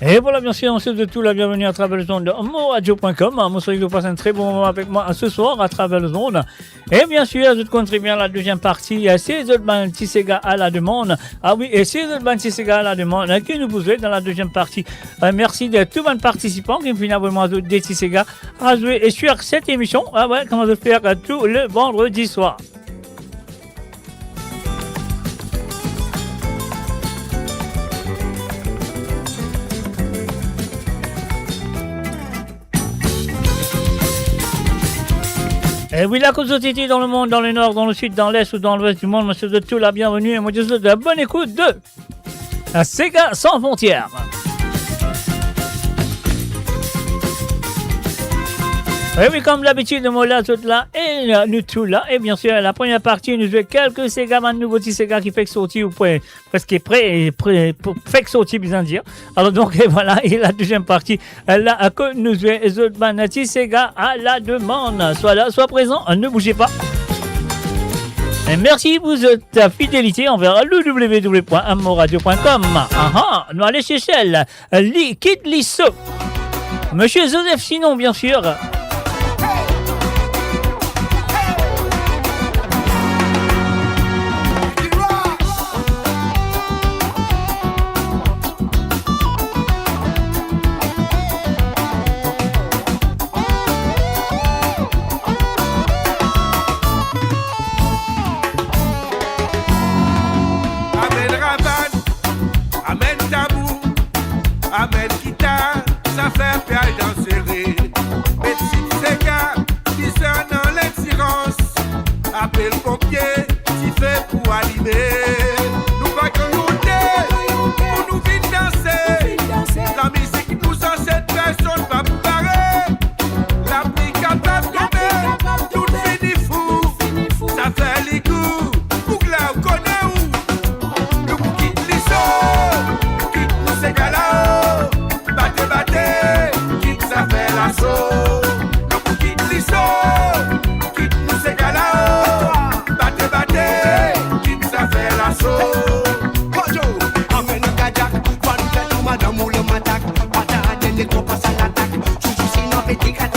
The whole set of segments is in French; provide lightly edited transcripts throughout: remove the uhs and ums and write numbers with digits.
Et voilà, bien sûr, on souhaite de tout la bienvenue à travers le monde de moradio.com. Moi, je vous passe un très bon moment avec moi ce soir à travers le monde. Et bien sûr, je te compte bien la deuxième partie. C'est Zolban Tissega à la demande. Ah oui, et c'est Zolban Tissega à la demande qui nous vous dans la deuxième partie. Merci de tous les participants qui viennent vraiment de Tissega à jouer sur cette émission. Ah ouais, comment je faire tout le vendredi soir. Et oui, la société dans le monde, dans le nord, dans le sud, dans l'est ou dans l'ouest du monde, monsieur de tout la bienvenue et moi je vous souhaite de bonne écoute de Sega sans frontières. Et oui, comme d'habitude, moi là, tout là, et nous tout là. Et bien sûr, la première partie, nous jouons quelques Sega, un nouveau petit Sega qui fait sortir, ou presque prêt, fait sortir, bien dire. Alors donc, et voilà, et la deuxième partie, là, que nous jouons les autres petit Sega à la demande. Soit là, soit présent, ne bougez pas. Et merci pour votre fidélité envers le www.amoradio.com. Nous allons chez Shell, Kid Lisso. Monsieur Joseph Sinon, bien sûr. Amène guitare, ça fait paille dans serré. Mais si c'est gars, discernant l'exigence, appelle le pompier, si fait pour allumer. Nous voyons monter, pour nous vite danser. La musique nous en cette personne va parer. La pluie capable de tomber, tout finit fou. Ça fait les coups, pour que là on connaît où. Nous quitte les sauts, quitte nous ces gars-là. Quitte ça fait l'assaut. Le coup quitte l'issaut. Quitte nous ces gars-là. Battez, quitte ça fait l'assaut. Bonjour, emmène un kajak. Pas nous faire tout madame ou le matak. Pata à des gros passe à l'attaque. Chouchou sinon fait tic-tac.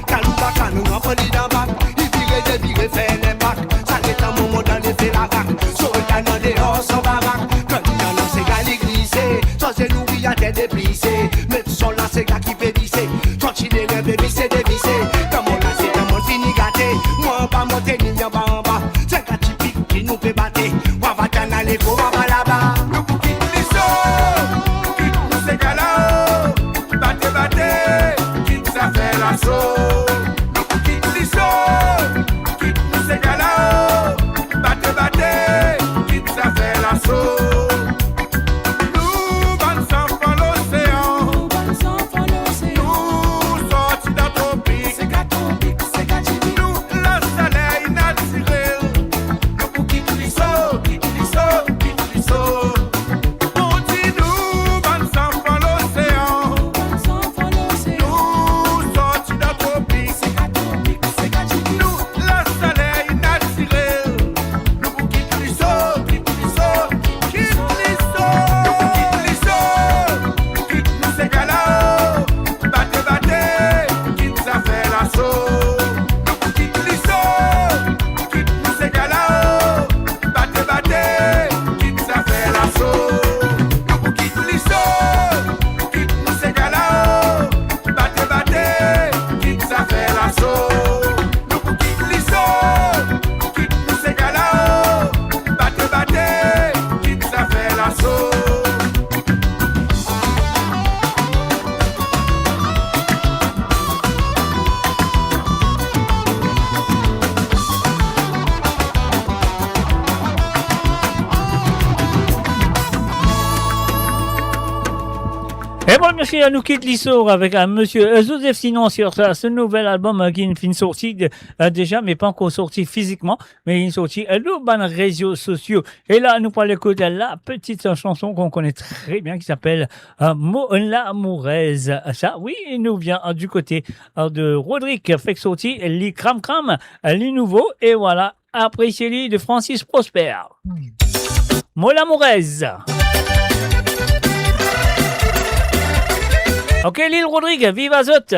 Kalouba kanou en poli d'un bac. Il vire des vire fait les bacs. Ça n'est un moment dans les fait la vague. Soldat dans des hors sans baraque. Quand il y en a c'est gars les glisser. Sans c'est nourri à tête déplissée. C'est gars qui fait visser, toi tu les rêves visser, dévisser. Comme on a c'est comme on finit gâté. Moi on va monter ni en bas. C'est gars typique qui nous fait battre. On va t'en aller, on va là-bas. Le coup quitte les sauts, quitte nous ces gars-là. Battez, quitte ça fait l'assaut. Le coup quitte les sauts, quitte nous ces gars-là. Battez, quitte ça fait l'assaut. Merci à nous quitte l'histoire avec un monsieur Joseph Sinon sur ce nouvel album qui est sorti déjà, mais pas encore sorti physiquement, mais il est sorti sur les réseaux sociaux. Et là, nous allons écouter la petite chanson qu'on connaît très bien qui s'appelle Mola Moureuse. Ça, oui, il nous vient du côté de Rodrigue, fait sorti les Cram Cram, les nouveaux, et voilà, appréciez-les de Francis Prosper. Mola Moureuse. Ok, Lil Rodrigue, vive Azot.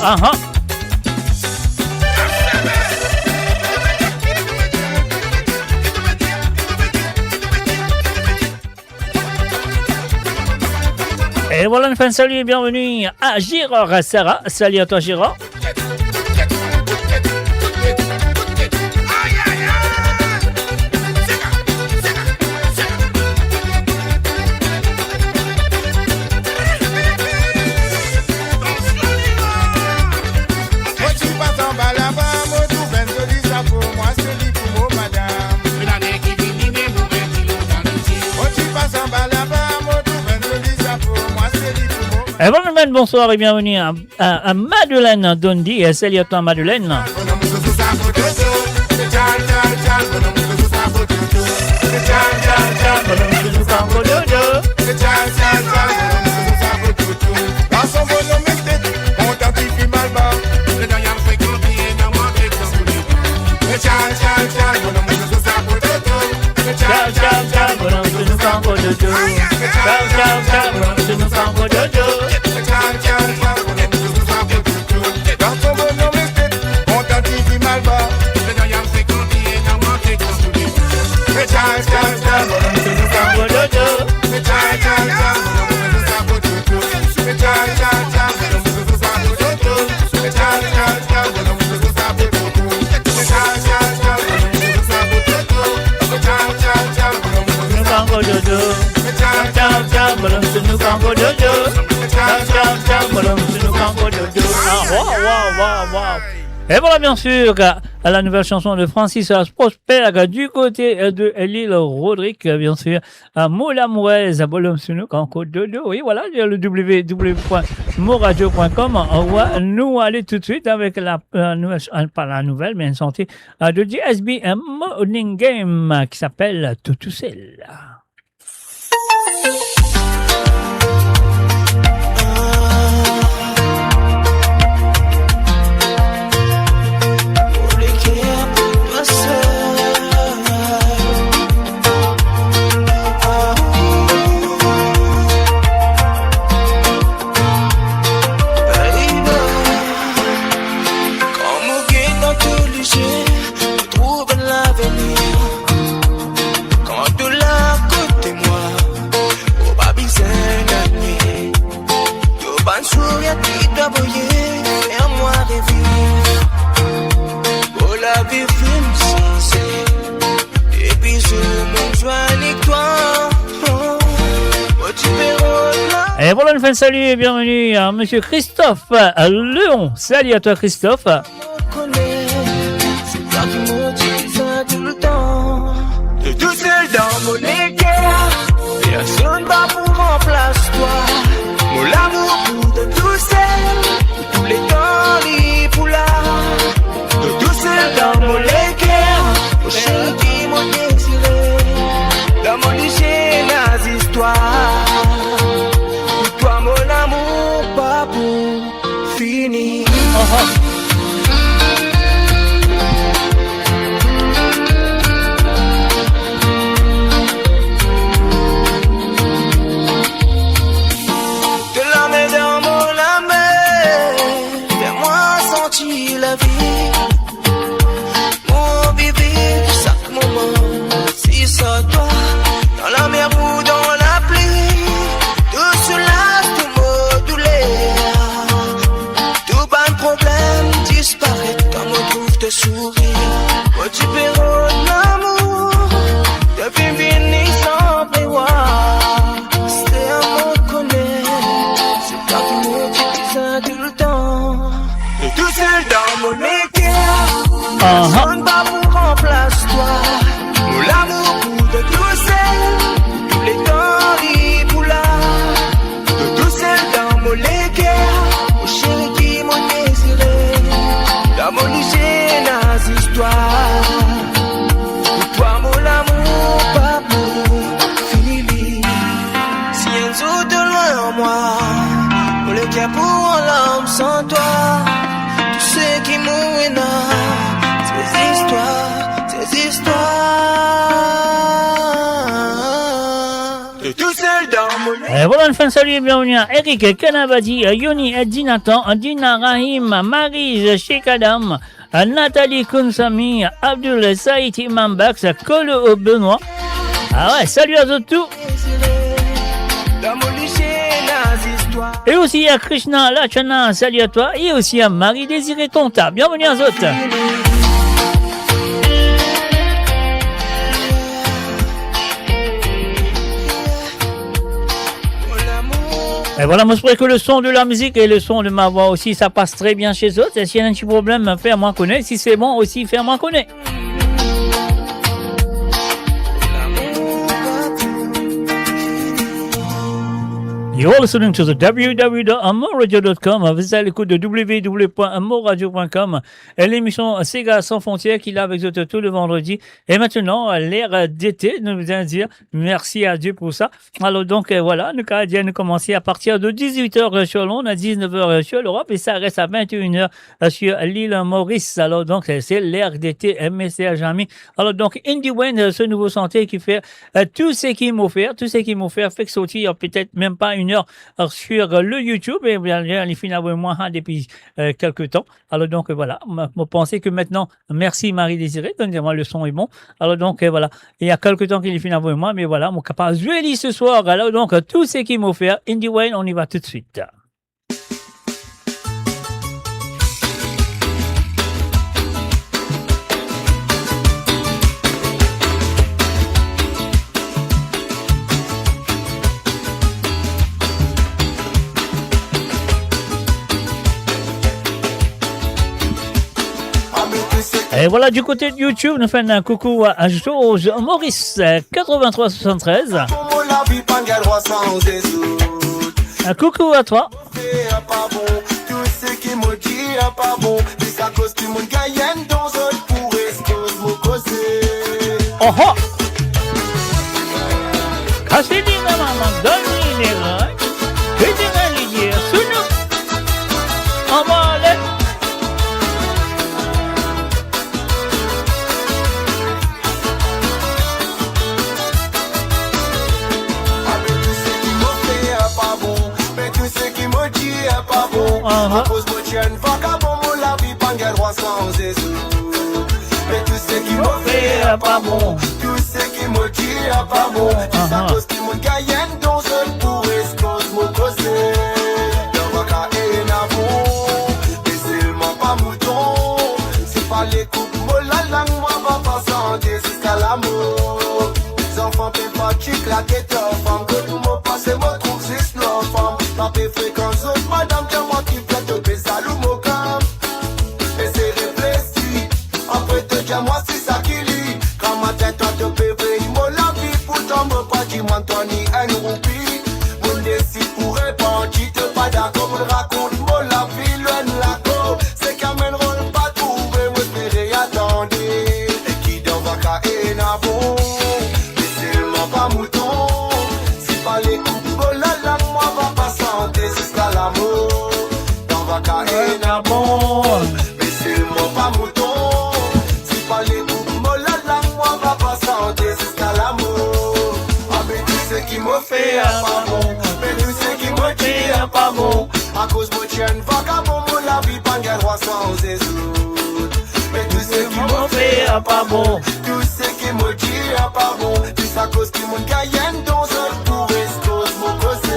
Uh-huh. Et voilà, une fin de salut et bienvenue à Girard Sarah. Salut à toi Girard. Et bonsoir et bienvenue à Madeleine Dondi et salut à toi Madeleine. Et voilà bien sûr à la nouvelle chanson de Francis Prosper du côté de Lil Rodrigue, bien sûr à Moula Mourez à Bolom-Sunouk en Côte d'Odo. Oui voilà, le www.moradio.com. On va nous aller tout de suite avec la nouvelle, pas la nouvelle mais une sortie de DSB Morning Game qui s'appelle Tout Seul. Et voilà, une fin de salut et bienvenue à Monsieur Christophe Léon. Salut à toi, Christophe. C'est toi qui me dis ça tout le temps. T'es tout seul dans mon équerre. Personne va pour remplacer toi. Mon amour pour de tout seul. Tous les temps libres là. T'es tout seul dans mon équerre. Mon chéri qui m'a désiré. Dans mon lycée, mes histoires. Pour toi, mon amour, pas pour finir. La vie, mon bébé, chaque moment, si ça toi, dans la mer ou dans la pluie, tout cela tout modulé, tout pas de problème disparaît quand on trouve tes sourires, quand tu perds l'amour, depuis fini sans prévoir, c'est à me connaître, c'est toi qui me dis ça tout le temps. Et tout seul dans mon équerre, personne va pour remplacer toi. Mon amour pour de tout seul, tous les temps libres là. De tout seul dans mon équerre, mon chéri qui m'a désiré. Dans mon hygiène, nos histoires. Pour toi mon amour, pas pour finir. Si un jour de loin en moi, mon équerre pour l'homme sans toi. C'est qui mouina, ces histoires. T'es tout seul dans mon lit. Et voilà, une fin de salut et bienvenue à Eric Kanabadi, Yoni Edinatan, Dina Rahim, Maryse Sheikh Adam, Nathalie Kounsami, Abdul Saïd Imam Bax, Kolo Benoît. Ah ouais, salut à tous. Dans mon lit, j'ai les histoires. Et aussi à Krishna Lachana, salut à toi. Et aussi à Marie-Désirée Tonta. Bienvenue à tous. Et voilà, moi je crois que le son de la musique et le son de ma voix aussi, ça passe très bien chez eux. Et s'il y a un petit problème, fais-moi connaître. Si c'est bon aussi, fais-moi connaître. You're listening to the www.amoradio.com. Vous êtes à l'écoute de www.amoradio.com. L'émission Sega sans frontières qui est là avec vous tout le vendredi. Et maintenant, l'ère d'été, nous allons dire merci à Dieu pour ça. Alors donc, voilà, nous allons commencer à partir de 18h sur Londres, à 19h sur l'Europe, et ça reste à 21h sur l'île Maurice. Alors donc, c'est l'ère d'été, mais à jamais. Alors donc, Indie Wayne, ce nouveau santé qui fait tout ce qu'il m'a offert, fait que sortir peut-être même pas une heure sur le YouTube, et bien les filles avec moi depuis quelques temps. Alors donc voilà, je pensais que maintenant, merci Marie-Désirée, donnez-moi le son est bon. Alors donc voilà, il y a quelques temps qu'il est fini avec moi, mais voilà, mon capable de jouer ce soir. Alors donc tout ce qu'il m'a offert, Indie Wayne, on y va tout de suite. Et voilà, du côté de YouTube, nous faisons un coucou à Georges Maurice 8373. Un coucou à toi. Oh oh! Cassez les maman, donnez les reins. Que tu vas les dire sous nous. On va aller. Pas bon, à cause de tienne, vagabond, mon la vie, pas de droit sans Jésus. Mais tout ce qui m'a fait, pas bon, tout ce qui m'a dit, pas bon. C'est à cause de mon gagne, dont je pourrais se mon causer. Le vaca est nabou, et c'est le pas mouton. C'est pas les coupes, moi la langue, moi va pas santé jusqu'à l'amour. Les enfants, paient pas chic, la guette, femme, que tout mon passé me trouve juste leur femme. toi ni un roupie. Mon décide pour répondre, qui te pas d'accord, me raconte, moi la vie, loin la go. C'est qu'à mène rôle pas trouvé, moi espérer attendre. Et qui dans vaca et nabo, mais seulement pas mouton. Si pas les coupes, oh là là, moi va pas santé jusqu'à l'amour. Dans vaca et nabo, mais seulement pas mouton. Si pas les coupes, oh là là, moi va pas santé jusqu'à l'amour. Ah mais tu sais qui me fait à pas bon. Mais tu sais qui me dit à pas bon. À cause de tienne vagabond, mon la vie pas gagne droit sans Jésus. Mais tu sais qui me fait à pas bon. Tu sais qui me dit à pas bon. Tu sais à cause qui me gagne dans un pour cause mon causer.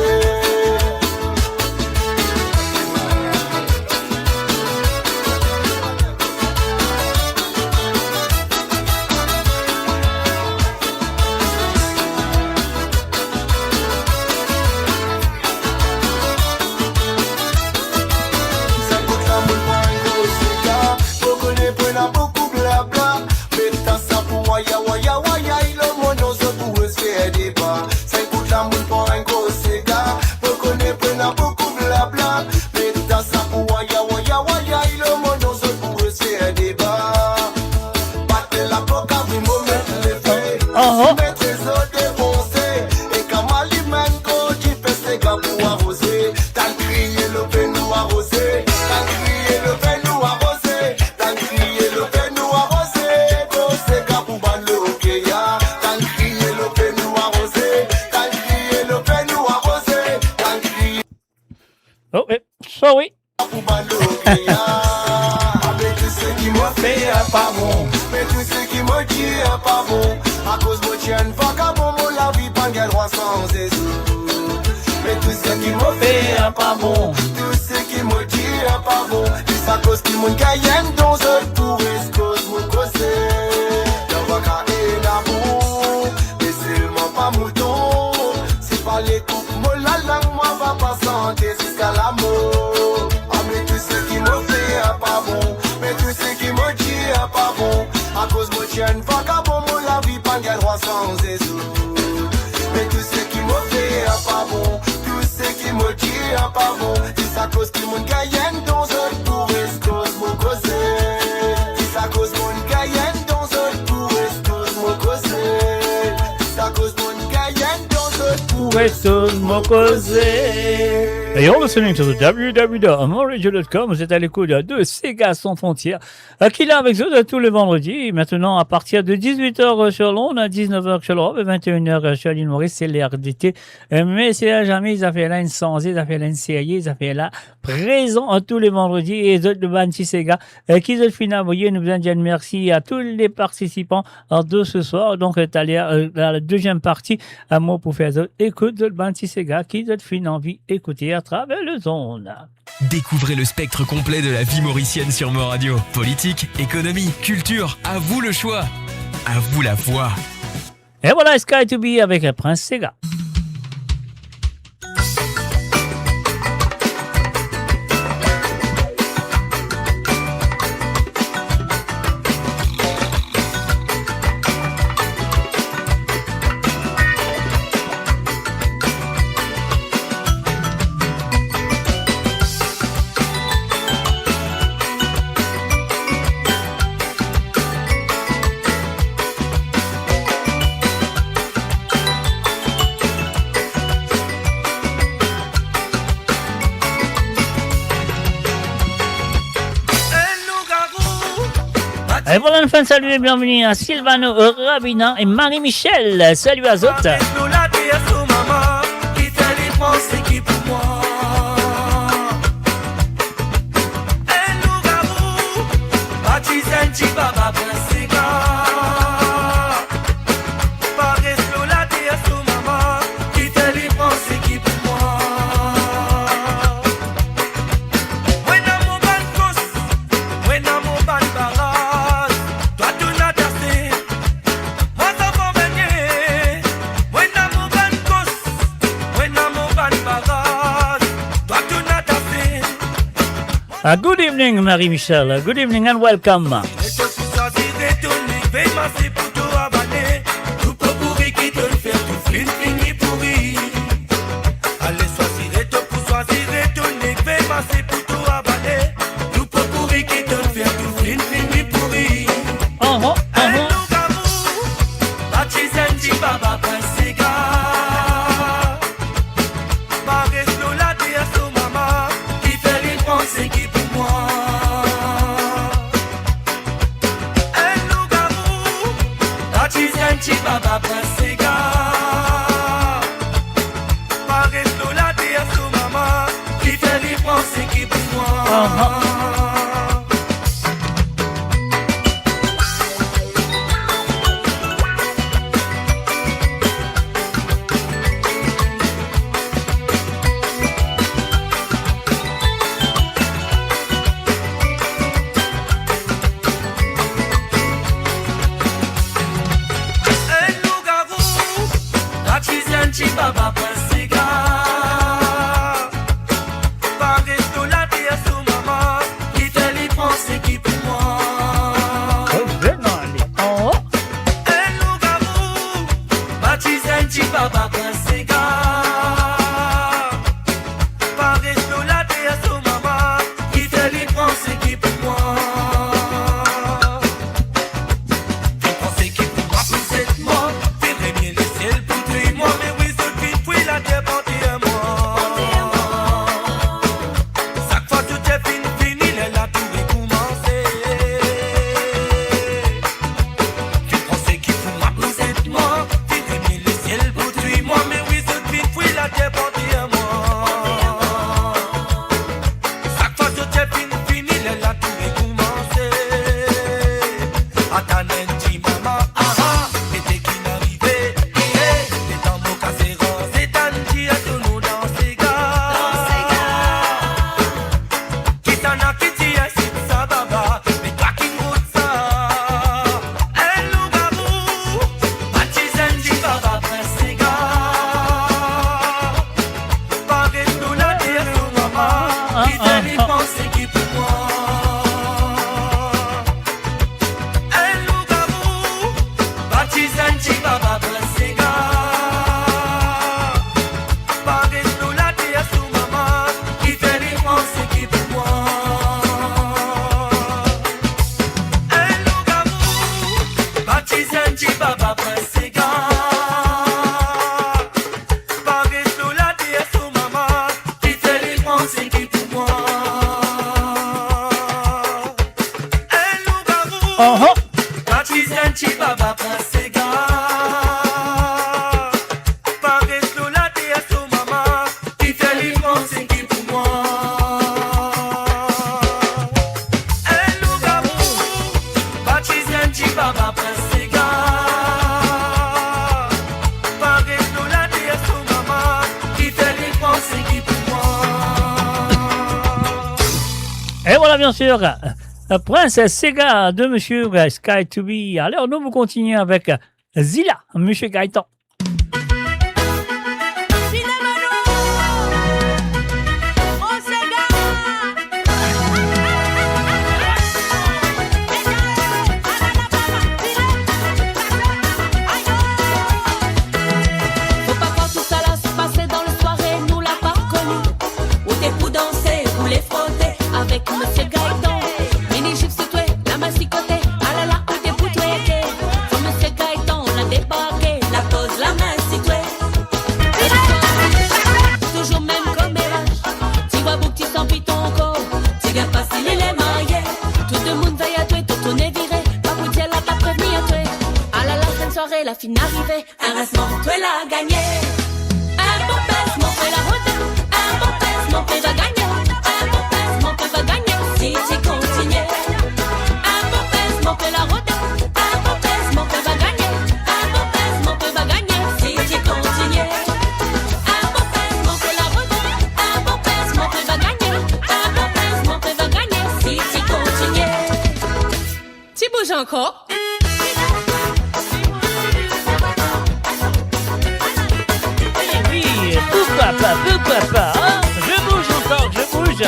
Beaucoup blabla, mais t'as ça pour waya waya waya, le monde on se pour se faire débat. Ça écoute la moule pour un gros cigare, pour connaître beaucoup blabla, mais t'as ça pour waya waya waya, le monde on se pour se faire débat. Battez la boca, oui, moi mettre les faits, mettre les autres défoncés, et quand mal il mène quand tu fais ses gars pour arroser, t'as crié le pain nous arroser, t'as crié le pain nous arroser, t'as crié le pain nous arroser, pour ses gars pour ban le hockey, t'as crié le pain nous arroser, t'as crié le pain nous arroser, t'as crié Oh, sorry. pour ban le hockey, mais tu sais qui me fait pas bon, mais tu sais qui me dit pas bon, à cause de tienne vagabond, mon la vie pas gagne droit sans Jésus. Mais tu sais qui me fait pas bon, tu sais qui me dit pas bon, tu sais à cause qui me gagne dans un pour cause mon causer. Dans vaca et l'amour, mais seulement pas mouton. Si pas les coupes, moi la langue, moi va pas santé jusqu'à l'amour. Ah mais tu sais qui me fait pas bon, mais tu sais qui me dit pas bon, à cause de tienne vagabond, moi la vie pas gagne droit sans Jésus. Mais tu sais qui me fait pas bon, tu sais qui me dit pas bon, c'est à cause qui me gagne dans un pour cause mon causer. C'est à cause mon gagne dans un pour cause mon causer. C'est à cause mon gagne dans un pour Weston Mokose. Et you're listening to the www.moradio.com. Vous êtes à l'écoute de Sega sans frontières, qui est là avec vous tous les vendredis. Maintenant, à partir de 18h sur Londres, à 19h sur l'Europe et 21h sur l'île Maurice, c'est l'RDT. Mais c'est là jamais, ils ont fait là une sans, ils ont fait là une série, ils ont fait là présent tous les vendredis. Et les autres de Banti Sega, qui ont fini à voyer, nous vous disons merci à tous les participants de ce soir. Donc, à la deuxième partie, un mot pour faire écoute de Banti Sega, qui ont fini envie d'écouter à travers le zone. Découvrez le spectre complet de la vie mauricienne sur Mo Radio. Politique, économie, culture, à vous le choix. À vous la voix. Et voilà Sky to Be avec le Prince Sega. Et voilà, enfin, salut et bienvenue à Sylvano Rabina et Marie-Michel. Salut à Zot. Good evening, Marie-Michel. Good evening and welcome. Tout pour qui te le fait tout fini. Sega. Paris nous la terre sous maman, qui fait les pensées qui pour moi. Baba Sega. Paris nous la terre sous maman, qui fait les pensées qui pour moi. El loup-garou, baptisé un petit Baba Sega. Paris nous la terre sous maman, qui fait les pensées qui pour moi. Les pensées qui pour moi, vous êtes mort. Verrez bien le ciel pour toi et moi, mais oui, la terre portée à moi. Chaque fois tout est fini, elle a tout recommencé. Tu pensais qu'il faut moi pour cette mort. Tu aimais le ciel pour toi et moi, mais oui, cette vie, oui, la terre portée à moi. Chaque fois tout est fini, elle a tout recommencé. Attends un petit maman, l'été qui n'arrivait, les dans mon casserole. Et voilà, bien sûr, Princesse Sega de Monsieur Sky to Be. Alors, nous continuons avec Zilla, Monsieur Gaëtan. Avec Monsieur Gaëtan, mini jupe sur toi, la main sur côté, ah là là, on t'es pour toi. Faut Monsieur Gaëtan, on a débarqué, la pose, la main sur toi. Toujours même comme élage, tu vois beau que tu sens puis ton corps, tu gars pas si il est marié. Tout le monde veille à toi, tout ton est viré, pas vous dire là, t'as prévenu à toi. Ah là là, fin de soirée, la fin arrivée, un rincement, toi l'a gagné. Un bon pèse, mon frère la route, un bon pèse, mon frère va gagner. Si tu continues, un bon pèse, mon père la route. Un bon pèse, mon père va gagner. Un bon pèse, mon père va gagner. Si tu continues, un bon pèse, mon père la route. Un bon pèse, mon père va gagner. Un bon pèse, mon père va gagner. Si tu continues, tu bouges encore. Oui, pourquoi pas, hein? Je bouge encore, je bouge.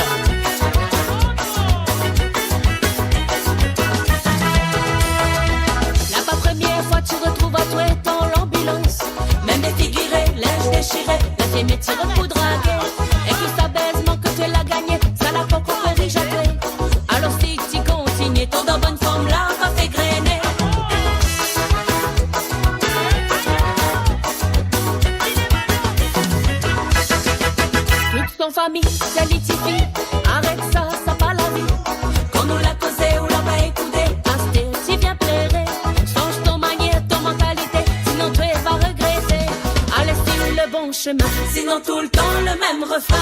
Tu retrouves à toi dans l'ambulance. Même défiguré, linge déchiré, la vieille métier pour draguer. Et puis ça baise, manque que tu l'as gagné, ça l'a pas encore riche à toi. Alors si tu continues, ton dans bonne forme là va faire grainer. Toute ton famille, c'est litifi, arrête ça, ça pas la vie. Quand nous l'a causé ou l'a pas écouté, asté, tu viens pleurer. Change ton manière, ton mentalité, sinon tu es pas regretté. chemin, sinon tout le temps le même refrain.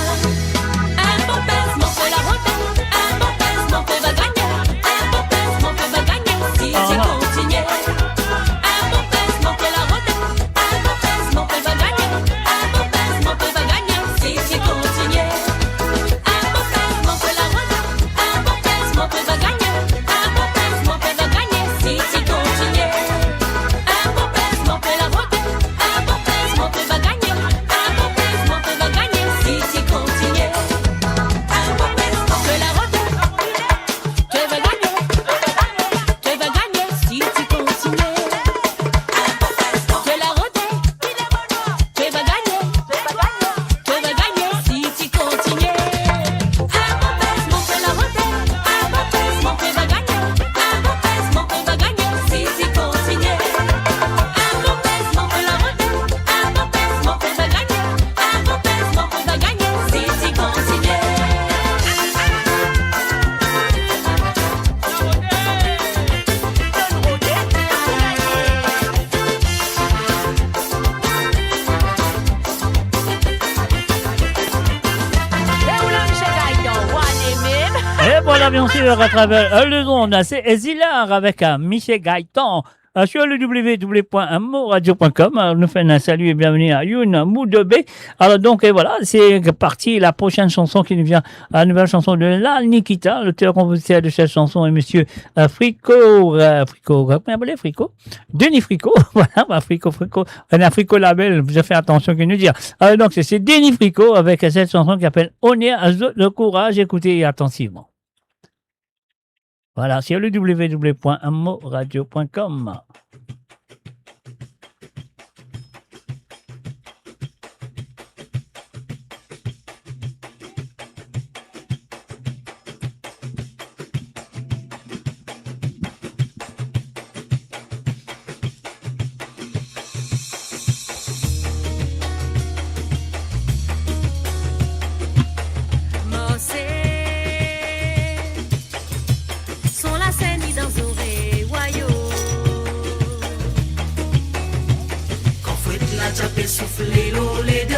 Un bon pèse, mon peu la route, un bon pèse, mon peu va gagner, un bon pèse, mon peu va gagner, si tu continues. Un bon pèse, mon peu la route, un bon pèse, mon peu va gagner, un bon pèse, mon peu va gagner, si tu continues. Un bon pèse, mon peu la route, un bon pèse, mon peu va gagner, un bon pèse, mon peu va gagner, si tu continues. Un bon pèse, mon peu la route, un bon pèse, mon peu va gagner, un bon pèse, mon peu va gagner, si tu continues. Un bon pèse, mon peu la route, tu vas gagner, si tu continues. Un bon pèse, mon peu la route, tu vas gagner, si tu continues. Un bon pèse, mon peu la route, un bon pèse, mon peu va gagner, un bon pèse, mon peu va gagner, si tu continues. Un bon pèse, mon peu la route, un bon pèse, mon peu va gagner, un bon pèse, mon peu va gagner, si tu continues. Et voilà, bien sûr, à travers le monde, c'est Ezilar avec Michel Gaëtan. Sur le www.moradio.com, nous faisons un salut et bienvenue à Youn Moudebe. Alors donc, et voilà, c'est parti, la prochaine chanson qui nous vient, la nouvelle chanson de La Nikita. L'auteur-compositeur de cette chanson est monsieur Frico, comment vous appelez Frico? Denis Frico, voilà, bah, Frico, un Africo Label, vous avez fait attention qu'il nous dire. Alors donc, c'est Denis Frico avec cette chanson qui s'appelle On est à le courage, écoutez attentivement. Voilà, sur le www.moradio.com. Sont la scène dans Zoré, Wayo. Quand fouette la diable souffler l'eau les deux.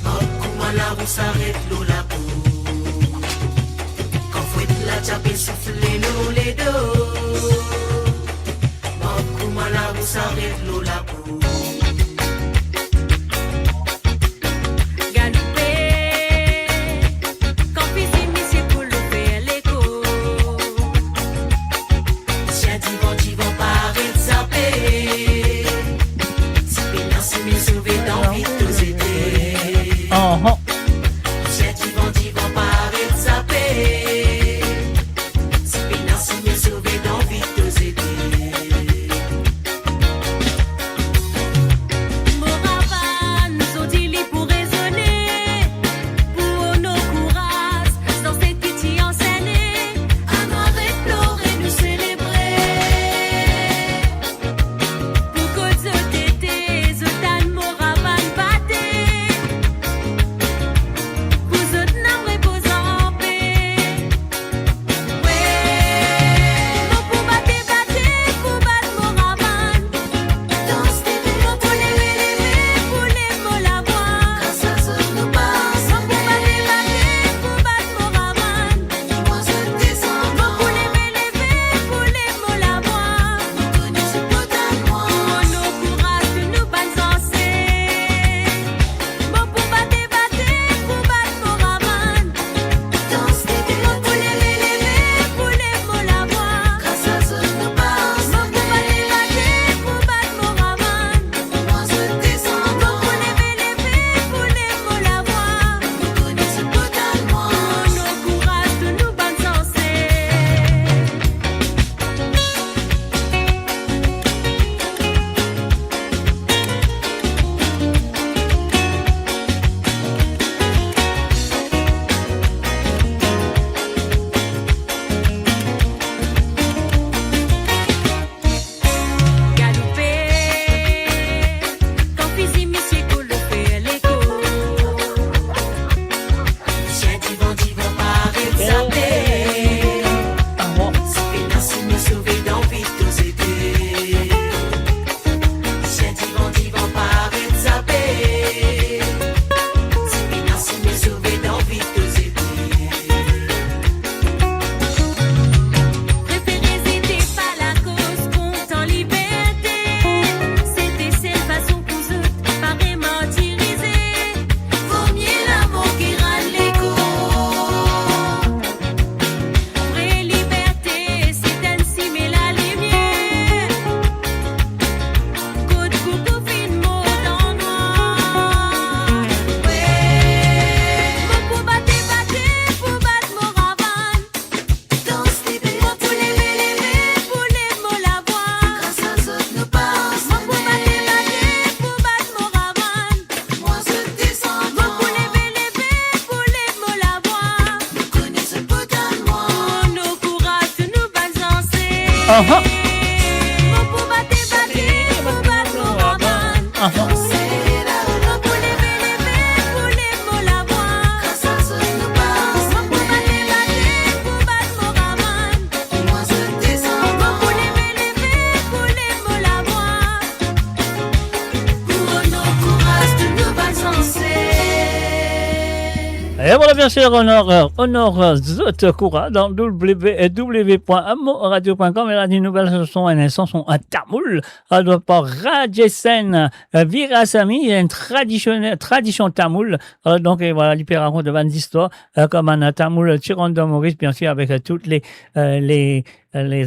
Comment la roue s'arrête l'eau la peau. Quand fouette la diable souffler l'eau les deux. Comment la roue s'arrête l'eau la peau. Et voilà, bien sûr, Honor Zot Koura dans www.amoradio.com. Et là, les nouvelles sont un instant, sont à Tamoul, par Rajesen Virasamy, une tradition Tamoul. Donc, et voilà, l'hyper-raconte de 20 histoires, comme un Tamoul Tiranda Maurice, bien sûr, avec toutes les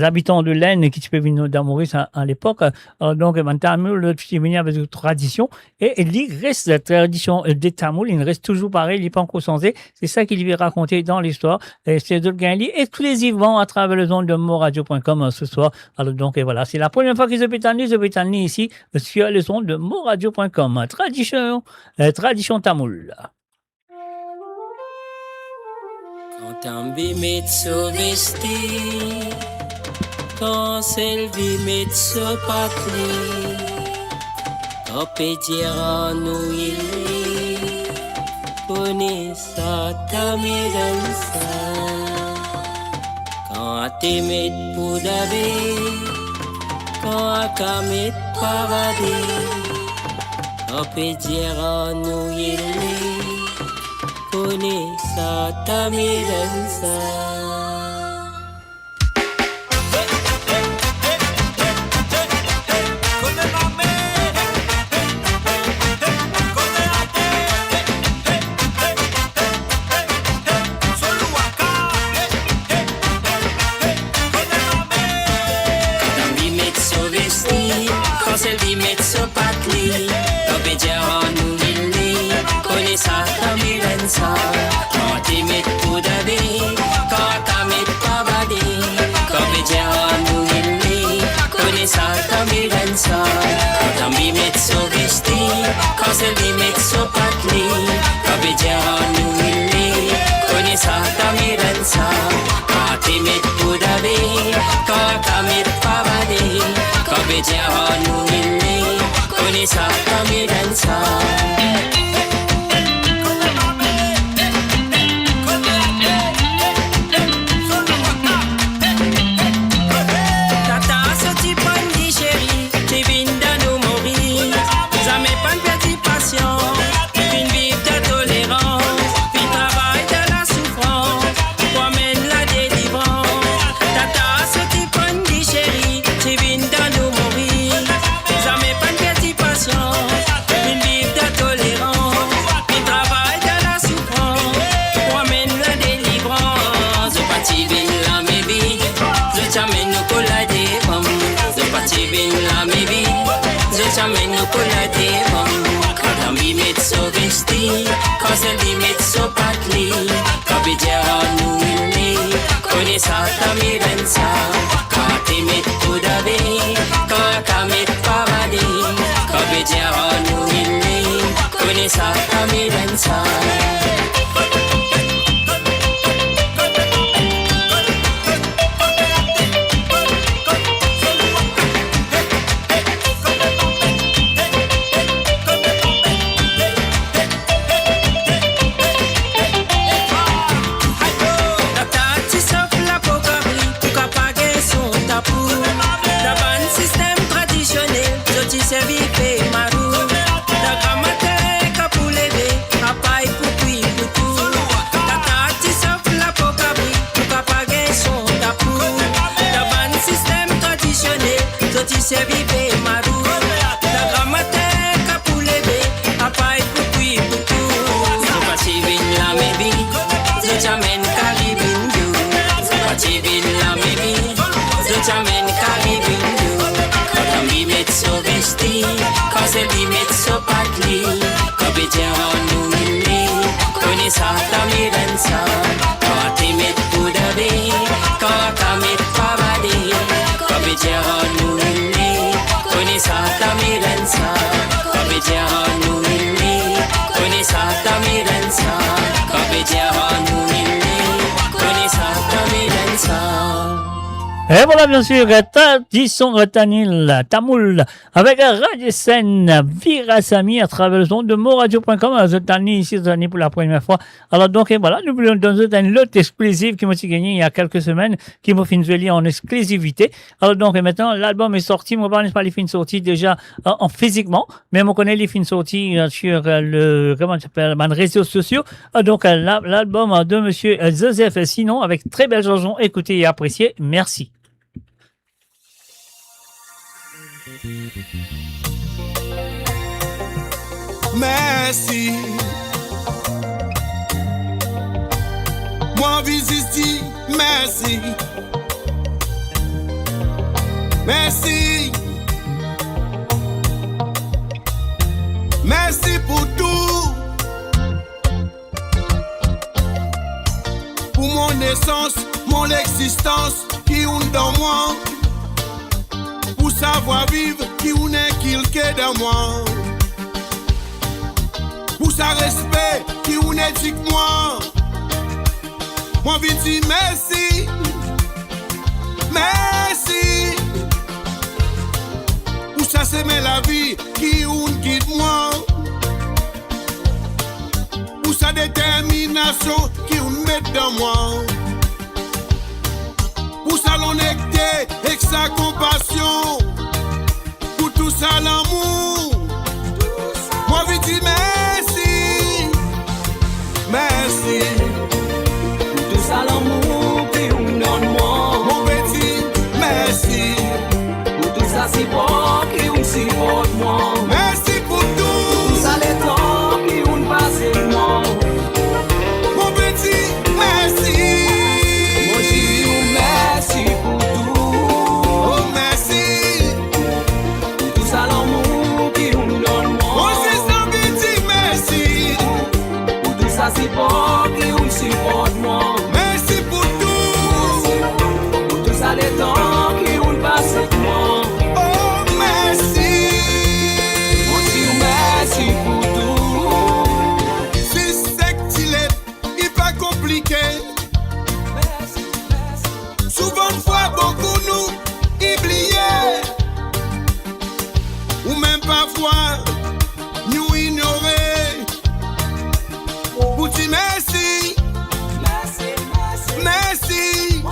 habitants de l'Aisne qui se venir dans Maurice à l'époque. Donc, Tamoul, qui venu avec une tradition. Et il reste la tradition des Tamoul, il reste toujours pareil, il n'est pas encore changé. C'est ça qu'il lui raconter dans l'histoire. Et c'est de gagner exclusivement à travers le zone de moradio.com ce soir. Alors, donc, et voilà, c'est la première fois qu'ils se pétanent ici, sur le zone de moradio.com. Tradition Tamoul. Quand un bimetso vesti, quand c'est bimetso patli, quand pédira nous il connaît sa tamiransa, quand a temet poudabe, quand a kamet paradis, quand pédira nous il Kunisa tamiransa. Quand timid pudabe, quand tamid pabade, quand bejahan nuhili, kunisa tamiransa. Quand tambimit so vesti, quand selvimit so patli, quand bejahan nuhili, kunisa tamiransa. Quand timid pudabe, quand tamid pabade, quand bejahan nuhili, kunisa tamiransa. Quand c'est limite so patli, quand bejahan nuhili, kunisa tamiransa. Quand timid pudabe, quand kamit pabade, quand bejahan nuhili, kunisa tamiransa. Tamiransa, quand timid pudabe, quand kamit pabade, quand bejahan nuhili, kunisa tamiransa, quand bejahan nuhili, kunisa tamiransa, quand bejahan nuhili, kunisa tamiransa. Et voilà, bien sûr, Tradition Tanil, Tamoul, avec Radisen Virasami à travers le son de moradio.com. Zotani ici, Zotani pour la première fois. Alors donc, et voilà, nous voulons donner Zotani l'autre exclusive qui m'a gagné il y a quelques semaines, qui m'a fait une en exclusivité. Alors donc, et maintenant, l'album est sorti. Moi, pas les films sortis déjà en physiquement, mais on connaît les films sortis sur comment ça s'appelle, les réseaux sociaux. Donc, l'album de monsieur Joseph Sinon, avec très belle chanson. Écoutez et appréciez. Merci. Merci. Moi visite, merci. Merci. Merci pour tout. Pour mon naissance, mon existence qui est dans moi. Pour savoir vivre qui est quelque dans moi. Pour sa respect qui est dit moi. Moi vite dire merci. Merci. Pour ça c'est la vie qui quitte moi. Pour sa détermination qui met dans moi. Pour sa l'honnêteté et sa compassion. Pour tout ça l'amour. Moi vite dire merci. Merci. Pour tout ça l'amour qui nous donne moi. Mon petit, merci. Pour tout ça c'est bon qui nous supporte moi. Merci pour tout. Pour tout ça les temps qui nous passe moi. Mon petit, merci. Moi je dis merci pour tout. Oh merci. Pour tout ça l'amour qui nous donne Oh moi. c'est ça petit, merci. Pour tout ça c'est bon qui nous supporte moi. Merci pour tout. Pour tout ça les temps qui nous passe moi. Oh merci. Moi je dis merci pour tout. Si c'est que il est pas compliqué. Souvent de fois beaucoup nous oublier. Ou même parfois nous ignorer. Pour dire merci. Merci.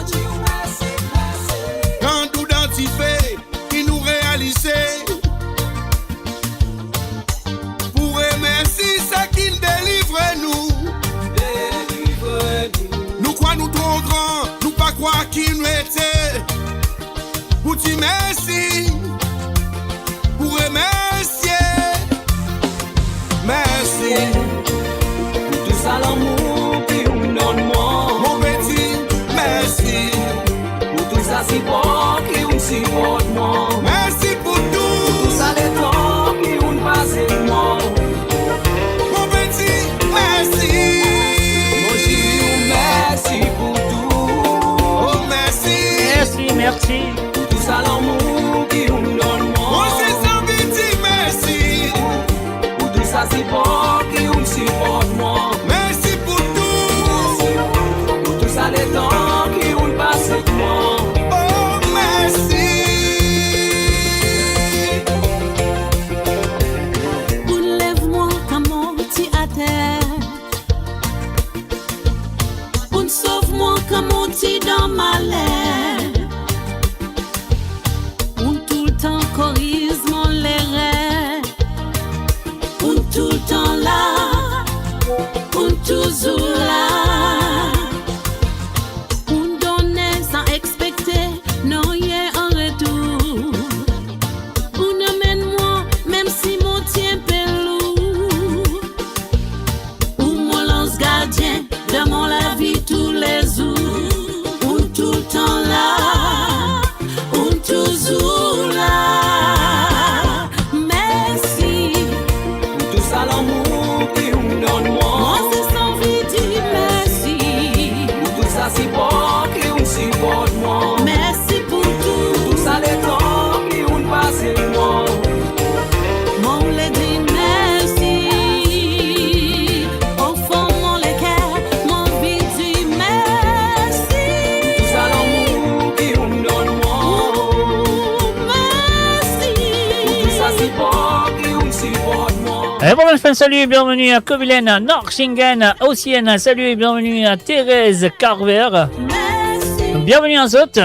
Quand nous identifier qui nous réaliser. Pour remercier ça qu'il délivre nous. Nous croyons nous trop grands, nous pas croire qui nous était. Pour dire merci. Pour remercier. Et bon, enfin, salut et bienvenue à Kovilen, Norchingen, Ossienne. Salut et bienvenue à Thérèse Carver. Bienvenue à Zot.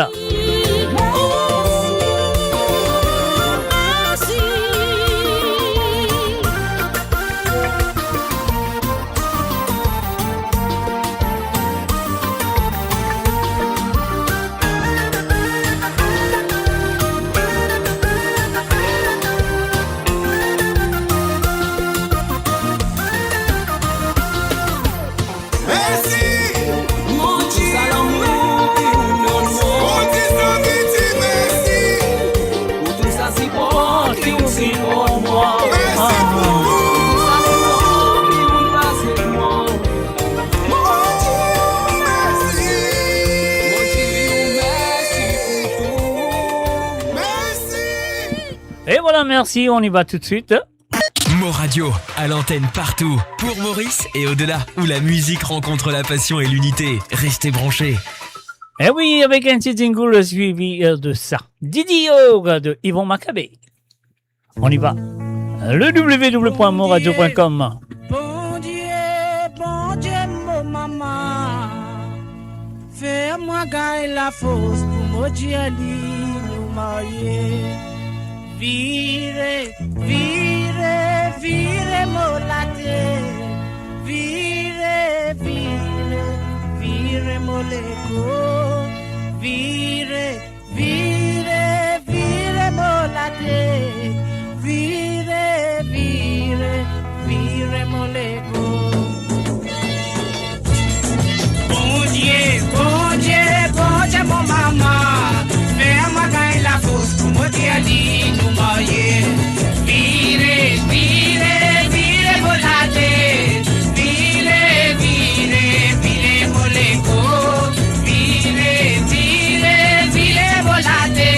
Et voilà, merci, on y va tout de suite. Mo Radio, à l'antenne partout, pour Maurice et au-delà, où la musique rencontre la passion et l'unité. Restez branchés. Et oui, avec un petit jingle suivi de ça. Didio de Yvon Maccabé. On y va. Le www.moradio.com. Bon Dieu, mon maman. Fais-moi gagner la force pour mon Dieu, nous marier. Vire, vire, vire, mon latte. Vire, vire, vire, mon lego. Vire, vire, vire, mon latte. Vire, vire, vire, mon lego. Bon Dieu, bon Dieu, bon Dieu, mon maman. Fais-moi gagner la force pour mon Dieu, nous marier. Vire, vire, vire, mon latte. Vire, vire, vire, mon lego. Vire, vire, vire, mon latte.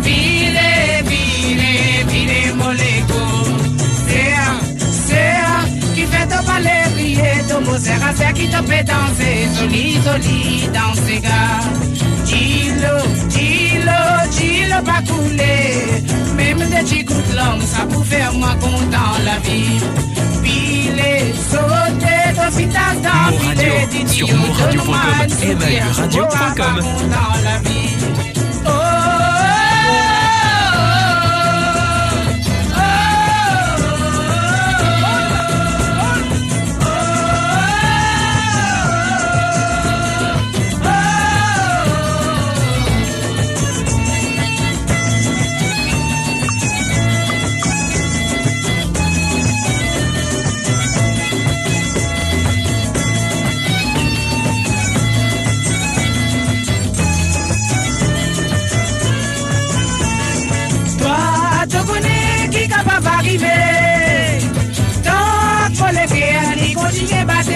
Vire, vire, vire, mon lego. C'est qui fait ton balai briller, ton beau c'est qui te fait danser, joli, joli, danser, gars. Dis-le, pas couler. Même des petits coups de langue, ça pour faire moi content la vie. Piler, sauter, d'office d'enfiler, Sur moradio.com et radio.com. Content la vie. Continue battre.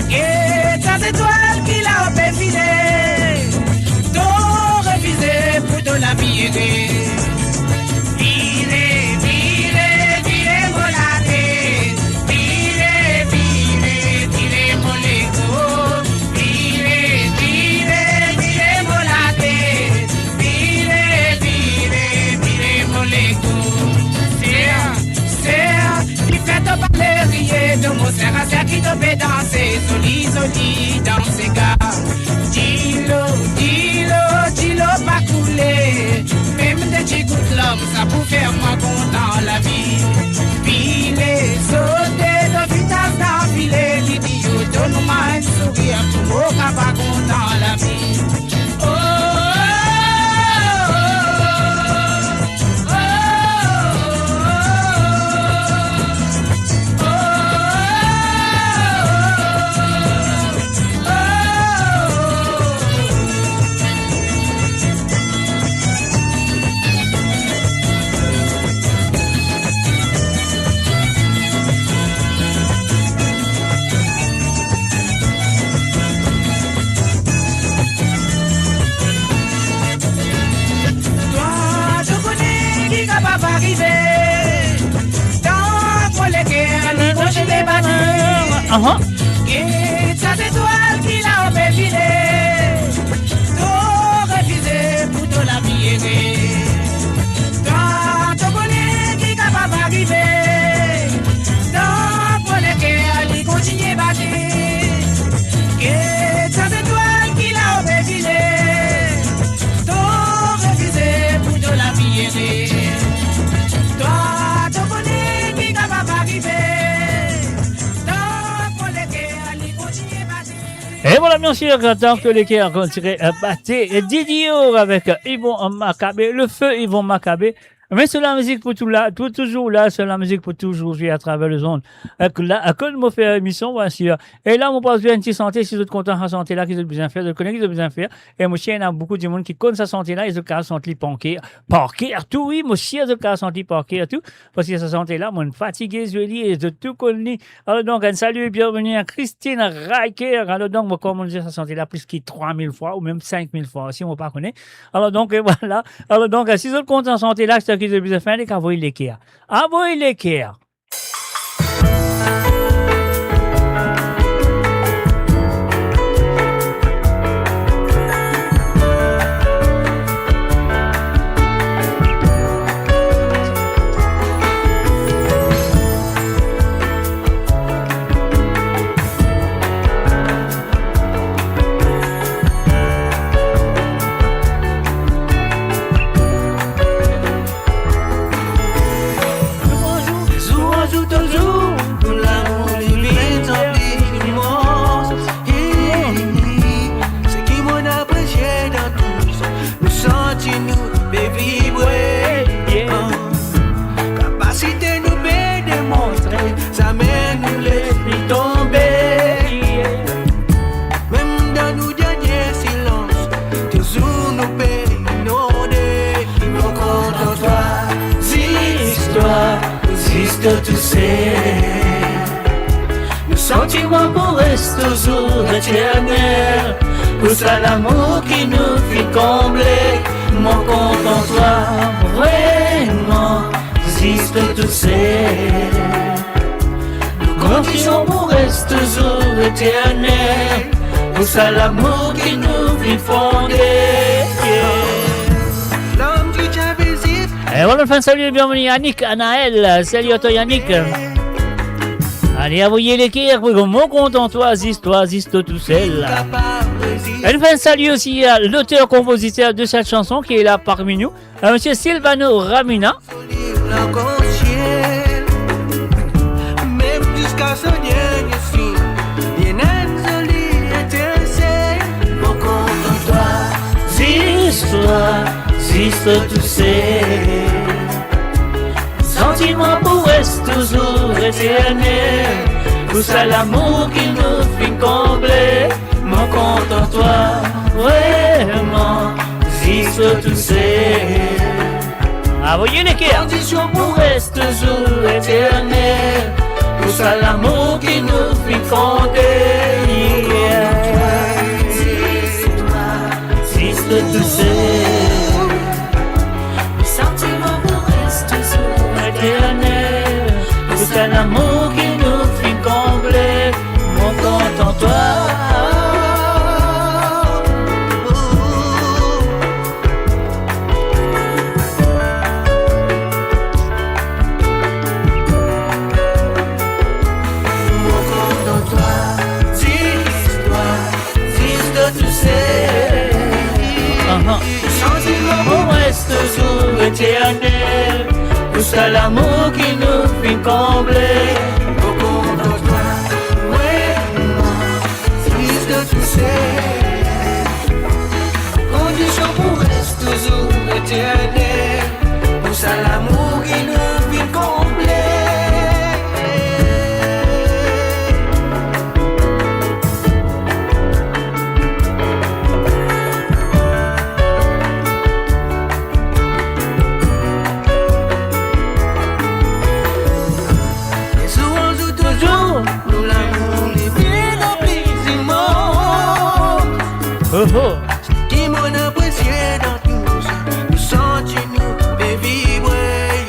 Et ça c'est toi qui l'a obéfiné. T'as refusé pour te la virer. Vire, vire, vire mon latte. Vire, vire, vire mon lego. Vire, vire, vire mon latte. Vire, vire, vire mon lego. C'est qui fait te parler. De mon serre qui te fait danser, soli, soli, dans ses gars. Dis-le, pas couler. Même des petits coups de l'homme, ça pour faire moi content la vie. Filer, sauter, le vitesse d'enfiler, l'idiot, donne-moi un sourire, tout beau, pas content la vie. Et ça c'est toi qui l'a obéfiné. T'as refusé pour te la virer. Toi, tu connais qui capable d'arriver. bien sûr, tant que l'équerre continuerait à battre, Didio avec Yvon Macabé, le feu Yvon Macabé. Mais c'est la musique pour tout là, tout toujours là, c'est la musique pour toujours jouer à travers les ondes. Là, quand je fais émission, voici. Et là, on passe bien une petite santé, si vous êtes content de la santé là, qu'ils ont besoin de faire, de connaître qu'ils ont besoin de faire. Et moi, il y a beaucoup de monde qui connaissent sa santé là, ils ont qu'à sentir parquer, tout, oui, moi, ils ont qu'à sentir parquer, tout. Parce que sa santé là, moi, fatigué, je lis, de tout connu. Alors donc, un salut et bienvenue à Christine Riker. Alors donc, moi, comme on dit sa santé là, plus que 3000 fois, ou même 5000 fois, si on ne pas connaît. Alors donc, voilà. Alors donc, si vous êtes content de la santé là, c'est qu'ils ont besoin de faire, envoyez l'équerre. Envoyez l'équerre. Tu sais, le sentiment pour reste toujours éternel. Pour ça l'amour qui nous fait combler. Mon compte en toi, vraiment, existe tu sais. Le condition pour reste toujours éternel. Pour ça l'amour qui nous fait fonder. Et voilà, enfin, salut et bienvenue Yannick, Anaël, salut à toi Yannick. Allez, envoyez l'équerre, mon compte en toi, ziste tout seul. Et enfin, salut aussi à l'auteur-compositeur de cette chanson qui est là parmi nous, monsieur Silvano Ramina. Même jusqu'à ce dernier signe, bien mon compte en toi, Ziste tu sais. Sentiment pour reste toujours éternel. Pour ça l'amour qui nous fait combler. Mon compte en toi, vraiment, ziste tu sais. Envoyez l'équerre. Condition pour reste toujours éternel. Pour ça l'amour qui nous fait compter. Ziste tu sais. C'est un amour qui nous fait combler. Mon compte en toi. mon compte en toi. Ziste tu sais. Sentiment pour reste toujours éternel. Pour ça l'amour qui nous fait combler. Mon compte en toi. Vraiment, ziste tu sais. Condition pour reste toujours éternel. Pour ça l'amour qui nous fait combler. Qui m'en apprécié dans tout ça, nous sentons-nous et vibrer.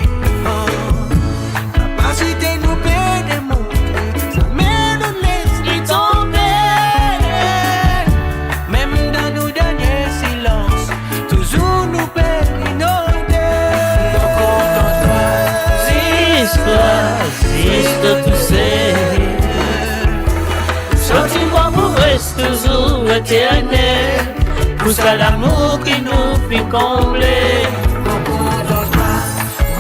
Capacité nous peut démontrer, ça mène nous laisse tomber. Même dans nos derniers silences, toujours nous peut inonder. Mon compte en toi, ziste tu sais. Sentiment pour reste toujours éternel. Pour ça l'amour qui nous fait combler. mon compte en toi,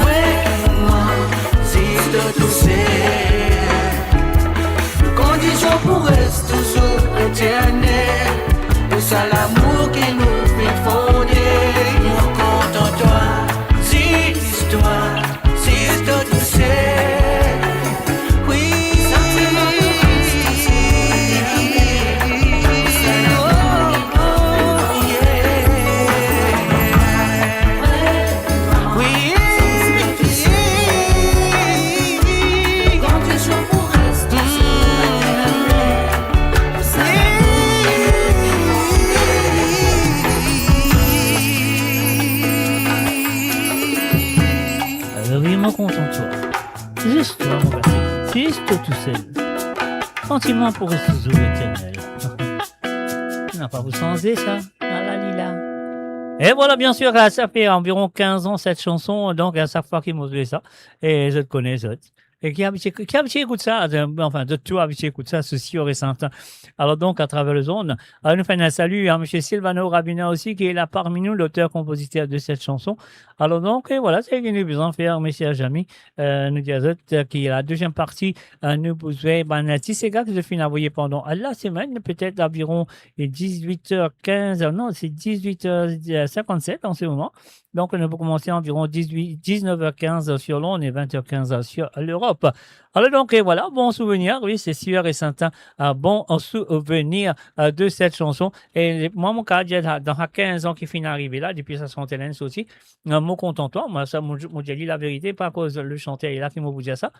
vraiment, ziste tu sais. Condition pour reste toujours éternel. toi. Juste toi, mon Patrick. Juste tout seul. Sentiment pour rester toujours éternel. Tu n'as pas vous sensé ça? Ah la lila. Et voilà, bien sûr, ça fait environ 15 ans cette chanson, donc à chaque fois qu'il m'a joué ça, et je te connais, ça. Et qui a habitué écoute ça, enfin, de tout habitué écoute ça, ceci aurait saint. Alors donc, à travers le zone, nous faisons un salut à M. Silvano Rabina aussi, qui est là parmi nous, l'auteur-compositeur de cette chanson. Alors donc, et voilà, c'est ce que nous besoin de faire, messieurs amis, nous disons qui est la deuxième partie, nous besoin, c'est gars que je finis à envoyer pendant la semaine, peut-être environ 18h15, non, c'est 18h57 en ce moment. Donc, on va commencer environ 19h15 sur Londres et 20h15 sur l'Europe. Alors donc, et voilà, bon souvenir, oui, c'est sûr et certain, bon souvenir de cette chanson. Et moi, mon cas, dans 15 ans qui finit d'arriver là, depuis sa santé aussi, mon contentement, moi, ça, moi, j'ai dit la vérité, pas à cause le chanteur est là qui m'a dit ça.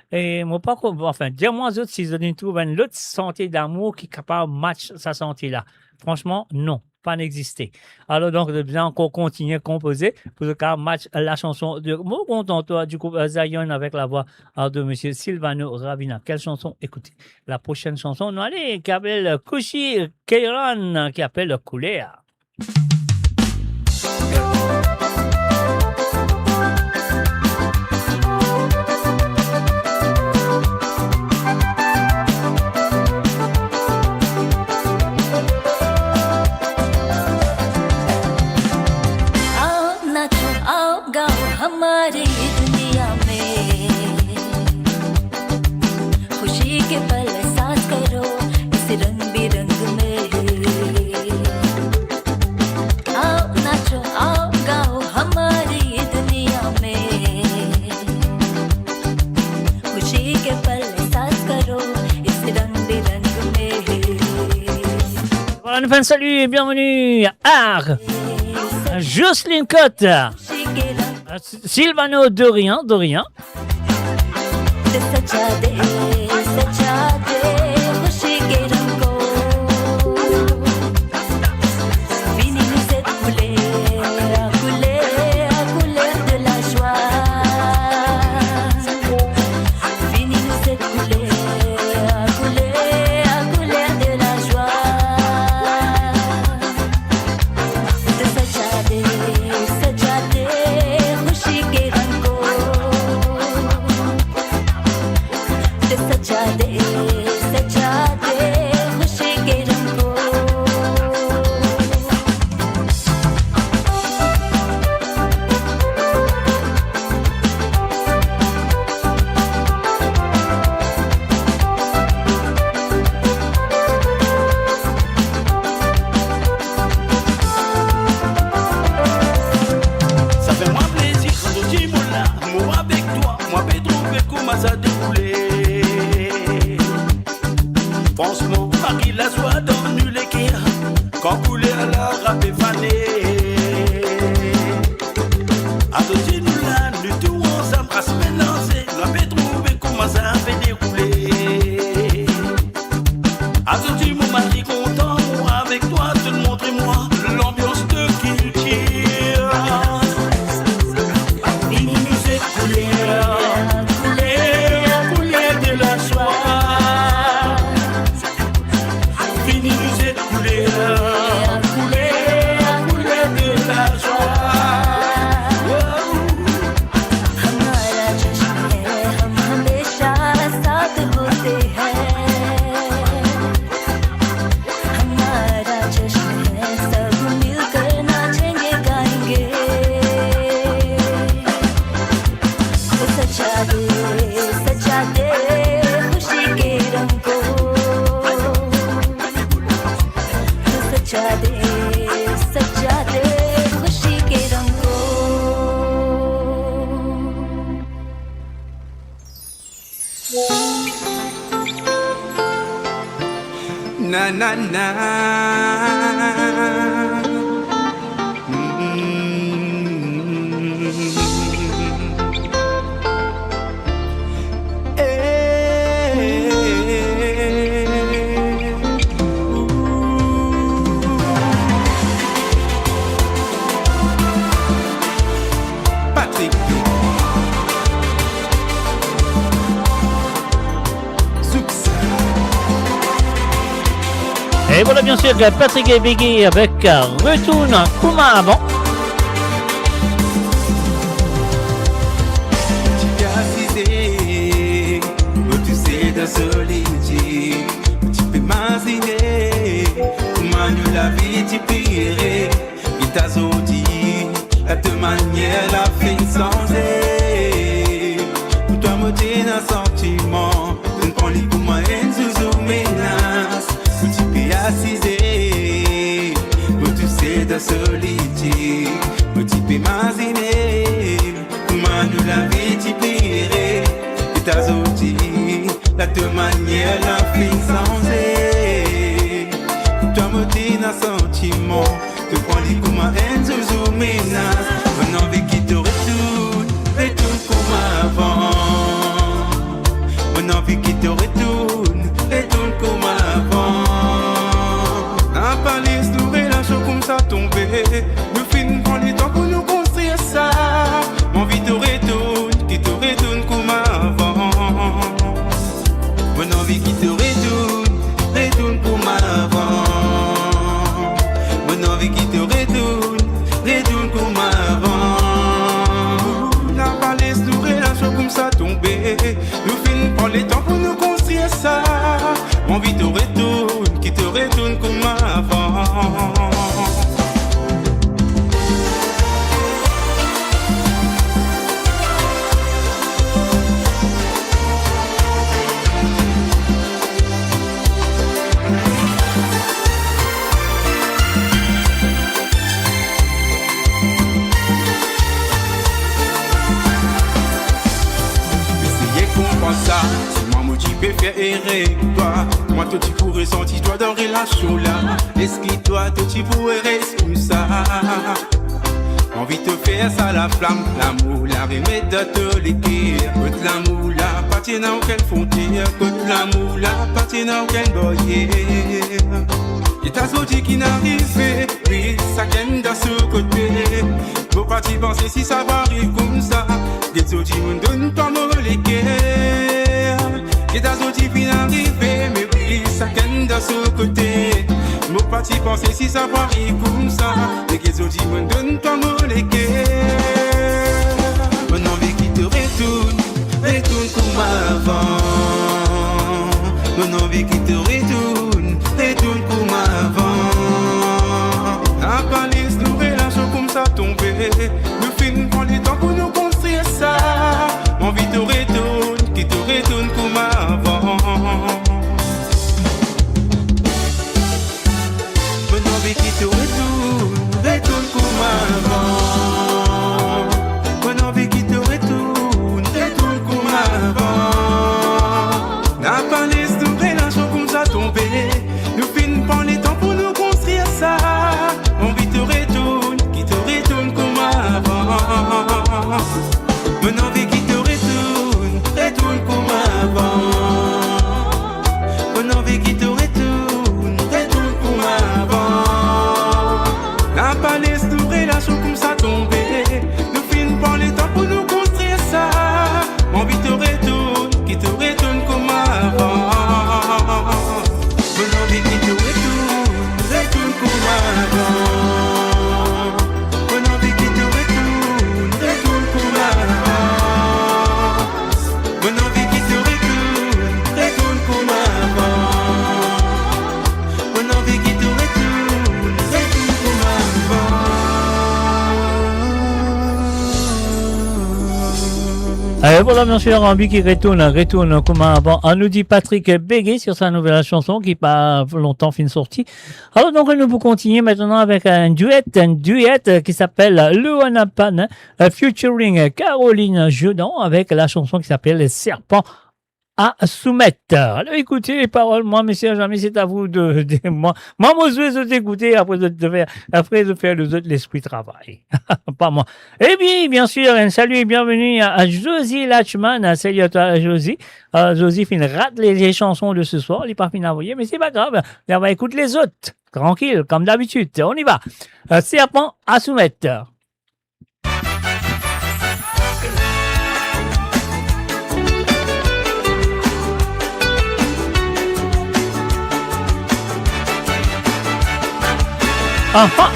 Et moi, pas, enfin, dire-moi autres, si je trouve une autre santé d'amour qui est capable de match sa santé là. Franchement, non. Pas n'exister. Alors donc, de bien encore continuer à composer pour que match la chanson de Mon Content-toi du groupe Zion avec la voix de monsieur Silvano Rabina. Quelle chanson? Écoutez, la prochaine chanson, nous allons qui appelle Kushi Keiran, qui appelle Kulea. हमारी दुनिया में खुशी के पल एहसास करो इस रंग बिरंग में आओ नाचो आओ गाओ हमारी दुनिया में खुशी के पल एहसास करो इस रंग बिरंग में Voilà, nous faisons salut et bienvenue à Jocelyne Cotte. Silvano Dorian. Na na na. Patrick Et voilà bien sûr Patrick et Biggie avec Retourne comme avant. Tu as assisté, tu sais de solitude, tu peux m'imaginer comment nous la vie tu pire, qui t'a sorti, à te manière la fin sans pour toi me donner un sentiment, ne prends les pour moi et sous menace, tu peux assiser, tu sais de solitude, tu peux m'imaginer comment nous la vie tu pire, qui t'a sorti, à te manière la fin sans pour toi me donner un sentiment, te prends les pour moi et sous menace, mon envie qui te retourne comme avant. Mon envie qui te retourne comme avant. Un palais s'ouvrir, la chose comme ça tomber. Nous finissons prendre le temps pour nous construire ça. Mon envie te retourne, qui te retourne comme avant. Mon envie qui te retourne comme avant. Mon envie qui te retourne comme avant. Comme ça tomber, nous finissons par les temps pour nous construire ça. Mon vie te retourne, qui te retourne comme avant. Ça, c'est moi qui peux faire errer toi. Moi toi tu pourrais sentir toi dans relation là. Est-ce que toi tu pourrais rester comme ça? Envie de faire ça la flamme, l'amour, la remède de te l'équerre. Que l'amour là, partir dans quelle frontière. Que l'amour là, partir dans quelle barrière. Et t'as sorti qui n'arrive, oui, ça gagne de ce côté. Faut pas t'y penser si ça va arriver comme ça. Et sorti me donne pas mon l'équerre. Et t'as sorti qui n'arrive, mais oui, ça gagne de ce côté. Faut pas t'y penser si ça va arriver comme ça. Et sorti me donne pas mon l'équerre. Mon envie qui te retourne comme avant. Mon envie qui te retourne comme avant. Un palais s'ouvrir, la chose comme ça tomber. Nous finissons prendre les temps pour nous construire ça. Mon vie te retourne, qui te retourne comme avant. Mon envie qui te retourne comme avant. Mon envie qui te retourne comme avant. Un palais s'ouvrir, la chose comme ça tomber. Nous finissons prendre les temps pour nous construire ça. Mon vie te retourne, qui te retourne comme avant. Mon envie qui te retourne comme avant. Mon envie qui te retourne comme avant. La palais s'ouvrir, la chose comme ça tomber. Nous finissons prendre les temps pour nous construire ça. Mon vie te retourne, qui te retourne comme avant. Mon envie qui te retourne comme avant. Mon envie qui te retourne comme avant. Mon envie qui te retourne comme avant. Mon envie qui te retourne comme avant. Et voilà bien sûr Rambi qui retourne comme avant. On nous dit Patrick Bégué sur sa nouvelle chanson qui pas longtemps fin sortie. Alors donc nous pouvons continuer maintenant avec un duet qui s'appelle Luana Pan featuring Caroline Jeudon avec la chanson qui s'appelle Les Serpents à soumettre. Alors écoutez les paroles, moi messieurs jamais c'est à vous de moi je vais t'écouter après de faire les autres l'esprit travail. Pas moi. Et bien sûr un salut et bienvenue à Josie Lachman. Salut à toi Josie. Josie fin rate les chansons de ce soir, il est pas fin d'envoyer mais c'est pas grave, on va écouter les autres tranquille comme d'habitude. On y va. Serpent à soumettre. Ah ah.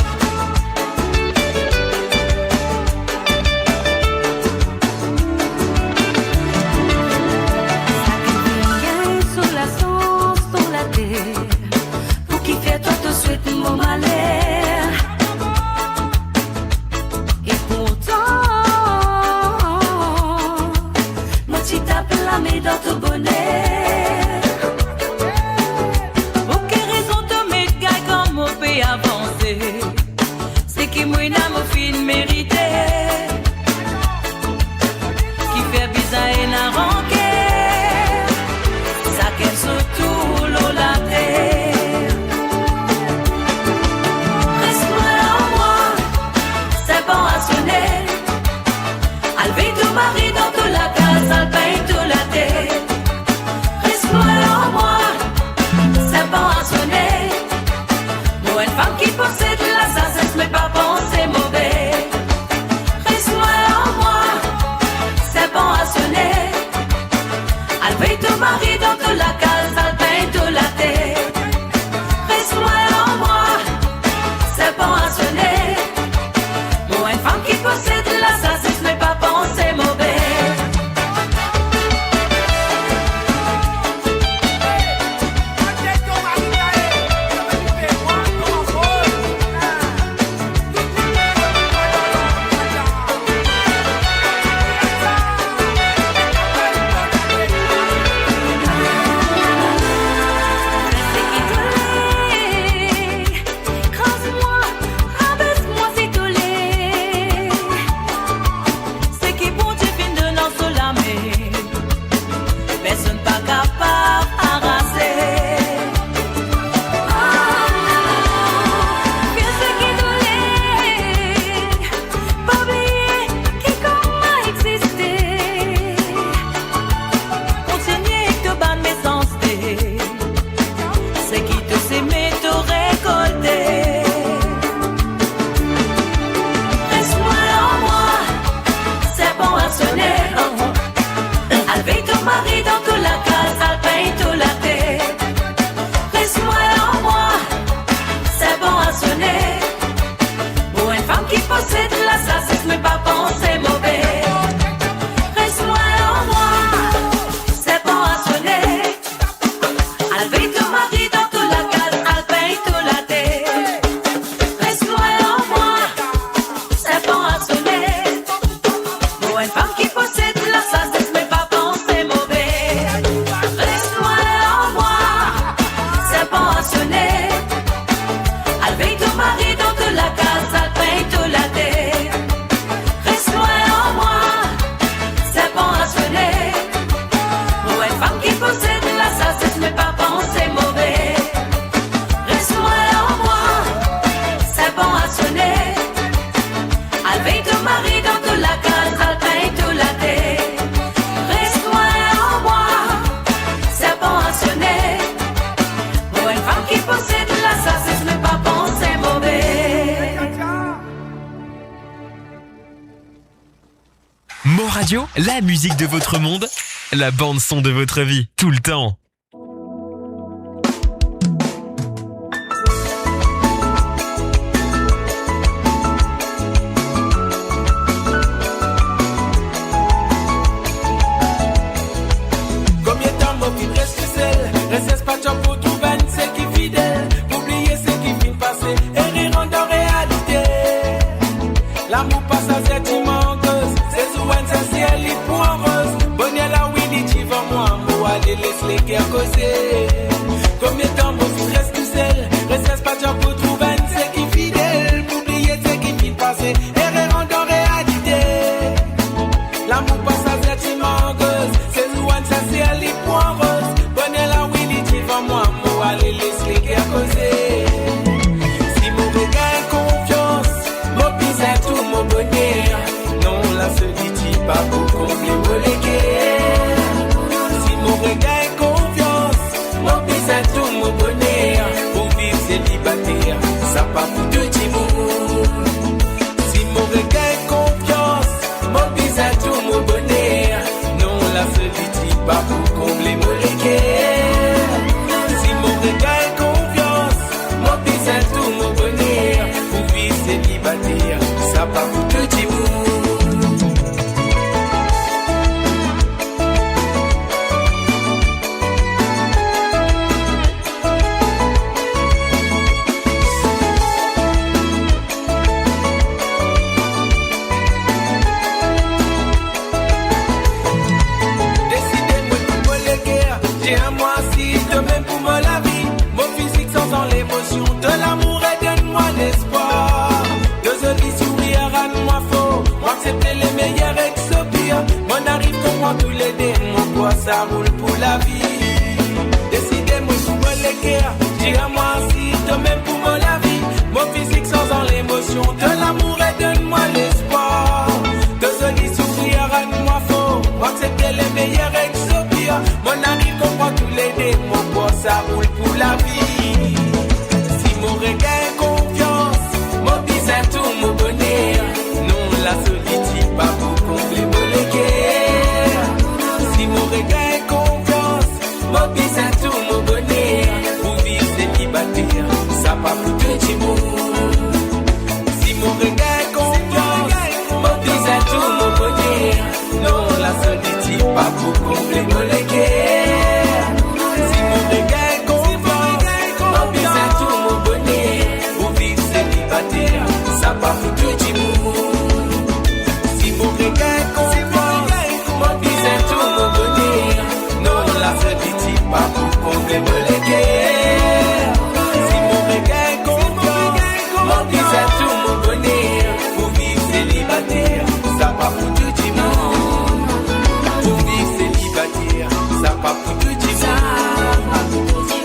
Sur la sauce, sur la terre, pour qui fait toi tout de suite mon malheur. Et pourtant, moi tu tapes la main dans ton bonheur. Pour quelle raison te mets gars comme on peut avancer? C'est qui moi n'a mon film mérité, qui fait bizarre et n'a ranqué. Ça qu'elle surtout l'eau la terre. Reste-moi en moi, c'est bon à sonner. Alvé ton mari dans toute la case, alpin toute la terre. Reste-moi en moi, c'est bon à sonner. Moi une femme qui possède la sagesse, mais pas penser mauvais. Reste-moi en moi, c'est bon à sonner. Alvé ton mari dans toute la case, alpin toute la terre. Reste-moi en moi, c'est bon à sonner. Moi une femme qui possède la sagesse, mais pas penser mauvais. Crase-moi, abaisse-moi si tu l'es. C'est qui bon Dieu fin de nos solamés. Personne pas capable d'arraser. Qu'est-ce qui tu l'es? Pas oublier qui comme a existé. Continuer que te ban mes sens. C'est qui te s'aimer, te récolter. Reste-moi en moi, c'est bon à sonner. Alvé ton mari dans toute la case, alpin toute la terre. Reste-moi en moi, c'est bon à sonner. Pour une femme qui possède la sagesse, mais pas penser mauvais. Reste-moi en moi, c'est bon à sonner. Alvé ton mari dans toute la case, alpin toute la terre. Reste-moi en moi, c'est bon à sonner. Pour une femme qui possède la sagesse, mais pas penser mauvais. Reste-moi en moi, c'est bon à sonner. Alvé ton mari dans toute la case, alpin toute la terre. Reste-moi en moi, c'est bon à sonner. Pour une femme qui possède la sagesse, mais pas penser mauvais. Reste-moi en moi, c'est bon à sonner. Alvé ton mari dans toute la case, alpin toute la terre. Reste-moi en moi, c'est bon à sonner. Pour une femme qui possède la sagesse, mais pas penser mauvais. Mo Radio, la musique de votre monde, la bande son de votre vie, tout le temps. Combien de temps mon vie reste seul? Reste pas de job pour trouver un c'est qui fidèle. Oublier ce qui vient passer et rire en réalité. L'amour passe à cette manqueuse. C'est souvent ça c'est elle est poireuse. Bonne la Willy tu vas moi. Moi aller laisse les guerres causer. Combien de temps mon vie reste seul? Reste pas de job pour trouver un c'est qui fidèle. Oublier ce qui vient passer et rire en réalité. L'amour passe à cette manqueuse. C'est souvent ça c'est elle est poireuse. Bonne la Willy tu vas moi. Moi aller laisse les guerres causer. Si mon regard confiance, mon bizarre tout mon bonheur. Non la solitude pas pour combler mon léguer. Si mon regard confiance, mon bizarre tout mon bonheur. Pour vivre célibataire, ça pas pour tout petit bout. Si mon regard confiance, mon bizarre tout mon bonheur. Non la solitude pas pour combler mon léguer. Si mon regard confiance, mon bizarre tout mon bonheur. meilleurs ex-pires. Mon arrive qu'on prend tous les démons, quoi ça roule pour la vie. Décidez-moi pour me l'équer, dis-moi si toi-même pour moi la vie. Mon physique sans en l'émotion, de l'amour et donne-moi l'espoir. De ce sourire, rends-moi faux, accepter les meilleurs ex-pires. Mon arrive qu'on prend tous les démons, quoi ça roule pour la vie. Si mon regard est confiance, mon bizarre tout mon bonheur. Non, la solitude pas pour combler mon léguer. Si mon regard est confiance, mon bizarre tout mon bonheur. Pour vivre célibataire, ça pas pour te dire mot. Si mon regard est confiance, mon bizarre tout mon bonheur. Non, la solitude pas pour combler mon léguer. Si mon regard est confiance, mon bizarre tout mon bonheur. Pour vivre célibataire, ça pas pour te dire mot. Si mon regard est confiance, mon bizarre tout mon bonheur. Non, la solitude pas pour combler mon léguer. Si mon regard est confiance, mon bizarre tout mon bonheur. Pour vivre célibataire, ça pas pour te dire mot. Pour vivre célibataire, ça pas pour te dire mot.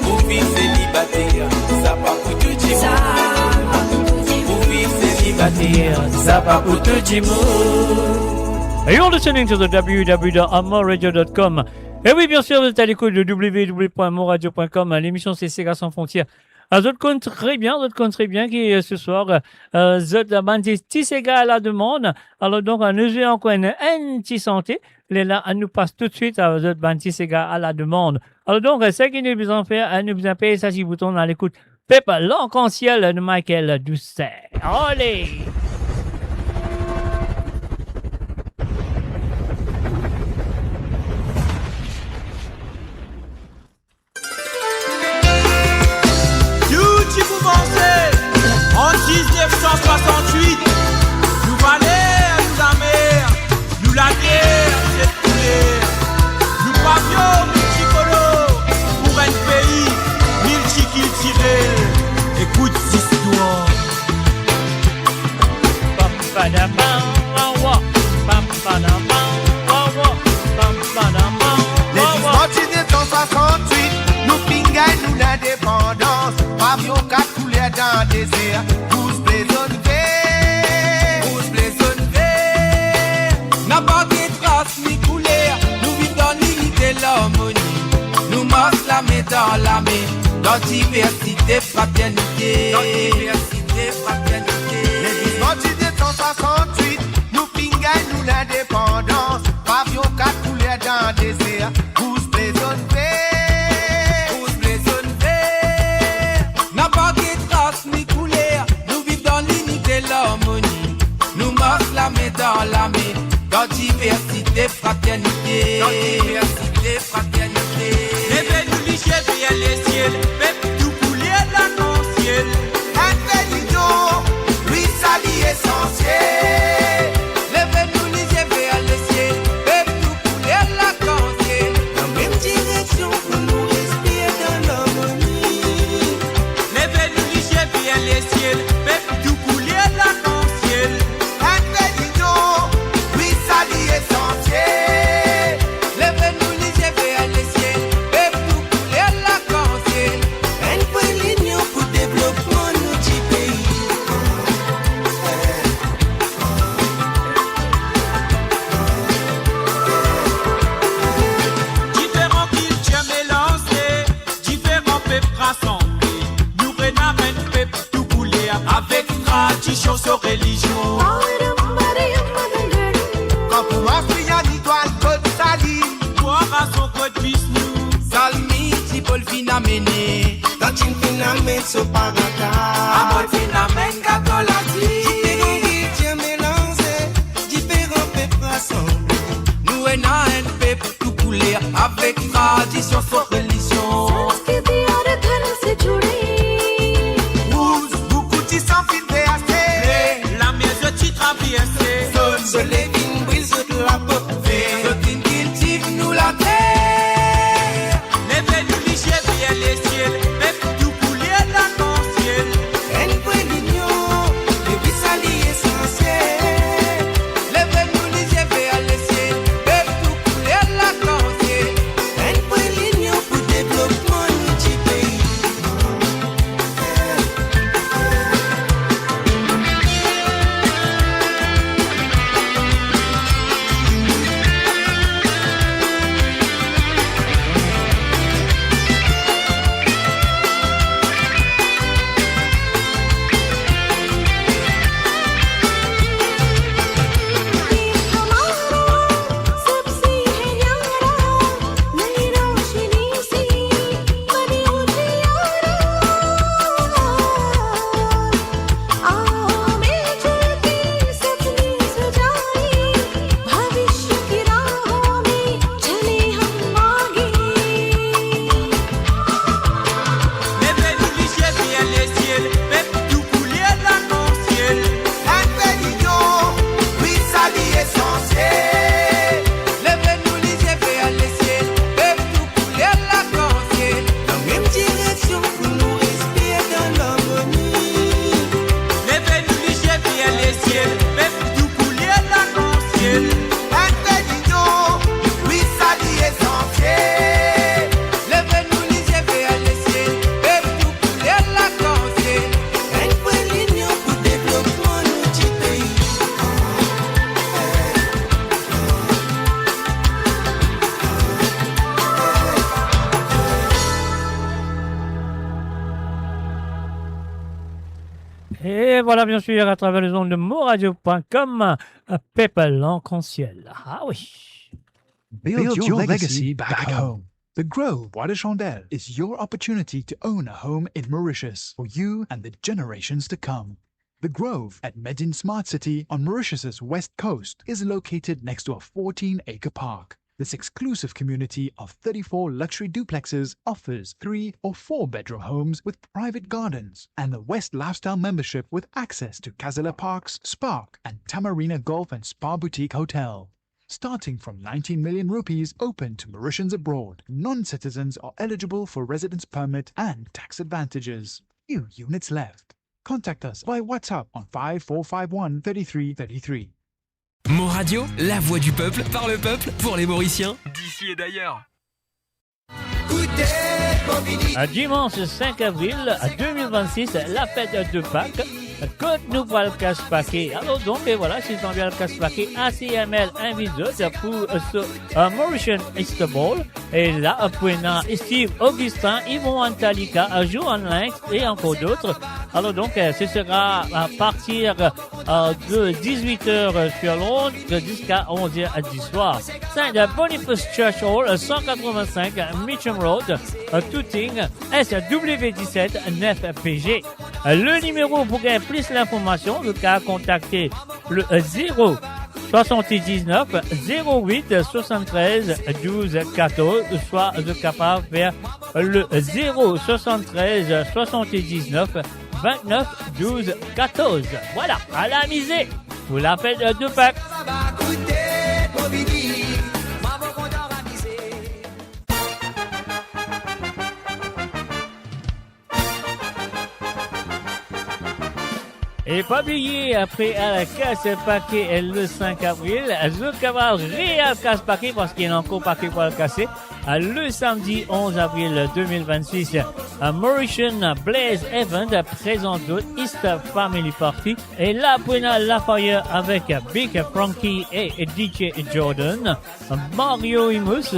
Pour vivre célibataire, ça pas pour te dire mot. Pour vivre célibataire, ça pas pour te dire mot. And you're listening to the www.amoradio.com. Et oui, bien sûr, vous êtes à l'écoute de www.moradio.com. L'émission c'est Sega sans frontières. D'autres comptent très bien qui ce soir, d'autres bandits Sega à la demande. Alors donc, nous avons encore une petit santé. Les là, on nous passe tout de suite à d'autres bandits Sega à la demande. Alors donc, ce qui nous besoin faire, nous besoin payer ça si vous tournez à l'écoute. Pep, l'arc-en-ciel de Michael Doucet. Allez! Tu vous pensez, en 1968, nous valets, nous amers, nous la guerre, c'est coulée. Nous pavions multicolo pour un pays multiculturel. Écoute cette histoire. Les 1968, nous pingaille nous l'indépendance. Avion 4 coulées dans le désert. 12 plaisons verts. N'a pas de traces ni couleur, nous vivons dans l'unité, l'harmonie. Nous marchons la main dans la main, dans diversité, fraternité. Les 1968, nous pingaille nous l'indépendance. Avion 4 coulées dans le désert. 12 plaisons verts. N'a pas de traces ni couleur, nous vivons dans l'unité, l'harmonie. Nous marchons la main dans la main, dans diversité, fraternité. Levez nous licher vers les ciels, même tout couler l'arc-en-ciel. Intelligent, lui sali essentiel. Levez nous licher vers les ciels, même tout couler l'arc-en-ciel. Dans même direction pour nous respirer dans l'harmonie. Levez nous licher vers les ciels, même tout couler l'arc-en-ciel. Intelligent, lui sali essentiel. Levez nous licher vers les ciels, même tout couler l'arc-en-ciel. Un point l'union pour développement de notre pays. Différents cultures mélangées, différents peuples rassemblés. Nous renards un peuple tout coulé avec tradition sur religion. Quand pour m'inspirer l'étoile code sali. Boire à son code bisnou. Salmi, Tipol Finamene. Quand une finamène se paraka. Amor Finamen Gatolati. Différents cultures mélangées, différents peuples rassemblés. Nous renards un peuple tout coulé avec tradition sur religion. Rouge, beaucoup de sang fin VAC. La maison tu traverses. Zone se lève, brise de la peau. Zone cultive nous la terre. Levez nous licher vers les ciels, même tout couler l'arc-en-ciel. Un point l'union, le bis sali essentiel. Levez nous licher Et voilà, bien sûr, à travers les ondes de moradio.com, Peppa l'Arc-en-Ciel. Ah oui. Build your legacy back home. The Grove Bois de Chandelle is your opportunity to own a home in Mauritius for you and the generations to come. The Grove at Medin Smart City on Mauritius's west coast is located next to a 14-acre park. This exclusive community of 34 luxury duplexes offers 3 or 4 bedroom homes with private gardens and the West Lifestyle membership with access to Kazela Parks, Spark and Tamarina Golf and Spa Boutique Hotel. Starting from 19 million rupees open to Mauritians abroad, non-citizens are eligible for residence permit and tax advantages. Few units left. Contact us via WhatsApp on 5451 3333. Mon Radio, la voix du peuple, par le peuple, pour les Mauriciens, d'ici et d'ailleurs. Dimanche 5 avril 2026, la fête de Pâques. Côte nous va le casse-paquet. Alors donc, et voilà, si on vient le casse-paquet, ACML invite pour ce Mauritian Easter Ball. Et là, Steve Augustin, Yvon Antalika, Johan Lynx et encore d'autres. Alors donc, ce sera à partir de 18h sur l'onde jusqu'à 11h du soir. C'est de Boniface Church Hall, 185 Mitcham Road, Tooting, SW17 9PG. Le numéro pour gagner plus l'information, vous pouvez contacter le 0 79 08 73 12 14, soit vous êtes capable de faire le 0 73 79 29 12 14. Voilà, à la misée pour la fête de Pâques. Et pas oublier, après à la casse-paquet le 5 avril, je cabal réel casse-paquet parce qu'il y a encore paquet pour le casser. Le samedi 11 avril 2026, Mauritian Blaze Event présente Easter Family Party. Et là, Pena Lafayette avec Big Frankie et DJ Jordan, Mario Imus,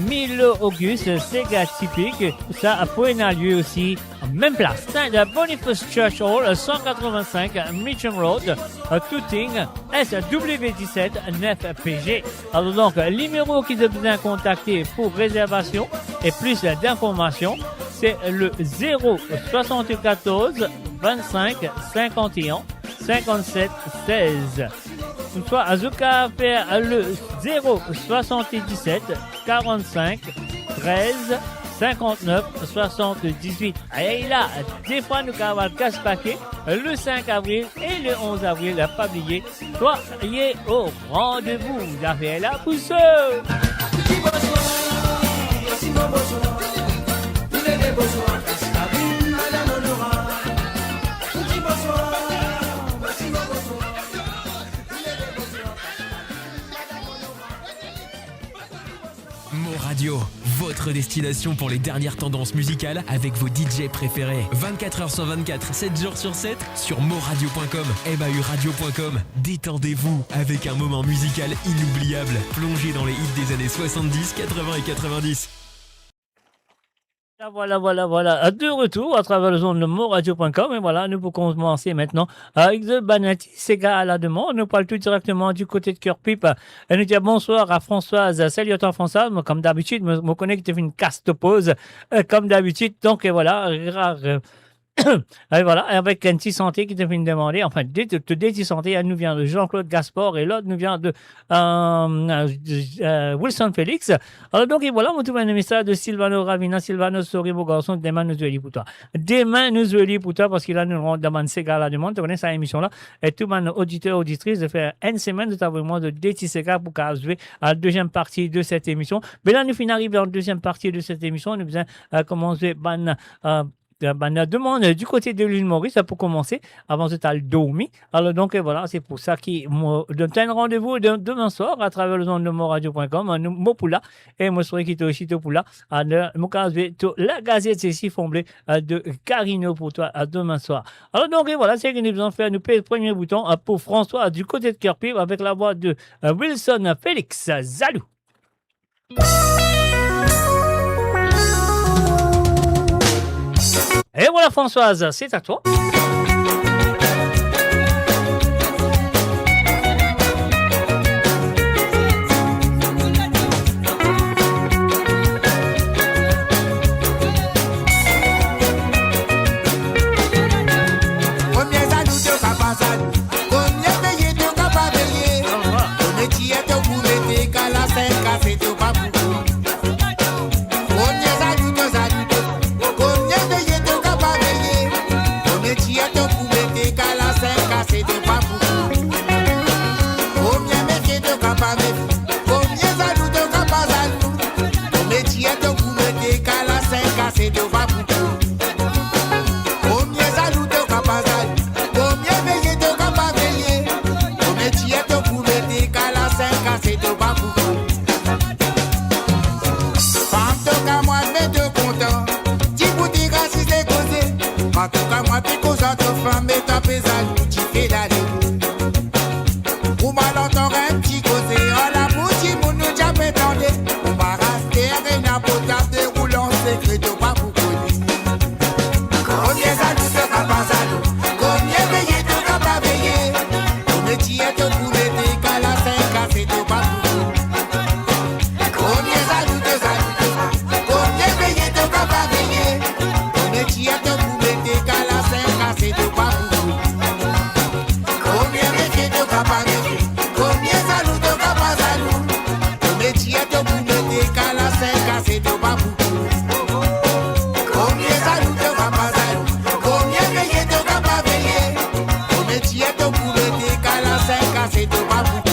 Milo Auguste, Sega Typique. Ça Pena lieu aussi, même place. De Boniface Church Hall, 185 Mitcham Road, Tooting, SW17 9PG. Alors donc, le numéro qui vous a contacté pour réservation et plus d'informations, c'est le 0 74 25 51 57 16. Soit Azuka faire le 0 77 45 13 59 78. Et là, des fois, nous avons le casse-paquet le 5 avril et le 11 avril, pas oublier. Soyez au rendez-vous. Vous avez la pousse. Mon Radio, votre destination pour les dernières tendances musicales avec vos DJ préférés. 24h sur 24, 7 jours sur 7 sur moradio.com, mauradio.com. Détendez-vous avec un moment musical inoubliable. Plongez dans les hits des années 70, 80 et 90. Voilà. De retour à travers le zone de moradio.com. Et voilà, nous pouvons commencer maintenant avec The Banati, Sega à la demande. Nous parlons tout directement du côté de Cœur-Pipe. Et nous disons bonsoir à Françoise. Salut à toi, Françoise. Moi, comme d'habitude, me connais que tu fais une caste pause, comme d'habitude. Donc, et voilà, et voilà, avec Anti Santé qui te fait une demande, enfin, Déti Santé, elle nous vient de Jean-Claude Gaspard et l'autre nous vient de Wilson Félix. Alors donc, et voilà, on trouve un message de Silvano Ravina. Silvano, sorry, mon garçon, demain nous allons pour toi. Demain nous allons pour toi parce qu'il a nous demande Sega à la demande. Tu connais cette émission-là. Et tout le monde, auditeur, auditrice, de faire une semaine de t'avoir de Déti Sega pour qu'elle jouer à la deuxième partie de cette émission. Mais là, nous finissons arriver en deuxième partie de cette émission. Nous allons commencer la demande du côté de l'île Maurice pour commencer avant de t'aller dormir. Alors donc voilà, c'est pour ça qu'il donne un rendez-vous demain soir à travers le zone de moradio.com, mon poula et moi serai qui aussi to poula à mon cas la gazette c'est si fomblé de Carino pour toi à demain soir. Alors donc voilà, c'est que nous allons faire nous payer le premier bouton pour François du côté de Cœur-Pipe avec la voix de Wilson Félix. Salut. Et voilà Françoise, c'est à toi. femme et ta pesane, tu fais la dégoût. Ou mal entendre un petit causé, en la bouche, mon nous jamais tendé. On va rester rien à potable, déroule en secret, de pas pour connu. Combien ça nous fait pas pas à nous? Combien veillé de pas pas veillé? Ton métier est de couler des cas, la 5 à c'est de pas pour connu. Combien ça nous fait ça? Combien veillé de pas pas veillé? Ton métier est de couler des cas, la 5 à c'est de pas pour connu. Combien veillé de pas pas veillé? Combien ça nous de pas pas à nous? Ton métier est de couler des cas, la 5 à c'est de pas pour connu. Combien ça nous de pas pas à nous? Combien veillé de pas pas veillé? Ton métier est de couler des cas, la 5 à c'est de pas pour connu.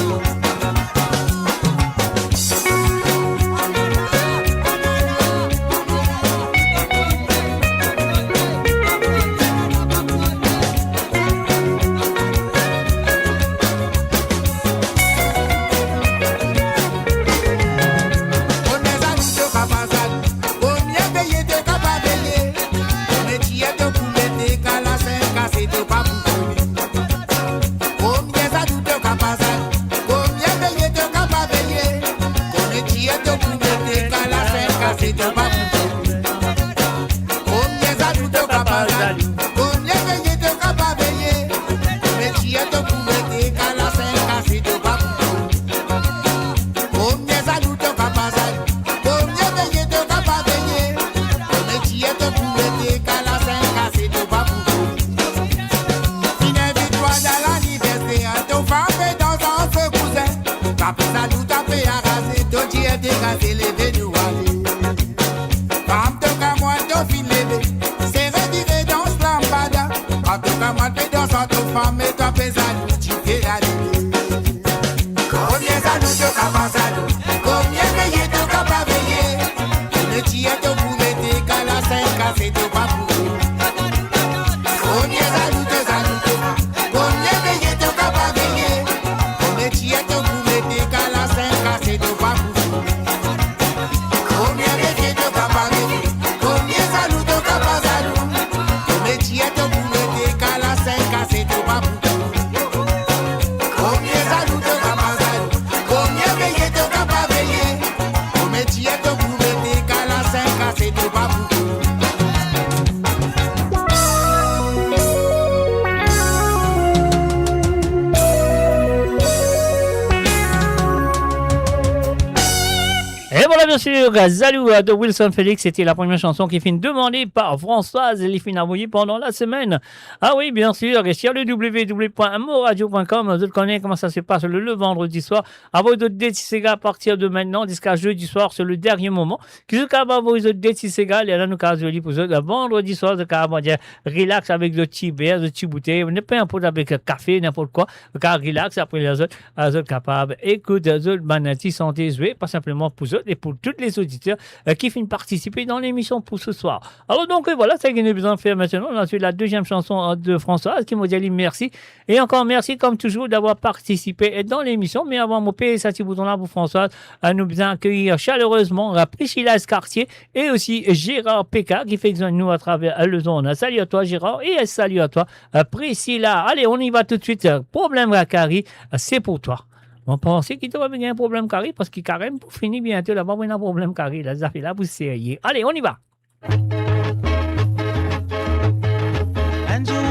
Bien sûr, Zalou de Wilson Félix, c'était la première chanson qui finit demandée par Françoise et les finit envoyée pendant la semaine. Ah oui, bien sûr, et sur le www.moradio.com, vous connaissez comment ça se passe le vendredi soir. À vos autres Sega à partir de maintenant, jusqu'à jeudi soir, c'est le dernier moment. Qui se capable vos autres Sega, et là, nous avons joli pour le vendredi soir, de capable dire relax avec le petit verre, le petit bouteille, n'importe avec café, n'importe quoi, car relax après les autres capables. Écoute, les autres banati santé, pas simplement pour eux, et pour tous les auditeurs qui finissent participer dans l'émission pour ce soir. Alors donc voilà, c'est ce qu'il y a besoin de faire maintenant. On a suivi la deuxième chanson de Françoise qui m'a dit merci. Et encore merci comme toujours d'avoir participé dans l'émission. Mais avant de payer ce petit bouton-là pour Françoise, nous bien accueillir chaleureusement Priscilla Escartier et aussi Gérard Péka qui fait de nous à travers le zone. Salut à toi Gérard et salut à toi Priscilla. Allez, on y va tout de suite. Problème à Carrie, c'est pour toi. On pensait qu'il devrait bien un problème carré parce qu'il carême pour finir bientôt là-bas, il y a un problème carré. Là, ça fait là, vous sérieux. Allez, on y va.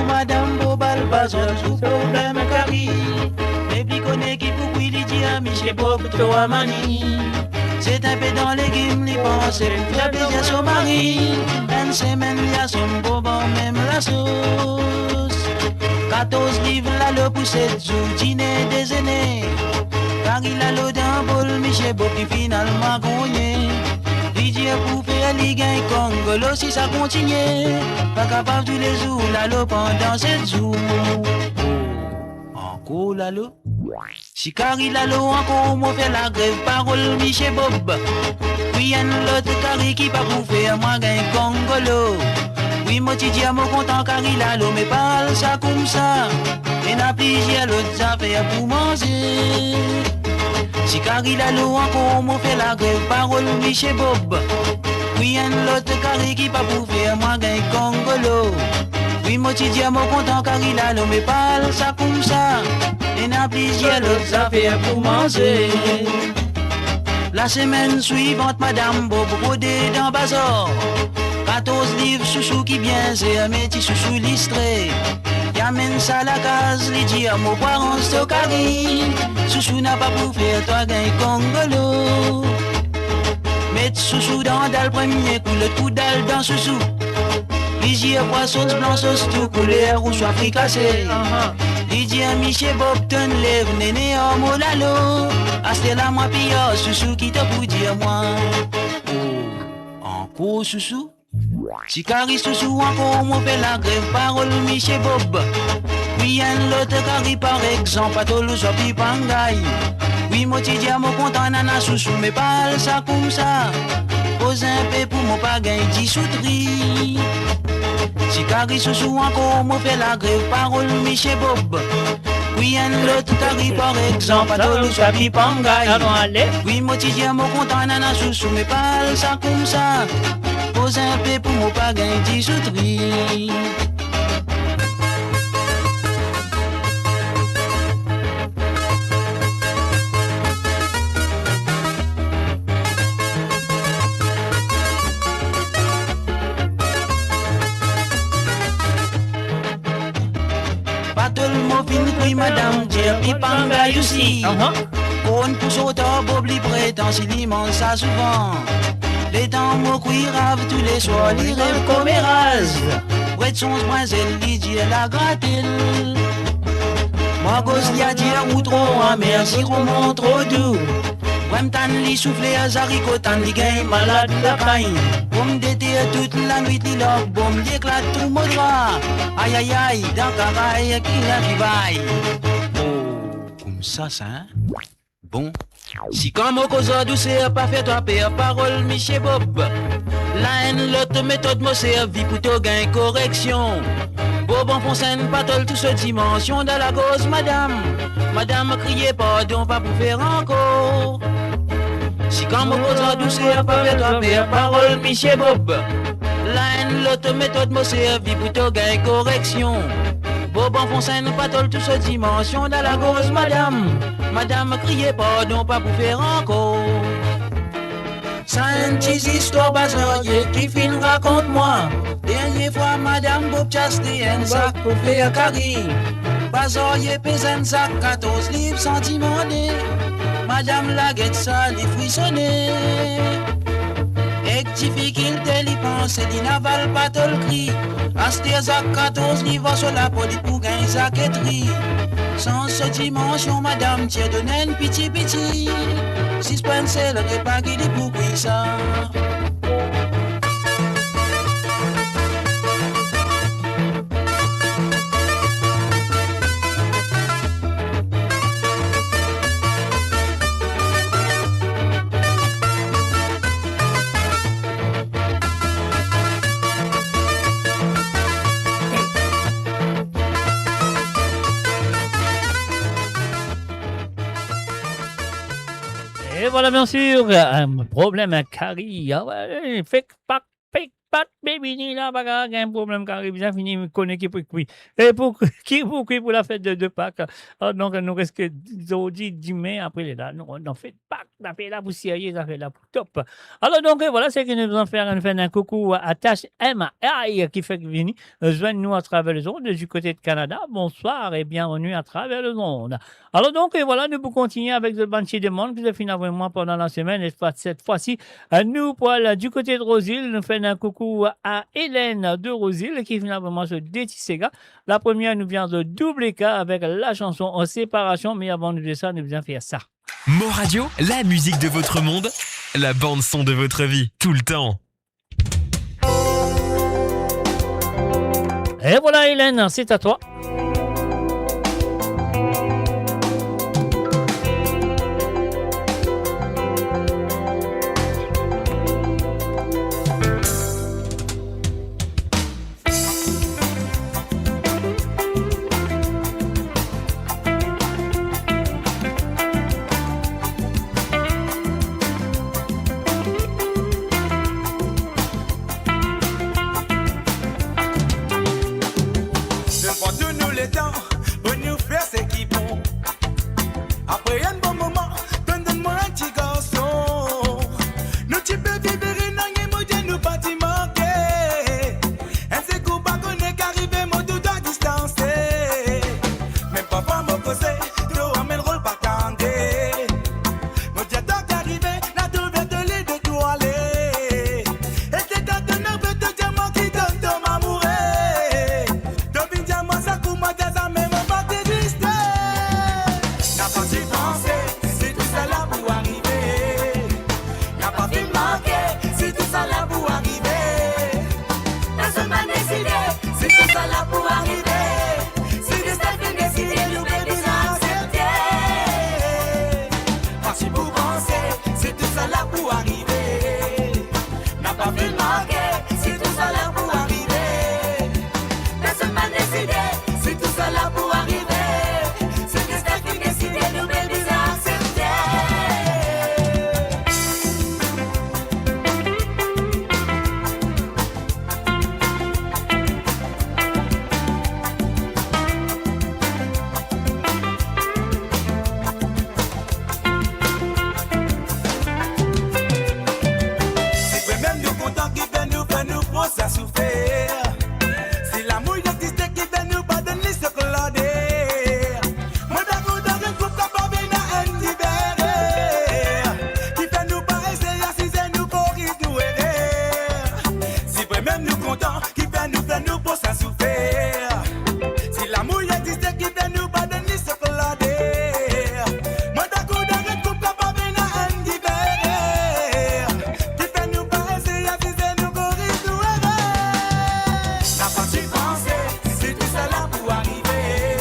Madame Bobal Bazol, sous problème carré. Et puis connaît qui pour qui il dit à Michel Bob, toi mani. C'est un peu dans les games, les pensées, il a bien son mari. Une semaine, il y a son boban, même la sauce. 14 livres, là, le poussette, sous dîner des aînés. Car il a l'eau d'un bol, Michel Bob qui finalement gagné. Didier pour faire Ligue 1 Congolo si ça continue. Pas capable tous les jours, là, l'eau pendant 7 jours. Encore là, l'eau. Si car il a l'eau encore, moi fait la grève, parole Michel Bob. Puis un l'autre carré qui pas pour faire moi gagne Congolo. Oui, moi tu dis à mon content car il a l'eau, mais parle ça comme ça. Et n'a plusieurs l'autre affaires pour manger. Si car il a l'eau encore, moi fait la grève, parole Michel Bob. Oui, un l'autre carré qui pas pour faire moi gagne Congolo. Oui, moi tu dis à mon content car il a nommé pas ça comme ça. Et n'a plusieurs autres affaires pour manger. La semaine suivante, madame Bob rodé dans bazar. 14 livres chouchou qui bien, c'est un métier chouchou listré. Yamène ça à la case, les dit à mon parent stockari. Chouchou n'a pas pour faire toi gain congolo. Mets chouchou dans le premier coup, le coup dalle dans chouchou. Lisier poisson blanc sauce tout couleur ou soit fricassé. Lisier Michel Bobton lève néné en molalo. Asté la moi pire chouchou qui te pour dire moi. Encore chouchou. Si Carrie chouchou encore mon fait la grève parole Michel Bob. Oui un l'autre Carrie par exemple pas tout le soit pipangay. Oui moi tu dis à mon content nana chouchou mais pas ça comme ça. Pose un peu pour mon pas gain 10 souteries. Si Carrie chouchou encore moi fait la grève parole Michel Bob. Oui un l'autre Carrie par exemple pas tout le soit pipangay. Oui moi tu dis à mon content nana chouchou mais pas ça comme ça. Pose un peu pour mon pas gain 10 souteries. Oui, madame, Jerry Panga, you see. On pousse au top, Bob prétend, s'il immense ça souvent. Les temps, moi, rave tous les soirs, les rêves comme Eraz. Près de son demoiselle, il dit, elle a gratté. Moi, gosse, il a dit, ou trop amer, si roman trop doux. Wem tan li soufflé à Zarico, tan li gagne malade la caille. Boum d'été toute la nuit, li lock, boum, li éclate tout mon droit. Aïe aïe aïe, dans caraï, qui la rivaille. Oh, comme ça, hein? Bon. Si comme au cause douce, pas fait toi père parole, Michel Bob. La haine, l'autre méthode, me servi pour te gain correction. Bob en fontaine, patole tout ce dimension dans la cause, madame. Madame criez pardon, pas pour faire encore. Si comme au cause douce, pas fait toi père parole, Michel Bob. La haine, l'autre méthode, me servi pour te gain correction. Bob en fontaine, patole tout ce dimension dans la cause, madame. Madame criez pardon, pas pour faire encore. Ça une petite histoire bazariée qui fin raconte-moi. Dernière fois, madame Bob Chasté un sac pour faire carré. Bazarié pèse un sac 14 livres sentiments. Madame Laguette ça les frissonnait. Et difficulté l'y pense, il n'avale pas tout le cri. Asté sac 14 livres sur la police pour gagner sa quêterie. Sans ce dimension, madame, tiens donné un petit. Si ce point c'est le repas qui dit pour ça. Et voilà, bien sûr, un problème à Carrie. Ah ouais, fake pas baby ni là, bagarre, un problème Carrie, bien fini, me connaît qui pour qui. Et pour qui pour la fête de Pâques. Donc, nous reste que 10 mai après les dates. On fait Pâques, on fait la poussière, on fait la top. Alors, donc, voilà, c'est que nous allons faire un coucou à Tash M.I. qui fait venir joindre nous à travers le monde du côté de Canada. Bonsoir et bienvenue à travers le monde. Alors, donc, voilà, nous pouvons continuer avec le banquier de monde qui se finit avec moi pendant la semaine. Et cette fois-ci, nous, pour aller du côté de Rosille, nous faisons un coucou à Hélène de Rosille qui finalement se détissega. La première nous vient de Double K avec la chanson En séparation, mais avant de dire ça, nous allons faire ça. Mo Radio, la musique de votre monde, la bande son de votre vie, tout le temps. Et voilà Hélène, c'est à toi. pas vu manquer, c'est tout ça là pour arriver. Personne m'a décidé, c'est tout ça là pour arriver. C'est que ça qui décide de nous bébés accepter. Ça souffert. C'est l'amour existe qui fait nous pardonner ce que l'on est. Moi d'accord dans un groupe capable d'un individuel qui fait nous pas essayer si nous corriger nous errer. C'est vrai même nous content qui fait nous pour ça souffrir. C'est l'amour existe qui fait nous pardonner ce que l'on est. Moi d'accord dans un groupe capable d'un individuel qui fait nous pas essayer si nous corriger. C'est tout ça là pour arriver.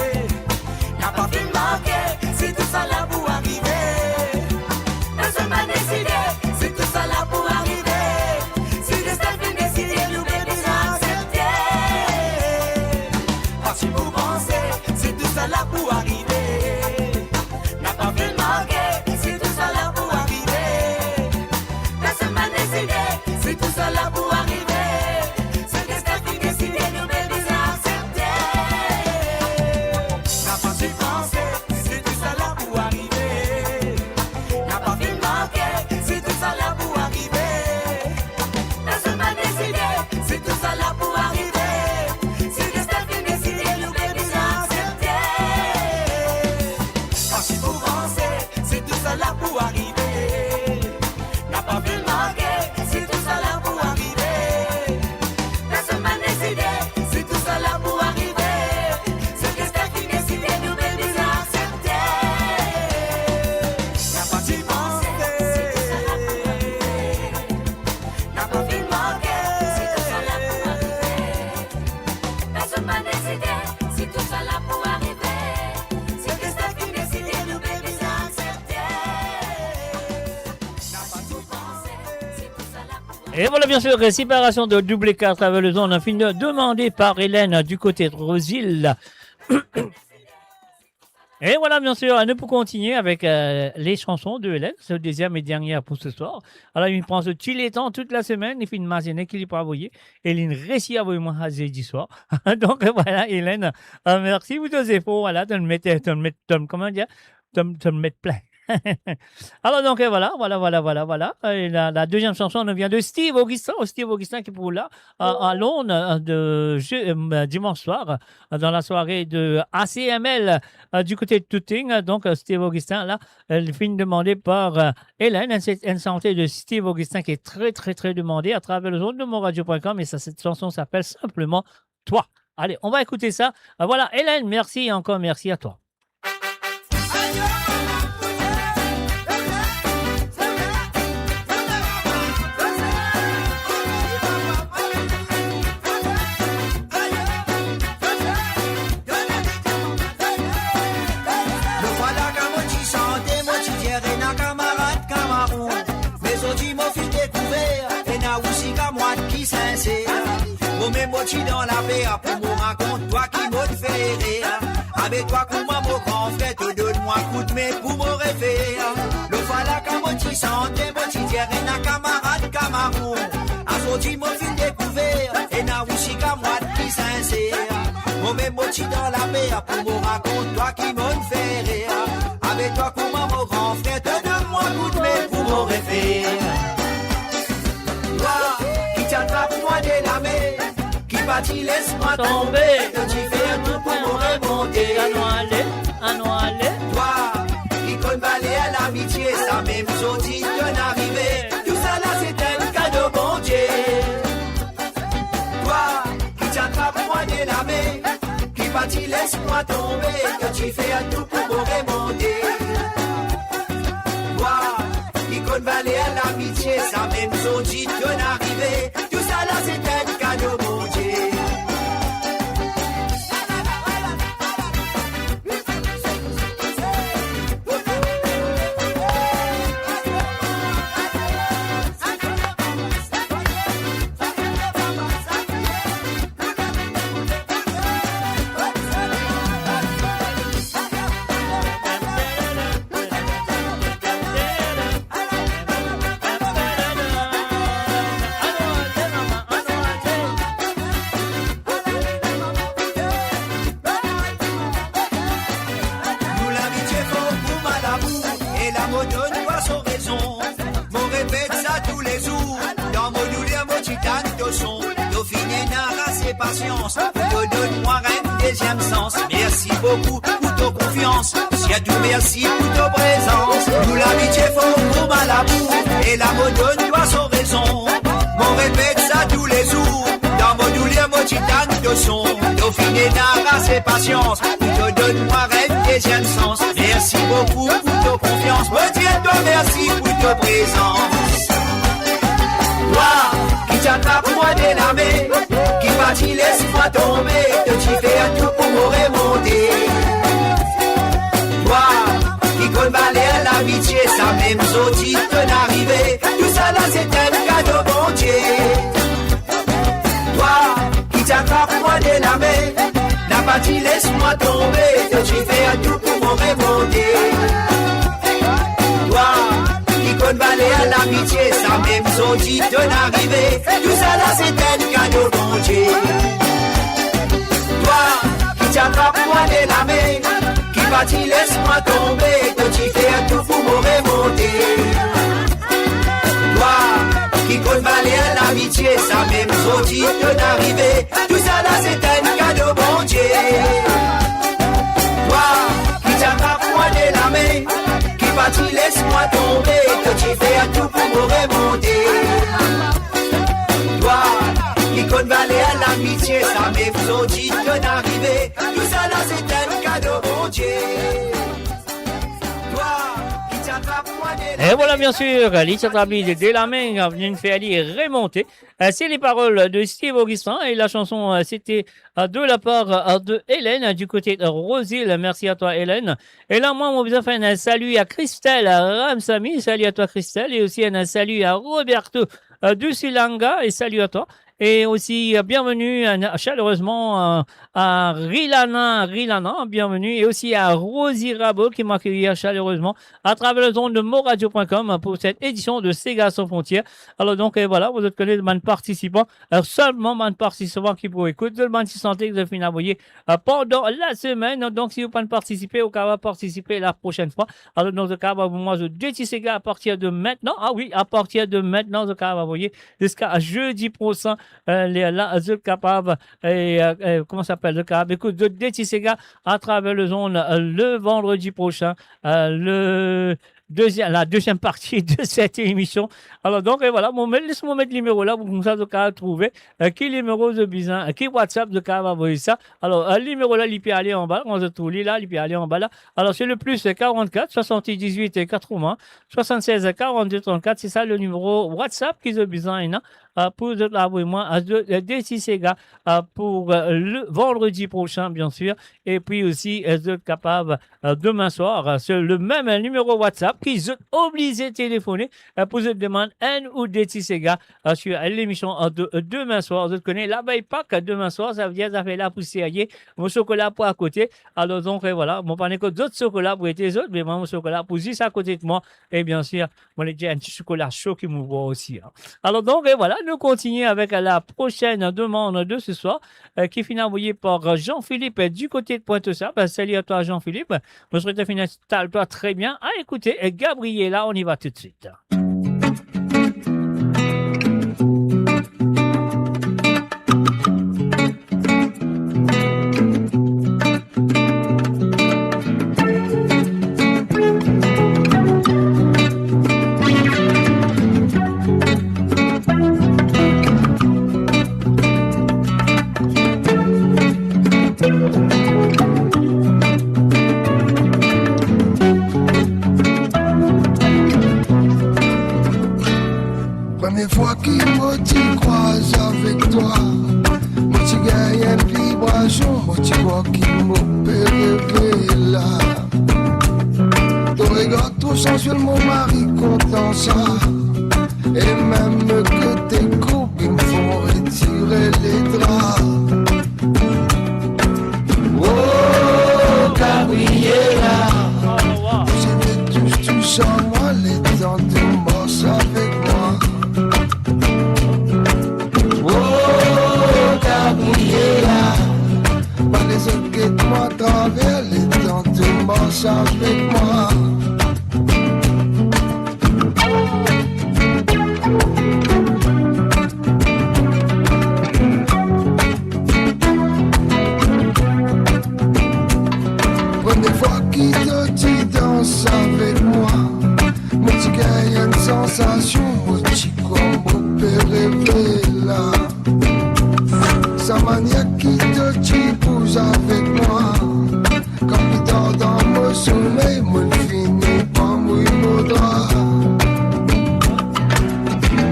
N'a pas fait manquer, c'est tout ça là pour arriver. Personne m'a décidé, c'est tout ça là pour arriver. C'est le destin qui décide, nous bébés accepter. Parce que vous pensez, c'est tout ça là pour arriver. N'a pas fait manquer, c'est tout ça là pour arriver. Personne m'a décidé, c'est tout ça là pour arriver. Et voilà, bien sûr, séparation de double écart Travel Zone, fini demandé par Hélène du côté de Rosil. Et voilà, bien sûr, nous pour continuer avec les chansons de Hélène, c'est le deuxième et dernier pour ce soir. Alors, il prend ce tilétan toute la semaine, il fait une matinée qu'il n'est pas envoyé. Et il réussit à envoyer moi à jeudi soir. Donc, voilà, Hélène, merci vous deux efforts, voilà, de me mettre, comment dire, de me mettre plein. Alors donc voilà. Et la deuxième chanson nous vient de Steve Augustin qui est pour là à Londres dimanche soir dans la soirée de ACML du côté de Tooting. Donc Steve Augustin là, elle finit demandée par Hélène, une santé de Steve Augustin qui est très très très demandée à travers le zone de monradio.com et cette chanson s'appelle simplement Toi. Allez, on va écouter ça. Voilà Hélène, merci et encore merci à toi. Même mochi dans la paix, pour me raconte toi qui me fait rire. Avec toi, comment mon grand frère te donne-moi coup de main pour me réveiller. Le voilà qu'à mochi santé, mochi terre et na camarade Cameroun. A sorti mon fil découvert, et na aussi qu'à moi qui sincère. Mon même mochi dans la paix, pour me raconte toi qui me fait rire. Avec toi, comment mon grand frère te donne-moi coup de main pour me réveiller. Toi, qui t'attrape moi de la main. Qui laisse-moi tomber, que tu fais tout pour me remonter. À aller. Toi, qui connais balai à l'amitié, ça même sorti de n'arriver. Tout ça là, c'est un cadeau bon Dieu. Toi, qui t'attrape moi de la main, qui laisse-moi tomber, que tu fais tout pour me remonter. Toi, qui connais balai à l'amitié, ça même sorti de n'arriver. Tout ça là, c'est un cadeau bon Dieu. patience. Donne-moi un deuxième sens. Merci beaucoup pour ta confiance. Surtout merci pour ta présence. Nous l'amitié font pour mal amour. Et l'amour donne toi son raison. M'on répète ça tous les jours. Dans mon douleur, mon titane de son. Dauphine n'a c'est patience. Donne-moi un deuxième sens. Merci beaucoup pour ta confiance. Mon Dieu, toi merci pour ta présence. Toi, qui t'attrape moi de la main, qui partit laisse-moi tomber, te tu fais tout pour me remonter. Toi, qui connaît à l'amitié, ça même sautit de l'arrivée, tout ça là c'est un cadeau bon Dieu. Toi, qui t'attrape moi de la main, n'a pas dit laisse-moi tomber, te tu fais tout pour me remonter. Toi, qui connaît à l'amitié, ça même sautit de l'arrivée, tout ça là c'est un cadeau bon Dieu. Toi, qui t'attrape moi de la main, qui partit laisse-moi tomber, que tu fais tout pour me remonter. Toi, qui connaît à l'amitié, ça même sautit de l'arrivée, tout ça là c'est un cadeau bon Dieu. Toi, qui t'attrape moi de la main, tu laisse-moi tomber, que tu fais tout pour me remonter. Toi, qui connaît à l'amitié, ça m'est sautit de l'arrivée, tout ça là c'est un cadeau bon Dieu. Toi, qui t'attrape moi de la Et voilà, bien sûr, l'initiative de Délaming vient de faire remonter. C'est les paroles de Steve Augustin et la chanson, c'était de la part de Hélène du côté de Rosile. Merci à toi, Hélène. Et là, moi, on vous a fait un salut à Christelle Ramsamy. Salut à toi, Christelle. Et aussi un salut à Roberto Dusilanga. Et salut à toi. Et aussi, bienvenue chaleureusement à Rilana, bienvenue. Et aussi à Rosie Rabot qui m'a accueilli chaleureusement à travers le zone de moradio.com pour cette édition de Sega sans frontières. Alors donc, voilà, vous êtes connaissez de participants, seulement de participants qui pourraient écouter, de qui santé que vous avez envoyé pendant la semaine. Donc, si vous pouvez participer, vous pouvez participer la prochaine fois. Alors, dans ce cas, moi, je déteste Sega à partir de maintenant. Ah oui, à partir de maintenant, je vais envoyer jusqu'à jeudi prochain. Là, je capable comment ça s'appelle le capable écoute de Détisega à travers le zone le vendredi prochain la deuxième partie de cette émission. Alors donc et voilà, laisse-moi mettre le numéro là pour que ça vous trouver qui numéro de bizarre qui WhatsApp de capable envoyer ça. Alors le numéro là il peut aller en bas, on se trouve là, il peut aller en bas là. Alors c'est le plus 44 78 80 76 42 34, c'est ça le numéro WhatsApp qui est bizarre pour envoyer moi à Détisega pour le vendredi prochain bien sûr, et puis aussi être capable demain soir c'est le même numéro WhatsApp qui sont obligés de téléphoner pour se demander un ou des Sega sur l'émission de demain soir. Vous connaissez la baille pas que demain soir, ça veut dire ça fait la poussière, mon chocolat pour à côté. Alors donc voilà, mon pas que d'autres chocolats pour être les autres, mais moi mon chocolat pour juste à côté de moi. Et bien sûr, moi j'ai un petit chocolat chaud qui me voit aussi. Alors donc voilà, nous continuons avec la prochaine demande de ce soir qui est envoyée par Jean-Philippe du côté de Pointe-Sable. Salut à toi Jean-Philippe. Je souhaite finir toi très bien. À écouter Gabriela, on y va tout de suite. Première fois qu'il me croise avec toi, moi tu gagnes une vibration, moi tu vois qu'il me rêver là. Ton regard trop sensuel, mon mari content ça. Et même que tes coupes, ils me font retirer les draps. Oh, Gabriela, j'ai tous touché en moi, les temps de bosse avec moi. Oh, Gabriela, pas les autres qui moi à travers les temps de bosse avec moi. là. Sa manière qui te tue pousse avec moi. Quand il dort dans mon sommeil, mon finit par mouiller mon drap.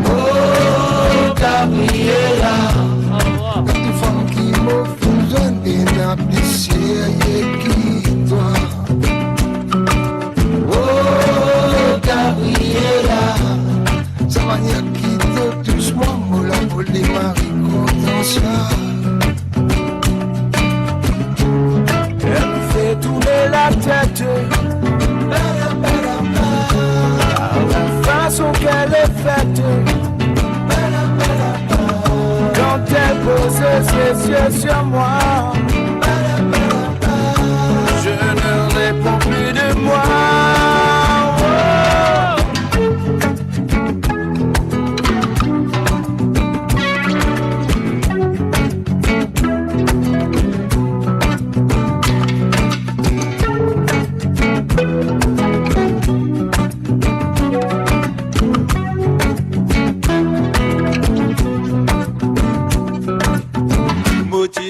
Oh, Gabriela, la petite femme qui me fusionne et n'a plus qui toi. Oh, Gabriela, sa manière qui te touche, moi, moula, mouli, Marie, Contentia. Elle me fait tourner la tête. La façon qu'elle est faite. Quand elle pose ses yeux sur moi, je ne réponds plus de moi.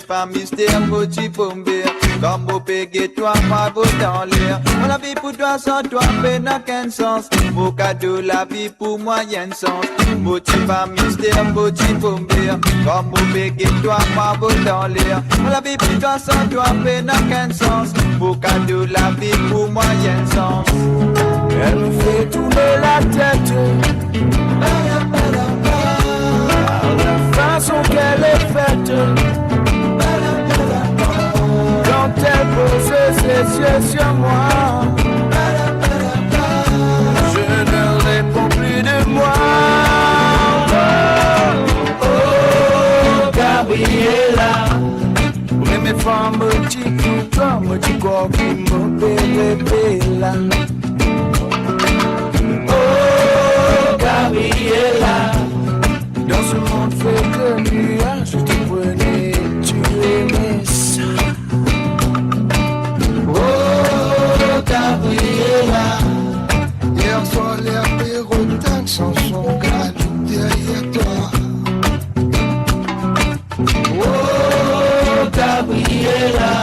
Pas mystère, petit pombé. Comme au pégué, toi, moi, beau dans l'air. Mon la vie pour toi, sans toi, peine n'a qu'un sens. Mon cadeau, la vie pour moi, y a un sens. Motif pas mystère, petit pombé. Comme au pégué, toi, moi, beau dans l'air. Mon la vie pour toi, sans toi, peine n'a qu'un sens. Mon cadeau, la vie pour moi, y a un sens. Elle me fait tourner la tête. La façon qu'elle est faite. Quand elle pose ses yeux sur moi, je ne réponds plus de moi. Oh, Gabriela, oui, mes femmes me disent toi, me dis quoi qui me bébé. Oh, Gabriela, dans ce monde fait de nuages, je te prenais, tu aimais ça. Oh, Gabriela, hier soir les pérotanes sans son galop derrière toi. Oh, Gabriela,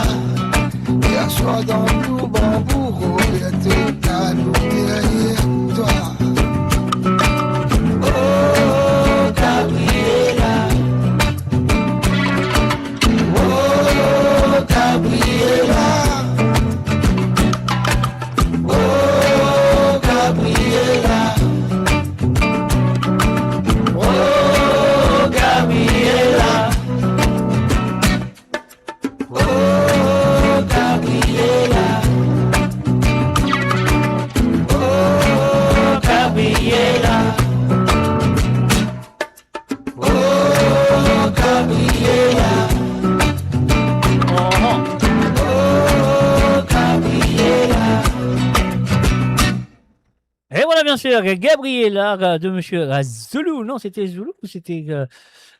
hier soir dans le bambou, Roberto galop derrière toi. Oh, Gabriela, oh, Gabriela. Oh, Gabriela, oh, Gabriela, oh, Gabriela, oh, Gabriela, oh, Gabriela, oh, Gabriela. Et voilà, bien sûr, Gabriela de Monsieur Zulu. Non, c'était Zulu ou c'était.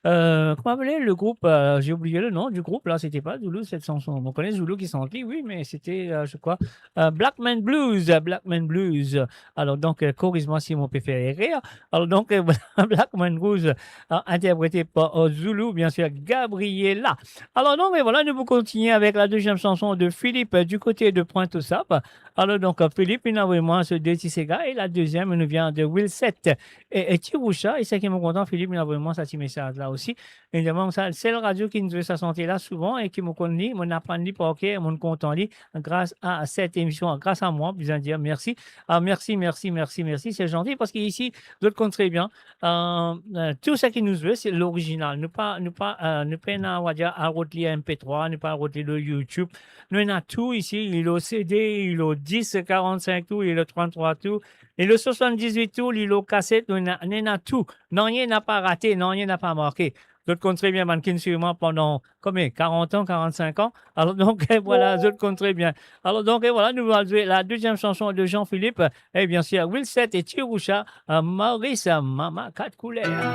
Comment appelait le groupe j'ai oublié le nom du groupe, là, c'était pas Zulu cette chanson. On connaît Zulu qui s'enquille, oui, mais c'était, je crois, Blackman Blues. Blackman Blues. Alors, donc, corrige-moi si mon préféré rire. Alors, donc, Blackman Blues, interprété par Zulu, bien sûr, Gabriela. Alors, donc, mais voilà, nous vous continuons avec la deuxième chanson de Philippe du côté de Pointe-aux-Sapes. Alors, donc, Philippe, il a vraiment ce Dirty Sega. Et la deuxième, nous vient de Will 7 et Tiroucha. Et c'est qui est content, Philippe, il a vraiment ça, petit message-là aussi. Évidemment, ça, c'est le radio qui nous veut sa santé là souvent et qui me connaît, mon apprendre par cœur, mon content grâce à cette émission, grâce à moi, besoin de dire merci. Merci, c'est gentil parce qu'ici, d'autres comptent très bien. Tout ce qui nous veut, c'est l'original. Ne pas, on va dire, à retenir MP3, ne pas retenir le YouTube. Nous, on a tout ici. Il est au CD, il est au 10, 45 tours, il est au 33 tours, il est au 78 tours, il est au cassette, nous, on a tout. Non, rien n'a pas raté, non, rien n'a pas marqué. D'autres comptent très bien mannequin sûrement pendant combien 40 ans, 45 ans. Alors donc voilà, d'autres comptent très bien. Alors donc voilà, nous allons jouer la deuxième chanson de Jean-Philippe et bien sûr Will 7 et Tiroucha, Maurice Mama 4 couleurs.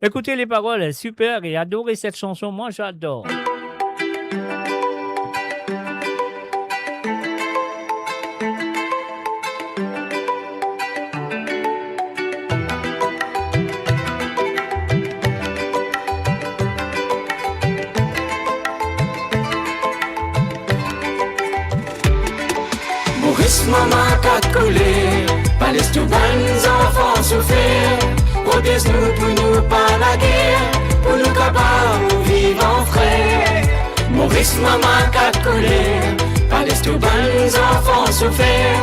Écoutez les paroles, super, et adorez cette chanson, moi j'adore. Maurice, maman, quatre collés, pas laisse tout bonnes enfants souffrir. Protège-nous pour nous pas la guerre, pour nous capables vivre en frère. Maurice, maman, quatre collés, pas laisse tout bonnes enfants souffrir.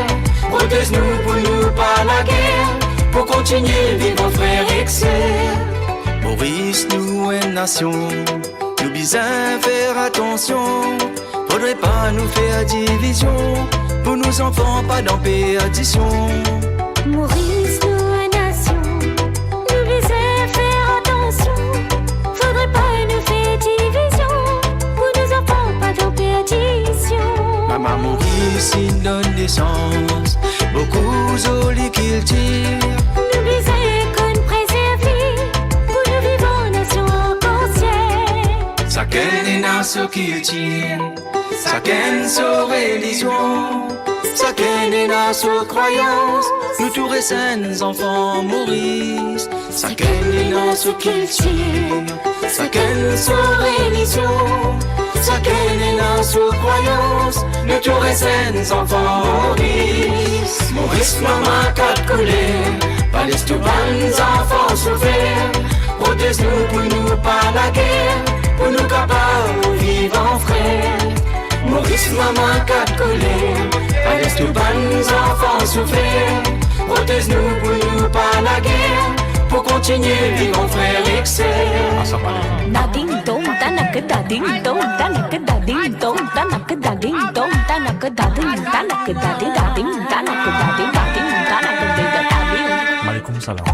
Protège-nous pour nous pas la guerre, pour continuer vivre en frère excès. Maurice, nous une nation, nous besoin faire attention. Faudrait pas nous faire division, pour nos enfants pas dans perdition. Maurice, nous une nation, nous besoin faire attention. Faudrait pas nous faire division, pour nos enfants pas dans perdition. Maman Maurice, il donne naissance, beaucoup joli qu'il tire. Nous besoin qu'on préserve, pour nous vivre en nation consciente. Ça qu'elle est nation qu'il tire, ça qu'elle so religion, ça qu'elle est nation croyance. Nous tous les saints enfants Maurice, ça qu'elle est nation qu'il tire, ça qu'elle so religion, ça qu'elle est nation croyance. Nous tous les saints enfants Maurice. Maurice, maman, quatre collés, pas laisse tout bonnes enfants souffrir. Protège-nous pour nous pas la guerre, pour nous capables vivre en frère. Maurice, maman, quatre collés, pas laisse tout bonnes enfants souffrir. Protège-nous pour nous pas la guerre, pour continuer vivre en frère excès. Da ding dong, da nak da ding dong, da nak da ding dong, da nak da ding dong, da nak da ding, da nak da ding, da ding, da nak da ding, da ding, da nak da ding, da ding. Maaleykum salaam.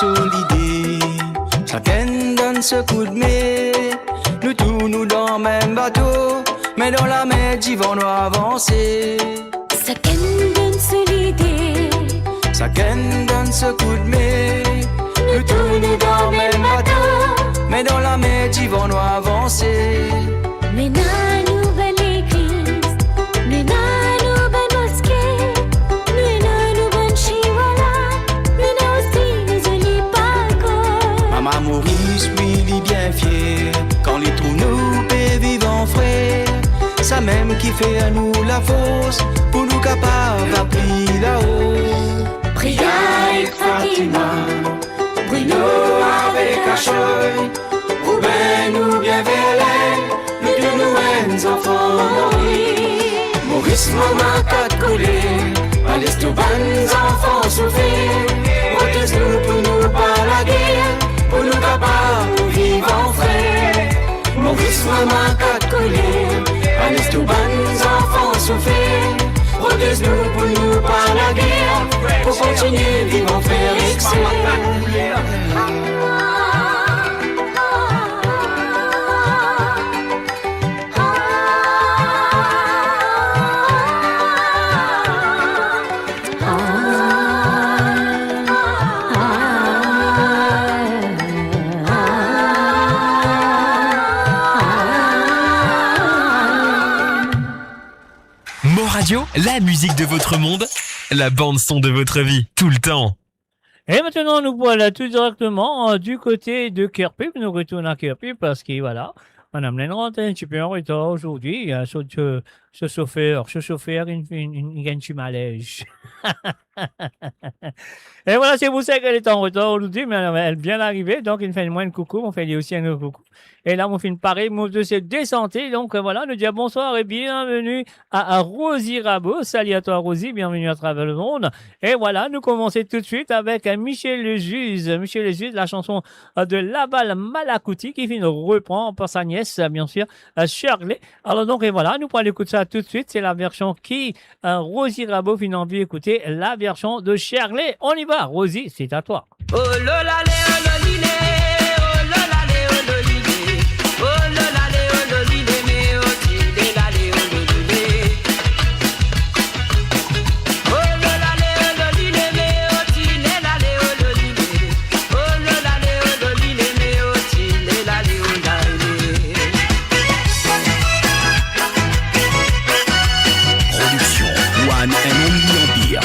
L'idée, chacun donne ce coup de main. Nous tous nous dans le même bateau, mais dans la mer d'Yvonne nous avancer. Chacun donne l'idée, chacun donne ce coup de main. Nous tous nous dans le même bateau, mais dans la mer d'Yvonne nous avancer. Mais na nouvelle église, mais na nouvelle mosquée, mais na nouvelle chihuahua, mais na aussi les jolis pagos. Maman Maurice, oui, il est bien fier quand les trous nous peut vivre en frère. Ça même qui fait à nous la force pour nous capables d'appuyer là-haut. Priya et Fatima, Bruno avec Achoy, Rouben ou bien Vélène, nous tous nous enfants Maurice. Maurice, maman, quatre collés, pas laisse tout bonnes enfants souffrir. Protège-nous pour nous pas la guerre, pour nous capables vivre en frère. Maurice, maman, quatre collés, pas laisse tout bonnes enfants souffrir. Protège-nous pour nous pas la guerre, pour continuer vivre en frère excès. Radio, la musique de votre monde, la bande son de votre vie, tout le temps. Et maintenant, nous voilà tout directement du côté de Kerpip. Nous retournons à Kerpip parce que voilà, Madame Lenrante est un petit peu en retard aujourd'hui. Ce chauffeur, il gagne du malaise. Et voilà, c'est pour ça qu'elle est en retard aujourd'hui, mais elle vient d'arriver, donc il fait moins de coucou, on fait lui aussi un coucou. Et là, on fait une pareille move de se désanter, donc voilà, nous dire bonsoir et bienvenue à Rosie Rabot. Salut à toi Rosie, bienvenue à travers le monde. Et voilà, nous commençons tout de suite avec Michel Lejuze. Michel Lejuze, la chanson de Laval Malakouti qui reprend par sa nièce, bien sûr, Shirley. Alors donc, et voilà, nous pourrons écouter ça tout de suite, c'est la version qui Rosie Rabot finit envie d'écouter, la version de Shirley. On y va, Rosie, c'est à toi. Oh là là, oh là là, oh là là, oh là là, oh là là, oh là là, mais oh là là, oh là là, oh là là, mais oh là là, oh là là, mais oh là là, Production One and Only Empire.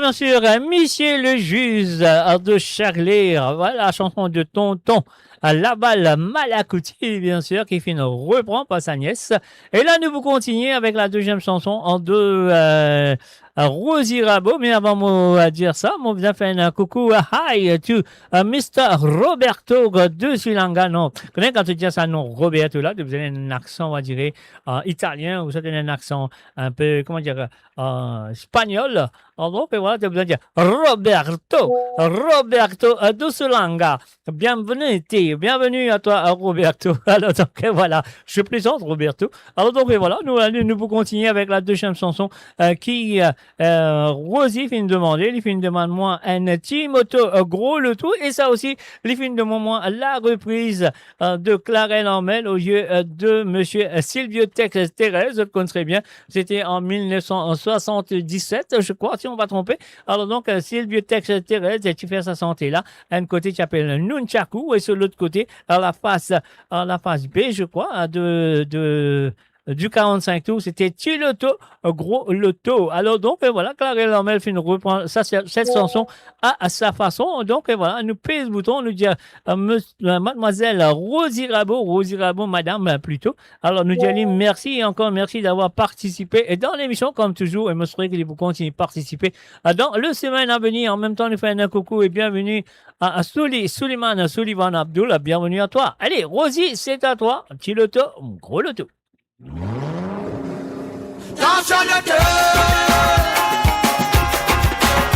Bien sûr, Monsieur le Juge de Charlie, voilà la chanson de Tonton Labal Malakouti, bien sûr, qui finit reprend par sa nièce. Et là, nous vous continuons avec la deuxième chanson en deux Rosie Rabot. Mais avant de dire ça, on vient faire un coucou hi to Mr. Roberto de Sulanga. Non, quand tu dis ça, non, Roberto, là, vous avez un accent, on va dire, italien, ou ça un accent un peu, comment dire, espagnol. Donc, voilà, tu as besoin de dire Roberto de Sulanga. Bienvenue à toi, Roberto. Alors, donc, voilà, je plaisante, Roberto. Alors, donc, voilà, nous vous continuer avec la deuxième chanson qui, Rosie finit de demander, il finit de demander moi un Timoto gros le tout, et ça aussi, il finit de moi la reprise de Clarelle Armel au lieu de monsieur Silvio Tex Thérèse, je le connais très bien, c'était en 1977, je crois, si on va tromper. Alors donc, Silvio Tex Thérèse, tu fais sa santé là, un côté tu appelles Nunchaku, et sur l'autre côté, à la face B, je crois, du 45 tours, c'était Tiloto, gros loto. Alors donc, voilà, Clarelle Armel reprend cette chanson à sa façon. Donc, voilà, nous pèse le bouton, nous dit mademoiselle Rosie Rabot, madame, plutôt. Alors, nous disons merci et encore merci d'avoir participé dans l'émission, comme toujours, et me souhaite que vous continuez de participer dans le semaine à venir. En même temps, nous faisons un coucou et bienvenue à Sullivan Abdul, bienvenue à toi. Allez, Rosie, c'est à toi. Petit loto, gros loto. Dans le cœur,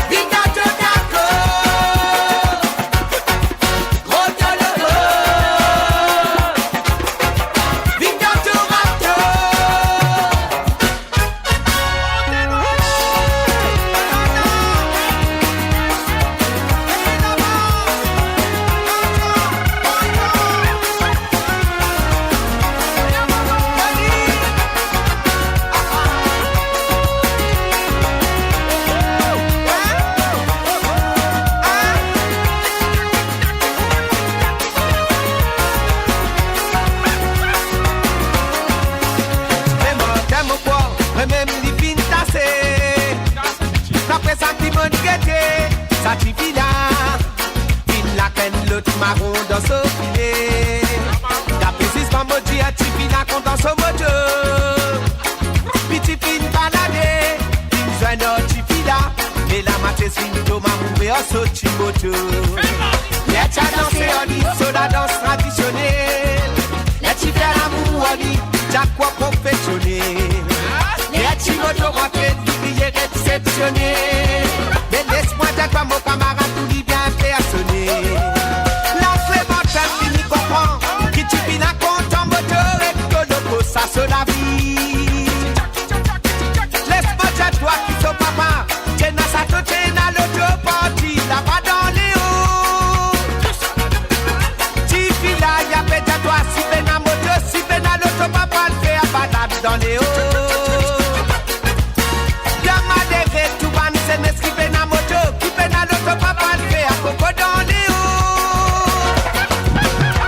vite à te d'accord, gros le vite à te raptor. moto. Les tcha danser en lit, sur la danse traditionnelle. Les tchi faire l'amour en lit, tcha quoi professionnel. Les tchi moto rentrer, l'ouvrier exceptionnel. Mais laisse-moi dire quoi mon camarade, tout dit bien personnel. La Clémentine fini comprend, qui tu finis content moteur et que le ça se la vie. Laisse-moi dire toi qui sont papa, t'es dans sa tête, t'es dans l'autre partie, là-bas dans les hauts. Tu là, y'a peut-être toi, si ben à moto, si ben à l'autre papa, le fait à balade dans les hauts. Y'a ma dévée, tout va nous s'en qui ben à moto, qui ben à l'autre papa, le fait à coco dans les hauts.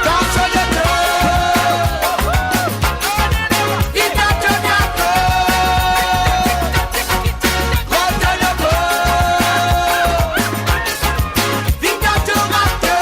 Dans sur le dos, vite à ton taco, gros de loco, vite à ton rato.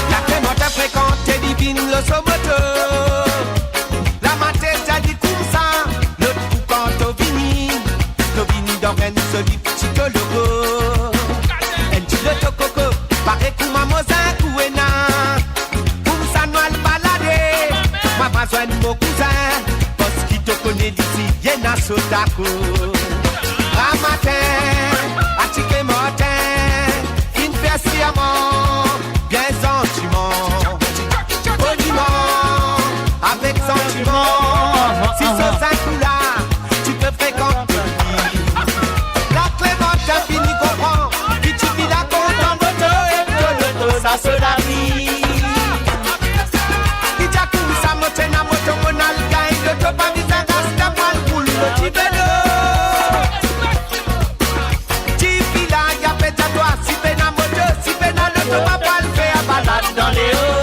La Clémente fréquente et divine le somoto. La maté t'a dit comme ça, l'autre coup quand au vini. Le vini dans un solide petit logo. Un petit le coco, pareil comme un mosin couena. Comme ça nous allons balader. Moi pas besoin de mon cousin, parce qu'il te connaît d'ici, y'en a sotako. Un matin, à ticket matin, une fesse sciemment, bien sentiment, poliment, avec sentiment. Si ce cinq là, tu peux fréquenter lui. La Clémente a fini comprend, puis tu vis la compte en moto et que le dos ça se la vie. Ijaku sa moto na moto monal gain, le top a mis un gas ta pas le boule, le petit vélo. Si ben à moto, si ben à l'auto, papa le fait à balade dans les hauts.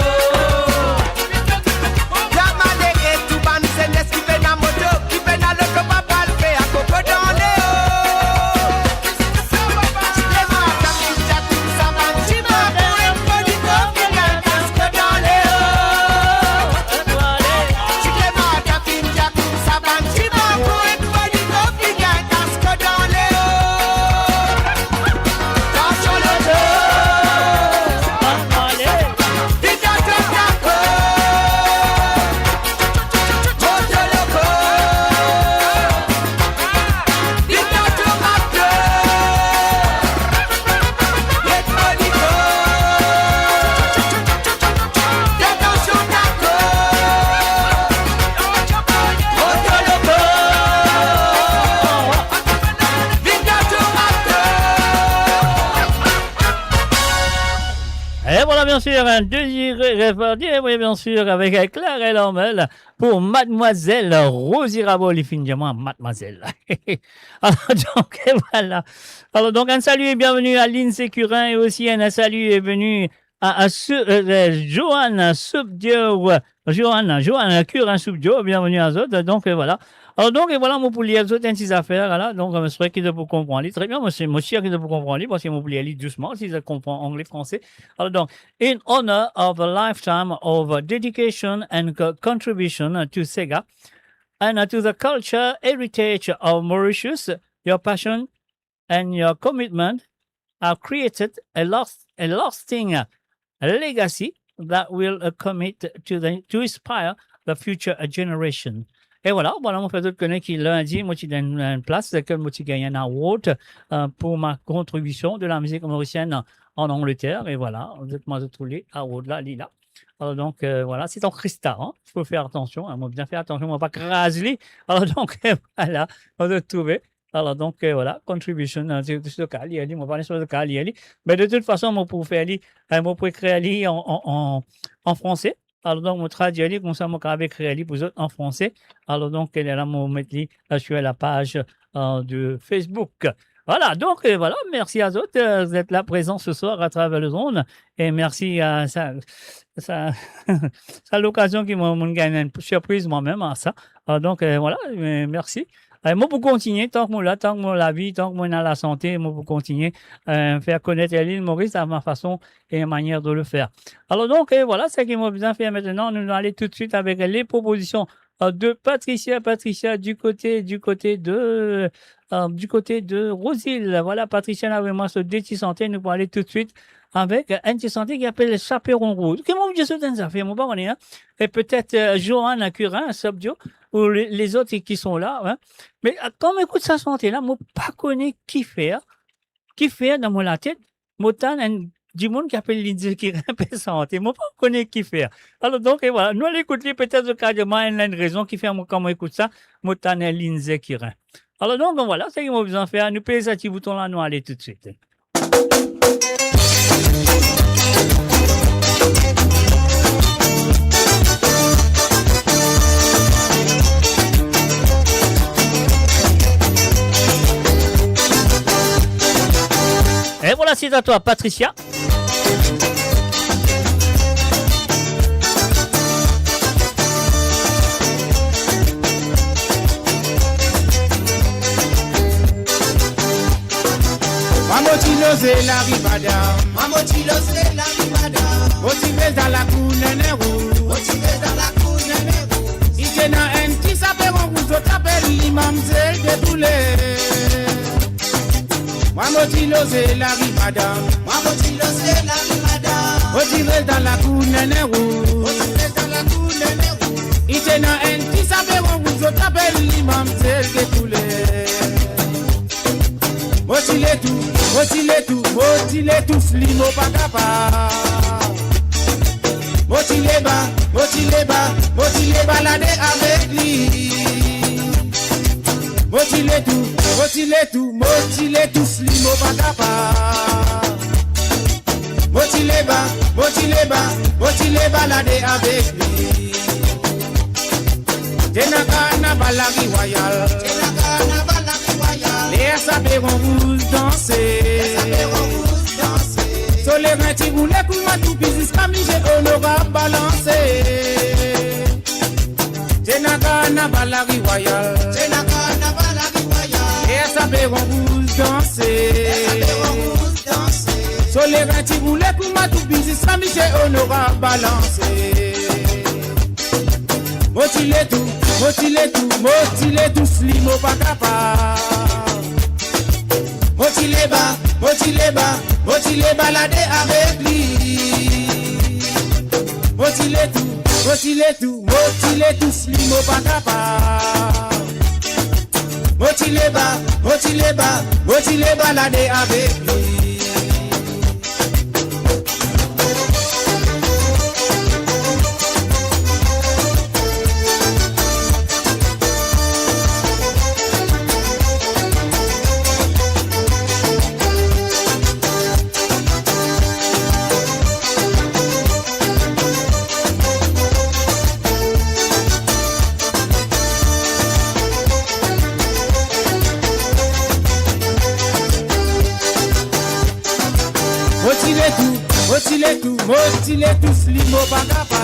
Y'a malgré tout ban, c'est n'est qui ben à moto, qui ben à l'auto, papa le fait à coco dans les hauts. Si les matins, si t'as tout ça, man, si m'en pour un polico, qui gagne un casque dans les hauts. Si les matins, si t'as tout ça, man, si m'en pour un polico, qui gagne un casque dans les hauts. Et voilà, bien sûr, un désiré réparti, oui, bien sûr, avec Claire et Lormel pour Mademoiselle Rosie Rabot, les filles diamants, Mademoiselle. Alors, donc, et voilà. Alors, donc, un salut et bienvenue à Lynn Sécurin et aussi un salut et bienvenue à Joanne Subdio, Joanne Curin Subdio, bienvenue à eux. Donc, et voilà. Alors, donc, et voilà, mon poulet, les autres, ces affaires, là. Donc, je serais qui de pour comprendre. Très bien, moi, c'est moi, qui de pour comprendre, parce que mon poulet, doucement, si je comprends anglais, français. Alors, donc, in honor of a lifetime of dedication and contribution to Sega and to the culture heritage of Mauritius, your passion and your commitment have created a lasting legacy that will commit to inspire the future generation. Et voilà, mon frère d'autres connaît qui lundi, moi, j'ai une place, que moi, j'ai gagné un award pour ma contribution de la musique mauricienne en Angleterre. Et voilà, vous êtes moi de tous les awards là, là. Alors donc, voilà, c'est en cristal, hein. Il faut faire attention, hein. Moi, bien faire attention, moi, pas craser. Alors donc, voilà, on doit trouver. Alors donc, voilà, contribution, c'est ce cas, moi, parler sur le cas, mais de toute façon, moi, pour faire, moi, pour écrire en français. Alors donc, mon traduit, comme ça, moi, avec écrit pour autres en français. Alors donc, elle est là, mon mettre sur la page de Facebook. Voilà, donc voilà, merci à tous d'être là présents ce soir à travers le zone. Et merci à ça. C'est l'occasion qui m'a gagné une surprise moi-même à ça. Donc voilà, merci. Moi, pour continuer, tant que moi là, tant que moi la vie, tant que moi dans la santé, moi pour continuer faire connaître l'île Maurice à ma façon et manière de le faire. Alors donc voilà, ce qu'il m'a besoin de faire maintenant. Nous allons aller tout de suite avec les propositions de Patricia. Patricia du côté de Rosil. Voilà, Patricia là vraiment ce déti santé. Nous allons aller tout de suite avec un petit santé qui appelle le Chaperon Rouge. Comment vous dites ça dans affaire, mon pas hein? Et peut-être Johan Curin, Sobdio, ou les autres qui sont là. Hein? Mais quand on écoute sa santé là, moi pas connais qui faire dans mon la tête. Moi du monde qui appelle Lindsay qui remplit santé. Moi pas connais qui faire. Alors donc voilà, nous allons écouter peut-être au cas de moi une raison qui fait quand on écoute ça. Moi Lindsay qui remplit. Alors donc voilà, c'est ce qu'on a besoin de faire. Nous payons ce petit bouton là, nous allons tout de suite. Et voilà, c'est à toi, Patricia. Motilose la ribada, motilose la ribada. Motivé dans la counenero, motivé dans la counenero. Ikena en qui s'appelle on vous t'appelle l'imam zel de boulé. Motilose la ribada, motilose la ribada. Motivé dans la counenero, motivé dans la counenero. Ikena en qui s'appelle on vous t'appelle l'imam zel de boulé. Motile tout, slimo pa kapa. Motile balade avec lui. Motile tout, slimo pa kapa. Motile balade avec lui. Tenakana balagi royal. Les sapeurs rouges danser. Sur les reins qui voulaient pour ma tout business, comme j'ai honorable balancé. Tenakana balagi royal. Les sapeurs rouges danser. Sur les reins qui voulaient pour ma tout business, comme j'ai honorable balancé. Motile tout, slimo pa kapa. Motile balade avec lui. Motile tout, slimo pa kapa. Motile balade avec lui. Motile tout, slimo pa kapa.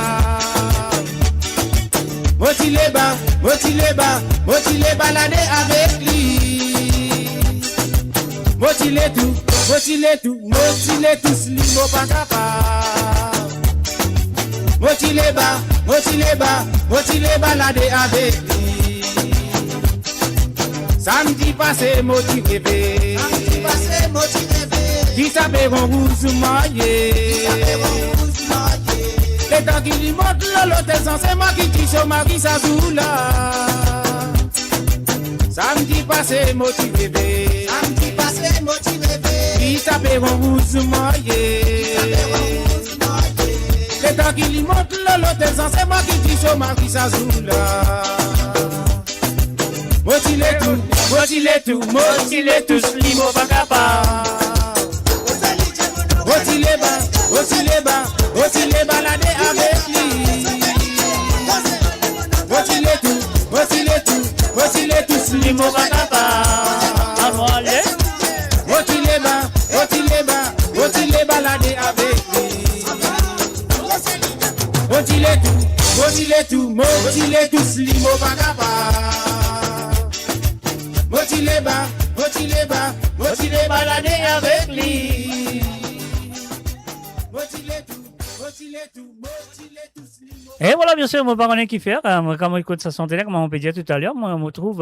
Motile balade avec lui. Motile tout, slimo pa kapa. Motile balade avec lui. Samedi passé, motivé. Qui s'appelle rouge maillé. Les temps qui lui montrent l'hôtel sans c'est moi qui tue sur Marie Sazoula. Samedi passé motivé. Qui s'appelle rouge maillé. Les temps qui lui montrent l'hôtel sans c'est moi qui tue sur Marie Sazoula. Motile tout, slimo pa kapa. Motile balade avec lui. Motile tout, slimo pa kapa. Motile tout, slimo bagaba. Motile balader avec lui. Motile tout, slimo. Et voilà, bien sûr, mon parrain qui fait, comme on écoute sa santé, comme on peut dire tout à l'heure, moi, on me trouve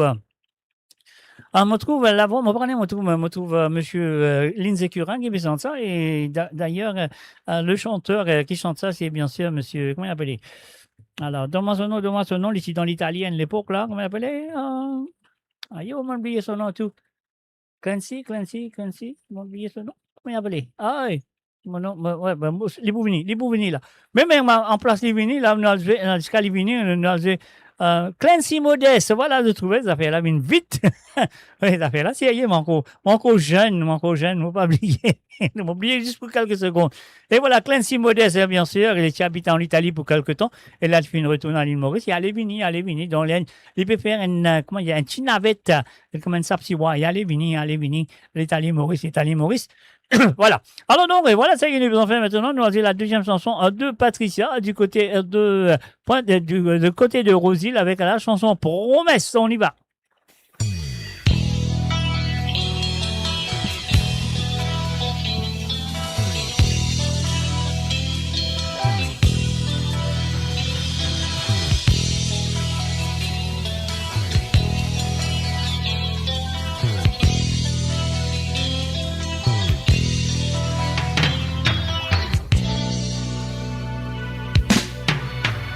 là-bas, mon parrain, me trouve monsieur Lindsay Curran qui chante ça, et d'ailleurs, le chanteur qui chante ça, c'est bien sûr monsieur, comment il appelait? Alors, donne-moi son nom, ici dans l'italienne, l'époque là, comment il appelait? Il m'a oublié son nom tout. Clancy, m'a oublié son nom, comment il appelait? Ah oui. Mon nom, ouais, les Bouvini, là. Même en place les Bouvini, là, on a jusqu'à les Bouvini, on a Clancy Modeste, voilà, de trouver, ça fait là, une vite. Oui, ça fait là, c'est mon jeune, faut pas oublier. Ne m'oubliez juste pour quelques secondes. Et voilà, Clancy Modeste, bien sûr, il est habité en Italie pour quelques temps. Et là, il fait une retourne à l'île Maurice. Il allait venir, donc il peut faire une petite navette, comme un sapsiwa, il allait venir, l'Italie Maurice. Voilà. Alors donc, voilà, ça y est, nous avons fait maintenant. Nous avons la deuxième chanson de Patricia du côté du côté de Rosil avec la chanson Promesse. On y va.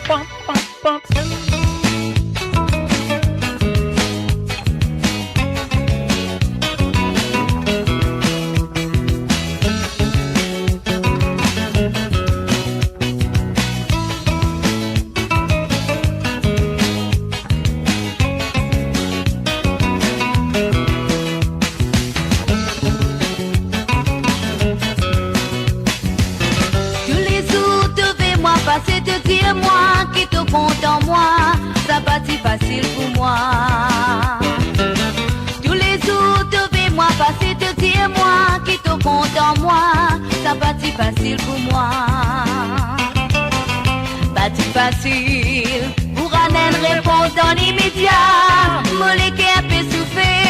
Pam, pam, pam. Dis-moi qui te compte en moi, ça pas si facile pour moi. Tous les jours, devez-moi passer, te dis-moi qui te compte en moi, ça pas si facile pour moi. Pas si facile pour un réponse dans l'immédiat, mon cœur peut souffler.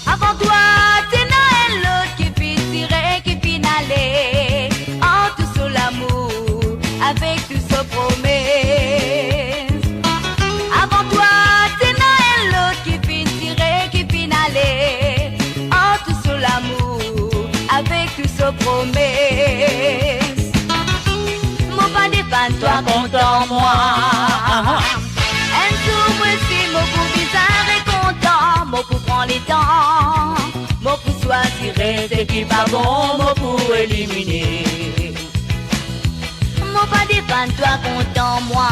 Avant toi, c'est Noël, l'autre qui finit, qui finale. En tout sur l'amour. Avec tout ce promesse. Avant toi, c'est Noël, l'autre qui finirait, qui finale. En tout sur l'amour, avec tout ce promesse. Mon pas dépend toi, content moi. Un jour, moi si mon pour bizarre et content, mon pour prendre les temps, mon pour choisir ce qui va bon, mon pour éliminer. Mon pas dépend toi content moi.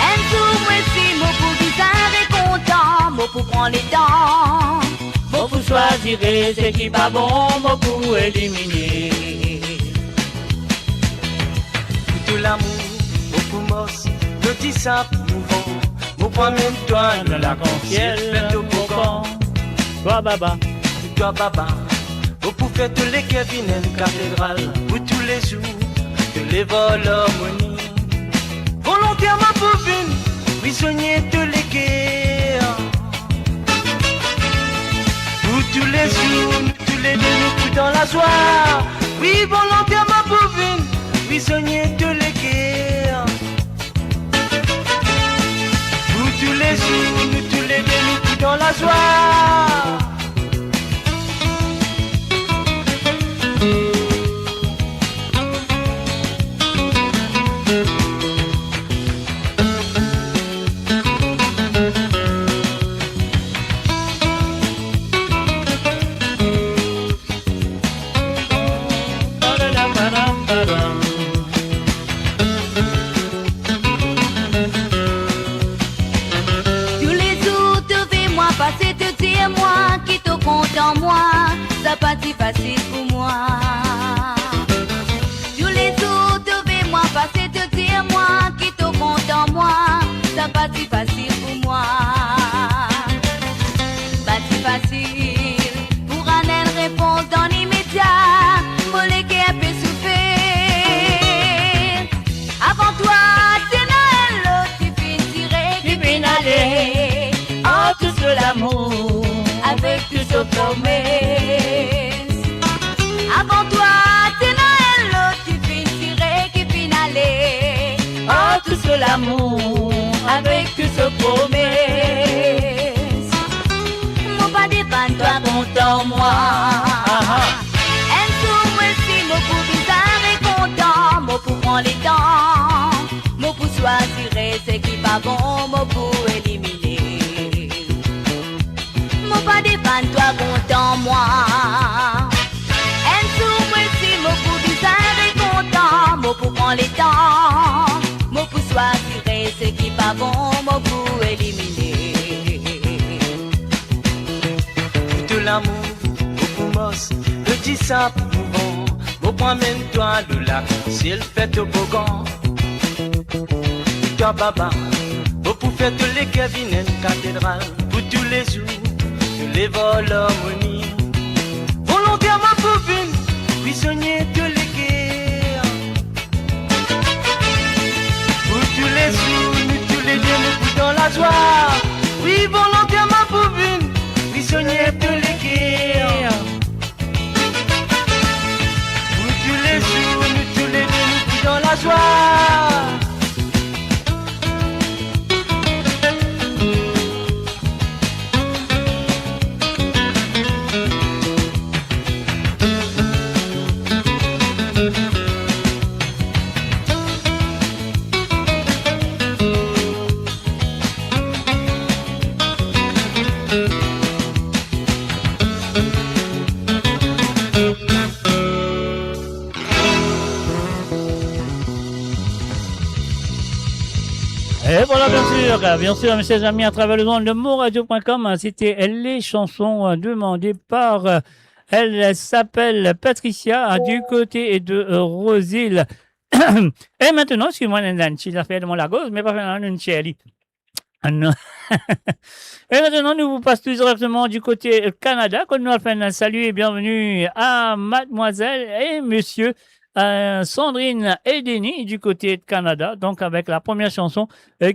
Un jour moi si mon pour bizarre et content, mon pour prendre les temps, mon pour choisir ce qui pas bon, mon pour éliminer. Tout l'amour, beaucoup mosse, le petit simple mouvant, mon point même toi dans la confiance, fait au cocon. Toi baba, vous pouvez tous les cabinets cathédrales, pour tous les jours. Que les vols harmonie volontairement pour une prisonnier de les guerres. Pour tous les jours, tous les deux nous tous dans la joie. Oui, volontairement pour une prisonnier de les guerres. Pour tous les jours, nous tous les deux nous tous dans la joie. Passer te dire moi qui te compte en moi, ça pas si facile pour moi. nos promesses. Avant toi, c'est Noël, l'autre qui fin tiré, qui fin aller. Oh, tout ce l'amour avec ce promesse. Mon pas dépend toi, content moi. Un tour si mon pour bizarre et content, mon pour prendre les temps, mon pour choisir ce qui pas bon, mon pour éliminer. Mon pas dépend toi, content moi. Un tour si mon pour bizarre et content, mon pour prendre les temps, mon pour choisir ce qui pas bon, mon pour éliminer. Tout l'amour, beaucoup mosse, le dis ça pour bon. Au point même toi de lac, si elle fait au bogan. Toi baba, au pour faire tous les cabinets cathédrales, pour tous les jours, tous les vols harmonie. Volontairement pour une prisonnier de les guerres. Pour tous les jours, nous tous les deux nous coups dans la joie. Oui, volontairement pour une prisonnier de les guerres. Pour tous les jours, nous tous les deux nous coups dans la joie. Et voilà, bien sûr, mes chers amis, à travers le monde de moradio.com, c'était les chansons demandées par, elle s'appelle Patricia, du côté de Rosil. Et maintenant, excuse-moi, Nancy, la fait de mon lagos, mais pas faire une chérie. Et maintenant, nous vous passons directement du côté Canada, qu'on nous a fait un salut et bienvenue à mademoiselle et monsieur Sandrine et Denis du côté de Canada, donc avec la première chanson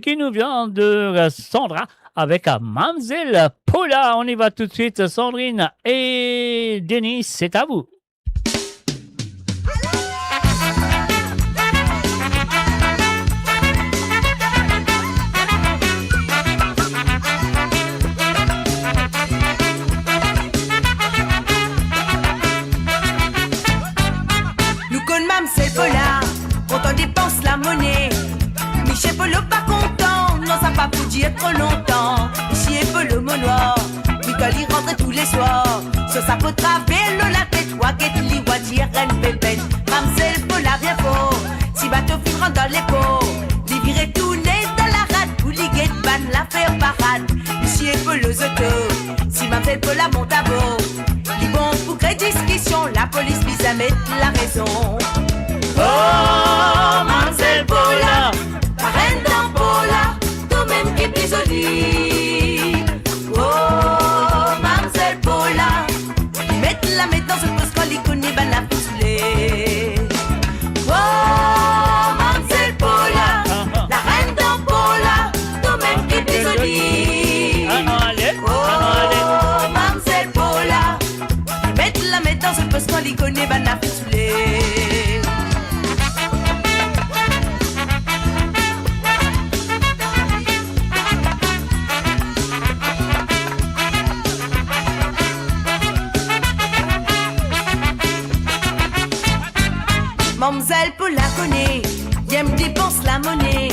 qui nous vient de Sandra avec Mamzelle Paula. On y va tout de suite, Sandrine et Denis, c'est à vous. C'est Paula, quand on dépense la monnaie. Michel Polo pas content, non ça pas pour dire trop longtemps. Michel Polo mon noir, Nicole il rentre tous les soirs. Sur sa peau vélo la tête, waguette li wadier reine pépette. Mamselle Paula bien fort, si bateau fin rentre dans les pots. Li virer tourner dans la rade, pour li guette ban la faire parade. Michel Polo zoto, si Mamselle Paula monte à bord. Li bon pour créer discussion, la police mise à mettre la raison. Oh, Mamselle Paula, la reine d'Ampola, toi-même qui es plus jolie. Oh, Mamselle Paula, mettre dans ce poste quand les connaît, ben la fousler. Oh, Mamselle Paula, la reine d'Ampola, toi-même qui es plus jolie. Oh, Mamselle Paula, mettre dans ce poste quand les connaît, ben la fousler. Mamselle Paula connaît, Yem dépense la monnaie.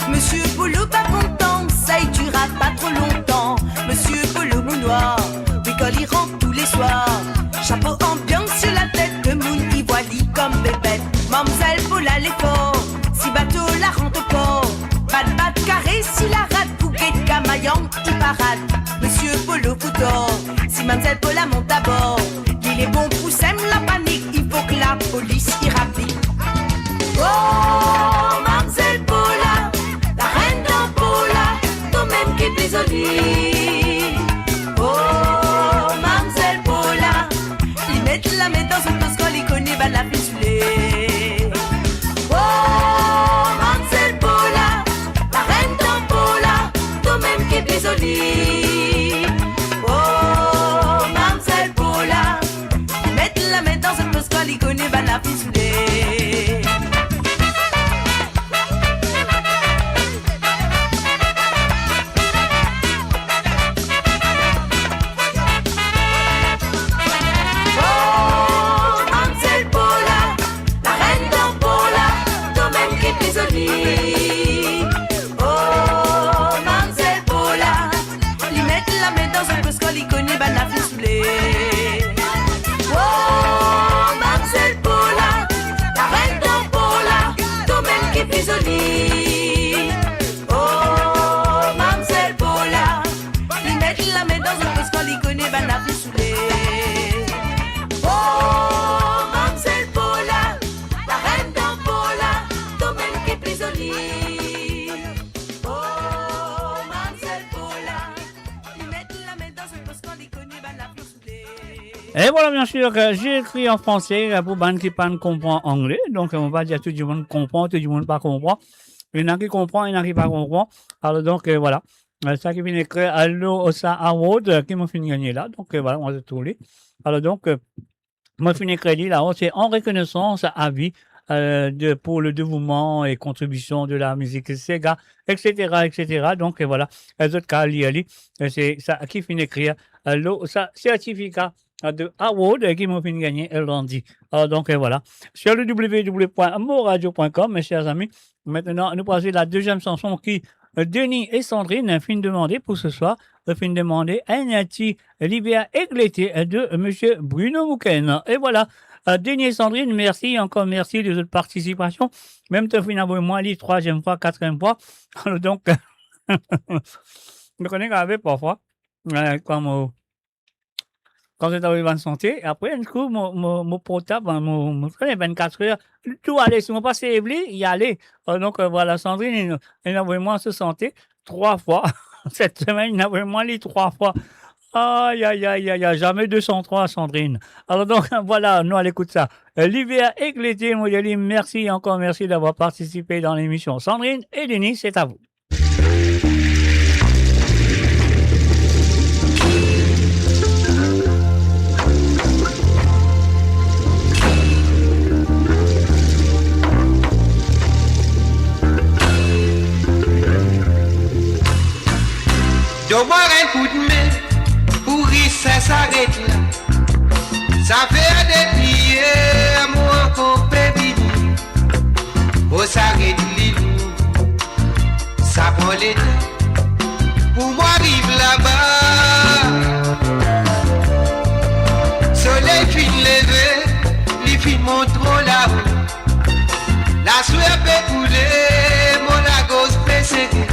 Monsieur Polo pas content, ça y durera pas trop longtemps. Monsieur Polo mon noir, l'école il rentre tous les soirs. Chapeau ambiance sur la tête, que moun y voit lit comme bébête. Mamselle Paula l'effort, si bateau la rentre au port. Pas de batte carré si la rate, bouquet de camaillant, y parade. Monsieur Polo foutor, si Mamselle Paula monte à bord. Il est bon pour sème la panique, il faut que la police y rapplique. Oh, Mamselle Paula, la reine d'Ampola, toi-même qui es plus jolie. Oh, Mamselle Paula, ils mettent la main dans son poste quand ils connaissent, va la ficeler. Oh, Mamselle Paula, la reine d'Ampola, toi-même qui es plus jolie. Oh, Mamselle qu'on y connaît, ben la vie soudée. Oh, Mamselle Paula, la reine d'Ampola, toi-même qui es prisonnier. Oh, Mamselle Paula, lui mettre la main dans un bosque, qu'on y connaît, ben la vie soudée. Oh, Mamselle Paula, la reine d'Ampola, toi-même qui es prisonnier. Oh, Mamselle Paula, lui mettre la main dans un bosque, qu'on y connaît, ben la vie soudée. Oh, Mamselle Paula, la reine d'Ampola, toi-même qui es prisonnier. Oh, Mamselle Paula, lui mettre la main dans un bosque, qu'on y connaît, ben la vie soudée. Et voilà, bien sûr, que j'ai écrit en français pour les gens qui ne comprennent pas anglais. Donc, on va dire tout le monde comprend, tout le monde pas comprend. Il y en a qui comprennent, il y en a qui pas comprennent. Alors, donc, voilà. Ça qui vient écrire Allo Osa Award, qui m'a fini gagner là. Donc, voilà, on va se tourner. Alors, donc, moi, fini crédit là, c'est en reconnaissance à vie pour le dévouement et contribution de la musique Sega, etc., etc. Donc, voilà. Les autres cas, c'est ça qui finit écrire Allo Osa certificat de Award qui m'ont fait gagner lundi. Alors donc voilà, sur le www.moradio.com, mes chers amis. Maintenant, nous passons la deuxième chanson qui Denis et Sandrine finissent demander pour ce soir. Finissent demander Agnati Livia Egleté de Monsieur Bruno Mouken. Et voilà, Denis et Sandrine, merci, encore merci des autres participations. Même te finir avec moi, les troisième fois, quatrième fois. Alors donc, je connais qu'avec parfois, comme quand j'étais arrivé en santé, après, du coup, mon portable, mon 24 heures, tout allait. Si on passait Evely, il y allait. Donc, voilà, Sandrine, elle a vraiment se santé 3 fois. Cette semaine, il a vraiment les 3 fois. Aïe, aïe, aïe, aïe, aïe, jamais 203, Sandrine. Alors, donc, voilà, nous, allons écouter ça. Livia Egleté, Modeli, merci, encore merci d'avoir participé dans l'émission. Sandrine et Denis, c'est à vous. Donne-moi un coup de main pour que ça s'arrête là. Ça fait des pieds, moi qu'on peut vivre. Oh, ça arrête l'île, ça prend les temps. Pour moi, arrive là-bas. Soleil fin levé, les filles montrent là-haut. La sueur peut couler, mon lagos peut sécher.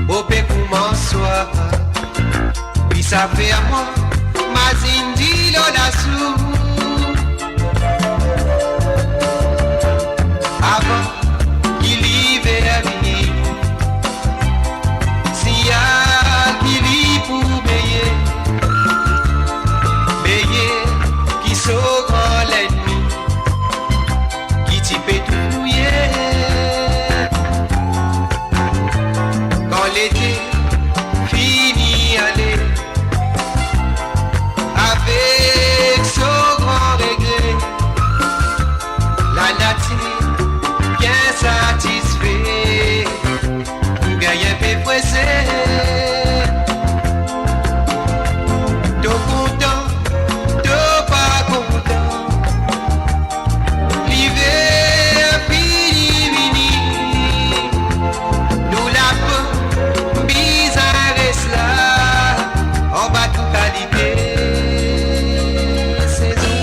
Au pécoument soir, puis ça fait à moi, ma zindi l'on avant qu'il y venir, si y'a qu'il y pour veiller, qui sauve l'ennemi, qui t'y peut tout fouiller. L'été fini aller avec son grand regret, la nature bien satisfait, pour gagner un peu pressé. T'es content, t'es pas content, l'hiver fini, nous la en bas toute qualité saison.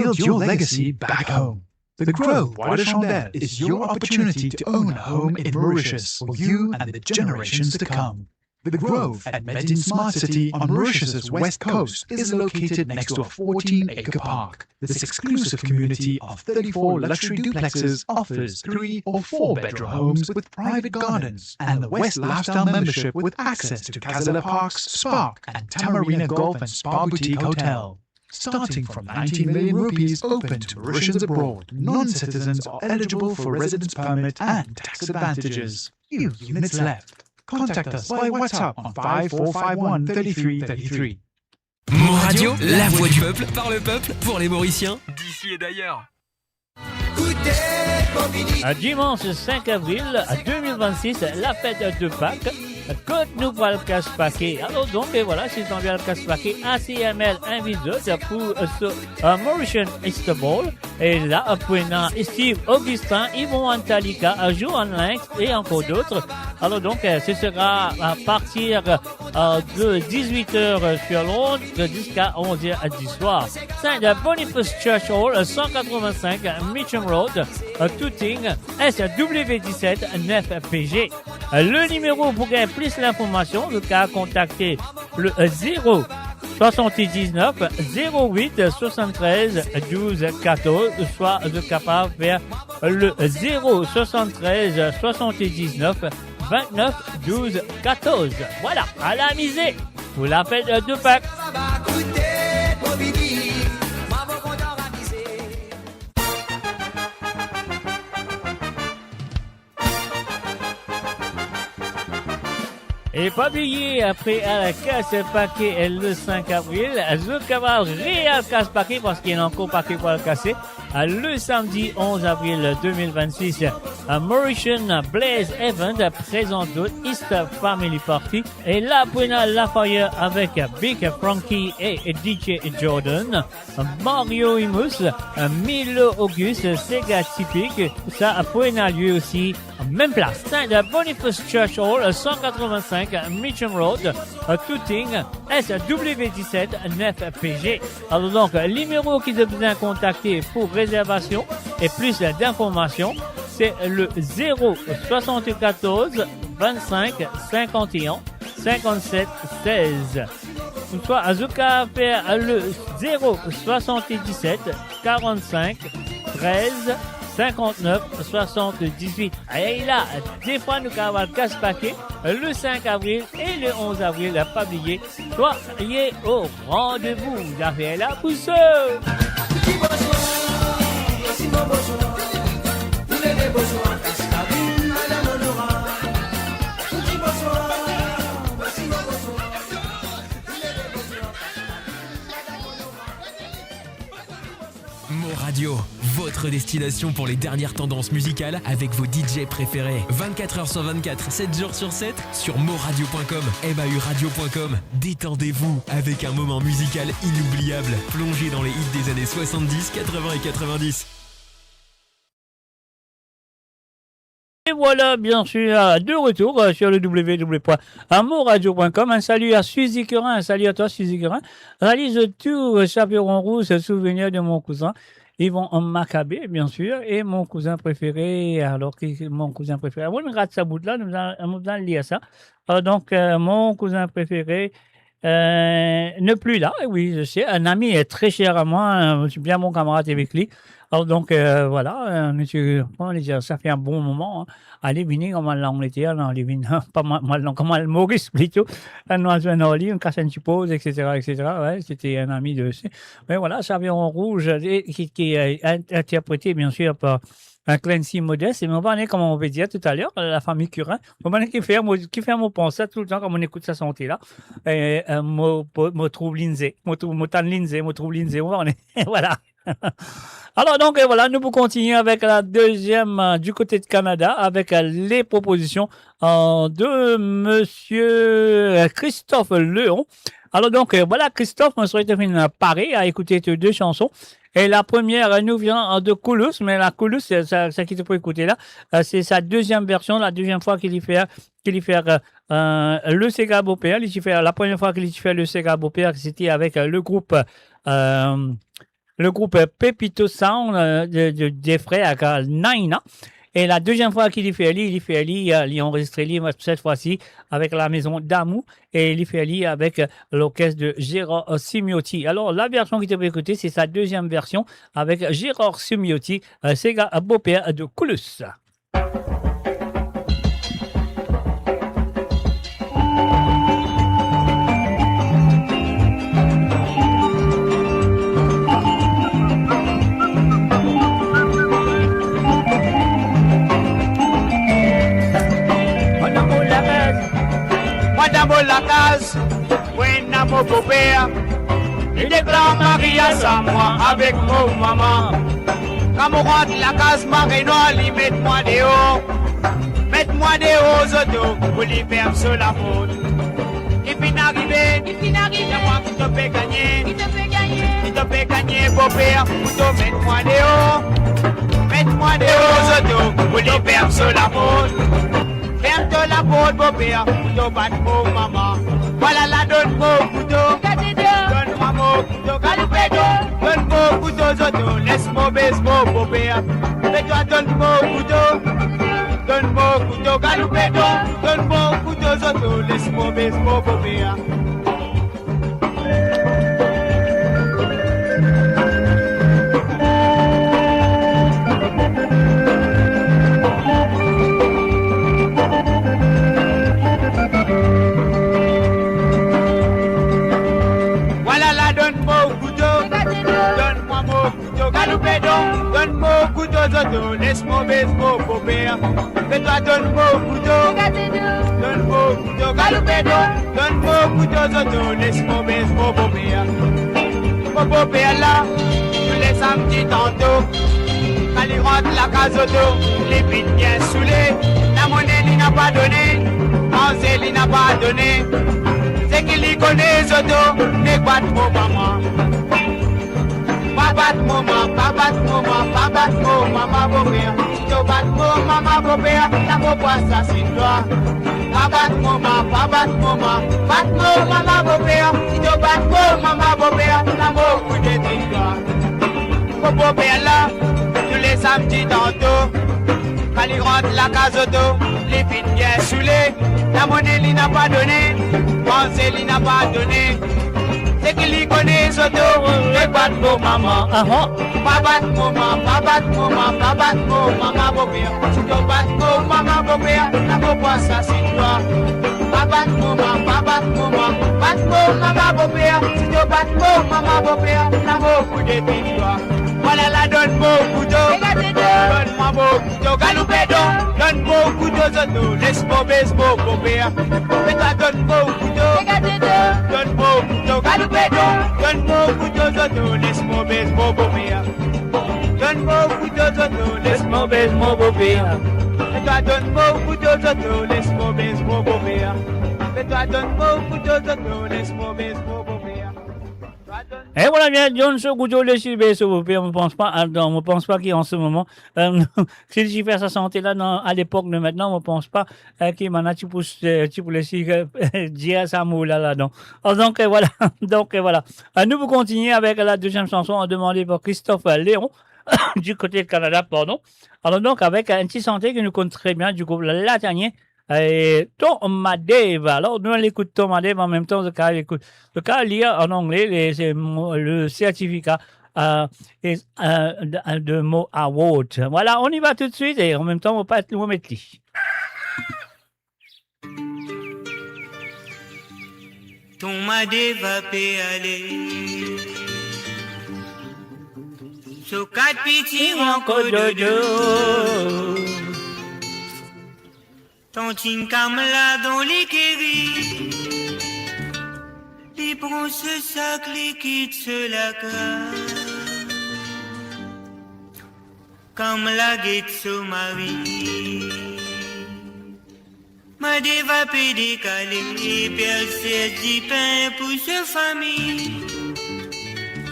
build your legacy back home. The Grove Bois de Chandelle is your opportunity to own a home in Mauritius for you and the generations to come. The Grove at Medin Smart City on Mauritius's west coast is located next to a 14-acre park. This exclusive community of 34 luxury duplexes offers 3 or 4-bedroom homes with private gardens and the West Lifestyle membership with access to Casella Parks, Spark and Tamarina Golf and Spa Boutique Hotel. Starting from 19 million rupees open to Mauritians abroad, non-citizens are eligible for residence permit and tax advantages. Few units left. Contact us by WhatsApp on 5451 3333. Mon Radio, la voix du peuple, par le peuple, pour les Mauriciens, d'ici et d'ailleurs. Dimanche 5 avril 2026, la fête de Pâques. Côte nous va le casse-paquet. Alors donc, et voilà, c'est dans le casse-paquet ACML invite pour ce Mauritian Easter Ball. Et là, après, Steve Augustin, Yvon Antalika, Johan Lynx et encore d'autres. Alors donc, ce sera à partir de 18h sur Londres jusqu'à 11h du soir. Saint Boniface Church Hall, 185 Mitcham Road, Tooting, SW17 9PG. Le numéro pour gagner plus l'information, le cas contacter le 0 79 08 73 12 14, soit de capable vers le 0 73 79 29 12 14. Voilà, à la misée pour la fête de Pâques. Et pas oublier, après à la casse-paquet le 5 avril, le camarade réel casse-paquet parce qu'il y a encore paquet pour le casser. Le samedi 11 avril 2026, Mauritian Blaze Event présente Easter Family Party. Et là, Bruna Lafayette avec Big Frankie et DJ Jordan, Mario Imus, Milo Auguste, Sega Typique. Ça a lieu aussi même place. Saint Boniface Church Hall, 185 Mitcham Road, Tooting, SW17 9PG. Alors donc, le numéro qui devient besoin contacter pour réservation et plus d'informations, c'est le 0 74 25 51 57 16. Soit Azuka fait le 0 77 45 13 59 78. Et là, des fois, nous avons le casse-paquet le 5 avril et le 11 avril, pas oublier. Soyez au rendez-vous. Vous avez la pousse. Mon Radio, votre destination pour les dernières tendances musicales avec vos DJ préférés. 24h sur 24, 7 jours sur 7 sur moradio.com, mauradio.com. Détendez-vous avec un moment musical inoubliable. Plongez dans les hits des années 70, 80 et 90. Et voilà, bien sûr, de retour sur le www.moradio.com. Un salut à Suzy Curin, un salut à toi, Suzy Curin. Réalise tout Chaperon Rouge, souvenir de mon cousin, Yvon Maccabé, bien sûr, et mon cousin préféré, mon cousin préféré. On regarde sa bout là, nous allons lire ça. Donc, mon cousin préféré, ne plus là, oui, je sais, un ami est très cher à moi, je suis bien mon camarade avec lui. Alors donc voilà, monsieur, ça fait un bon moment. Hein. Allez, venez, comment on était, on allait venir, pas mal, comment le Maurice plutôt, un oiseau, un oli, une casse, une suppose, etc., etc. Ouais, c'était un ami de. Mais voilà, Chaperon Rouge, qui est interprété bien sûr par un Clancy Modeste, et on va aller, comme on va dire tout à l'heure, la famille Curin, on va aller qui fait mon pensée tout le temps, comme on écoute sa santé là, et me trouve Lindsay, me trouve Lindsay, on va aller, voilà. Alors donc voilà, nous pouvons continuer avec la deuxième du côté de Canada avec les propositions de monsieur Christophe Léon. Alors donc voilà, Christophe, on souhaite faire pareil à écouter tes deux chansons. Et la première nous vient de Coulous, mais la Coulous, c'est ça qui te peut écouter là, c'est sa deuxième version, la deuxième fois qu'il y fait le Sega Beaupère. La première fois qu'il y fait le Sega Beaupère, c'était avec le groupe le groupe Pepito Sound des frères Naina. Et la deuxième fois qu'il y fait Ali, il a enregistré cette fois-ci avec la maison Damou et il fait Ali avec l'orchestre de Gérard Simiotti. Alors la version qui tu peux écouter, c'est sa deuxième version avec Gérard Simiotti, Sega beau-père de Coulus. Madame la case, oui, n'a mon beau-père. Il est grand mariage à moi avec mon maman. Quand on rentre la case, Marinois, lui mette-moi dehors. Mette-moi dehors aux autos pour lui faire sur la faute. Il finit d'arriver, c'est moi qui te fais gagner. Qui te fait gagner, beau-père, pour mettre-moi dehors. Mette-moi dehors aux autos pour lui faire sur la faute. Ferme-toi la porte, beau-père, couteau bat mon maman. Voilà la donne-moi couteau. Donne-moi mon couteau, galopédo. Donne-moi couteau, zoto. Laisse-moi baisse mon beau-père. Fais-toi, donne-moi couteau. Donne-moi couteau, galopédo. Donne-moi couteau, zoto. Laisse-moi baisse mon beau-père. Donne-moi couteau, zoto, laisse-moi baisse mon beau-père. Fais-toi, donne-moi couteau. Donne-moi couteau, galopédo. Donne-moi couteau, zoto, laisse-moi baisse mon beau-père. Mon beau-père là, tous les samedis tantôt. Quand il rentre la case auto, les bites bien saoulés. La monnaie, il n'a pas donné. Angèle, il n'a pas donné. C'est qu'il y connaît, zoto, les boîtes mon maman. Pas battre mon maman, pas battre mon maman, pas battre mon maman, beau-père. Si tu battes mon maman, beau-père, la beau-père, ça c'est toi. Pas battre mon maman, pas battre mon maman, battre mon maman, beau-père. Si tu battes mon maman, beau-père, la beau-père, de toi. Mon beau-père là, tous les samedis tantôt. Quand il rentre la case auto, les filles bien saoulées. La monnaie, il n'a pas donné, pensez, il n'a pas donné. C'est qu'il y connaît Soto, et bat mon maman. Pas battre mon maman, pas battre mon maman, pas battre mon maman, beau-père. Si tu battes mon maman, beau-père, la beau-père, ça c'est toi. Pas battre mon maman, pas battre mon maman, battre mon maman, beau-père. Si tu battes mon maman, beau-père, la beau-père, de toi. Voilà la donne mon couteau. Donne-moi mon couteau, galopédo. Donne mon couteau, Soto, laisse-moi baisse mon beau-père. Fais-toi, donne mon couteau. Donne mon couteau, galopédo. Donne mon couteau, Soto, laisse-moi baisse mon beau-père. Donne mon couteau, Soto, laisse-moi baisse mon beau-père. Fais-toi, donne mon couteau, Soto, laisse-moi baisse mon beau-père. Fais-toi, donne mon couteau, Soto, laisse-moi baisse mon beau-père. Et voilà bien, John ce couteau le Sylvain, s'il vous plaît, on ne pense pas qu'en ce moment, s'il s'y fait sa santé là, à l'époque de maintenant, on ne pense pas qu'il m'en a tu pour le dire ça mot là, donc. Donc voilà, nous vous continuer avec la deuxième chanson demandée par Christophe Léon, du côté du Canada, pardon. Alors donc, avec un petit santé que nous connaissons très bien, du groupe Latanien, et Tom Dave. Alors, nous, on écoute Tom Dave en même temps, le cas lire en anglais, c'est le certificat de mot award. Voilà, on y va tout de suite et en même temps, on va pas nous mettre li. Ton Dave va aller. So quatre petits encore dodo. Ton tincam là dans les kéris, les prend ce sac, les quitte ce lac. Comme la guette son mari, m'a dévapé décalé, percé du pain pour sa famille.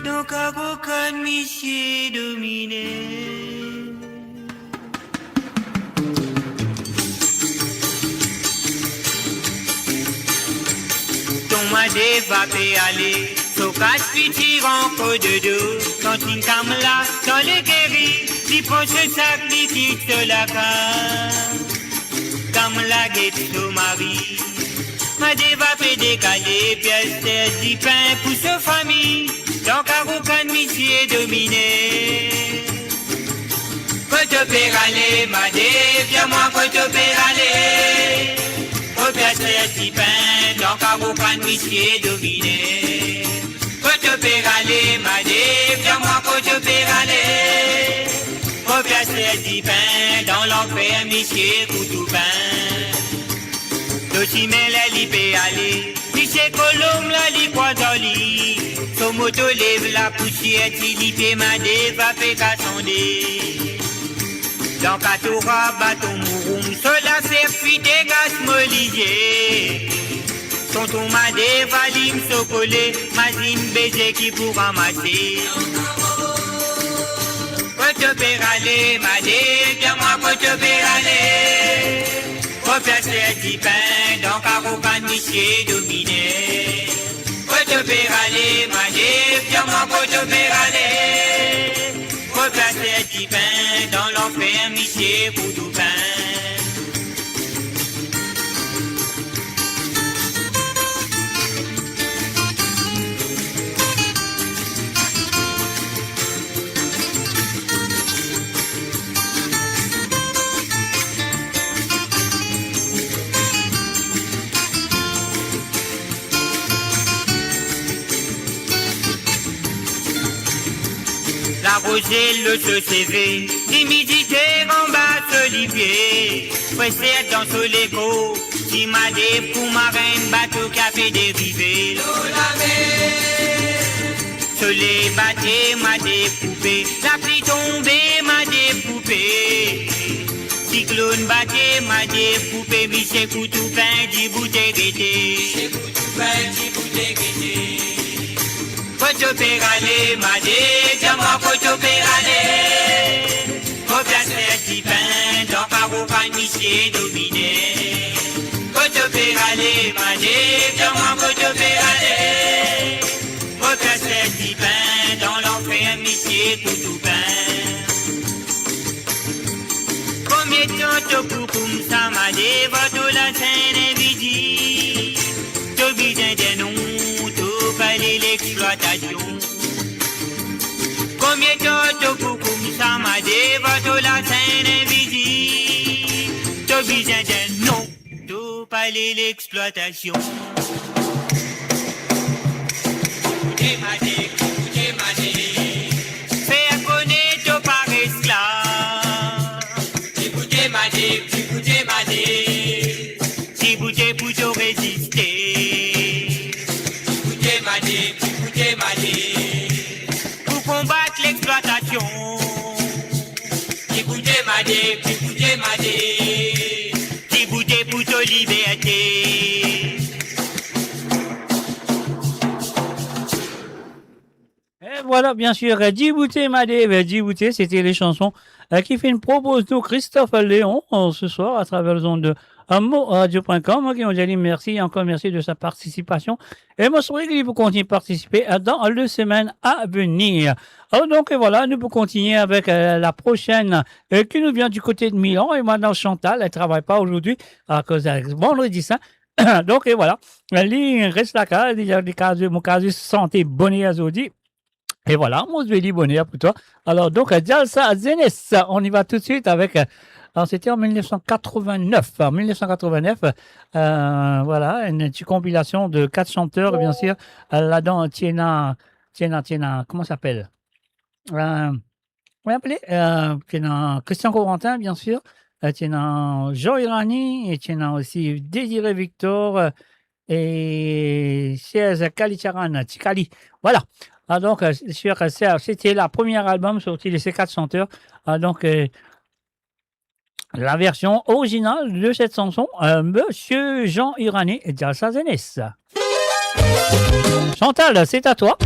Donc à coca de monsieur dominé. M'a dévapé aller, so casse petit renco de dos. Quand une cam là, dans les guéris, il prend ce sac, il quitte la cam. Comme la guette son mari. Ma dévapé décalé, pièce du pain pour sa famille. Donc à aucun monsieur dominé. Quand tu peux aller, ma dé, viens-moi quand tu peux aller. Au pièce du pain, donc à aucun monsieur dominé. Quand tu peux aller, ma dé, viens-moi quand tu peux aller. Au pièce du pain, dans l'enfer, monsieur couteau pain. Dosi men la li pe ale, mi se kolom la li kwa zoli. Son moto lève la poussière, ti li pe made, va pe ka sonde. Dans katora baton mouroum, sola serfite gas molige. Tonton made valim sokole, mazine beze ki pour ramasser. Quand tu peux aller, made, viens-moi quand tu peux aller. Au pièce du pain, donc à aucun monsieur dominé. Quand tu peux aller, ma dé, viens-moi quand tu peux aller. Au pièce du pain, dans l'enfer, monsieur pour tout pain. La rosée, le se CV, timidité en bas Olivier. Pressé dans ce l'écho, si m'a des pour marine, bateau café dérivé. Soleil batté, m'a des poupées, la pluie tombée, m'a des poupées. Cyclone batté, m'a des poupées, biché coutou pain, dit bouté guetté. Biché coutou pain, dit bouté guetté. Quand tu peux aller, ma dé, dis-moi quand tu peux aller. Au place du pain, dans Caroucan, monsieur dominé. Quand tu peux aller, ma dé, dis-moi quand tu peux aller. Au place du pain, dans l'enfer, monsieur coutou pain. Combien de temps tu peux comme ça, ma dé, votre la scène vidi. Tu besoin des noms. L'exploitation. Combien de temps pour comme ça m'a dévoté la scène invisible. Tu besoin d'un nom, tu parler l'exploitation. Écoutez ma dé, faire connaître par esclave. Écoutez ma dé, si vous êtes pour te résister. Pour combattre l'exploitation. Écoutez ma dé, écoutez pour ta liberté. Et voilà, bien sûr, Djibouti Madé, Djibouti, c'était les chansons qui fait une propose nous Christophe Léon ce soir à travers les ondes de moradio.com. Qui ont dit merci, encore merci de sa participation. Et moi, je souhaite qu'il vous continuer à participer dans les semaines à venir. Alors donc, voilà, nous pouvons continuer avec la prochaine qui nous vient du côté de Milan. Et maintenant, Chantal, elle ne travaille pas aujourd'hui à cause de vendredi saint. Donc, et voilà, elle reste là, il y a des cas de santé bonne à Zodi. Et voilà, mon Zélie bonheur pour toi. Alors donc, Jalsa Zenes, on y va tout de suite avec... Alors, c'était en 1989. En 1989, voilà, une petite compilation de 4 chanteurs, bien sûr. Là-dedans, Tiena, comment ça s'appelle? Comment appeler? Tiena Christian Corentin, bien sûr. Tiena Jean Irani, et Tiena aussi Désiré Victor, et Serge Kalicharan, Tikali. Voilà. Ah, donc, sur Serge, c'était la première album sorti de ces 4 chanteurs. Ah, donc, la version originale de cette chanson, Monsieur Jean Irani et Jalsa Zenes. Chantal, c'est à toi.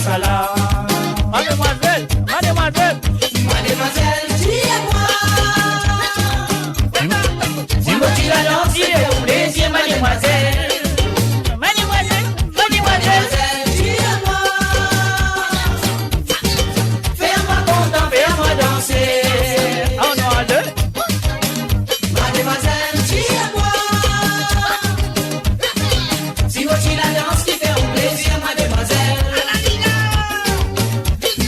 ça là. Mademoiselle, mademoiselle. Mademoiselle, dis-moi. Dis-moi tu la danse, il est au plaisir, mademoiselle. Mademoiselle, mademoiselle. Dis-moi. Fais-moi content, fais-moi danser. On a deux. Mademoiselle, dis-moi. Si vous tu la danse, qui fait au plaisir, mademoiselle.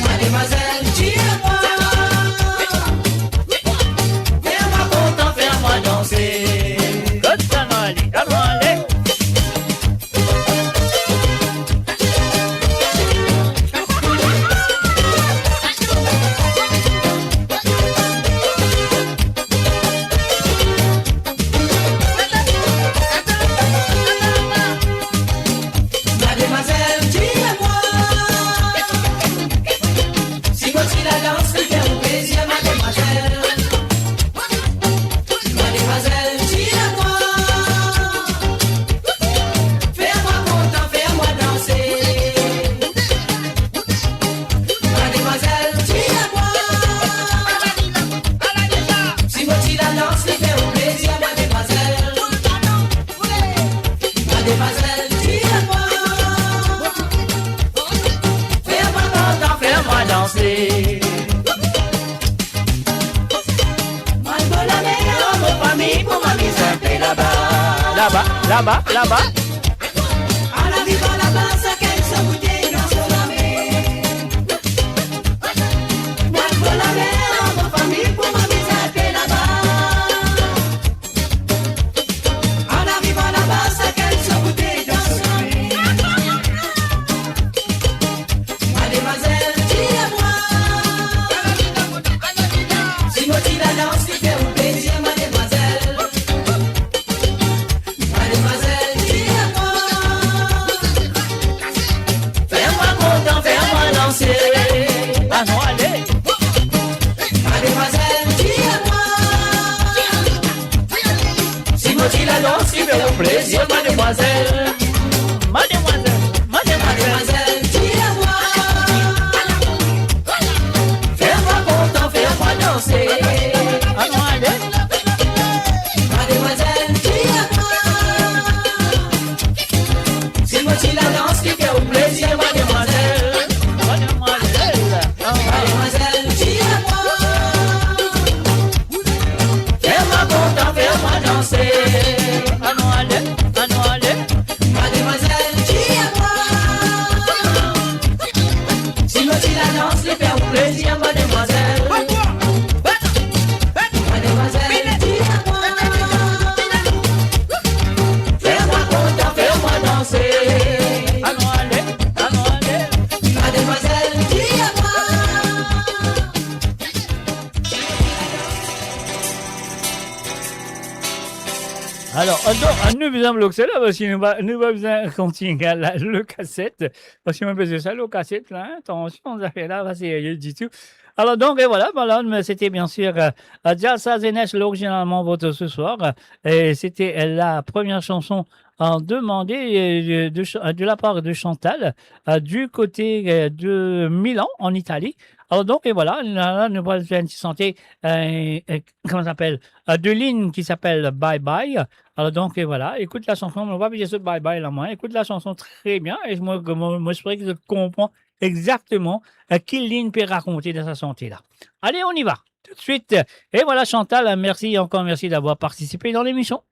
Mademoiselle, dis-moi. Fais-moi content, fais-moi danser. Good, allons aller. Mademoiselle, dis-moi. Si vous tu la danse, qui fait au plaisir, mademoiselle. Mademoiselle, dis-moi. Fais-moi content, fais-moi danser. Mademoiselle, dis-moi. Si vous tu la danse, qui fait au plaisir, mademoiselle. Mademoiselle, dis-moi. Fais-moi content, fais-moi danser. Malgré la mer, mon famille, pour ma mise un peu là-bas. Là-bas, là-bas, là-bas. À la vie, à la base, qu'elle se bouteille dans son amé. Malgré la mer, mon famille, pour ma mise un peu là-bas. À la vie, à la base, qu'elle se bouteille dans son amé. Mademoiselle, dis-moi. Si moi tu la danse, qui fait au plaisir, mademoiselle. Mademoiselle, dis-moi. Fais-moi content, fais-moi danser. Allons aller. Mademoiselle, dis-moi. Si moi tu la danse, qui fait au plaisir, mademoiselle. Mademoiselle, mademoiselle. Mademoiselle, dis-moi. Fais-moi content, fais-moi danser. Allons aller. Mademoiselle, dis-moi. Si moi tu la danse, qui fait au plaisir, mademoiselle. Mademoiselle. Mademoiselle, dis-moi. Fais-moi content, fais-moi danser. Allons aller. Allons aller. Mademoiselle, dis-moi. Si moi tu la danse, qui fait au plaisir, mademoiselle. Mademoiselle, dis-moi. Fais-moi content, fais-moi danser. Allons aller. Allons aller. Mademoiselle, dis-moi. Alors, nous faisons le bloc, là, parce que nous va besoin continuer le cassette. Parce que nous faisons ça, le cassette, là. Attention, on a fait là, va sérieux du tout. Alors, donc, et voilà, mais c'était bien sûr Jalsa Zenesh, l'originalement voté ce soir. Et c'était la première chanson demandée de la part de Chantal du côté de Milan, en Italie. Alors donc, et voilà, là, nous allons faire une petite santé, comment ça s'appelle, de ligne qui s'appelle Bye Bye. Alors donc, et voilà, écoute la chanson, on va pas dire ce Bye Bye là, moi, écoute la chanson très bien, et moi j'espère que je comprends exactement quelle ligne peut raconter dans sa santé là. Allez, on y va, tout de suite. Et voilà, Chantal, merci, encore merci d'avoir participé dans l'émission.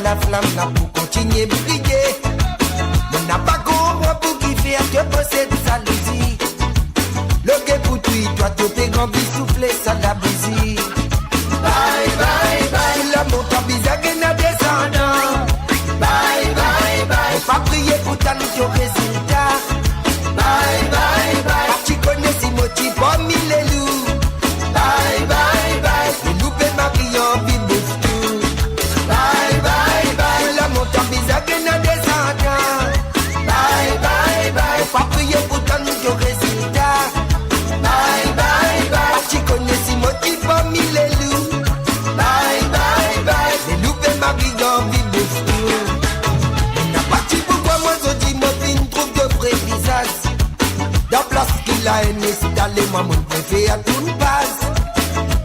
La flamme là pour continuer briller. On n'a pas compris pour qui faire que possède sa lusie. Le que pour toi, toi t'es grand bis soufflé, ça la brise. Bye bye bye, la montre en bizarre et n'a descendant. Bye bye bye, pas prier pour ta mission résultat. Bye bye bye, tu connais si motif parmi les loups. Bye bye bye, les loups et Marion. moi mon préféré à tout le passe.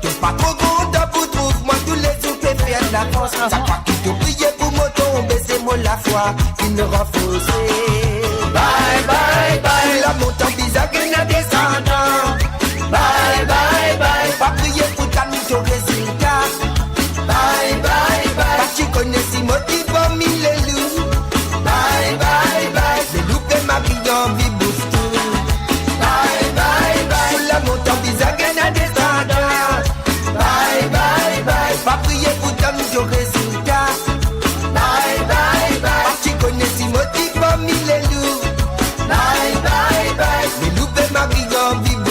T'es pas trop content pour trouver moi tous les jours que faire de la force. Ça croit qu'il te prier pour me tomber, c'est moi la foi qui me renforce. Bye bye bye, la montagne bizarre qui n'a descendant. Bye bye bye, pas prier pour ta mise au résultat. Bye bye bye, pas tu connais si motive parmi les loups. Bye bye bye, les loups et ma vie en vie boost. Bye bye bye, la montagne bizarre qui n'a descendant. Bye bye bye, pas prier pour ta mise au résultat. Bye bye bye, pas tu connais si motive parmi les loups. Bye bye bye, les loups et ma vie en vie boost.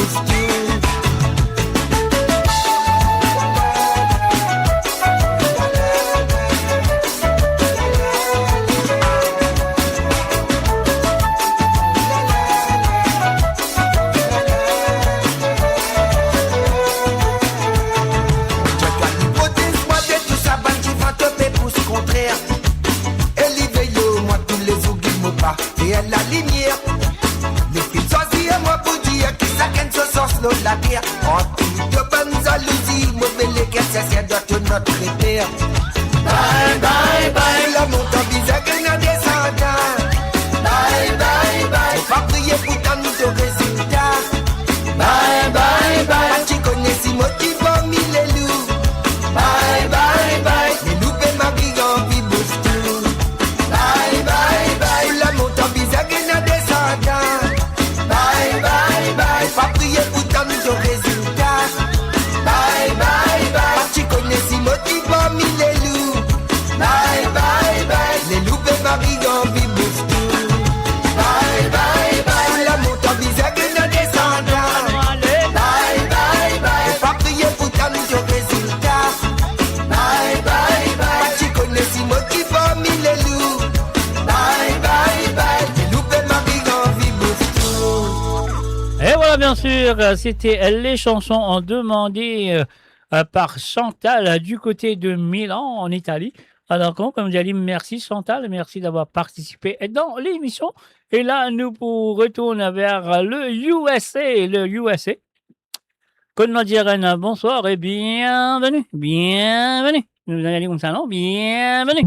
Et à la lumière, les filles choisissent moi pour dire qui ça qu'elle se sort sur la terre. En toute bonne jalousie, mauvais les caisses, c'est de notre repère. Bye bye bye, la montagne bizarre qu'elle n'a descendant. Bye bye bye, pas prier pour ta mise au résultat. Bye bye bye, tu connais si motive parmi les loups. Bye bye bye, les loups et ma vie en vie boost. Bye bye bye, la montagne bizarre qui n'a descendant. Bye bye bye, pas prier pour ta mise au résultat. Bye bye bye, tu connais si motive parmi les loups. Bye bye bye, les loups et ma vie en vie boost. Bye bye bye, la montagne bizarre qui n'a descendant. Bye bye bye, pas prier pour ta mise au résultat. Bye bye bye, tu connais si motive parmi les loups. Bye bye bye, les loups et ma vie en vie boost. Et voilà, bien sûr, c'était les chansons demandées par Chantal du côté de Milan, en Italie. Alors, comme j'ai dit, merci Chantal, merci d'avoir participé dans l'émission. Et là, nous retournons vers le USA. Qu'on dire un bonsoir et bienvenue. Nous allons dire comme ça, non? Bienvenue.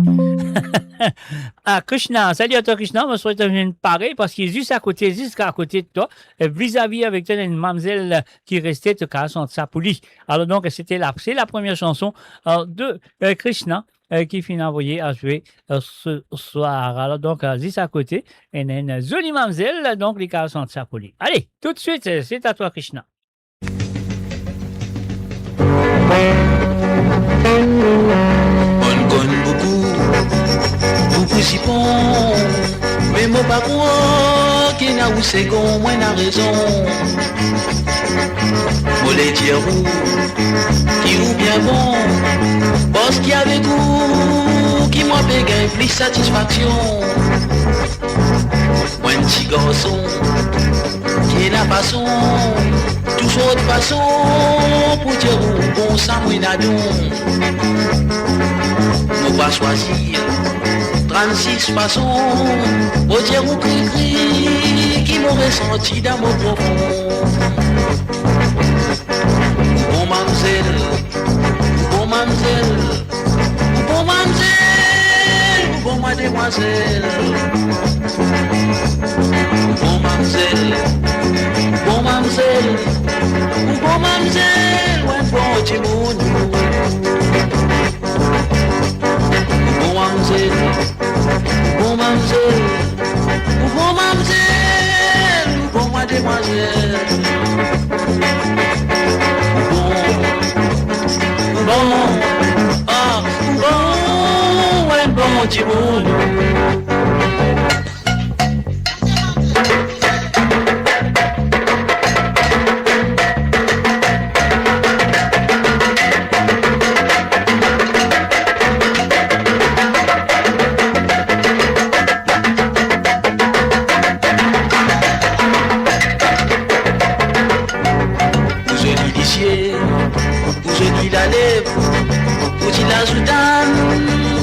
Ah, Krishna, salut à toi Krishna, je souhaite une pareille parce qu'il est juste à côté de toi, vis-à-vis avec toi, une mademoiselle qui restait te cassant de sa poulie. Alors donc, c'est la première chanson de Krishna qui finit envoyé à jouer ce soir. Alors donc, juste à côté, il y a une jolie mademoiselle, donc les cassant de sa poulie. Allez, tout de suite, c'est à toi Krishna. On connaît beaucoup si bon, mais mon papa qui n'a où c'est qu'on moi n'a raison. Moi les dire qui ou bien bon, parce qu'il y avait goût qui m'a fait gagner plus satisfaction. Moi un petit garçon qui est la façon, tout autre façon pour dire bon ça moi n'a donc. Nous va choisir 36 façons pour dire ou cri qui m'aurait senti dans mon profond. Bon mademoiselle, bon mademoiselle, bon mademoiselle, bon mademoiselle, bon mademoiselle, bon mademoiselle, bon mademoiselle, ouais bon petit monde. Bon mademoiselle, bon mademoiselle, bon mademoiselle, bon mademoiselle, bon, ah, bon, ouais, bon, petit monde.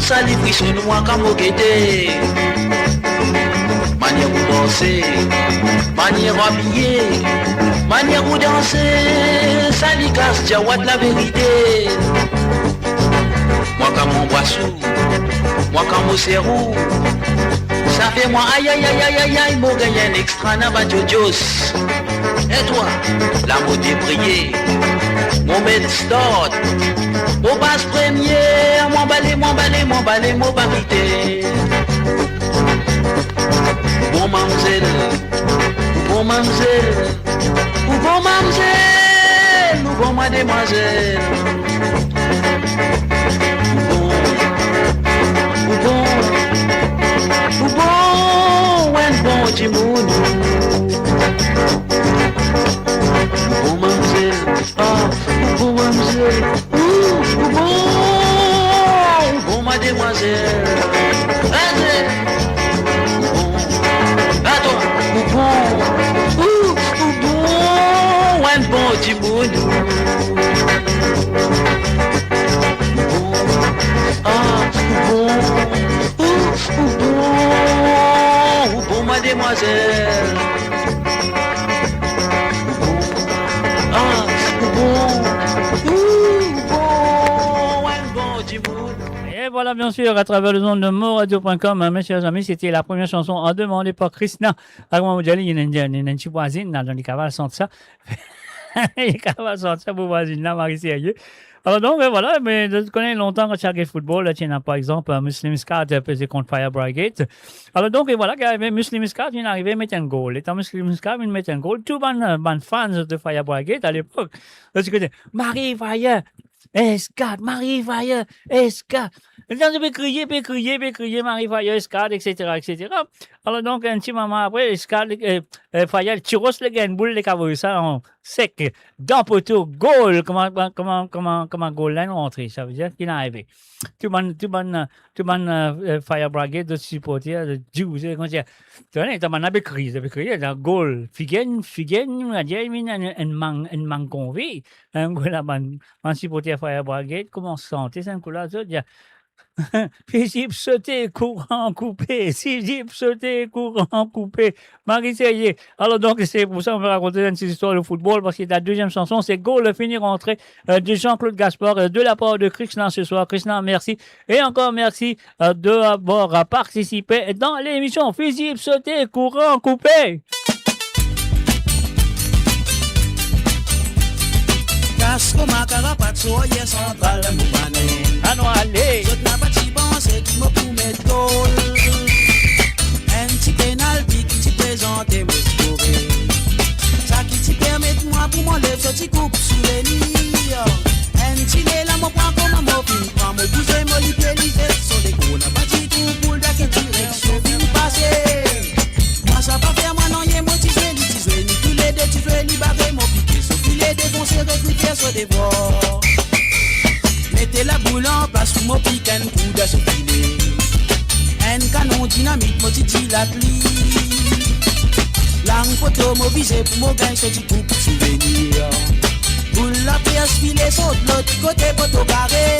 Sali frisson noir comme au guetté. Manière où danser, manière habillée, Manière où danser, ça lui casse, diawat la vérité. Moi comme mon boissou, moi comme mon serrou, ça fait moi aïe aïe aïe aïe aïe aïe, mon gagné un extra na badjojos. Et toi, la mot débrillé, mon bel start, mon basse première, mon balai, mon balai, mon balai, mon barité. Bon mamzelle, bon mamzelle, ou bon mamzelle, ou bon mademoiselle. Ou bon, un bon timoun. Ou bon mamzelle, ah, ou bon mamzelle, ou bon mademoiselle. Allez, ou bon, un bon timoun. Ou bon mademoiselle. Ah, Et voilà, bien sûr, à travers le nom de moradio.com, mes chers amis, c'était la première chanson en demandée par Krishna. Alors, il y a une petite voisine dans les cavales sont ça. Les cavales sont ça, pour voisine là, Marie Sérieux. Alors donc, voilà, mais je connais longtemps quand tu football, tu as par exemple Muslim Scat pesé contre Fire Brigade. Alors donc, voilà, Muslim Scat, il est arrivé à mettre un goal. Et quand Muslim Scat, il met un goal, tous les fans de Fire Brigade à l'époque, tu connais, Marie Fire, Escad, Marie Fire, Escad. Ils ont crié, Marie Fire, Escad, etc., etc. Alors donc, un petit moment après, Escad, Fire, tiros le gain, boule, les cavots, ça, en sec, dans poteau, goal, comment goal là, rentré, ça veut dire qu'il est arrivé. Tout le monde, Fire Brigade, de supporters, de Jews, tu vois, tu m'as crié, un goal, figen, on a dit, un man convé, un goal, un supporter Fire Brigade, comment se sentir, c'est un coup là, tu dis, Philippe sauté, courant coupé. Philippe sauté, courant coupé. Marie Sérieux. Alors donc, c'est pour ça qu'on va raconter une petite histoire de football, parce que la deuxième chanson, c'est Goal, finir rentrée de Jean-Claude Gaspard, de la part de Krishna ce soir. Krishna, merci. Et encore merci d'avoir participé dans l'émission Philippe sauté, courant coupé. Casco, Macarapat, soye central, Moubane. Ah non, allez! Je n'ai pas de pensée qui m'a pour mettre goal. Un petit pénalty qui t'y présente et me scorer. Ça qui t'y permet de moi pour m'enlever ce petit coupe souvenir. Un petit lait là, mon point comme un mopin. Prends mon bouger, mon lit, lisé. Sur les gros, n'a pas dit tout pour la direction. Vite passer. Moi, ça pas faire, moi, non, y'a mon petit jouet, ni tous les deux, tu joues, ni barré, mon piqué. Sauf qu'il est défoncé, recruté sur des bords. Mettez la boule en place pour mon pique un coup de soufflé. Un canon dynamique, mon titi la pli. Langue photo, mon visé pour mon gain, ce petit coup pour souvenir. Boule la pièce filée, saute l'autre côté, poteau carré.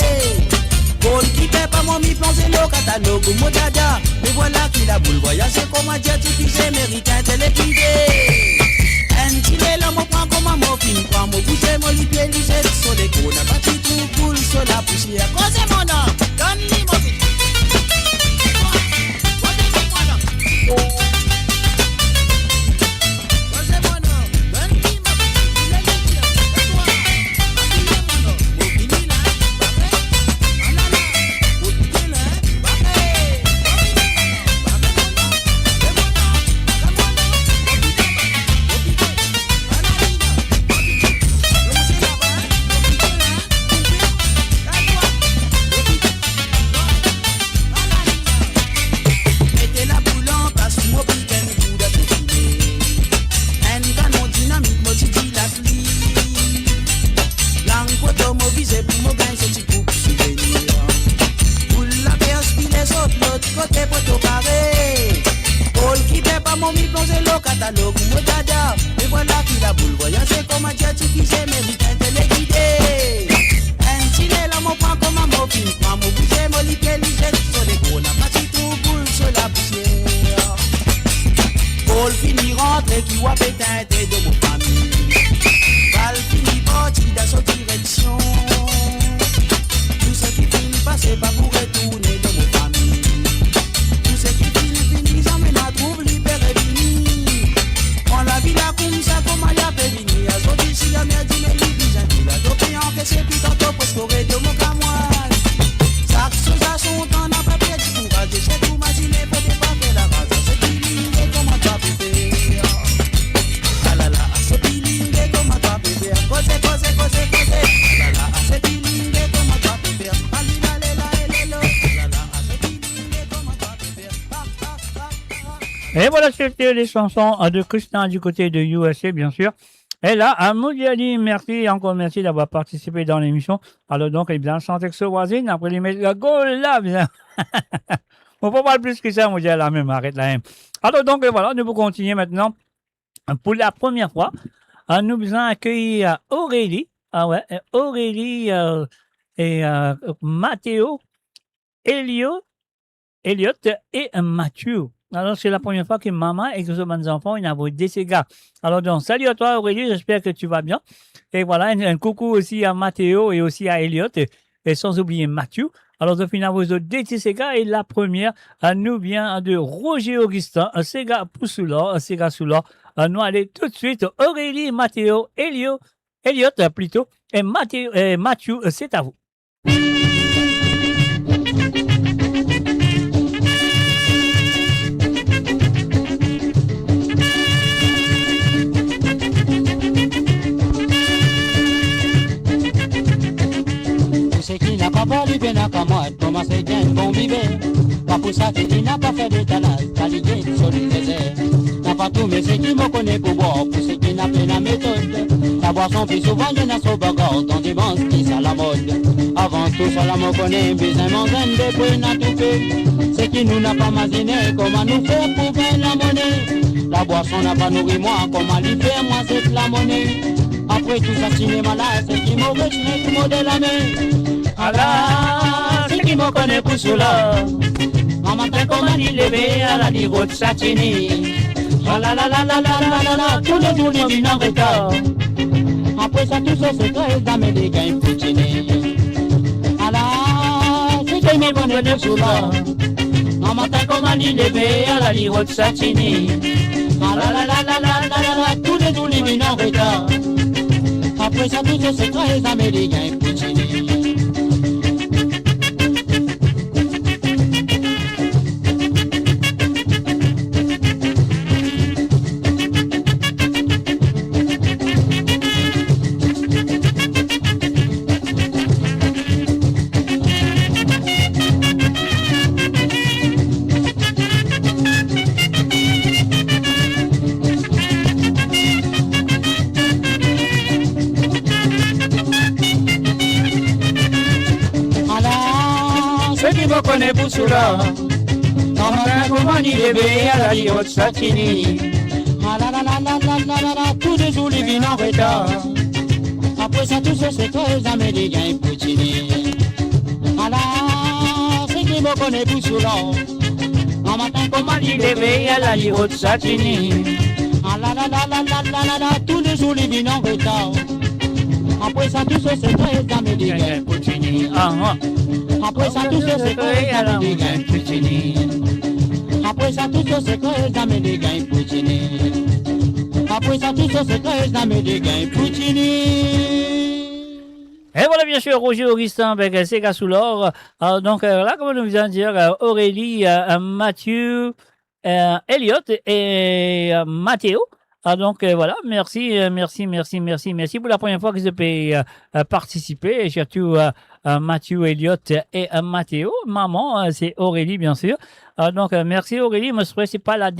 Boule qui fait pas mon mi plongé le catalogue, mon dada. Mais voilà qui la boule voyage, comme un jet diffusé, américain téléguidé. Un gilet là, mon prend comme un morphine. Prends mon boucher, mon lit, pied, lisette. Sur les gros, n'a pas de tout boule sur la poussière. Causez mon nom, donne-lui mon vie. Paul finit rentré qui va péter de mon famille. Et voilà, c'était les chansons de Christian du côté de USA, bien sûr. Et là, à Moudiali, merci, encore merci d'avoir participé dans l'émission. Alors donc, eh bien, sans texte voisine, après les mettre la gueule là, bien. On peut pas plus que ça, Moudiali, là même, arrête là même. Alors donc, voilà, nous allons continuer maintenant. Pour la première fois, nous allons accueillir Aurélie. Ah ouais, Aurélie et Mathéo, Elliot et Mathieu. Alors, c'est la première fois que maman et que ce mes enfants, ils ont des gars. Alors, donc, salut à toi, Aurélie, j'espère que tu vas bien. Et voilà, un coucou aussi à Mathéo et aussi à Elliot, et sans oublier Mathieu. Alors, de finir vos autres gars, et la première nous vient de Roger Augustin, un Sega Poussoula, un Sega Soula. Nous allons tout de suite, Aurélie, Mathéo, Elliot plutôt, et Mathieu, c'est à vous. C'est qui n'a pas voulu bien à moi, comment c'est bien bon vivre. Pas pour ça qu'il n'a pas fait d'étalage, t'as l'idée sur le désert. N'a pas tout, mais c'est qui me connaît pour boire, pour ce qui n'a pas la méthode. La boisson fait souvent, y'en a sur bagarre, dans des bancs qui sont à la mode. Avant tout, ça la me connaît, besoin mon zen, depuis n'a tout fait. C'est qui nous n'a pas masiné, comment nous faire pour gagner la monnaie. La boisson n'a pas nourri moi, comment lui faire, moi c'est la monnaie. Après tout ça, cinéma là, c'est qui me riche, mais qui me de la main. Allah, c'est qui me connaît pour cela. En matin, comment il levé à la ligue de Satini. Ah la la la la la la la la, tous les jours, il vient en retard. Après ça, tout ça, c'est très d'Américains poutini. Allah, c'est qui me connaît pour cela. En matin, comment il levé à la ligue de Satini. Ah la la la la la la la, tous les jours, il vient en retard. Après ça, tout ça, c'est très d'Américains poutini. Connais Boussula, dans ma comment il est bé à la Rio de Satini. Ah la la la la la la la la, tous les jours les vins en retard. Après ça, tout ça, c'est très américain et poutini. Ah la, c'est qui me connaît Boussula, dans matin comment il est bé à la Rio de Satini. Ah la la la la la la la la, tous les jours les vins en retard. Après ça, tout ça, c'est très américain et poutini. Après ça, tout ça, c'est très américain poutini. Après ça, tout ça, c'est très américain poutini. Après ça, tout ça, c'est très américain poutini. Et voilà, bien sûr, Roger Augustin avec Sega Soulor. Donc là, comme nous vient de dire, Aurélie, Mathieu, Elliot et Mathéo. Donc voilà, merci pour la première fois que je peux participer, et surtout Mathieu, Elliot et Mathéo. Maman, c'est Aurélie, bien sûr. Donc merci Aurélie, je souhaite c'est pas la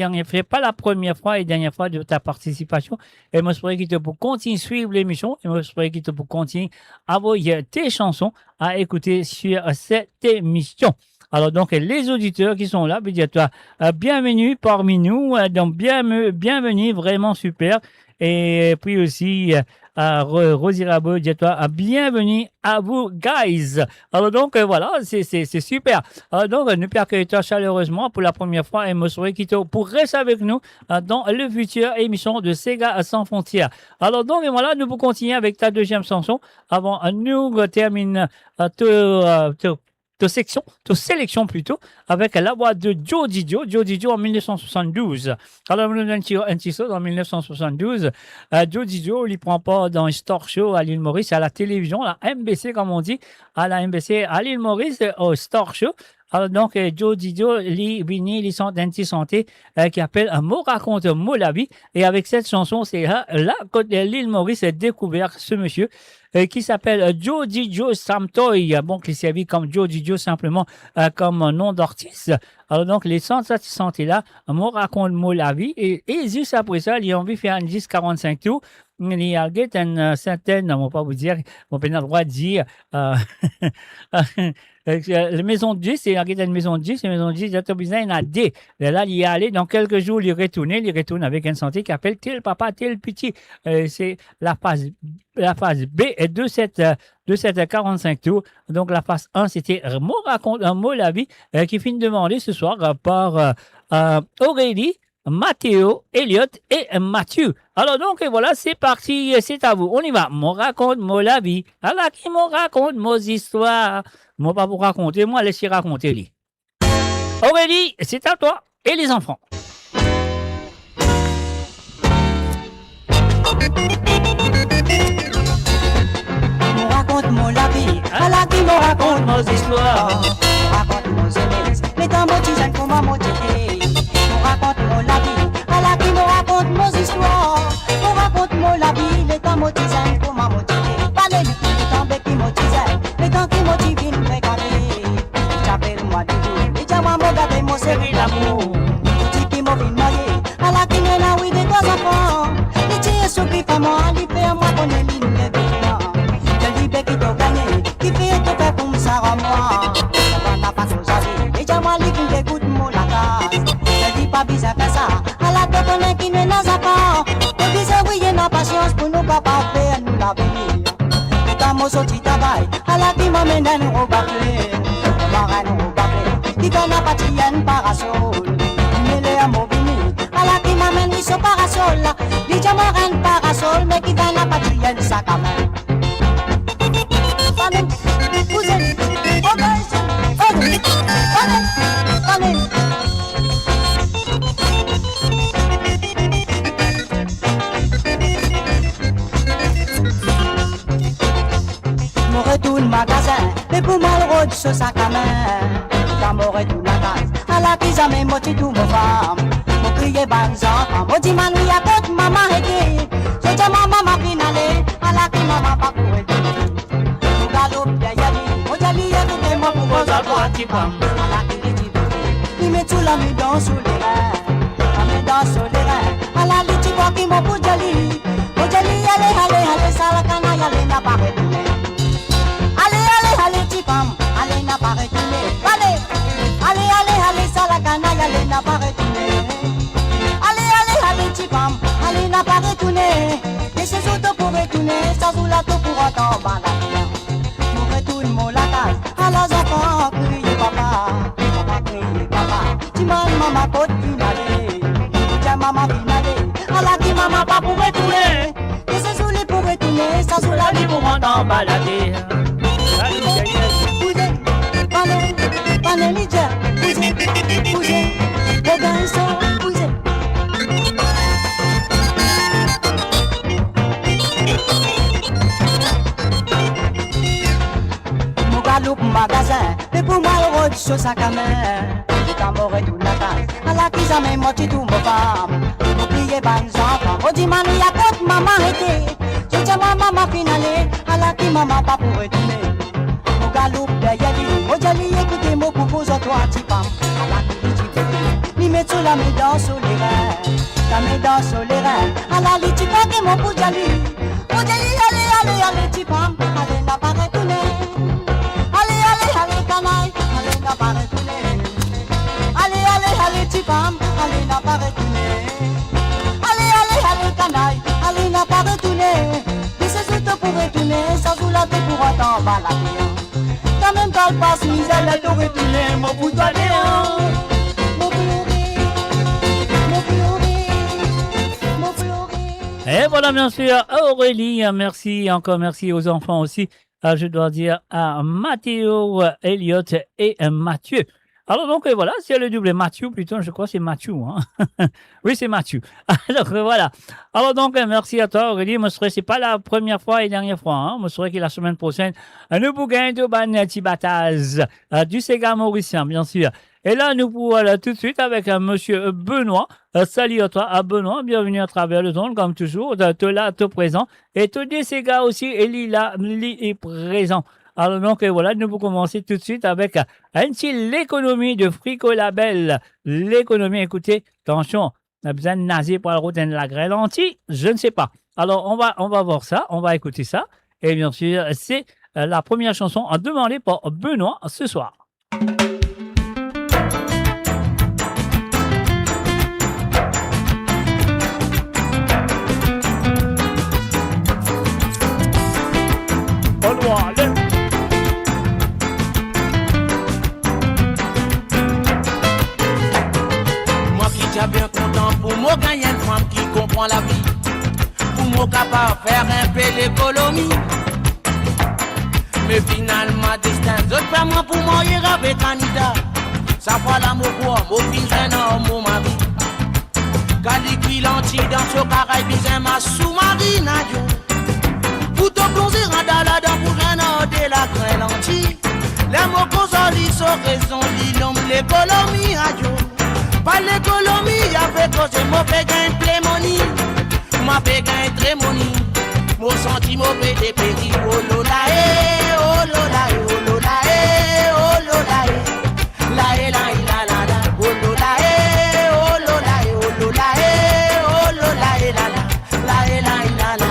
première fois et dernière fois de ta participation, et je souhaite qu'il te pour continuer à suivre l'émission, et je souhaite qu'il te pour continuer à envoyer tes chansons à écouter sur cette émission. Alors donc les auditeurs qui sont là, toi, bienvenue parmi nous, donc bienvenue, vraiment super. Et puis aussi Rosie Rabot, toi, bienvenue à vous guys. Alors donc voilà, c'est super. Alors donc nous accueillons chaleureusement pour la première fois, et me souhaite qu'il te pour rester avec nous dans le futur émission de Sega sans frontières. Alors donc et voilà, nous vous continuer avec ta deuxième chanson avant nous termine de sélection plutôt, avec la voix de Joe Didio en 1972. Alors, nous avons un petit saut en 1972. Joe Didio, il prend part dans un Star Show à l'île Maurice, à la télévision, à la MBC, comme on dit, à la MBC, à l'île Maurice, au Star Show. Alors donc, Joe Didio, Winnie, ils sont santé qui appelle un mot raconte mot la vie. Et avec cette chanson, c'est là que l'île Maurice a découvert ce monsieur qui s'appelle Joe Didio Samtoy, bon, qui servi comme Joe Didio simplement comme nom d'artiste. Alors donc, les santé là, un mot raconte mot la vie. Et juste après ça, ils ont envie de faire un 10-45 tours. Il y a une certaine, on ne va pas vous dire, on peut le droit de dire, la maison de 10, il y a une maison de 10, la maison de 10, il y a des. Et là, il y est allé, dans quelques jours, il retourne avec une santé qui appelle tel papa, tel petit. C'est la phase B est de cette 45 tours. Donc, la phase 1, c'était mot raconte un mot la vie, qui finit demander ce soir par Aurélie, Mathéo, Elliot et Mathieu. Alors donc, voilà, c'est parti, c'est à vous. On y va. Mon raconte, mon la vie. Alors, qui m'en raconte, mon histoires. Moi, pas pour raconter, moi, laissez raconter, lui. Aurélie, c'est à toi et les enfants. Mon raconte, mon la vie. Alors, qui m'en raconte, mon histoires. Raconte, mon jeunesse. Mais dans mon tisane, pour moi, mon raconte mon la vie, à la qui me raconte mon histoire. On raconte mon la vie, les temps motisés pour m'a motivé. Parlez les temps qui motisés, les temps qui motivent nous régaler. J'appelle moi Doudou, et j'aime mon gâté, mon série d'amour. Petit qui m'a vu noyer, à la qui m'a oui des trois enfants. Les tiens souffrent pas moi, les pères moi connaît l'île des vêtements. Je dis qui t'a gagné, qui fait tout faire pour me sarrer moi. Ça va pas aux avis, et j'aime les qui dégoûtent mon la case. Pas bizarre que ça, à la tête on est qui n'est dans un pas. On dit oui, il y a patience pour nous capables faire nous l'avenir. Quand mon sorti travail, à la qui m'amène à nous rebattre. Marin nous rebattre, qui gagne pas tienne parasol. Mais les amours finis, à la qui m'amène ils sont parasol. Les gens marin parasol, mais qui gagne pas tienne sac à main. Allez, vous êtes, allez, allez. Tout le magasin, mais pour moi le rôde ce sac à main. Quand m'aurait tout la case, à la pizza mais moi tout mon femme. Mon crier ban enfants, mon dit man oui à côté maman été. Je dis maman ma finale, à la qui maman pas pour aider. Nous galop bien yali, mon jali y'a tout des mots pour vos alcool qui pam. À la qui dit il met tout la nuit dans sous les reins, la main dans sous les reins. À la liti quoi qui m'ont pour jali, mon jali allez, ça la canaille allez n'a pas retourné. Allez, tipam, allez, n'a pas retourné. Allez, ça la canaille, allez, n'a pas retourné. Allez, tipam, allez, n'a pas retourné. Laissez autos pour retourner, sans ou la tout pour entendre balader. Nous retourne mon la case, à la enfants, criez papa, criez papa. Timan, maman, côte finale, tiens, maman finale. À la qui maman pas pour retourner. Laissez ou les pour retourner, sans ou la vie pour entendre balader. Panelija, bougez, les garçons, bougez. Mon galop magasin, mais pour moi le rôde sur sa caméra. Quand m'aurait tout la case, à la qui jamais moi tu tout me femme. Mon crier ban enfants, on dit manu y'a côte maman été. Je dis maman finale, à la qui maman pas pour retourner. Galop derrière lui, au jali écoutez mon pour vos autres antipam. À la qui dit, met sous la main dans sous les reins, la main dans sous les reins. À la liti pas que mon pour jali, au jali allez, tipam, allez n'a pas retourné. Allez, canaille, allez n'a pas retourné. Allez, tipam, allez n'a pas retourné. Allez, canaille, allez n'a pas retourné. Mais c'est tout pour retourner, sans vous la pour entendre balader. Quand même quand le passe misère, elle doit retourner, mon bout de néant. Mon pleurer. Et voilà, bien sûr, Aurélie, merci, encore merci aux enfants aussi. Je dois dire à Mathéo, Elliot et Mathieu. Alors donc voilà, c'est le double Mathieu, plutôt, je crois que c'est Mathieu. Hein? Oui, c'est Mathieu. Alors voilà. Alors donc, merci à toi, Aurélie. Moi, c'est pas la première fois et dernière fois. Hein? Moi, que la semaine prochaine, nous bougain de ban Tibataz du Sega mauricien, bien sûr. Et là, nous pouvons aller tout de suite avec monsieur Benoît. Salut à toi, Benoît. Bienvenue à travers le zone, comme toujours. Te là, te présent. Et tous des Sega aussi. Et Lili est présent. Alors donc voilà, nous pouvons commencer tout de suite avec l'économie de Frico Label. L'économie, écoutez, attention, on a besoin de naser pour la route de la grêle anti, je ne sais pas. Alors on va voir ça, on va écouter ça. Et bien sûr, c'est la première chanson demandée par Benoît ce soir. Bien content pour moi gagner une femme qui comprend la vie, pour moi capable faire un peu l'économie. Mais finalement destin d'autres pas moi pour mourir avec Anita. Ça va l'amour quoi, mon fils un homme mon mari. Caliqui lenti dans ce carré bizarre ma sous-marine adieu. Pour te plonger dans la dent pour un an de la grêle lenti. Les mots consolés sont raison l'homme l'économie adieu. Pas l'économie, y'a fait cause mon pékin plémonie. Ma pékin trémonie. Mon senti mon pédé péri. Oh lola eh, oh lola eh, oh lola eh, oh lola eh. La eh la la la la. Oh lola eh, oh lola eh, oh lola eh, oh lola eh la la. La eh la la.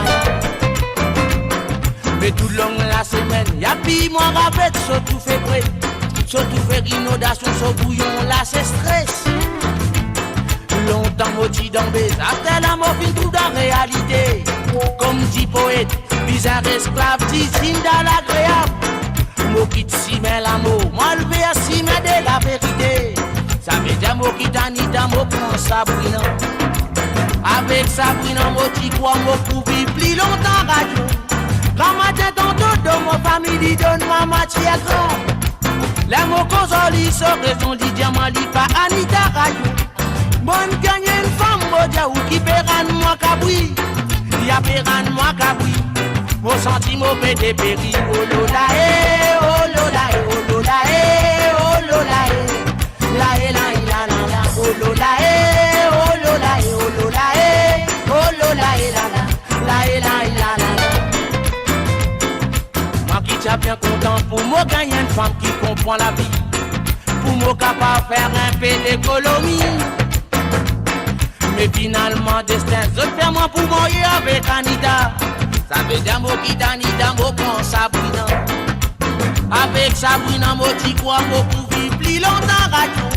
Mais tout long la semaine, y'a pis moi rappelle, surtout fait prêt. Surtout fait inondation, sur bouillon, là c'est stress. Longtemps moti dans baiser, après la morphine tout dans réalité. Comme dit poète, bizarre esclave, dit signe dans l'agréable. Mot qui t'y met l'amour, moi le à s'y met de la vérité. Ça veut dire mot qui t'anita, mot prend Sabrina. Avec Sabrina, mot qui croit, mot pour vivre plus longtemps radio. Quand ma tête en tout de mon famille, donne-moi matière grave. Les mots consolés sont raison, dit diamant, dit pas Anita radio. Bonne gagne une femme, modia ou qui péran moi cabri. Y'a péran moi cabri. Mon sentiment pété péri. Oh lola eh, oh lola eh, oh lola eh, oh lola eh. La eh la la la la. Oh lola eh, oh lola eh, oh lola eh, oh lola eh la la. La eh la la la. Moi qui t'a bien content pour moi gagner une femme qui comprend la vie. Pour moi capable faire un peu l'économie. Mais finalement destin je fais moi pour mourir avec Anita. Ça veut dire moi qui d'Anita moi prend Sabrina. Avec Sabrina moi t'y crois moi pour vivre plus longtemps radio.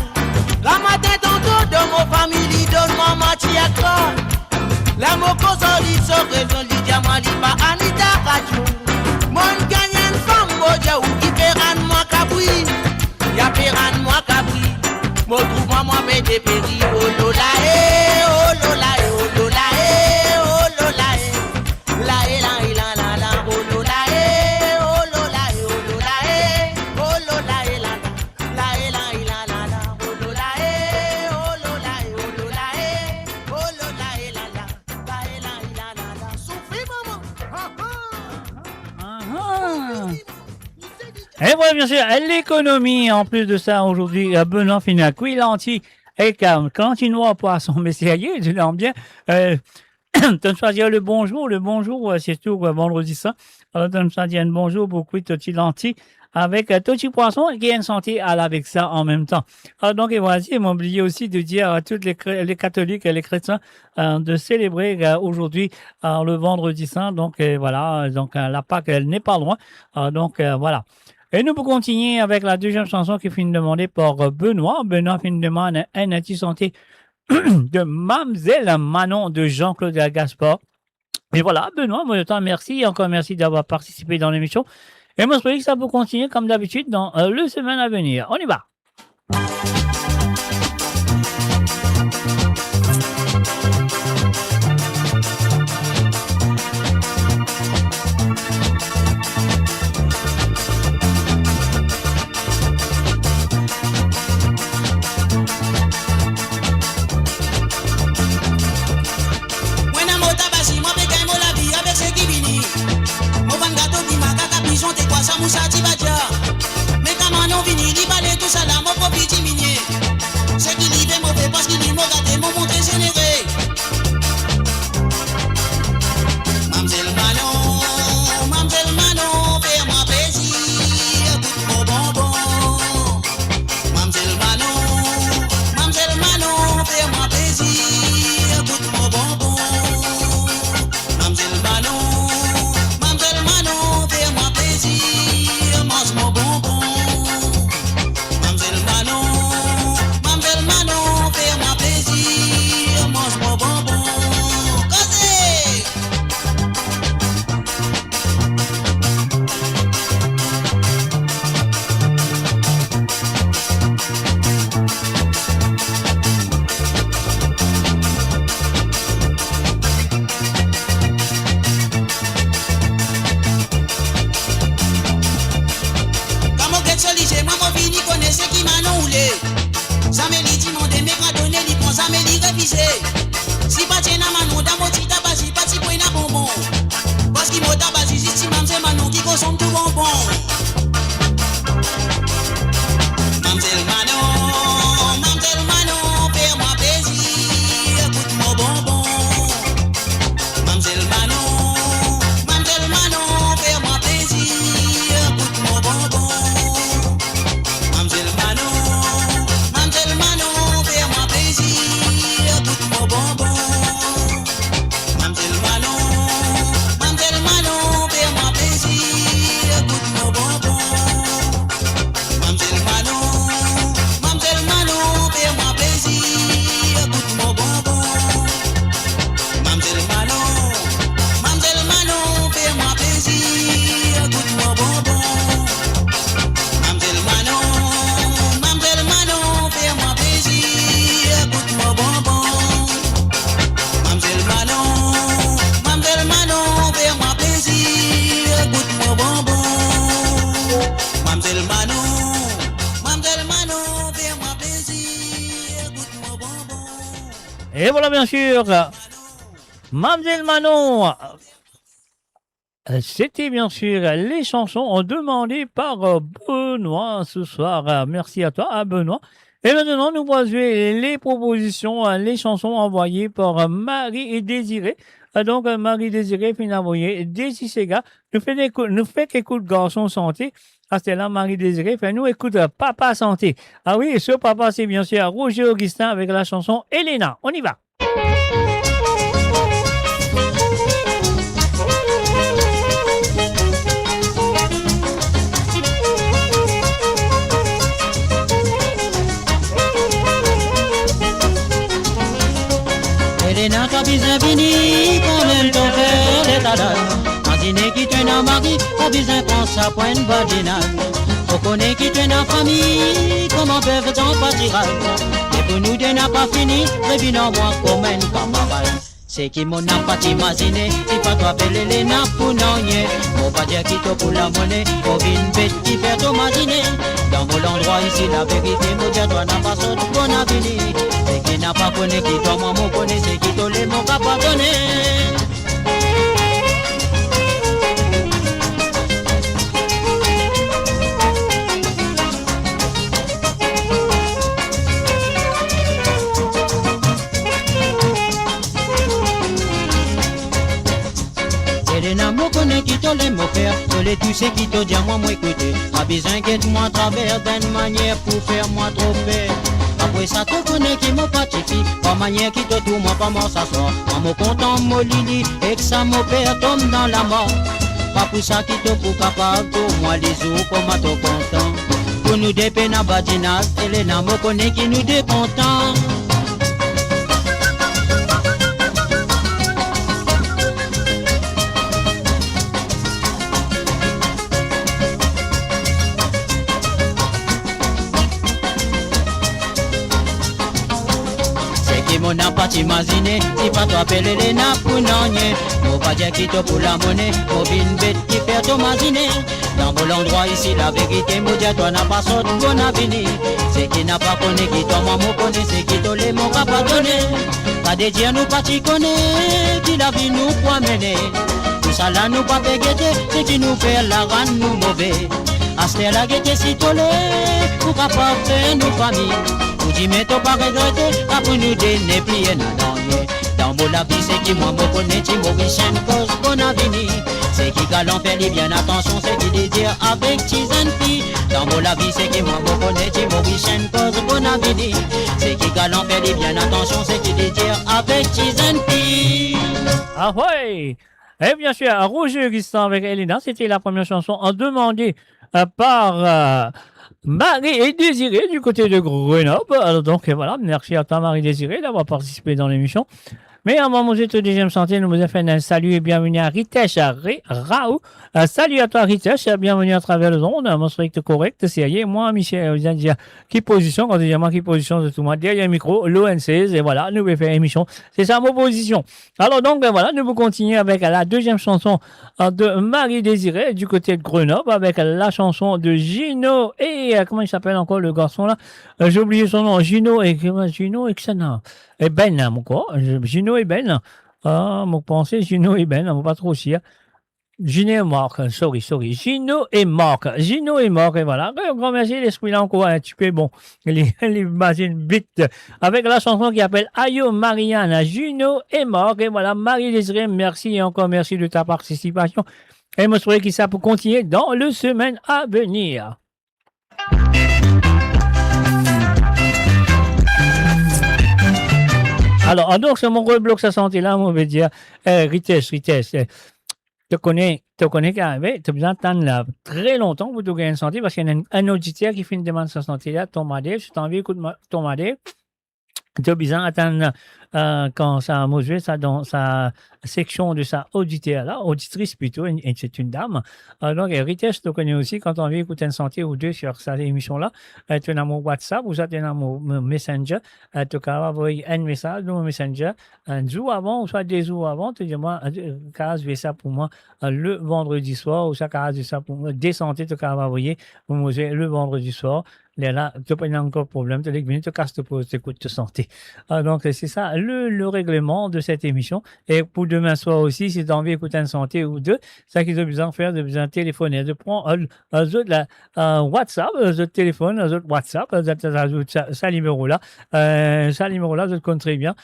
La matin tantôt de mon famille donne-moi matière grave. La mot consolide sur raison du diamant dit pas Anita radio. Mon gagne une femme moja ou qui péran moi cabri. Y'a péran moi cabri. Mo trouve moi pété péri. Oh lola eh, oh lola eh, oh lola eh, oh lola eh. La eh la la la. Oh lola eh, oh lola eh, oh lola eh, oh lola eh la la. La eh la la. Oh lola eh, oh lola eh, oh lola eh, oh lola eh la la. La eh la la. Souffrez maman. Et voilà, bien sûr, l'économie, en plus de ça, aujourd'hui, Benoît finit à Quilanti et Cantinois poisson, mais sérieux, tu l'aimes bien. Tu choisir le bonjour, c'est tout, vendredi ça. Alors, tu choisir un bonjour pour Quilanti avec Toti Poisson qui a une santé avec ça en même temps. Alors, donc, et voici, ils m'ont oublié aussi de dire à tous les catholiques et les chrétiens de célébrer aujourd'hui le vendredi saint. Donc, voilà, donc la Pâque, elle n'est pas loin. Donc, voilà. Et nous pouvons continuer avec la deuxième chanson qui finit demandée par Benoît. Benoît finit demander un anti-santé de Mamzelle Manon de Jean-Claude Gaspard. Et voilà, Benoît, moi, merci. Encore merci d'avoir participé dans l'émission. Et moi, je crois que ça peut continuer comme d'habitude dans le semaine à venir. On y va. disait, si pas tiens à manon, dans mon petit tabac, si pas si point à bonbon. Parce qu'il m'a tabac, si si mamselle manon qui consomme tout bonbon. Mamselle Manon, fais-moi plaisir, goûte-moi bonbon. Mamselle Manon, fais-moi plaisir, goûte-moi bonbon. Mamselle Manon, fais-moi plaisir, goûte-moi bonbon. Mamselle Manon, fais-moi plaisir, goûte-moi bonbon. Mamselle Manon, fais-moi plaisir, goûte-moi bonbon. Mamselle Manon, fais-moi plaisir, goûte-moi bonbon. Mamselle Manon, fais-moi plaisir, goûte-moi bonbon. Mamselle Manon, fais-moi plaisir, goûte-moi bonbon. Mamselle Manon, fais-moi plaisir, goûte-moi bonbon. Et voilà, bien sûr, Mamselle Manon. C'était bien sûr les chansons demandées par Benoît ce soir. Merci à toi, Benoît. Et maintenant, nous voici les propositions, les chansons envoyées par Marie et Désiré. Donc, Marie Désiré finit d'envoyer Desi Sega. Nous fait qu'écoute Garçon Santé. Ah, c'est là, Marie Désiré. Fait nous écoute Papa Santé. Ah oui, et ce papa, c'est bien sûr Roger Augustin avec la chanson Elena. On y va. Elena t'as besoin fini, quand même ton père est à l'âge. Un dîner qui traîne en mari, pas besoin prendre sa pointe badinale. On connaît qui traîne en famille, comment peuvent t'en partir. Et pour nous, de n'a pas fini, prévine en moi comme un camarade. C'est qui mon n'a pas imaginé, si pas toi belle Elena pour n'ennier. On va dire qui te pour la monnaie, pour une bête qui fait ton matiner. Dans mon endroit ici, la vérité, mon dieu, toi n'a pas sauté pour n'avenir. C'est qui n'a pas connu, qui toi, moi, mon connaît, c'est qui te l'est, mon pas pardonné. Elena me connaît qui te l'aime mon père, je l'ai tu sais qui te dit à moi écouter. Pas besoin qu'aide-moi à travers d'une manière pour faire moi trop peur. Après ça te connaît qui me pacifique, pas manière qui te tout moi pas mort s'asseoir. Moi me content mon lili et que ça mon père tombe dans la mort. Pas pour ça qui te pour capable pour moi les jours comme à te content. Pour nous des peines à badinage, Elena me connaît qui nous des contents. On n'a pas imaginé, si pas toi appeler les nappes pour n'ennier. On va dire qui te pour la monnaie, pour une bête qui fait ton masiner. Dans mon endroit ici, la vérité, mon dieu, toi n'a pas sorti bon avenir. C'est qui n'a pas connu, qui toi, moi, me connaît, c'est qui te l'est, mon papa donné. Pas de dire, nous pas t'y connaît, qui la vie nous promener. Tout ça là, nous pas pégueter, c'est qui nous fait la rendre nous mauvais. À ce la guetter si tolé, pour pas faire nos familles. Pour dire mais t'as pas regretté, après nous donner plier dans mon la vie c'est qui moi me connaît, qui Maurice cause bon avenir. C'est qui galant fait les bien attention, c'est qui désire avec Tizane fille. Dans mon la vie c'est qui moi me connaît, qui Maurice cause bon avenir. C'est qui galant fait les bien attention, c'est qui désire avec Tizane fille. Ah ouais. Et bien sûr, Roger Augustin avec Elena, c'était la première chanson demandée par Marie et Désiré du côté de Grenoble. Alors donc voilà, merci à toi Marie Désiré d'avoir participé dans l'émission. Mais à un moment de deuxième santé, nous vous avons fait un salut et bienvenue à Ritesh Raoult. Salut à toi Ritesh, bienvenue à travers le monde, mon strict correct, c'est moi Michel, vous allez dire qui position, quand vous dites moi qui position, c'est tout moi, derrière le micro, l'ON16, et voilà, nous allons faire émission. C'est ça ma position. Alors donc voilà, nous allons continuer avec la deuxième chanson de Marie Désiré du côté de Grenoble, avec la chanson de Gino et, comment il s'appelle encore le garçon là? J'ai oublié son nom, Gino et Xana. Ben, mon quoi. Gino et Ben. Mon pensée, Gino et Ben, mon pas trop sûr. Gino et Marc, sorry. Gino et Marc, et voilà. Un grand merci, l'esprit là encore un petit peu bon. Les machines vite. Avec la chanson qui appelle Ayo Marianne, Gino et Marc, et voilà. Marie-Désirée, merci et encore merci de ta participation. Et je me souhaite que ça peut continuer dans le semaine à venir. Alors, donc, c'est mon rebloc sa santé là, on veut dire, Rites, tu connais qu'arrivé, tu as besoin d'attendre là très longtemps pour te gagner une santé parce qu'il y a un auditeur qui fait une demande de sa santé là, ton madé, si tu as envie d'écouter ton madé, tu as besoin d'attendre quand ça a mangé ça dans sa section de sa auditeur là, auditrice plutôt, et c'est une dame. Donc, Rites, tu connais aussi quand tu as envie d'écouter une santé ou deux sur cette émission là, tu as mon WhatsApp ou ça tu as mon Messenger, tu as envoyé un message dans mon Messenger, un jour avant ou soit des jours avant, tu dis moi, Caras fait ça pour moi le vendredi soir ou ça Caras fait ça pour moi, des santé, tu as envoyé pour manger le vendredi soir. Là, tu n'as pas encore de problème, tu te casses, tu écoutes, te santé. Donc, c'est ça, le règlement de cette émission. Et pour demain soir aussi, si tu as envie d'écouter une santé ou deux, c'est ça qu'ils ont besoin de faire, de besoin de téléphoner, de prendre WhatsApp, le téléphone, WhatsApp, ça numéro-là, je le connais très bien.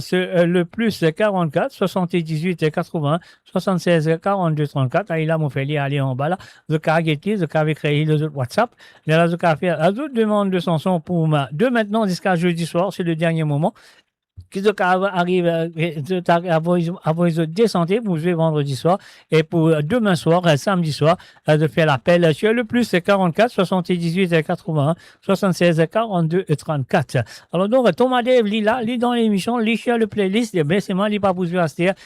C'est le plus 44, 78 80, 76 42 34. Il a mon fait aller en bas là. Je vais créer le WhatsApp. Là, je vais faire d'autres demandes de chansons pour de maintenant jusqu'à jeudi soir, c'est le dernier moment. Qui arrive à descendre pour jouer vendredi soir et pour demain soir, samedi soir, de faire l'appel sur le plus 44 78 81 76 42 34. Alors donc Thomas Dave lit dans l'émission, lit sur le playlist, ben c'est moi lit pas pour jouer à cette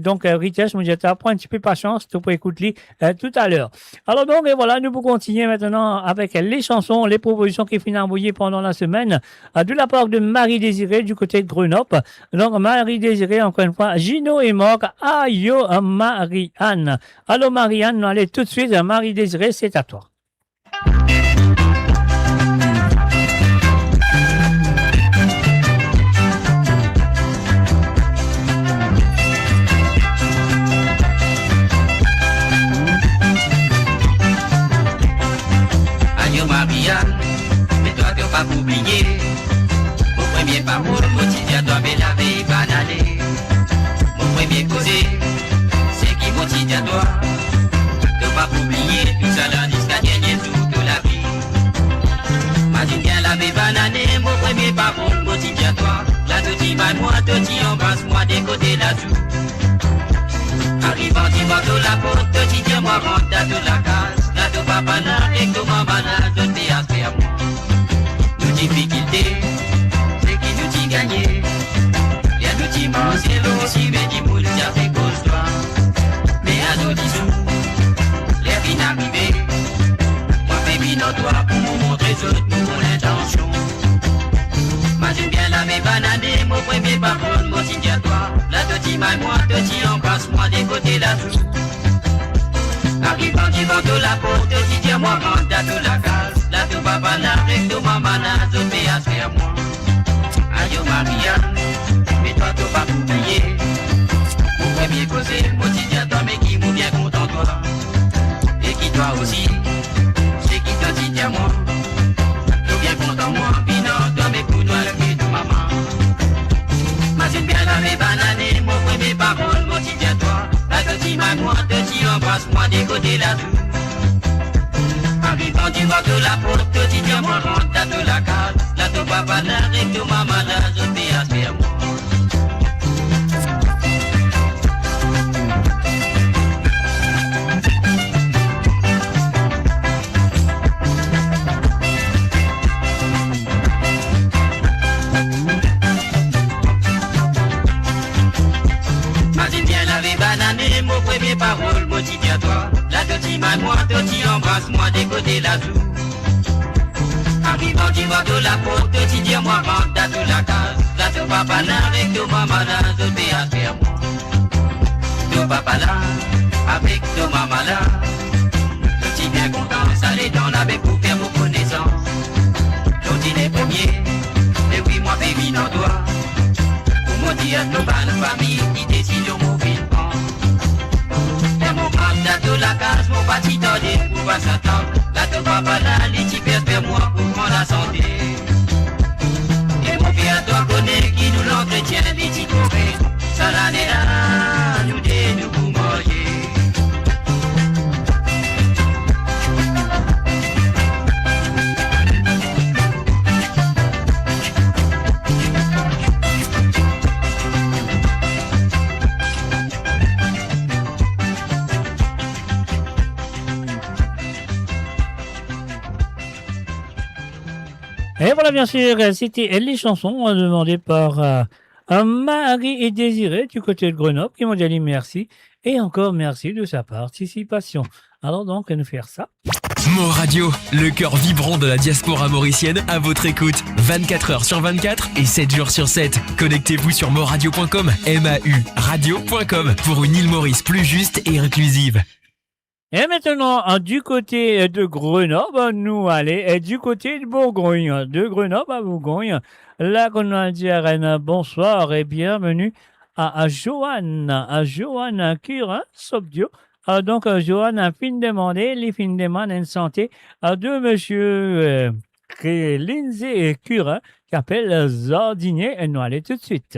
donc Rites, moi j'étais prends un petit peu patience, tu peux écouter tout à l'heure. Alors donc et voilà, nous pouvons continuer maintenant avec les chansons, les propositions qui finissent envoyées pendant la semaine de la part de Marie-Désirée du côté de Grenoble. Donc, Marie-Désirée, encore une fois, Gino et Marc, Ayo Marianne. Allô, Marianne, allez tout de suite, Marie-Désirée, c'est à toi. Ayo Marianne, mais toi, tu vas pas oublier. Mon premier parcours, mon petit toi me laver banané. Mon premier causé, c'est qui mon petit toi. Tu vas pas oublier tout ça là, jusqu'à gagner toute la vie. Imagine bien laver banané, mon premier parcours, mon petit toi. Là tu dis mal moi, tu dis embrasse-moi des côtés là tout. Arrivant dimanche la porte, tu dis moi rentre dans la case. Là tu papa là, et que maman là, je t'ai aspect à moi. Nos difficultés. Gagné. Il y a d'autres immenses, c'est aussi, mais dis moule, ça fait cause toi. Mais à nos disous, les fins arrivées. Moi, baby, non, toi, pour nous montrer ce mon intention. Imagine bien la mes bananes, mon premier parole, mon signe à toi. Là, te dis mal, moi, te dis embrasse-moi des côtés là tout. Arrivant devant de la porte, te dis moi, rentre dans la case. Là, tu vas pas là, avec ton maman, là, tu fais à moi. Ayo Marianne, mais toi tu vas pas oublier. Mon premier causé, mon petit à toi, mais qui m'a bien content toi. Et qui toi aussi, c'est qui t'a dit à moi. Tu bien content moi, puis non, toi mais pour toi le vie de maman. Imagine bien la mes bananes, mon premier parole, mon petit à toi. Là te dis moi, te dis embrasse-moi des côtés là tout. Arrivant du bas de la porte, te dis moi rentre dans la case. Là ton papa là, avec ton maman là, je fais aspect à moi. Imagine bien laver banane, mon premier parole, mon petit à toi. Là te dis moi, te dis embrasse-moi des côtés là tout. Arrivant du bas de la porte, tu dis moi rentre dans la case. Là ton papa là, avec ton maman là, je fais aspect à moi. Ton papa là, avec ton maman là, je suis bien content, ça les dents là, avec pour faire vos connaissances. L'autre il est premier, et oui moi baby non toi. 60 ans, là ton papa là, les petits pères moi pour prendre la santé. Et mon fils à toi connaît qui nous l'entretient, les petits courés, ça l'année là, nous deux nous pour manger. Et voilà, bien sûr, c'était les chansons demandées par Marie et Désiré du côté de Grenoble qui m'ont dit merci. Et encore merci de sa participation. Alors donc, elle nous faire ça. Mo Radio, le cœur vibrant de la diaspora mauricienne à votre écoute. 24 heures sur 24 et 7 jours sur 7. Connectez-vous sur moradio.com, MAU radio.com pour une île Maurice plus juste et inclusive. Et maintenant, du côté de Grenoble, nous allons du côté de Bourgogne. De Grenoble à Bourgogne, là qu'on a dit à Rennes, bonsoir et bienvenue à Joanne Curin, Sobdio. Donc, Joanne a fin demandé, les fins demandent une santé de monsieur Lindsay Curin, qui appelle Zardinier, et nous allons tout de suite.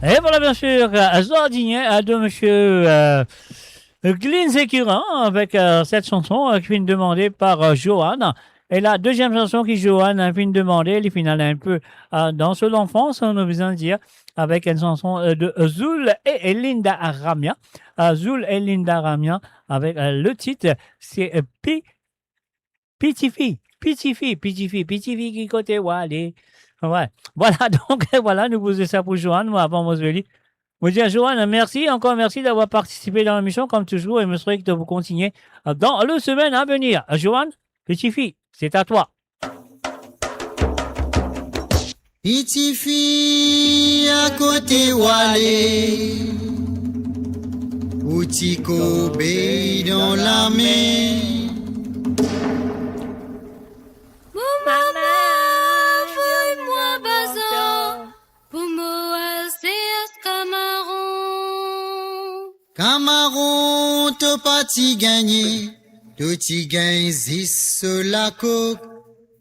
Et voilà, bien sûr, Zardinier de monsieur Glyn Securin avec cette chanson qui vient demandée par Johan. Et la deuxième chanson qui Johan a vient demander, elle finale un peu dans ce l'enfance, on a besoin de dire, avec une chanson de Zul et Linda Ramia. Zul et Linda Ramia avec le titre, c'est Pitifi qui côté Wally. Ouais. Voilà, donc voilà, nous posons ça pour Johan, moi avant Mosveli. Vous dire Johan, merci, encore merci d'avoir participé dans l'émission comme toujours et me souhaite que vous continuez dans le semaine à venir. Johan, Pitifi, c'est à toi. Pitifi à côté Wally, outil Kobe dans la main. Maman, fouille-moi bazar, pour moi c'est Camaron. Camaron, t'as pas t'y gagné, tout t'y gagne sur la coque.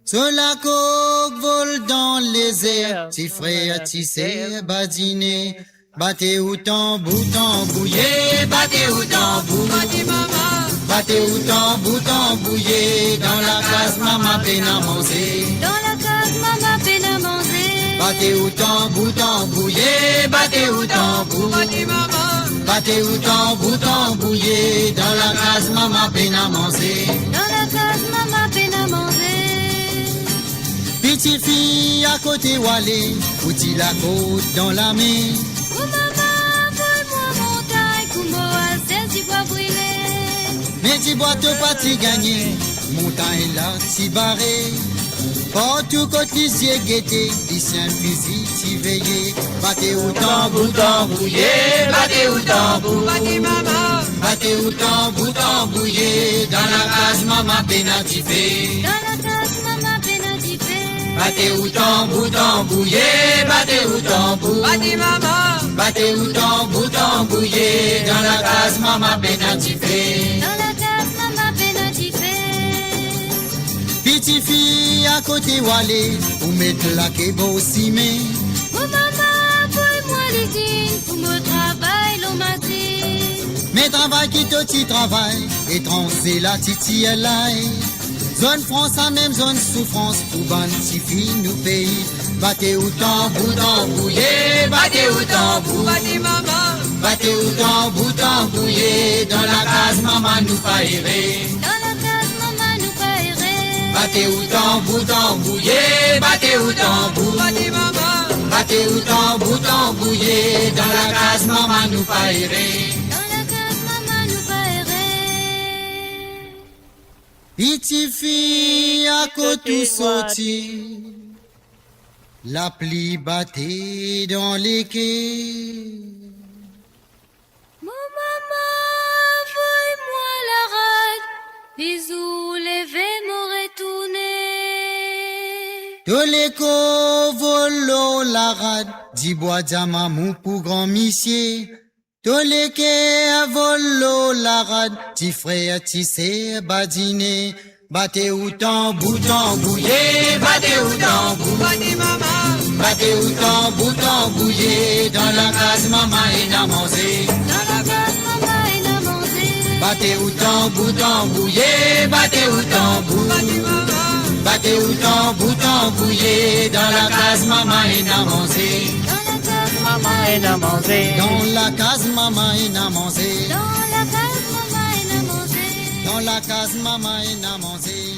Sur la coque vole dans les airs, t'y frère tissé, badiner. Battez ou tambouillé, battez ou tambour, battez maman. Battez ou tambouillé, dans la case maman peine à manger. Dans la case maman peine à manger. Battez ou tambouillé, battez ou tambour, battez maman. Battez ou tambouillé, dans la case maman peine à manger. Dans la case maman peine à manger. Petite fille à côté Wally, outil la côte dans la main. Oh maman, vole-moi montagne, pour moi c'est si bois brûlé. Mais tu bois te pas t'y gagner, montagne là t'y barré. Partout côté lisier guetté, ici un fusil t'y veillé. Battez ou tambouillé, battez ou tambour, battez maman. Battez ou tambouillé, dans la case maman pénatifé. Dans la case maman pénatifé. Battez ou tambouillé, battez ou tambour, battez maman. Battez ou tambouillé, dans la case maman pénatifé. Dans la case maman pénatifé. Petite fille à côté Wally, pour mettre la kebo aussi mais. Oh maman, fouille-moi l'usine, pour me travail l'eau matin. Mais travail qui te t'y travaille, étranger la titi elle aille. Zone France a même zone souffrance, pour ban ti fille nous pays. Battez ou tambouillé, battez ou tambour, battez maman. Battez ou tambouillé, dans la case maman nous pas errer. Dans la case maman nous pas errer. Battez ou tambouillé, battez ou tambour, battez maman. Battez ou tambouillé, dans la case maman nous pas errer. Dans la case maman nous pas errer. Petite fille à côté sorti, la pluie battait dans les quais. Mon maman, fouille-moi la rade, bisous, levez me retourner. Tous les co volent la rade, dit bois d'amamou pour grand missier. Tous les quais volent la rade, dit frère tissé badiner. Battez ou tambouillé, battez ou tambour, battez maman. Battez ou tambouillé, dans la case maman et à manger. Dans la case maman et à manger. Battez ou tambouillé, battez ou tambour, battez maman. Battez ou tambouillé, dans la case maman et à manger. Dans la case maman et à manger. Dans la case maman et à manger. Dans la case maman et à manger. Dans la case maman et à manger.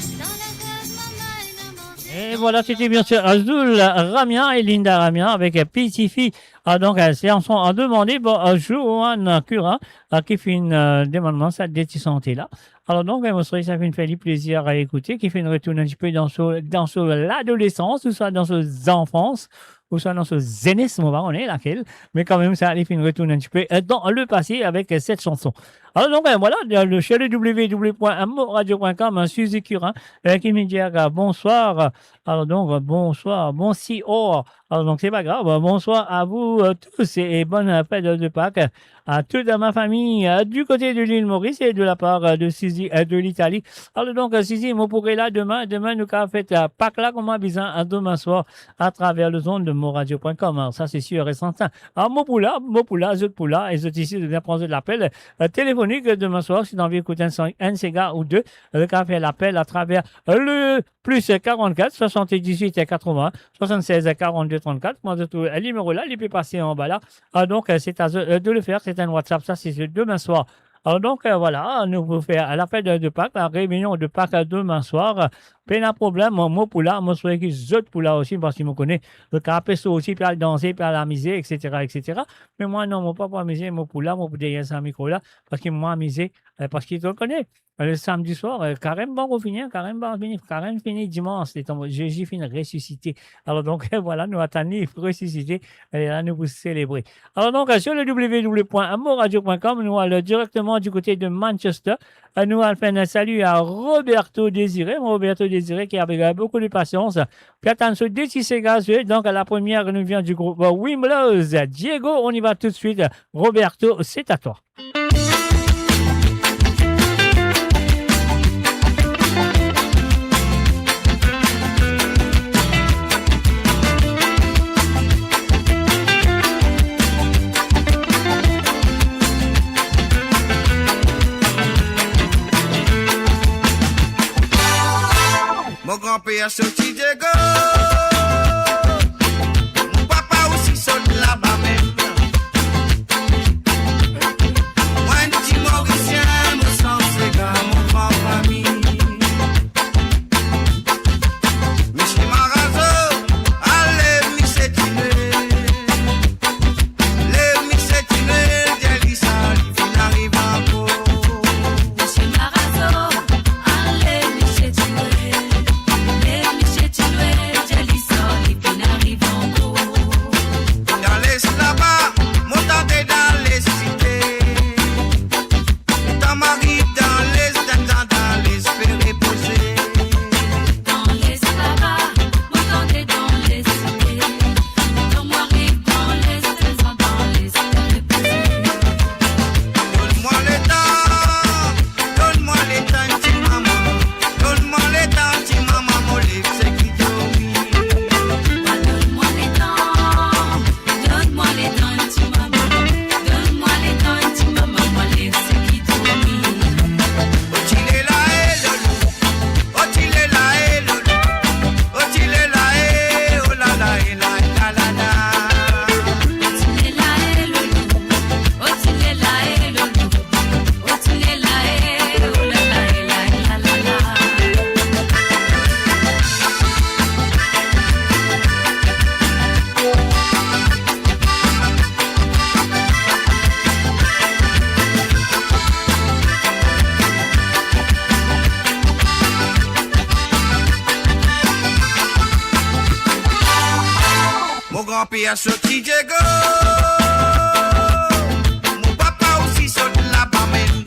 Et voilà, c'était bien sûr Azul Ramia et Linda Ramia avec Pitifi. Donc, c'est en sont demandé pour Johan Curin qui fait une demandement ça de santé là. Alors donc, ça fait une fait plaisir à écouter, qui fait une retour un petit peu dans l'adolescence, ou soit dans l'enfance, ou soit dans ce zénisme, on est laquelle, mais quand même ça allait faire une retour un petit peu dans le passé avec cette chanson. Alors donc voilà, le chez le www.moradio.com, Suzy Curin qui me dit bonsoir. Alors donc bonsoir, bon si oh. Alors donc c'est pas grave, bonsoir à vous tous et bonne fête de Pâques à toute ma famille du côté de l'île Maurice et de la part de Suzy de l'Italie. Alors donc Suzy, moi pourrais là demain nous avons fait Pâques là comme besoin demain soir à travers le zone de moradio.com. Alors ça c'est sûr et certain. Alors moi pour là, je pour là et je ici de bien prendre l'appel téléphonique téléphonique demain soir, si tu as envie d'écouter un Sega ou deux, le cas fait l'appel à travers le plus 44 78 et 80 76 42 34. Moi, de tout le numéro là, il peut passer en bas là. Donc, c'est à de le faire. C'est un WhatsApp. Ça, c'est demain soir. Alors donc, voilà, nous vous faire l'appel de Pâques, la réunion de Pâques demain soir. Pas de problème, moi pour là, moi souhaite que les autres pour là aussi, parce qu'ils me connaissent. Le carapé aussi, puis à danser, puis à l'amuser, etc., etc. Mais moi, non, moi pas pour amuser, moi pour là, moi pour derrière ce micro là, parce qu'ils m'ont amusé, parce qu'ils te connaissent. Le samedi soir, carême bon, on finit, carême fini dimanche, Jésus finit ressuscité. Alors donc, voilà, nous attendons, ressuscité, et là, nous vous célébrer. Alors donc, sur le www.amoradio.com, nous allons directement du côté de Manchester. Nous allons faire un salut à Roberto Désiré, qui avait beaucoup de patience. Puis attends, sur des gazeux. Donc, la première nous vient du groupe Wimblers. Diego, on y va tout de suite. Roberto, c'est à toi. Mon grand-père sorti Diego, mon papa aussi saute là-bas même. Moi un petit Mauricien, mon sang c'est gars, mon grand famille. Michel Marazo, allez mi-sétiné, les mi-sétiné, Délissa, il fin arrive encore. Michel Marazo, allez mi-sétiné. Là-bas, montant dans les cités, dans ma rive, dans les espérer poser. Dans les là-bas, montant dans les cités, dans ma rive, dans les espérer poser. Donne-moi les temps, petit maman, donne-moi les temps, petit maman, mon livre, c'est qui dormit. Donne-moi les temps, donne-moi les temps, petit maman, donne-moi les temps, petit maman, moi les c'est qui dormit. Otile là et lolo, otile là et lolo, otile là et oh la la et la la la la. Otile là et lolo, otile là et lolo, otile là et oh la la et la la la. Mon grand-père sorti Diego, mon papa aussi saute là-bas même.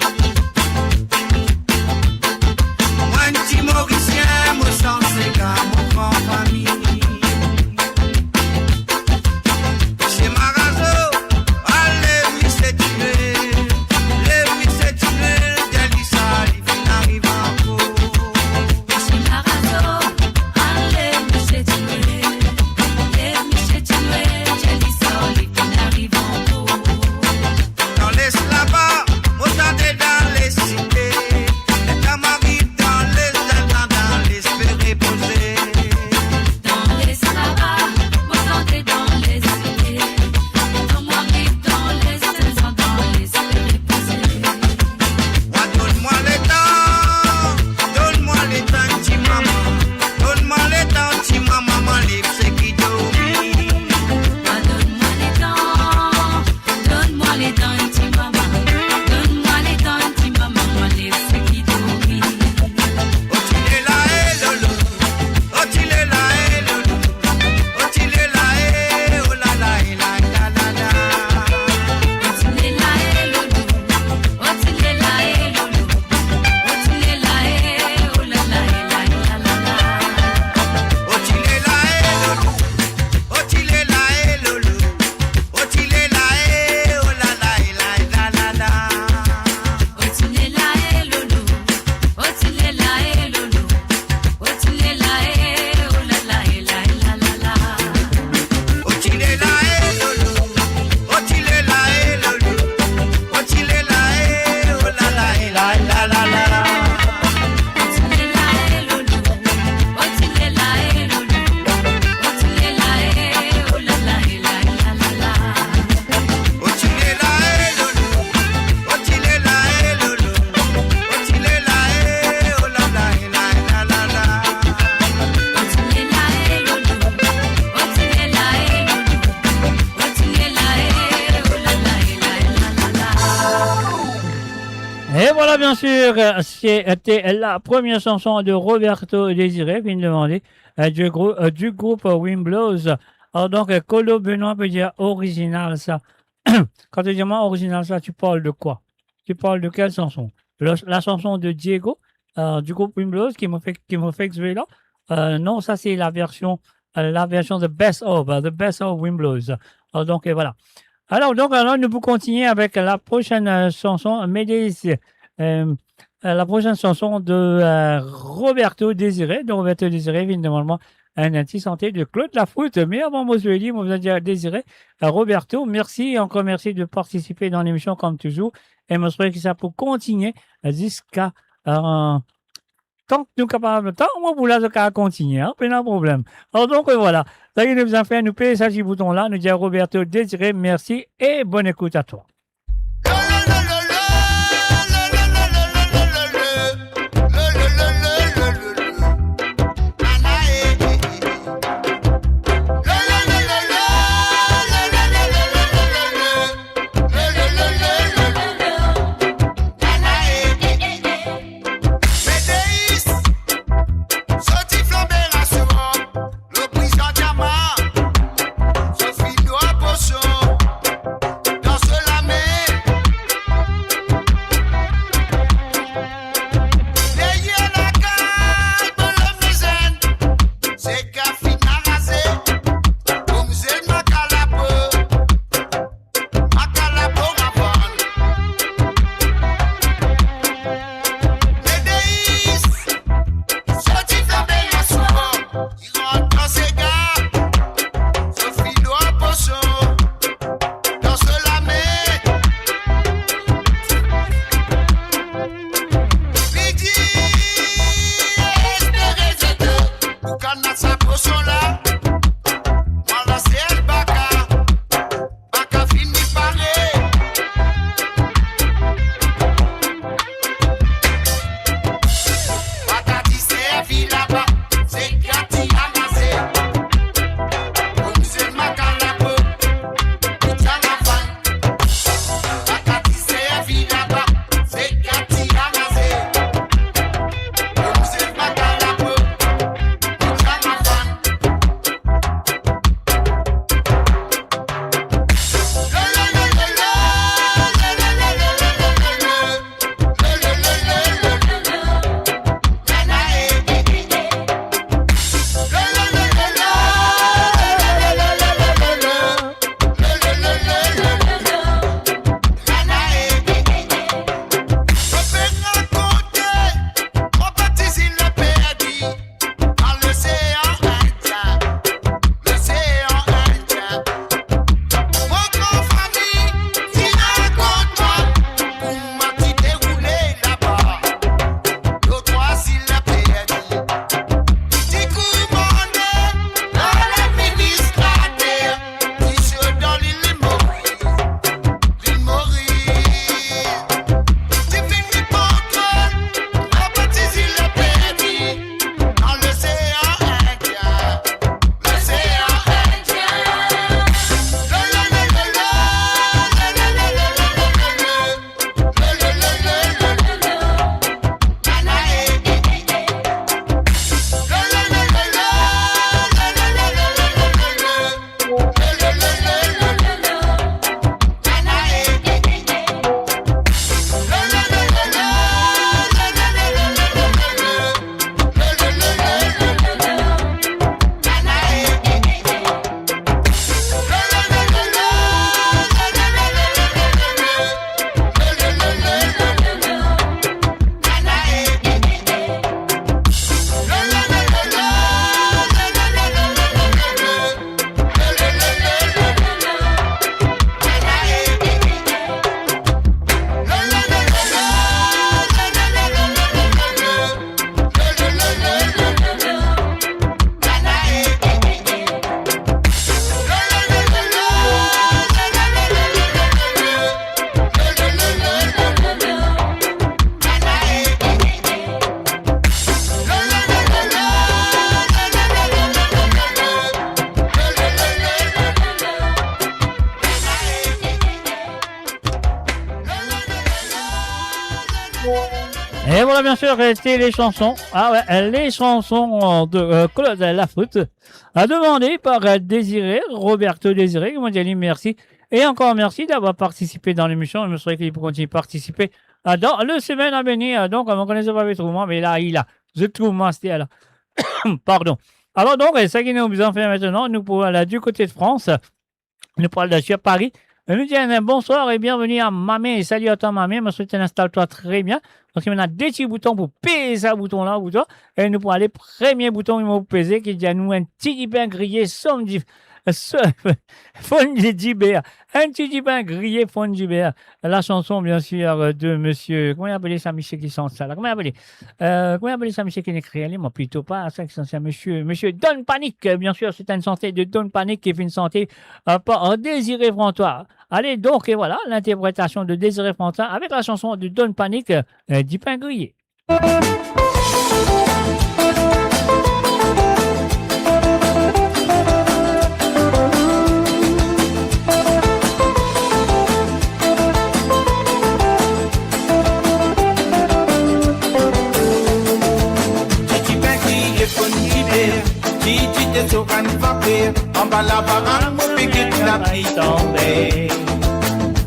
Moi un petit Mauricien, mon sang c'est gars, mon grand famille. Chez Marazo, allez mi-sétiné, les mi-sétiné, Délissa, il fin arrive encore. Michel Marazo, allez mi-sétiné. Délissa, il fin arrive Et voilà, bien sûr, c'était la première chanson de Roberto Désiré, vient de demander, du groupe Wimblows. Alors donc, Colo Benoît peut dire original, ça. Quand tu dis moi original, ça, tu parles de quoi? Tu parles de quelle chanson? La chanson de Diego, du groupe Wimblows, qui m'a fait jouer là. Non, ça, c'est la version de Best of Wimblows. Alors donc, et voilà. Alors, nous pouvons continuer avec la prochaine chanson, la prochaine chanson de Roberto Désiré. Donc, Roberto Désiré vient normalement un anti santé de Claude Lafoutte. Mais avant, moi, je vais dire, vous avez Désiré. Roberto, merci, encore merci de participer dans l'émission comme toujours. Et je souhaite que ça peut continuer jusqu'à tant que nous sommes capables, tant que vous voulez continuer, hein, pas de problème. Alors donc voilà, ça y est, nous avons fait nous payer ce petit bouton là, nous disons Roberto Désiré, merci et bonne écoute à toi. Dans cela, mais Et voilà, bien sûr, c'était les chansons. Ah ouais, les chansons de Claude Lafoutte, demandées par Désiré, Roberto Désiré, qui m'a dit merci. Et encore merci d'avoir participé dans l'émission. Je me souhaite qu'il peut continuer à participer dans le semaine à venir. Donc, on ne connaissait pas trop moi, mais là, je trouve moi, c'était là. Pardon. Alors, donc, ça qui nous a besoin de faire maintenant, nous pouvons aller du côté de France. Nous parlons de sur Paris. Nous disons bonsoir et bienvenue à Mamé. Salut à toi, Mamé. Je me souhaite installe-toi très bien. Parce qu'il y a des petits boutons pour peser ce bouton-là. Et nous pouvons aller, premier bouton, il m'a pesé, qui dit à nous un petit pain grillé, fondue d'Ibert. Un petit pain grillé, fondue d'Ibert. La chanson, bien sûr, de monsieur. Comment il appelait ça, monsieur qui chante ça là? Comment il appelait ça, monsieur qui écrit? Allez, moi, plutôt pas. Ça, c'est monsieur Don Panique. Bien sûr, c'est une santé de Don Panique qui fait une santé par Désiré Frantois. Allez, donc, et voilà, l'interprétation de Désiré Frantois avec la chanson de Don Panique, 10 pains grillés. En bas la barre, mon piquet de la pluie tombée.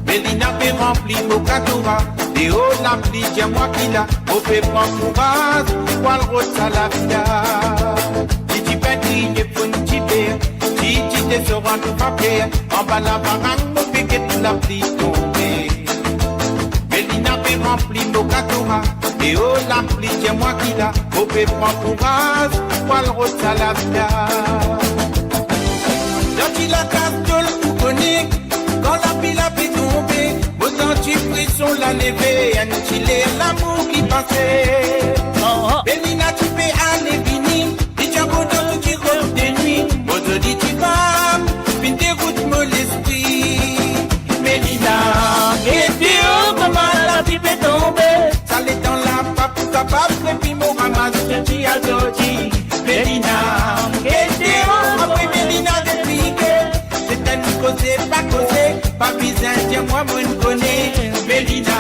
Mélina fait rempli mon catora. Et oh la pluie, tiens moi qui l'a. Au fait prendre courage, quoi le rôle ça la vida. Titi petit, il faut une tibère. Titi te sera tout papier. En bas la barre, mon piquet de la pluie tombée. Mélina fait rempli mon catora. Et oh la pluie, tiens moi qui l'a. Au fait prendre courage, quoi le rôle ça la vida. Dans la casse tout connaît, quand la pile a fait tomber, vos antifrissons la levée, un chilé l'amour qui passait. Bélina tu fais aller vini, dit tu as beau dans qui rôle de nuit, vos dit tu vas, fin déroute mon l'esprit. Bélina, et Dieu, comment la vie fait tomber, ça l'est dans la pape, capable, et puis mon ramasse, je dis à Dodi. Bélina, et Dieu, après Bélina, c'est pas causé, pas bizarre, tiens moi me connais. Mélina,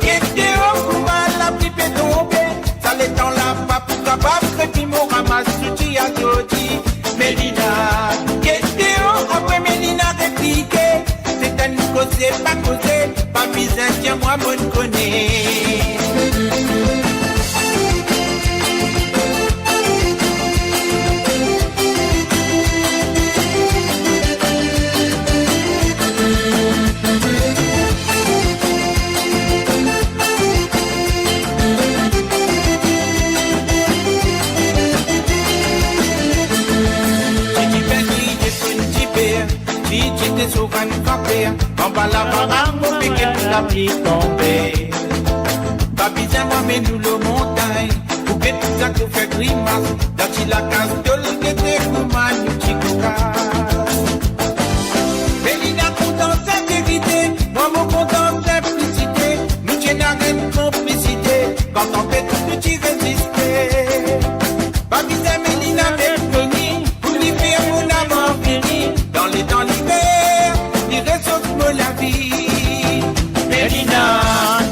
qu'est-ce que on va la pipe tomber, ça l'est dans la pape, capable, crépi mon ramasse, tu as Dodi. Mélina, qu'est-ce que on, après Mélina répliqué, c'est un causé, pas causé, pas bizarre, tiens moi me connais. En bas la barre, mon piquet de la pluie tombée. Babisa, moi, mais nous le montagne. Coupé tout ça, tout fait grimace. Dans la casse, qui était coumane, tu Mélina, content, sécurité. Moi, mon content, simplicité. Nous tiens à une complicité. Quand on fait tout, tu résister. Babisa, Mélina, avec fini. Pour l'hiver, mon amour fini. Dans les temps l'hiver. La vie, Mélina,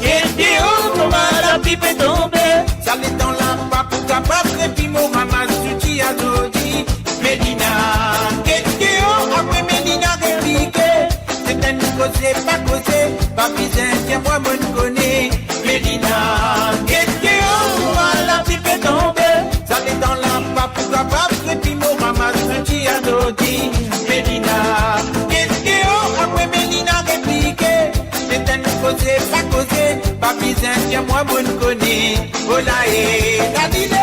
et Dieu, comment la pipe est tombée, ça l'est dans la pape, capable, et puis mon ramasse, tu as Dodi. Mélina, et Dieu, après Mélina répliqué, c'est un causé, pas causé, pas bizarre, tiens moi me connais. Mélina, et Dieu, comment la pipe est tombée, ça l'est dans la pape, capable, et puis mon ramasse, tu as Dodi. Mélina, après Mélina répliqué, c'est un causé, pas causé, pas bizarre, tiens moi me connais. Oh là et Dadile,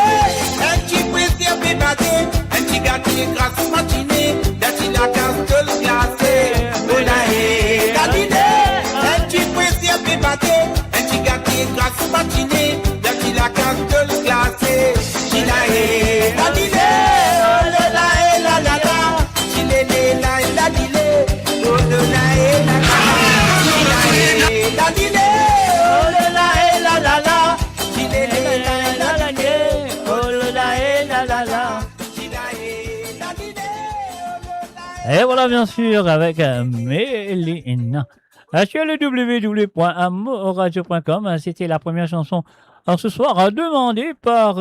un petit plaisir bébaté, un petit gars qui est grâce matinée, d'être la case de le glacé. Oh là et Dadile, un petit plaisir bébaté, un petit gars qui est grâce matinée, d'être la case de le glacé. Chila et Dadile, oh là là et la la la, chile et la et la dile. Oh la la la dile, oh la la la la, dile la la la, oh la la la. Et voilà, bien sûr, avec Mélina. sur le www.amoradio.com. C'était la première chanson ce soir demandée par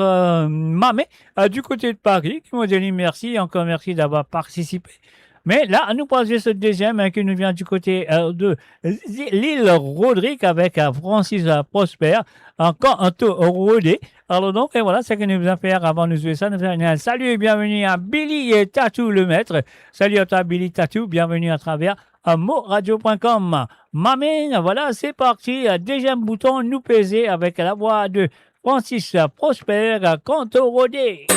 Mamé du côté de Paris qui m'a dit merci, encore merci d'avoir participé. Mais là, nous passons ce deuxième qui nous vient du côté de l'île Rodrigue avec Francis Prosper, encore un tour rodé. Alors donc, et voilà, ce que nous allons faire avant de jouer ça. Nous allons dire salut et bienvenue à Billy et Tatou le maître. Salut à toi Billy Tatou, bienvenue à travers moradio.com. Mamé, voilà, c'est parti. Deuxième bouton, nous peser avec la voix de Francis Prosper, Canto rodé.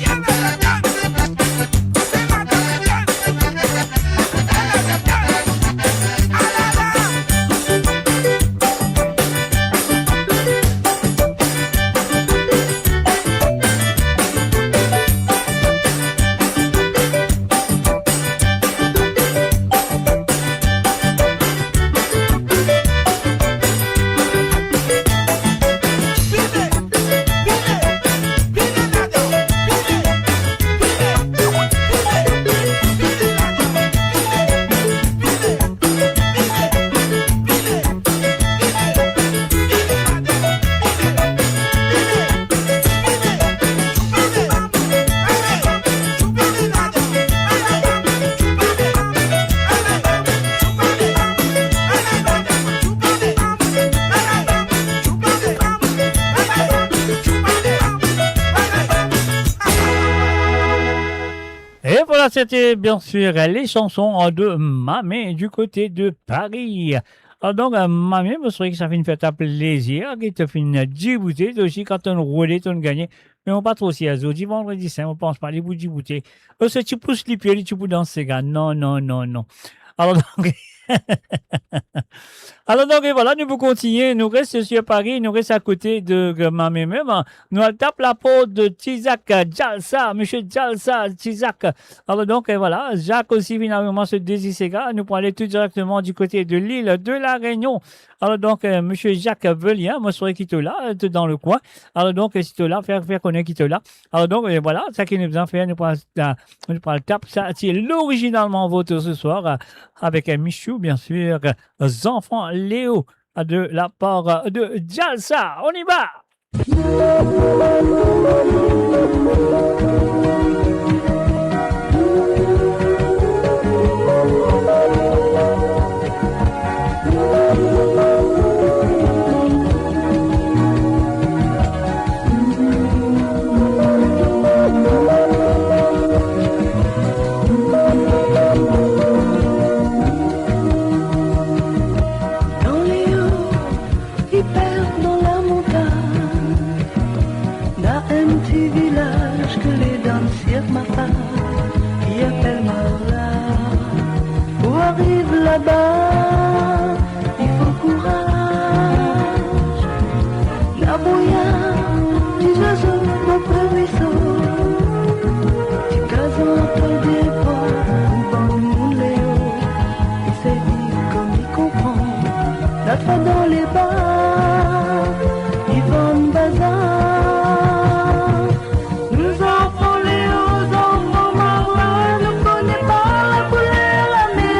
Yeah. c'était bien sûr les chansons de Mamé du côté de Paris. Donc, Mamé, vous savez que ça fait une fête à plaisir, qui te fait une djibouté, aussi quand on roule, on gagne. Mais on pas trop si azodi, vendredi saint, on pense pas les bouts djibouté. Ce tu pousses les pieds, tu pousses dans ces gars. Non, non, non, non. Alors donc, alors donc, et voilà, nous vous continuer. Nous restons sur Paris, nous restons à côté de Mamé même. Nous tape la peau de Tizak Jalsa, monsieur Jalsa, Tizak. Alors donc, et voilà, Jacques aussi finalement se désisséga. Nous pourrons aller tout directement du côté de l'île de la Réunion. Alors donc, monsieur Jacques Velien, moi, je serai qui te là, dans le coin. Alors donc, si tu là, faire connaître qui te là. Alors donc, et voilà, ça qui nous a fait, nous pourrons le tape. Ça, c'est l'originalement voté ce soir, avec Michou, bien sûr, enfants Léo, de la part de Jalsa. On y va! Là-bas, il faut courage. La brouillard, du oiseaux, mon ruisseau. Du gazon, toi des bois, bon monde Léo. Il s'est dit comme il comprend. La fois dans les bars, ils vendent bazar. Nous enfants Léo, enfants marins, ne connaissons pas la couleur la mer.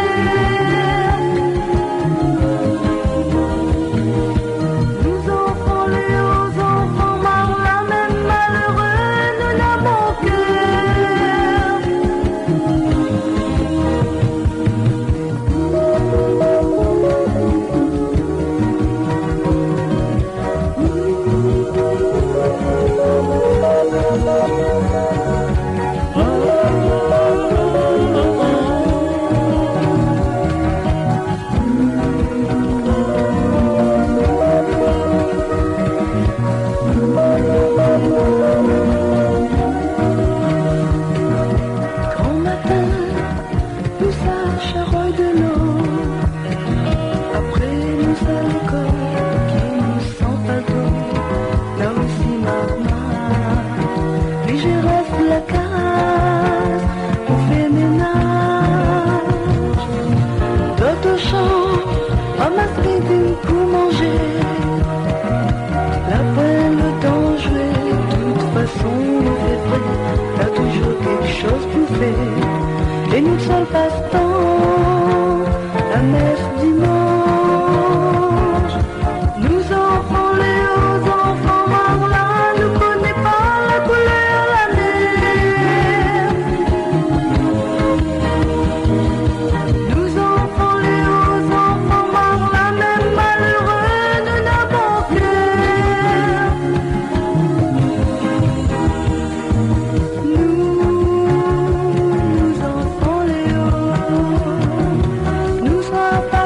Et nous seul passe-temps, la messe dimanche. Nous enfants Léo, enfants Marlin, ne connaissons pas la couleur la mer. Nous enfants Léo, enfants Marlin, même malheureux, nous n'avons cœur. Nous enfants Léo, nous sommes pas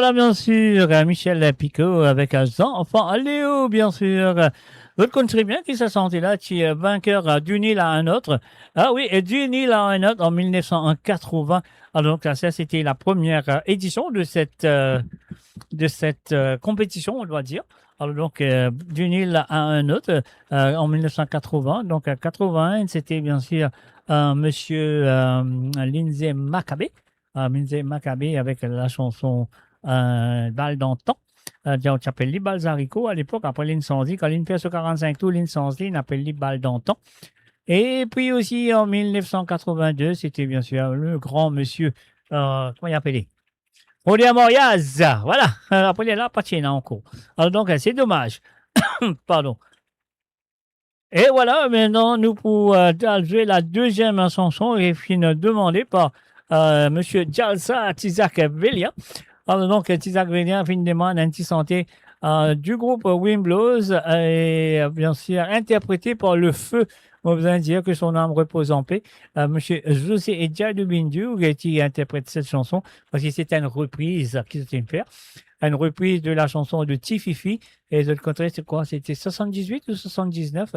voilà, bien sûr, Michel Picot avec un enfant Léo, bien sûr. Votre connaissez bien qui se sentait là, qui est vainqueur d'une île à un autre. Ah oui, et d'une île à un autre en 1980. Alors, donc, ça, c'était la première édition de cette compétition, on doit dire. Alors, donc, d'une île à un autre en 1980. Donc, 81, c'était bien sûr monsieur Lindsay Maccabee. Lindsay Maccabee avec la chanson Balle dans le temps. On s'appelle les Balzarico à l'époque, après l'incendie. Quand une pièce au 45 tours, l'incendie, on appelle les balles dans le temps. Et puis aussi en 1982, c'était bien sûr le grand monsieur, comment il appelait? Rodé Moriaz. Voilà. Après, il est là, pas de en cours. Alors donc, c'est dommage. Pardon. Et voilà, maintenant, nous pour jouer la deuxième chanson, et puis demandée par monsieur Jalsa Tizak Velia. Alors donc, Tizak Velia fin demande un petit santé du groupe Wimblows et bien sûr interprété par le feu. On va besoin de dire que son âme repose en paix. Monsieur José Edja de Bindu qui interprète cette chanson parce que c'est une reprise qu'ils étaient faire. Une reprise de la chanson de Tififi. Et de l'autre côté, c'est quoi? C'était 78 ou 79.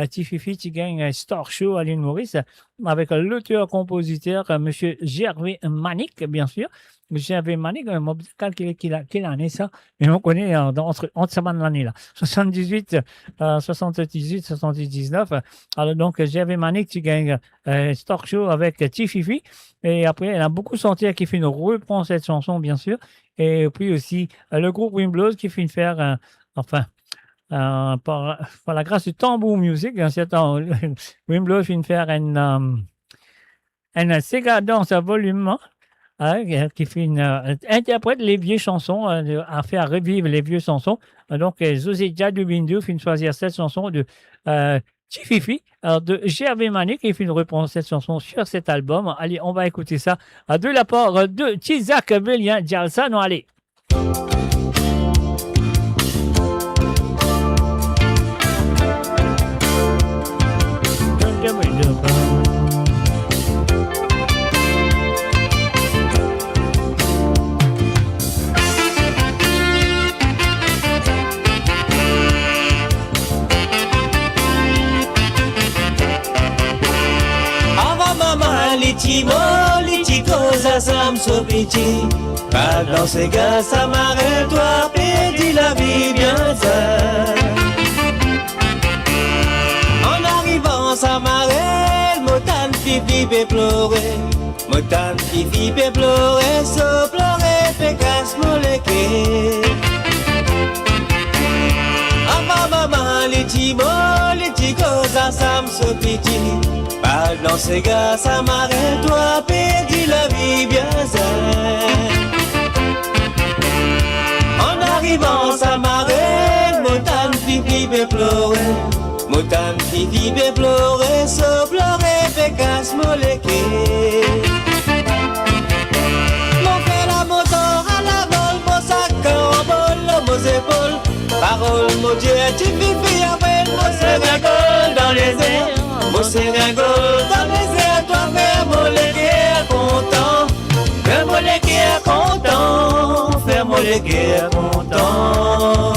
Tififi qui gagne un Star Show à l'île Maurice avec l'auteur-compositeur, monsieur Gervais Manic, bien sûr. Gervais Manic, quelle année ça? Mais on connaît entre semaines l'année là. 78, 79. Alors donc, Gervais Manic qui gagne Star Show avec Tififi. Et après, elle a beaucoup senti qui fait une reprend cette chanson, bien sûr. Et puis aussi, le groupe Wimblows qui fait faire, par la grâce du Tambour Music, un certain Wimblows fait faire une Sega Dance à volume, qui fait interprète les vieilles chansons, à faire revivre les vieux chansons. Donc, José Djadubindu fait choisir cette chanson de Tififi, de Gervais Manic, qui fait une reprendre cette chanson sur cet album. Allez, on va écouter ça de la part de Tizak Velia Jalsa. Non, allez. Liti cosa sam so piti. Pas dans ces gars, ça m'arrête, toi, pédis la vie bien seule. En arrivant, ça m'arrête, motan pipi peut pleurer. Motan pipi peut pleurer, so pleurer, pécasse moléqué. Ah maman, liti cosa sam so piti. Pas dans ces gars, ça m'arrête, toi, pédis la vie bien seule. En arrivant, ça m'arrête, motan pipi peut pleurer. Motan pipi peut pleurer, so pleurer, pécasse moléqué. Mon fait la moto à la vol, mon sac en bol, mon épaules. Parole, mon Dieu, tu pipi après, mon séringole dans les airs. Mon séringole dans les airs, toi, faire moléqué content. Faire moléqué content, faire moléqué content.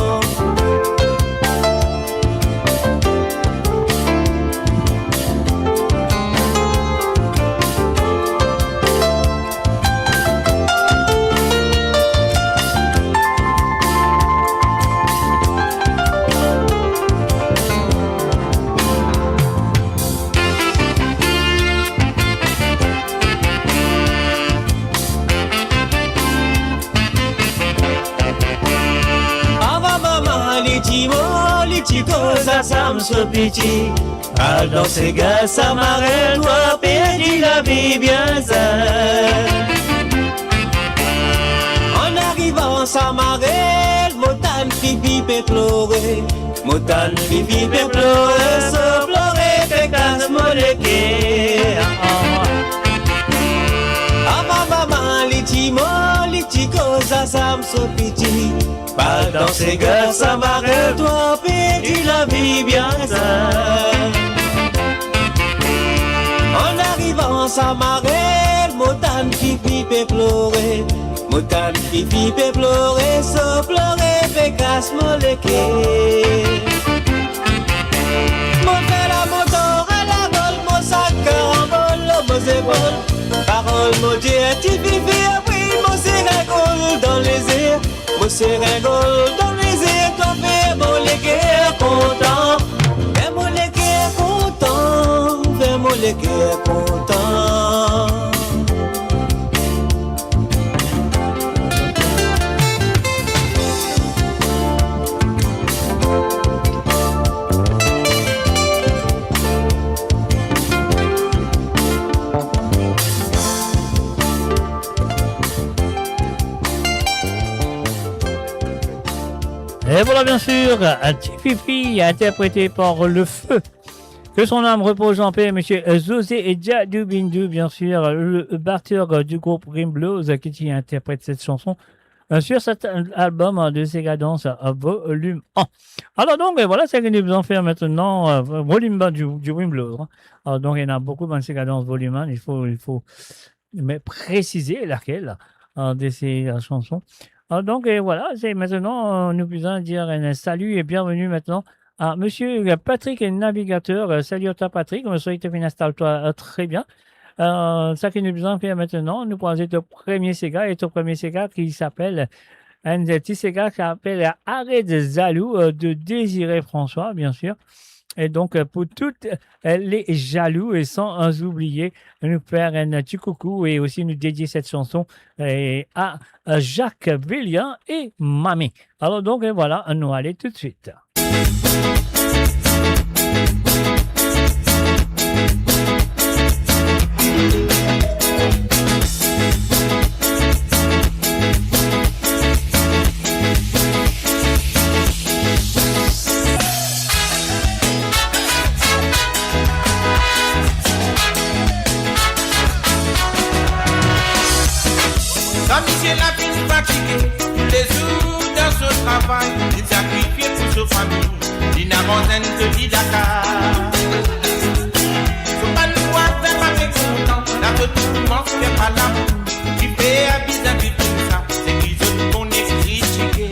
Liti cosa sam so piti. Pas dans ces gars, ça m'arrête, toi, pédis la vie bien seule. En arrivant, ça m'arrête, motan pipi peut pleurer. Motan pipi peut pleurer, so pleurer, pécasse moléqué. Ah maman, liti cosa sam so piti. Pas dans ces gars, ça m'arrête, toi, pédis la vie bien seule. En arrivant, ça m'arrête, motan pipi peut pleurer. Motan qui fait pleurer, so pleurer, fait casse mon lequet. Mon fait la moto à la gueule, mon sac en vol, mon épaules. Parole, mon Dieu, tu vivis, oui, mon sérégole dans les airs. Mon sérégole dans les airs, ton fait mon lequet content. Fais mon lequet content, fais mon lequet content. Et voilà bien sûr, Tififi interprété par Le Feu. Que son âme repose en paix, monsieur Zosé et Djadou Bindou, bien sûr, le batteur du groupe Rim Blues qui interprète cette chanson sur cet album de Sega Dance volume 1. Alors donc, voilà ce que nous allons faire maintenant, volume 1 du Rim Blues. Alors donc, il y en a beaucoup dans Sega Dance volume 1, il faut mais préciser laquelle de ces chansons. Alors donc, voilà, c'est maintenant, nous pouvons dire un salut et bienvenue maintenant à monsieur Patrick, navigateur. Salut à toi, Patrick. On souhaite que tu installes-toi très bien. Ça que nous allons faire maintenant, nous prenons le premier Sega et le premier Sega qui s'appelle un petit Sega qui s'appelle Arrête Zalou de Désiré François, bien sûr. Et donc, pour toutes les jaloux et sans oublier, nous faire un petit coucou et aussi nous dédier cette chanson à Jacques Villian et Mamie. Alors donc, voilà, nous allons tout de suite. Jean-Michel a fini fatigué, tous les jours dans son travail, il sacrifie pour sa famille, il n'a pas de vie Dakar. Faut pas nous voir faire pas content, là que tout le monde fait pas l'amour, qui fait à vis-à-vis tout ça, c'est qu'ils ont qu'on est critiqué.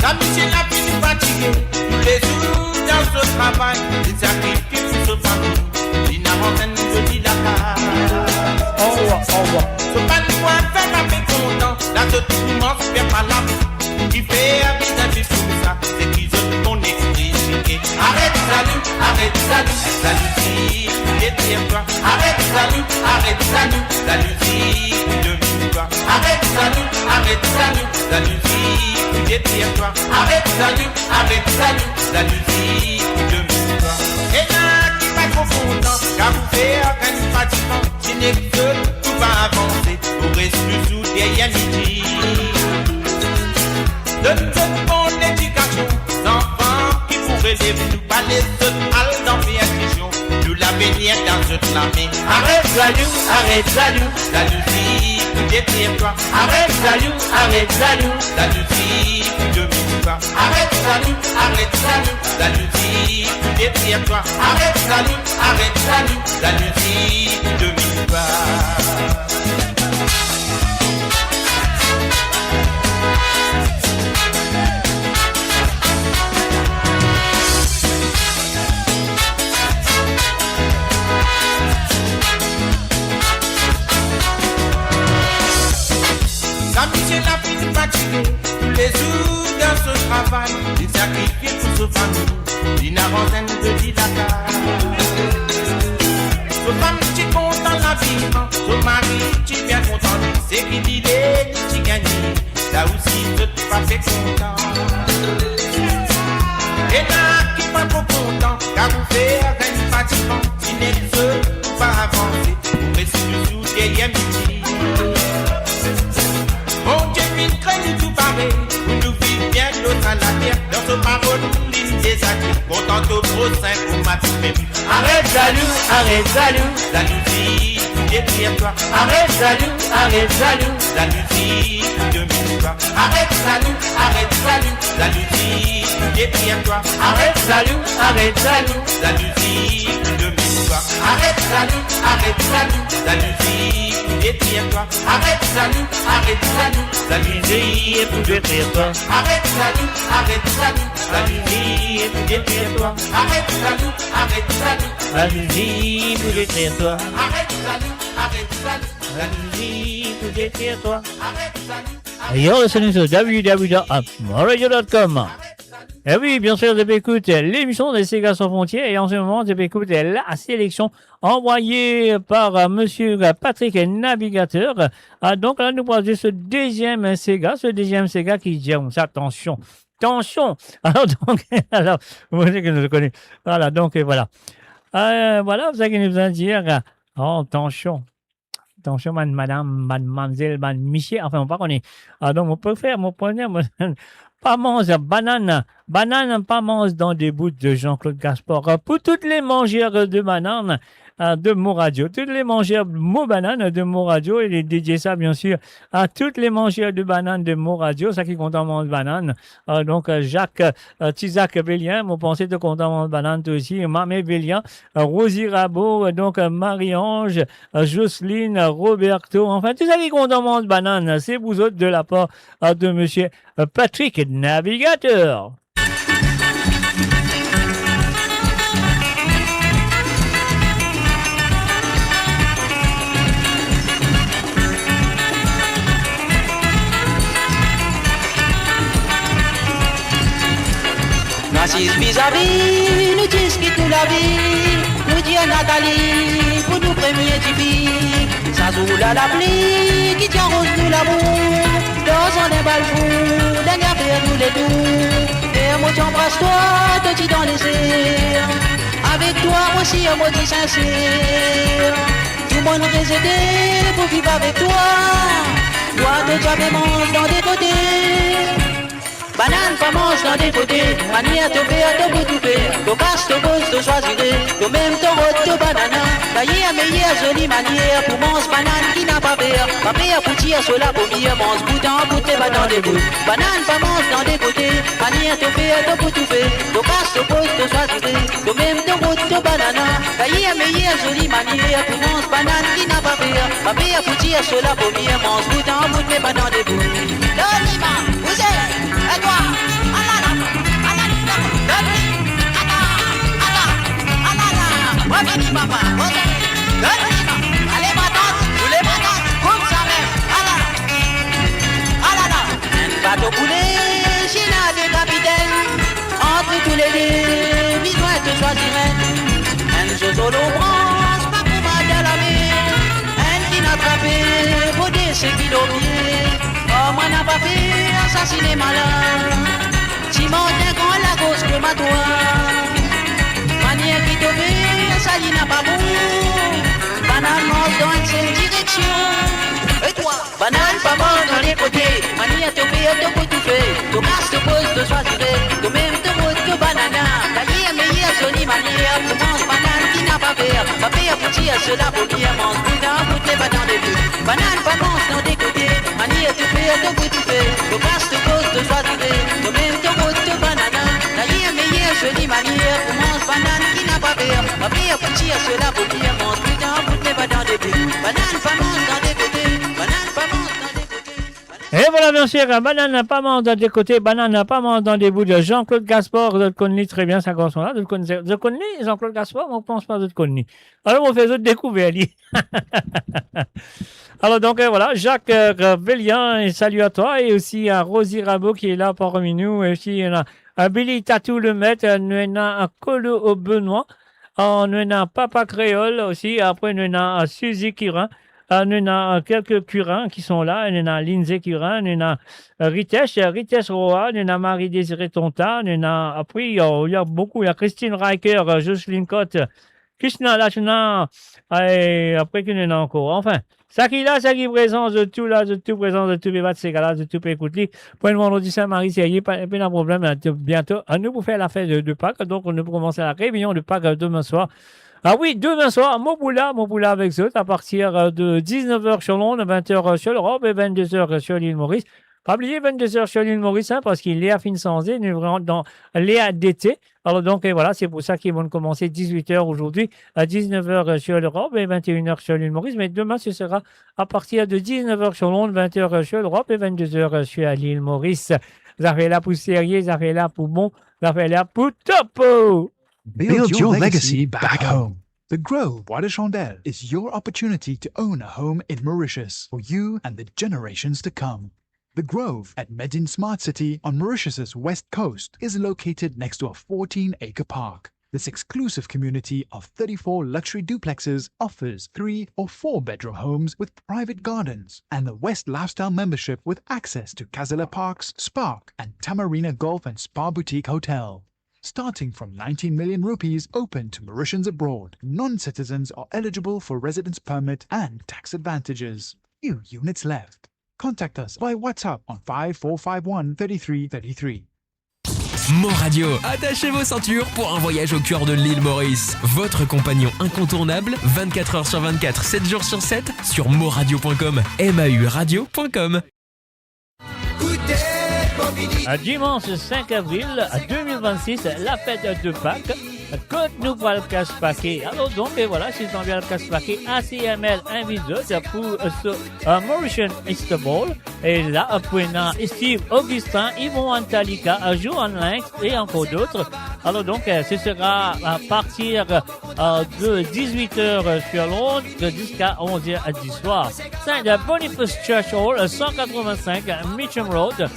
Jean-Michel a fini fatigué, tous les jours dans son travail, il sacrifie pour sa famille, il n'a pas de vie Dakar. Au revoir. Faut pas nous voir faire pas content, là que tout le monde fait pas l'amour, qui fait à vis-à-vis tout ça, c'est qu'ils ont qu'on est critiqué. Arrête salut, salut si, détire-toi. Arrête salut, salut si, demine-toi. Arrête salut, salut si, détire-toi. Arrête salut si, demine-toi. Et là, qui va trop content, car vous faites un pratiquement, si n'est que tout va avancer, vous restez sous des amitiés. De toute bonne éducation, enfants qui pourraient les nous parler de mal dans les institutions, nous la bénir dans toute la main. Arrête salut, si, détire-toi. Arrête salut, si, domine-toi. Arrête salut, si, détire-toi. Arrête salut, si, domine-toi. Jean-Michel a fini fatigué, tous les jours dans son travail, il sacrifie pour sa famille, il n'a pas de vie Dakar. Son femme qui content la vie, son mari qui bien content, c'est qui dit les qui gagne, là aussi tout pas fait content. Et là qui pas trop content, car vous faites un fatiguant, il n'est seul pas avancer, vous restez sous des amitiés. Mon Dieu, une crainte tout pareil, vous nous vivez bien l'autre à la terre, dans ce parole, l'île des acquis, content au prochain pour ma petite même. Arrête salut, si, détire-toi. Arrête salut, si, domine-toi. Arrête salut, si, détire-toi. Arrête jaloux, la musique de mes soirs. Arrête jaloux, la musique détire-toi. Arrête jaloux, la musique pour détire-toi. Arrête jaloux, la musique pour détire-toi. Arrête jaloux, La musique pour détruire-toi. arrête jaloux, La musique pour détruire-toi. You're listening to www.moradio.com. Et oui, bien sûr, je écoute l'émission des Sega sans frontières et en ce moment, je écoute la sélection envoyée par monsieur Patrick Navigateur. Donc là, nous passons ce deuxième Sega qui dit, attention, alors, vous voyez que je le connais. Voilà, donc voilà. Voilà, vous avez besoin de dire, attention, mademoiselle, monsieur, enfin, on va connaître. Donc, on peut faire, mon premier, pas mange banane, pas mange dans des bouts de Jean-Claude Gaspard. Pour toutes les mangeurs de bananes de Mo Radio, toutes les mangeurs Mo Banane de Mo Radio, et dédié ça bien sûr à toutes les mangeurs de bananes de Mo Radio, ça qui compte en mange banane. Donc Jacques Tizak Bélien, mon pensée de compte en mange banane aussi, Mamé Bélien, Rosie Rabot, donc Marie-Ange, Jocelyne, Roberto, enfin tout ça qui compte en mange banane, c'est vous autres de la part de monsieur Patrick Navigateur. Assise vis-à-vis, nous discutons nous la vie, nous dit à Nathalie, pour nous premier typique, ça joue la pluie, qui tient rose nous l'amour, dans un bal fou, dernière vers nous les doux, et moi j'embrasse toi, te dis dans les airs, avec toi aussi un mot dit sincère, tout le monde résidé pour vivre avec toi, toi de jamais mange dans des côtés. Banane, pas mange dans des côtés, manière de faire, de bout tout faire, de casse, de cause, de choisir, de même de route, de banane, taillé à meilleure, jolie manière, pour manger banane qui n'a pas peur, pas peur pour tirer sur la paupière, mange bouton, bouté, va dans des bouts. Banane, pas mange dans des côtés, manière de faire, de bout tout faire, de casse, de cause, de choisir, de même de route, de banane, taillé à meilleure, jolie manière, pour manger banane qui n'a pas peur, pas peur pour tirer sur la paupière, mange bouton, bouté, va dans des bouts. L'olima, vous êtes, et toi, Revenez papa, revenez, allez ma tante, tous les matins, comme ça même, un bateau coulé, China de capitaine, entre tous les deux, besoin de choisir un zozo branche, pas pour mal de la mer, un qui n'a attrapé, pour des séquilos pieds, oh moi n'a pas fait assassiner malin, si mon quand la gauche que ma doigt, manière qui te fait, ça y n'a pas bon. Banane mange dans une direction. Et toi, banane pas mange dans les côtés. Manière te fait, te peut tout faire. Tu casses, te poses, te choisir. Tu même te route que banana. Taillé, meilleure, jolie manière. Tu manges banane qui n'a pas peur. Pas peur pour tirer cela pour dire. Mange boudin, toutes les bananes de but. Banane pas mange dans des côtés. Manière te fait, te peut tout faire. Tu casses, te poses, te choisir. Tu même te route que banana. Taillé, meilleure, jolie manière. Tu manges banane qui n'a pas peur. Pas peur pour tirer cela pour dire. Mange boudin, toutes les bananes de but. Banane pas mange dans des côtés. Banane pas mange dans des côtés. Et voilà, bien sûr, banane n'a pas mange dans des côtés, banane n'a pas mange dans des bouts de Jean-Claude Gaspard, je connais très bien sa chanson-là, je connais Jean-Claude Gaspard, mais on ne pense pas que je connais. Alors, on fait autre découverte. Alors, donc, voilà, Jacques Bélien, et salut à toi, et aussi à Rosie Rabot qui est là parmi nous, et aussi, il y en a Billy Tatou le maître, nous avons un Colo au Benoît, nous avons Papa Créole aussi, après, nous avons Suzy Kirin. Nous avons quelques Curins qui sont là. Nous avons Lindsay Curin, nous avons Ritesh Roa, nous avons Marie-Désirée Tonta, nous avons, après, il y a beaucoup, il y a Christine Riker, Jocelyne Cotte, Krishna Lachna, et après, qu'il y en a encore. Enfin, ça qui est là, ça qui est présent de tout là, de tout présent, de tous les bats de ces gars-là, de tout écouter. Pour le vendredi Saint-Marie, il n'y a pas de problème, bientôt, à nous pour faire la fête de Pâques, donc on nous commencer la réunion de Pâques demain soir. Ah oui, demain soir, Moboula avec eux, à partir de 19h sur Londres, 20h sur l'Europe et 22h sur l'île Maurice. Pas oublier 22h sur l'île Maurice, hein, parce qu'il est à fin sans nous rentrons dans l'été d'été. Alors donc, et voilà, c'est pour ça qu'ils vont commencer 18h aujourd'hui, à 19h sur l'Europe et 21h sur l'île Maurice. Mais demain, ce sera à partir de 19h sur Londres, 20h sur l'Europe et 22h sur l'île Maurice. Vous avez là pour sérieux, vous avez là pour bon, vous avez là pour topo. Build your legacy back home. The Grove Bois de Chandelle is your opportunity to own a home in Mauritius for you and the generations to come. The Grove at Medin Smart City on Mauritius's west coast is located next to a 14-acre park. This exclusive community of 34 luxury duplexes offers 3 or 4 bedroom homes with private gardens and the West Lifestyle membership with access to Kazela Parks, Spark and Tamarina Golf and Spa Boutique Hotel. Starting from 19 million rupees open to Mauritians abroad, non-citizens are eligible for residence permit and tax advantages. Few units left. Contact us by WhatsApp on 5451 3333. Mo Radio, attachez vos ceintures pour un voyage au cœur de l'île Maurice. Votre compagnon incontournable, 24h sur 24, 7 jours sur 7, sur moradio.com, mauradio.com. Dimanche 5 avril 2026, la fête de Pâques. Côte nous voit le casse-paquet. Alors donc, et voilà, si vous envie le casse-paquet, ACML invite pour ce Mauritian Istanbul. Et là, après, Steve Augustin, Yvon Antalika, Johan Lynx et encore d'autres. Alors donc, ce sera à partir de 18h sur Londres jusqu'à 11h du soir. C'est de Boniface Church Hall, 185 Mitcham Road,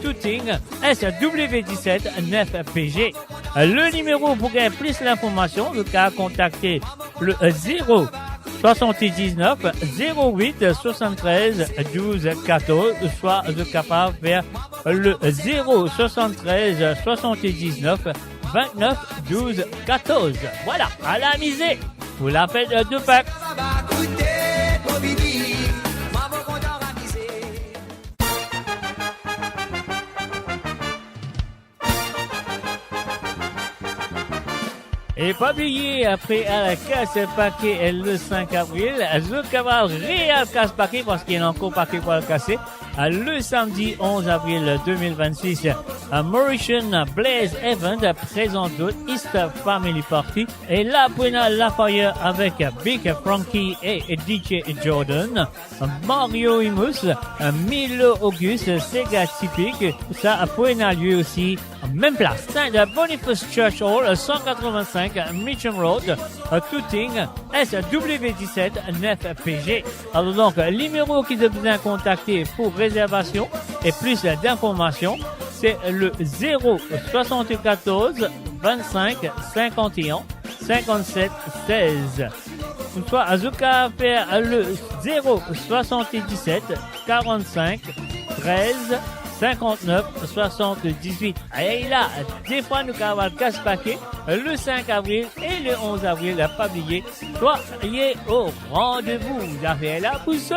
Tooting, SW17 9PG. Le numéro pour gagner plus l'information, vous pouvez contacter le 0 79 08 73 12 14, soit vous êtes capable de faire le 0 73 79 29 12 14. Voilà, à la misée pour la fête de Pâques. Et pas oublier, après à la casse-paquet le 5 avril, je cabal réel casse-paquet parce qu'il y a encore paquet pour le casser. Le samedi 11 avril 2026, Mauritian Blaze Event présente d'autres Easter Family Party. Et là, Bruna Lafayette avec Big Frankie et DJ Jordan, Mario Imus, Milo Auguste, Sega Typique. Ça a lieu aussi même place. C'est de Boniface Church Hall, 185 Mitcham Road, Tooting, SW17 9PG. Alors donc, le numéro qui vous besoin contacter pour réservation et plus d'informations, c'est le 0 74 25 51 57 16. Soit Azuka faire le 0 77 45 13 59 78. Et là, des fois, nous avons le casse-paquet le 5 avril et le 11 avril, à pas oublier. Soyez au rendez-vous. Vous avez la pousse.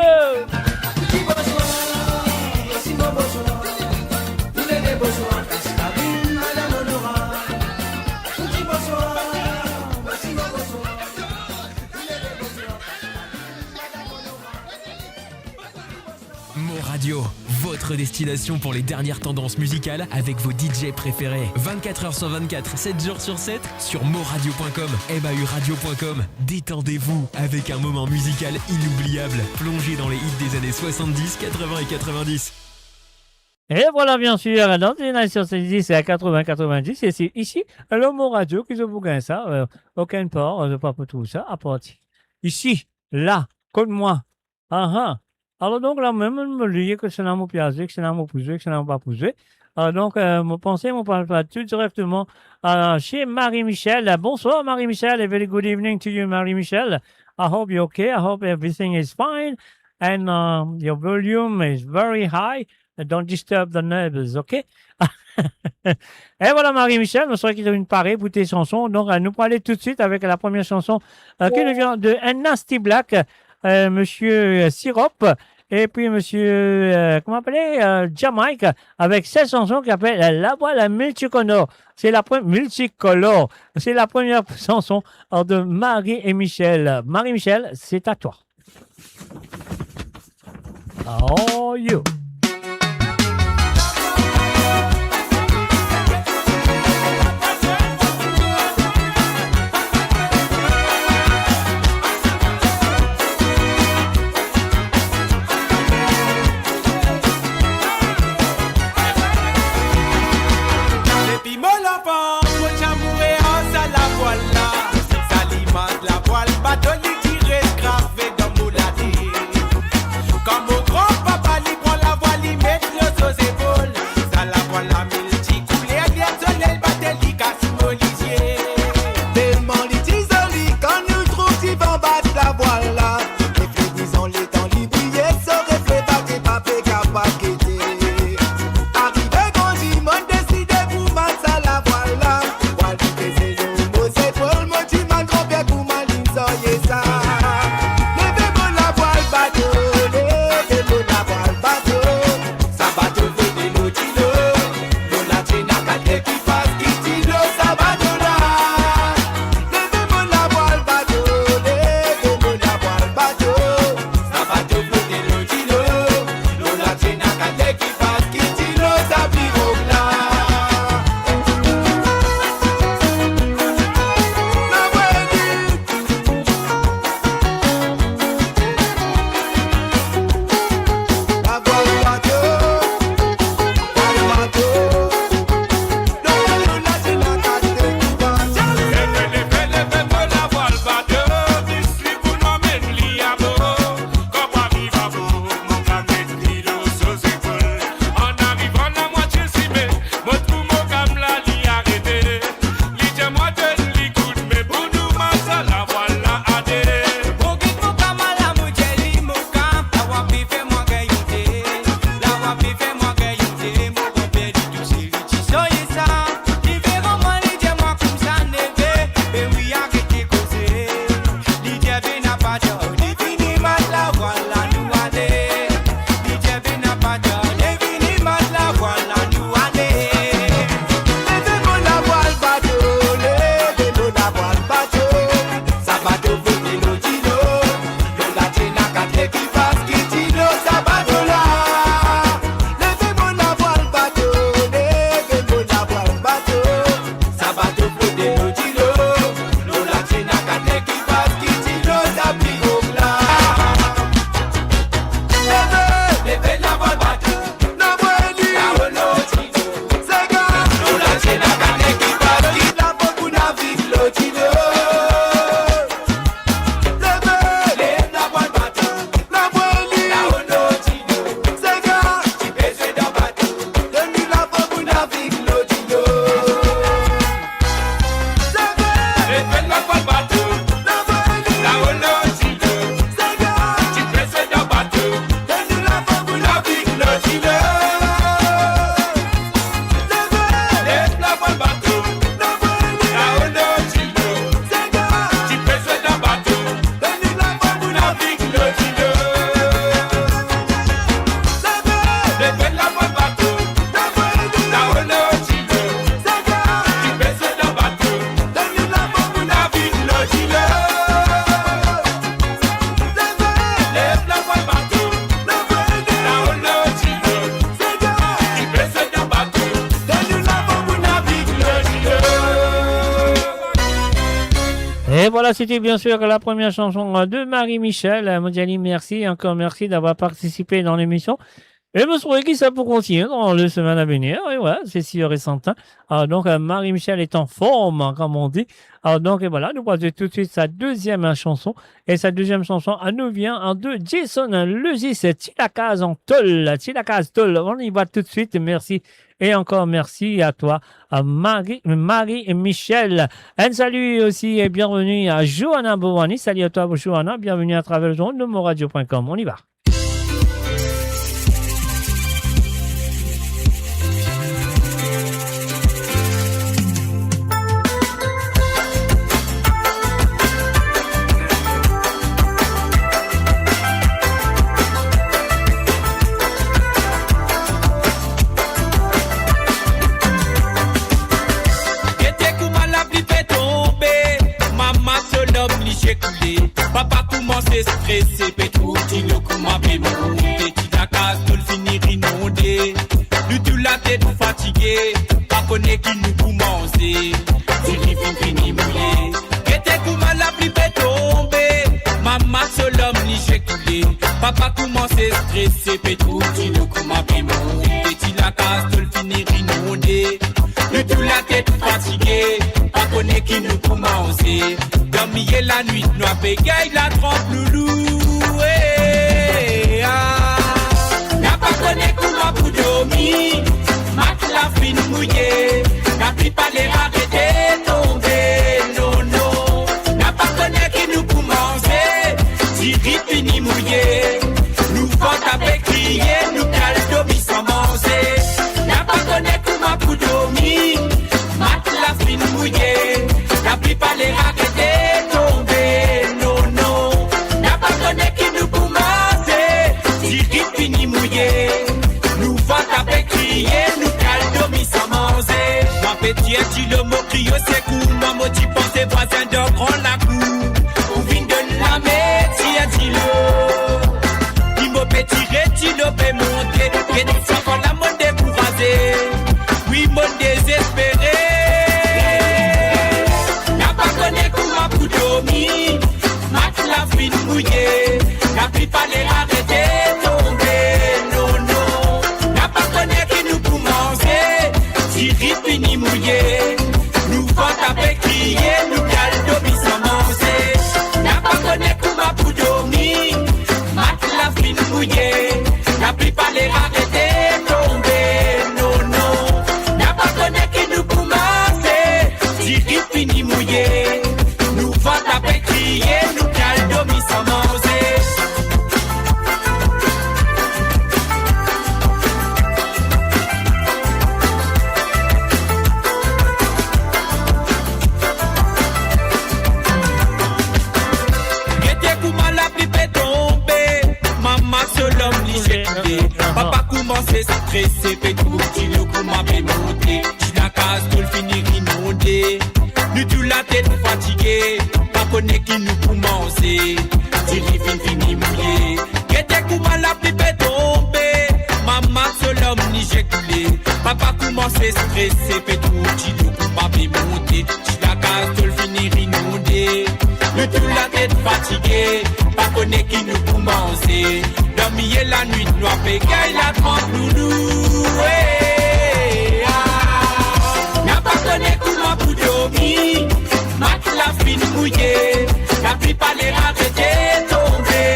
Mo Radio, votre destination pour les dernières tendances musicales avec vos DJ préférés. 24h sur 24, 7 jours sur 7, sur moradio.com, mauradio.com. Détendez-vous avec un moment musical inoubliable, plongé dans les hits des années 70, 80 et 90. Et voilà, bien sûr, dans les années 70 et à 80-90, et c'est ici, le Mo Radio, qui vous gagne ça, aucun part, pas pour tout ça, à partir. Ici, là, comme moi. Alors donc là même me lier que c'est là mon piazé, que c'est là mon poussé, que c'est là mon pas poussé. Donc mon pensée, mon parle tout directement chez Marie-Michel. Bonsoir Marie-Michel, a very good evening to you Marie-Michel. I hope you're okay. I hope everything is fine and your volume is very high. Don't disturb the neighbors, okay? Et voilà Marie-Michel, je souhaite qu'il y ait une parée pour tes chansons. Donc nous parler tout de suite avec la première chanson qui nous vient de Nasty Black. Monsieur Syrup et puis monsieur comment appeler Jamaica avec cette chanson qui s'appelle La Voix la Multicolore. C'est la Multicolore. C'est la première chanson de Marie et Michel. Marie-Michel, c'est à toi. Oh you. enfants, mon chamoué en ça la voile là. Ça alimente la voile, bateau li tiré gravé dans mon laté. Comme mon grand-papa li prend la voile, li met le aux épaules. Ça la voile la multi coulé, bien soleil, bateau li casse mon lisier. Tellement li tisoli, quand nous trouve si vent battre la voile là. Disons les temps li briller, ce reflet batté, pas fait capable quitter. Arrivé quand il m'a décidé pour mettre ça la voile là. Voile qui faisait le mot, c'est pour le mot, tu m'as trompé pour ma ligne, soyez ça. Levez-moi la voile bateau, levez-moi la voile bateau. Ça bateau fait des lots d'îlots, l'eau la traîne à quatre qui passe, qui tire ça bateau là. Levez-moi la voile bateau, levez-moi la voile bateau. Ça bateau fait des lots d'îlots, l'eau la traîne à quatre qui passe, qui tire ça pirogue là. Et voilà, c'était bien sûr la première chanson de Marie-Michel. Mondiali, merci, encore merci d'avoir participé dans l'émission. Et je souhaite que ça peut continuer dans les semaines à venir. Et voilà, c'est sûr et certain. Alors donc, Marie-Michel est en forme, comme on dit. Alors donc, et voilà, nous voici tout de suite sa deuxième chanson. Et sa deuxième chanson, elle nous vient de Jason Lezis, Tilakaz en Tol. Tilakaz Tol. On y va tout de suite. Merci. Et encore merci à toi, à Marie-Michel. Un salut aussi et bienvenue à Johanna Bouwani. Salut à toi, Johanna. Bienvenue à travers le zone de moradio.com. On y va. Papa commence à stresser, pétrou, tino, comment bébé, petit la case, tout le finir inondé. Lui tout la tête fatigué, pas connaît qui nous commence. C'est rivine fini mouillé. Était comment la pluie fait tomber, maman sur l'homme ni j'ai coulé. Papa commence à stresser, pétrou, tino, comment bébé, petit la case, tout le finir inondé. Lui tout la tête fatigué. connaît qui nous commencer. Dormir la nuit, noir bégaye, la trompe loulou. N'a pas connaît comment pour dormir. Mat la fine mouillée. N'a plus pas les arrêter tomber. Non, non. N'a pas connaît qui nous commencer. Tiri fini mouillé. Nous vont avec crier. Nous cale dormir sans manger. N'a pas connaît comment pour dormir. Mat la fine mouillée. N'a plus pas les arrêter tomber. Non, non. N'a pas connaît qui nous commencer. Tiri fini mouillé. Nous vont avec crier. Nous cale dormir sans manger. Ma petite dit le mot crio c'est cool. Ma mot dit pensez voisin de grand la cour. Ou vine de la métier dit le. Il m'a petit dit le peut monter. Et nous savons la monde découragée. Oui mon désespéré. N'a pas connaît comment pour dormir. Mat la fine mouillée. N'a plus pas les arrêter tomber. Non non. N'a pas connaît qui nous commencer. Tiri fini mouillé. Nous vont taper crier. Nous cale dormir sans manger. N'a pas connaît comment pour dormir. Mat la fine mouillée. N'a plus pas les arrêter tomber. Non non. N'a pas connaît qui nous commencer. Tiri fini mouillé. Nous vont taper crier. Nous cale dormir sans manger. Papa commence à stresser, fait tout petit le coup m'a fait monter. J'suis la case, tout le finir inondé. Nous tout la tête fatiguée, pas connaît qui nous commencer. Tiri fini mouillé. Qu'était comment la pipe est tombée. Maman seul homme ni j'ai coulé. Papa commence à stresser, fait tout petit le coup m'a fait monter. J'suis la case, tout le finir inondé. Nous tout la tête fatiguée, pas connaît qui nous commencer. Dormir la nuit, noir bégaye, la trempe loulou. N'a pas connaît comment pour dormir. Mat la fine mouillée. N'a plus pas les arrêter tomber.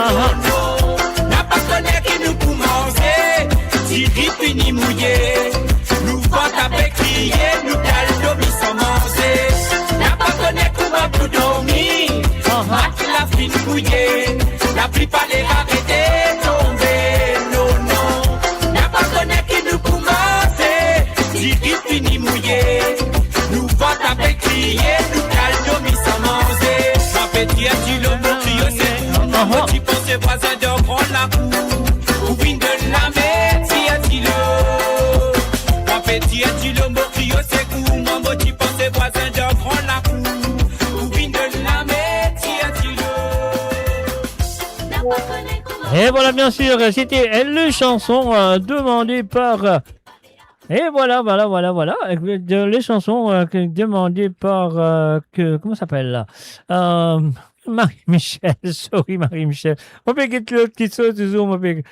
Non, non. N'a pas connaît qui nous commencer. Tiri fini mouillé. Nous vont taper crier. Nous cale dormir sans manger. N'a pas connaît comment pour dormir. Mat la fine mouillée. N'a plus pas les arrêter tomber. Non, non. N'a pas connaît qui nous commencer. Tiri fini mouillé. Nous vont taper crier. Nous cale dormir sans manger. Ma petite dit le mot crio c'est cool. Ma mot dit pense voisin de grand la cour. Ou vine de la métier dit le. Ma petite dit le mot crio c'est cool. Ma mot dit pense voisin de grand la cour. Ou vine de la métier dit le. Et voilà, bien sûr, c'était une chanson demandée par... Et voilà. Les chansons demandées par... comment ça s'appelle là Marie-Michel, sorry Marie-Michel. On peut quitter le petit saut toujours, on peut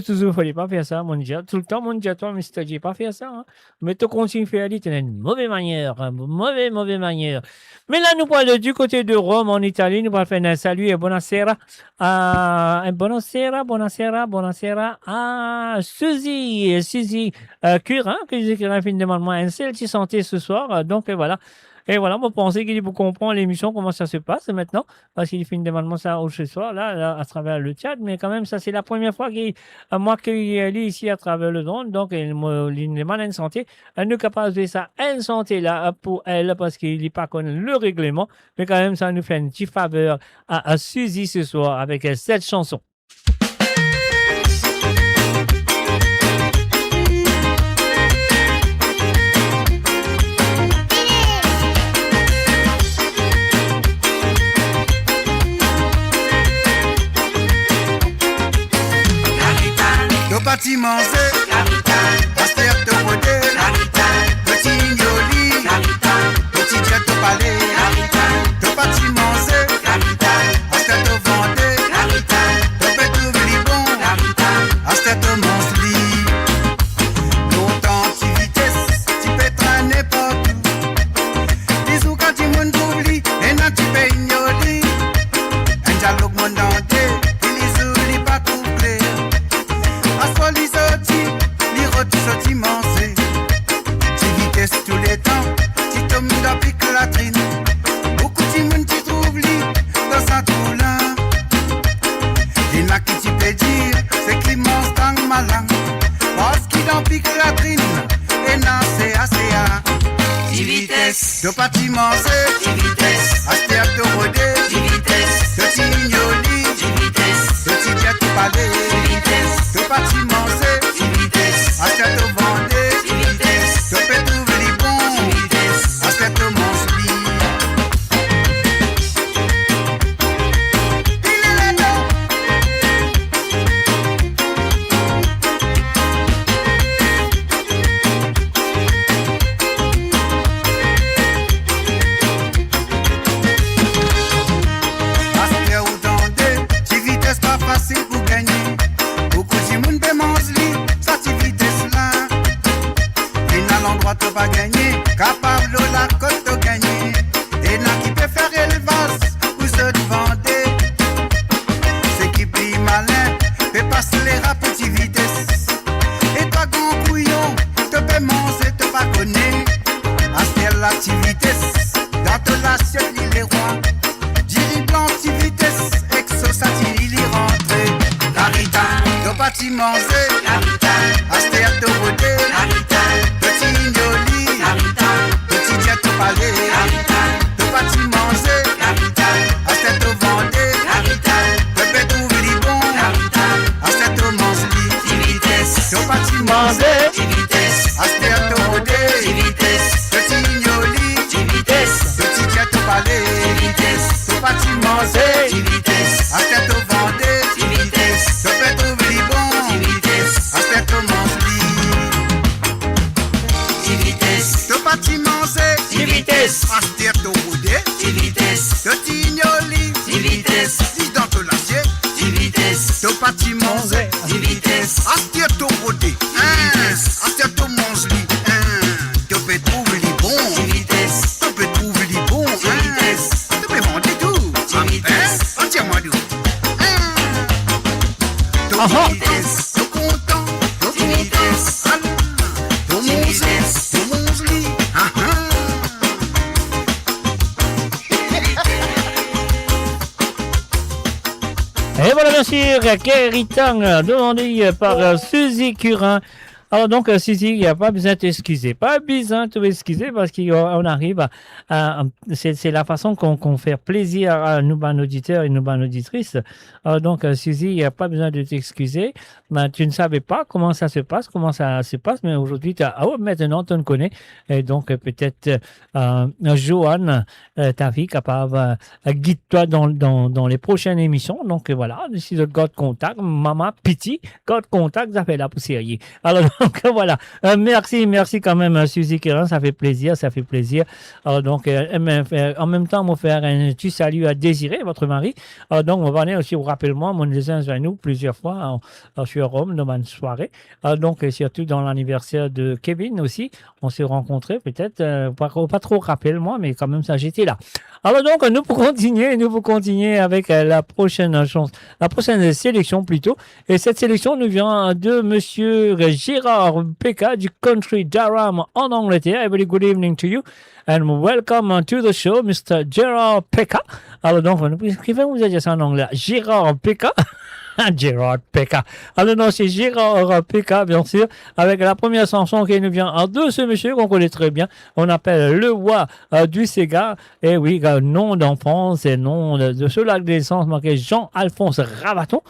toujours, fallait pas faire ça, mon dieu. Tout le temps, mon dieu, toi, Mr. J, pas faire ça, hein. Mais tu continues à faire, c'est une mauvaise manière, mauvaise manière. Mais là, nous parlons du côté de Rome, en Italie, nous parlons un salut et buonasera à Suzy Curin, qui dit qu'il a fait une demande, un seul qui santé ce soir, donc voilà. Et voilà, moi, pensez qu'il faut comprendre l'émission, comment ça se passe maintenant, parce qu'il fait une demande ça ce soir, là, à travers le chat, mais quand même, ça, c'est la première fois qu'il est ici à travers le monde, donc, il demande une santé, elle ne capable de ça, une santé, là, pour elle, parce qu'il n'est pas connu le règlement, mais quand même, ça nous fait une petite faveur à Suzy ce soir, avec cette chanson. Parti manger, Pasteur te voter, petit Yoli, petit jet te parler, te parti manger, Pasteur te vendre, te fait tout bon, Pasteur te monsli. Longtemps tu vitesse, tu peux traîner partout. Bisous vitesse. De parti manger, 10 vitesse. Acheter à te roder, 10 vitesse. De tignoli, 10 vitesse. De tidia tout parler, 10 vitesse. De parti manger, 10 vitesse. Acheter à te vendre, 10 vitesse. De peut trouver les bons, 10 vitesse. Acheter à te manger. Tu vas gagner, capable de la côte de gagner. Et n'a qui peut faire élevage, vous se vendez. C'est qui plus malin, peut passer les rats petite vitesse. Et toi, grand couillon, te peux manger, te pas connaître. À faire la petite vitesse, dans ton l'assiette, il est roi. Diri blanc, petite vitesse, exo-satire, il est rentré. Carita, te pas t'y manger. Carita, à faire te roder. Carita, parler, de parti manger, à cette vendre, de peut trouver les bons, à cette mange lit, 10 vitesse, de parti manger, 10 vitesse, à cette roder, 10 vitesse, de tignoli, 10 vitesse, de titia te parler, 10 vitesse, de parti manger, 10 vitesse, à cette vendre, 10 vitesse, de peut trouver les bons, 10 vitesse, à cette mange lit, 10 vitesse, de parti manger, 10 vitesse, acheter ton roudé, 10 vitesse, de tignoli, 10 vitesse, si dans ton l'assiette, 10 vitesse, de parti manger, 10 vitesse, acheter ton roudé, 10 vitesse, acheter ton mange-lit, tu peux trouver les bons, 10 vitesse, tu peux trouver les bons, 10 vitesse, tu peux vendre tout, 10 vitesse, entièrement tout, 10 vitesse, tu content, 10 vitesse, tu mange, tu mange-lit, Et voilà bien sûr, Keritan, demandé par Suzy Curin. Alors donc, Suzy, il n'y a pas besoin de t'excuser. Pas besoin de t'excuser parce qu'on arrive c'est la façon qu'on fait plaisir à nos auditeurs et nos auditrices. Alors donc, Suzy, il n'y a pas besoin de t'excuser. Ben, tu ne savais pas comment ça se passe, mais aujourd'hui, maintenant, tu le connais. Et donc, peut-être, Joanne, ta fille, capable, guide-toi dans les prochaines émissions. Donc, voilà, si de God Contact, Maman Piti, God Contact, ça fait la poussière. Alors, donc, voilà. Merci quand même, Suzy Kérin, ça fait plaisir. Alors, donc, en même temps, on va faire un petit salut à Désiré, votre mari. Donc, on va aller aussi, rappelle-moi, mon dessin à nous plusieurs fois, sur Rome, dans une soirée. Donc, surtout dans l'anniversaire de Kevin aussi, on s'est rencontrés, peut-être, pas trop rappelle-moi, mais quand même, ça, j'étais là. Alors, donc, nous pouvons continuer avec la prochaine sélection plutôt. Et cette sélection nous vient de monsieur Gérard Peka du Country Durham en Angleterre. A very good evening to you and welcome to the show, Mr. Gérard Peka. Alors donc, vous dire ça en anglais? Gérard Peka. Gérard Peka. Alors non, c'est Gérard Peka, bien sûr, avec la première chanson qui nous vient de ce monsieur qu'on connaît très bien. On appelle le roi du Sega. Et oui, nom d'enfance et nom de ce lac des sens marqué Jean-Alphonse Ravaton,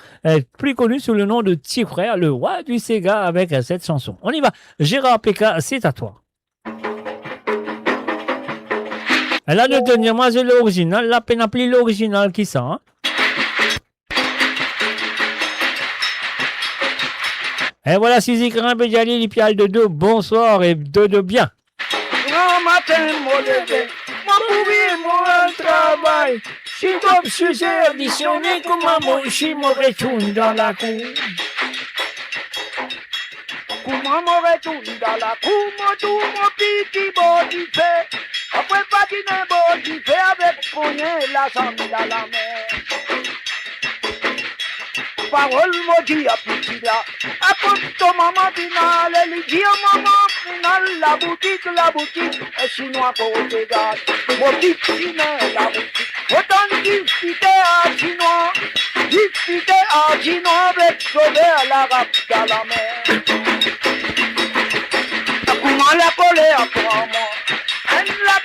plus connu sous le nom de petit frère, le roi du Sega, avec cette chanson. On y va. Gérard Peka, c'est à toi. Là, de tenir, moi, c'est l'original. La peine appelée l'original qui ça, hein? Et voilà, Suzy Crin, Bédiali, Lipial de deux, bonsoir et de bien. Grand matin, mon bébé, mon bourrier, mon travail. Si comme sujet additionné, comme maman, ici, mon retourne dans la cour. Comment mon retourne dans la cour, mon petit body fait. Après, pas dîner body fait avec poignet, la jambe dans la mer. Parole maudit à petit là. Apporte ton maman final, elle dit à maman final, la boutique, est chinois pour tes gars. Mon petit chinois, la boutique. Autant discuter à chinois, avec sauver l'arabe dans la mer. Comment la colère pour moi? Elle la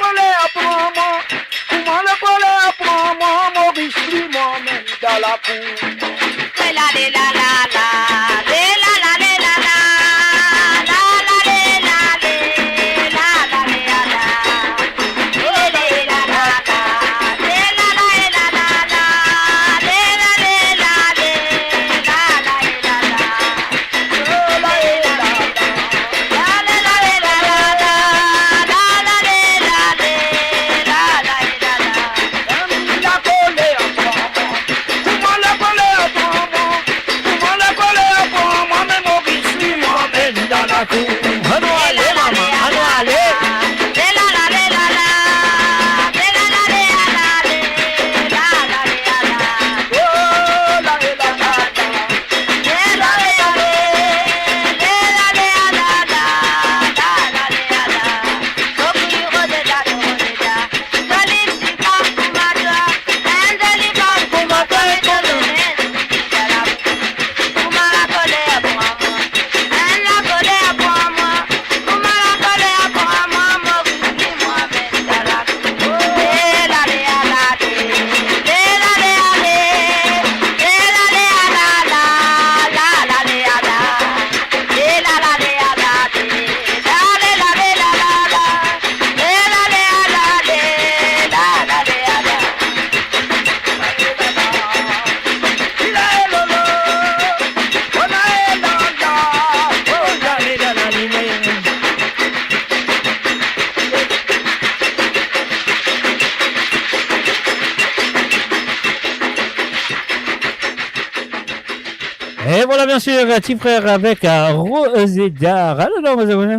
Et voilà, bien sûr, petit frère avec Rosédar. Alors, vous avez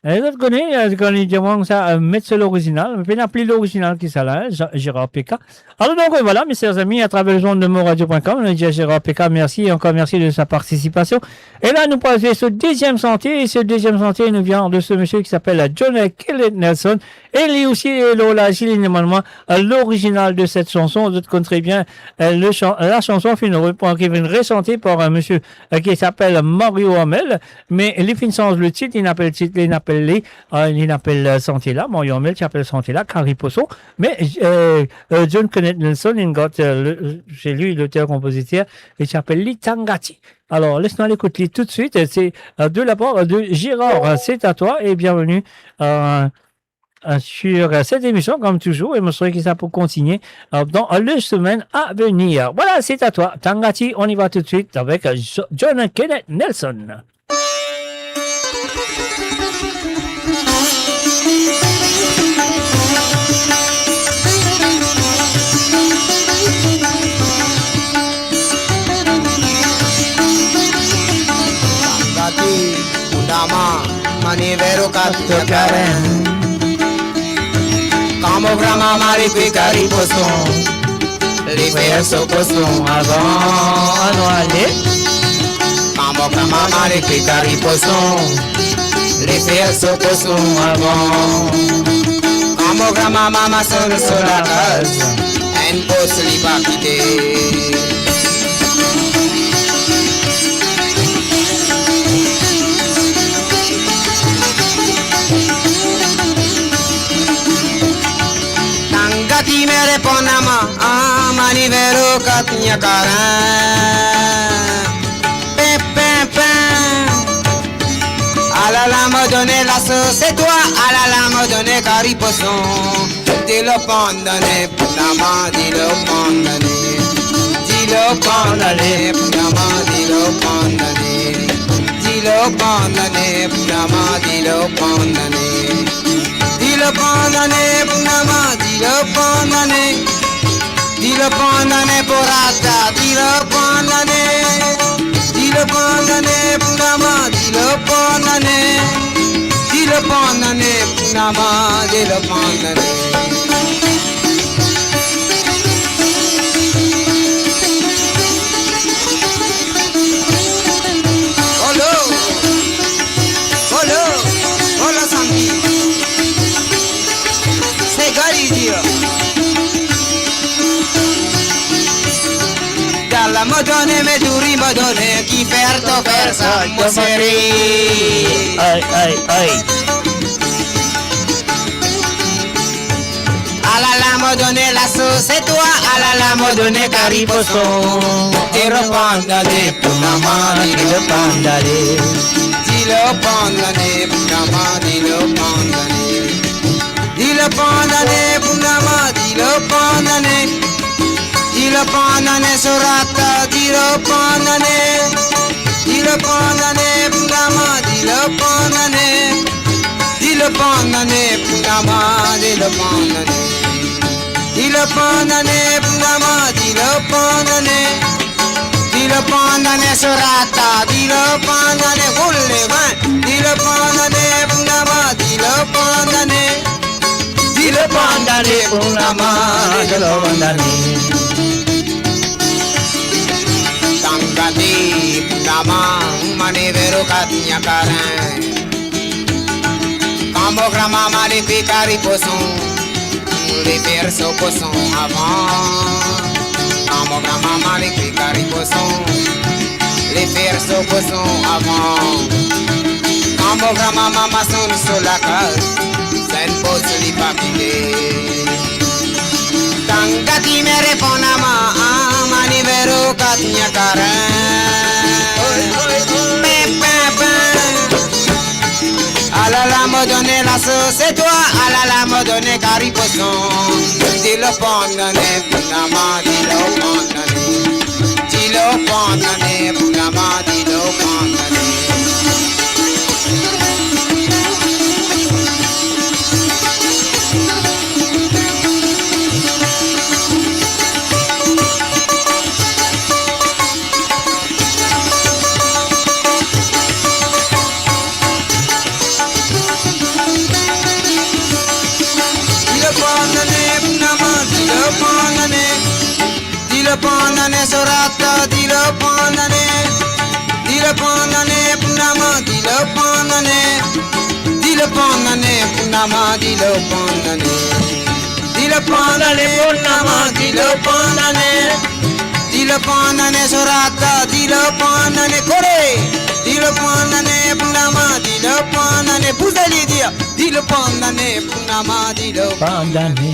vous connaissez, quand il dit ça, mettre l'original, mais pas plus l'original qui ça là, Gérard PK. Alors donc voilà, mes chers amis, à travers le journal de moradio.com, on a dit à Gérard PK, merci et encore merci de sa participation. Et là, nous passons ce deuxième sentier, et ce deuxième sentier nous vient de ce monsieur qui s'appelle John Kenneth Nelson. Et lui aussi, là, l'original de cette chanson, vous connaissez bien, la chanson qui est rechantée par un monsieur qui s'appelle Mario Hamel, mais il fin change le titre, il appelle Sentier là, Mario Hamel qui appelle Sentier là, Carrie Poisson, mais John Kenneth Nelson, c'est lui l'auteur-compositeur, il s'appelle Litangati. Alors, laisse-nous l'écouter tout de suite, c'est de la part de Gérard, c'est à toi et bienvenue sur cette émission, comme toujours, et je serai qui ça pour continuer dans les semaines à venir. Voilà, c'est à toi, Tangati, on y va tout de suite avec John Kenneth Nelson. Tangati, Udama, Manivero Katto Karen. Como grama mari qui cari poson, li verso poson avant annuale. Como grama mari qui cari poson, li verso poson avant. Como grama mama sono sola casa, en pos li va quitter. Tangati mere ponama manivero katnya karan pe pe pe ala la me donner la sauce c'est toi ala la me donner cari poisson dis le pandane ponama dis le pandane dis le pandane ponama dis le pandane dis le pandane ponama dis le pandane Dilo pandane punama, dilo pandane porata, dilo pandane punama, dilo pandane punama, dilo pandane. Hola Santi. Dalla modone me duri modone chi ferto persa moseri alla la modone la sauce, c'est toi, à la mode ne cariposon. Dis le pandané, punama, dis le pandané. Dis le pandané, punama, dis le pandané. Dis le pandané, punama, dis le pandané. Dis le pandané, sorata, dis le pandané. Dis le pandané, punama, dis le pandané. Dis le pandané, punama, dis le pandané. Dis le pandané, punama, dis le pandané. Dis le pandané, sorata, dis le pandané, roule les mains. Dis le pandané, punama, dis le pandané. Dis le pandané, punama, dis le pandané. Tangati, punama, manivero katnya karen. Camograma maléfica riposon, les versos poisson avant. Camograma maléfica riposon, les versos poisson avant. Camograma mama son sur la case, c'est une pose li papillé. Tangati me répond à ma manivero katnya karen. La modone la sauce, c'est toi, la modone cariposon. Dis le pandané, punama, dis le pandané. Dis le pandané, punama, dis le pandané. Dis le pandané, sorata, dis le pandané. Dis le pandané, punama, dis le pandané. Dis le pandané, punama, dis le pandané. Dis le pandané, punama, dis le pandané. Dis le pandané, sorata, dis le pandané, coré. Dis le pandané, punama, dis le pandané. Vous allez dire, dis le pandané, punama, dis le pandané.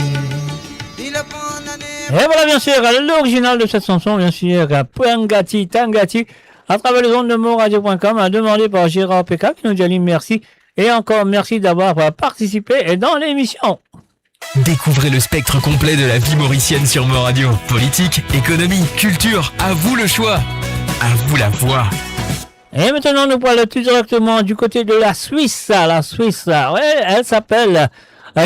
Et voilà, bien sûr, l'original de cette chanson, bien sûr, Pangati, Tangati, à travers les ondes de moradio.com, demandé par Gérard PK, qui nous dit merci. Et encore merci d'avoir participé dans l'émission. Découvrez le spectre complet de la vie mauricienne sur Mo Radio. Politique, économie, culture, à vous le choix. À vous la voix. Et maintenant, nous parlons tout directement du côté de la Suisse. La Suisse, ouais, elle s'appelle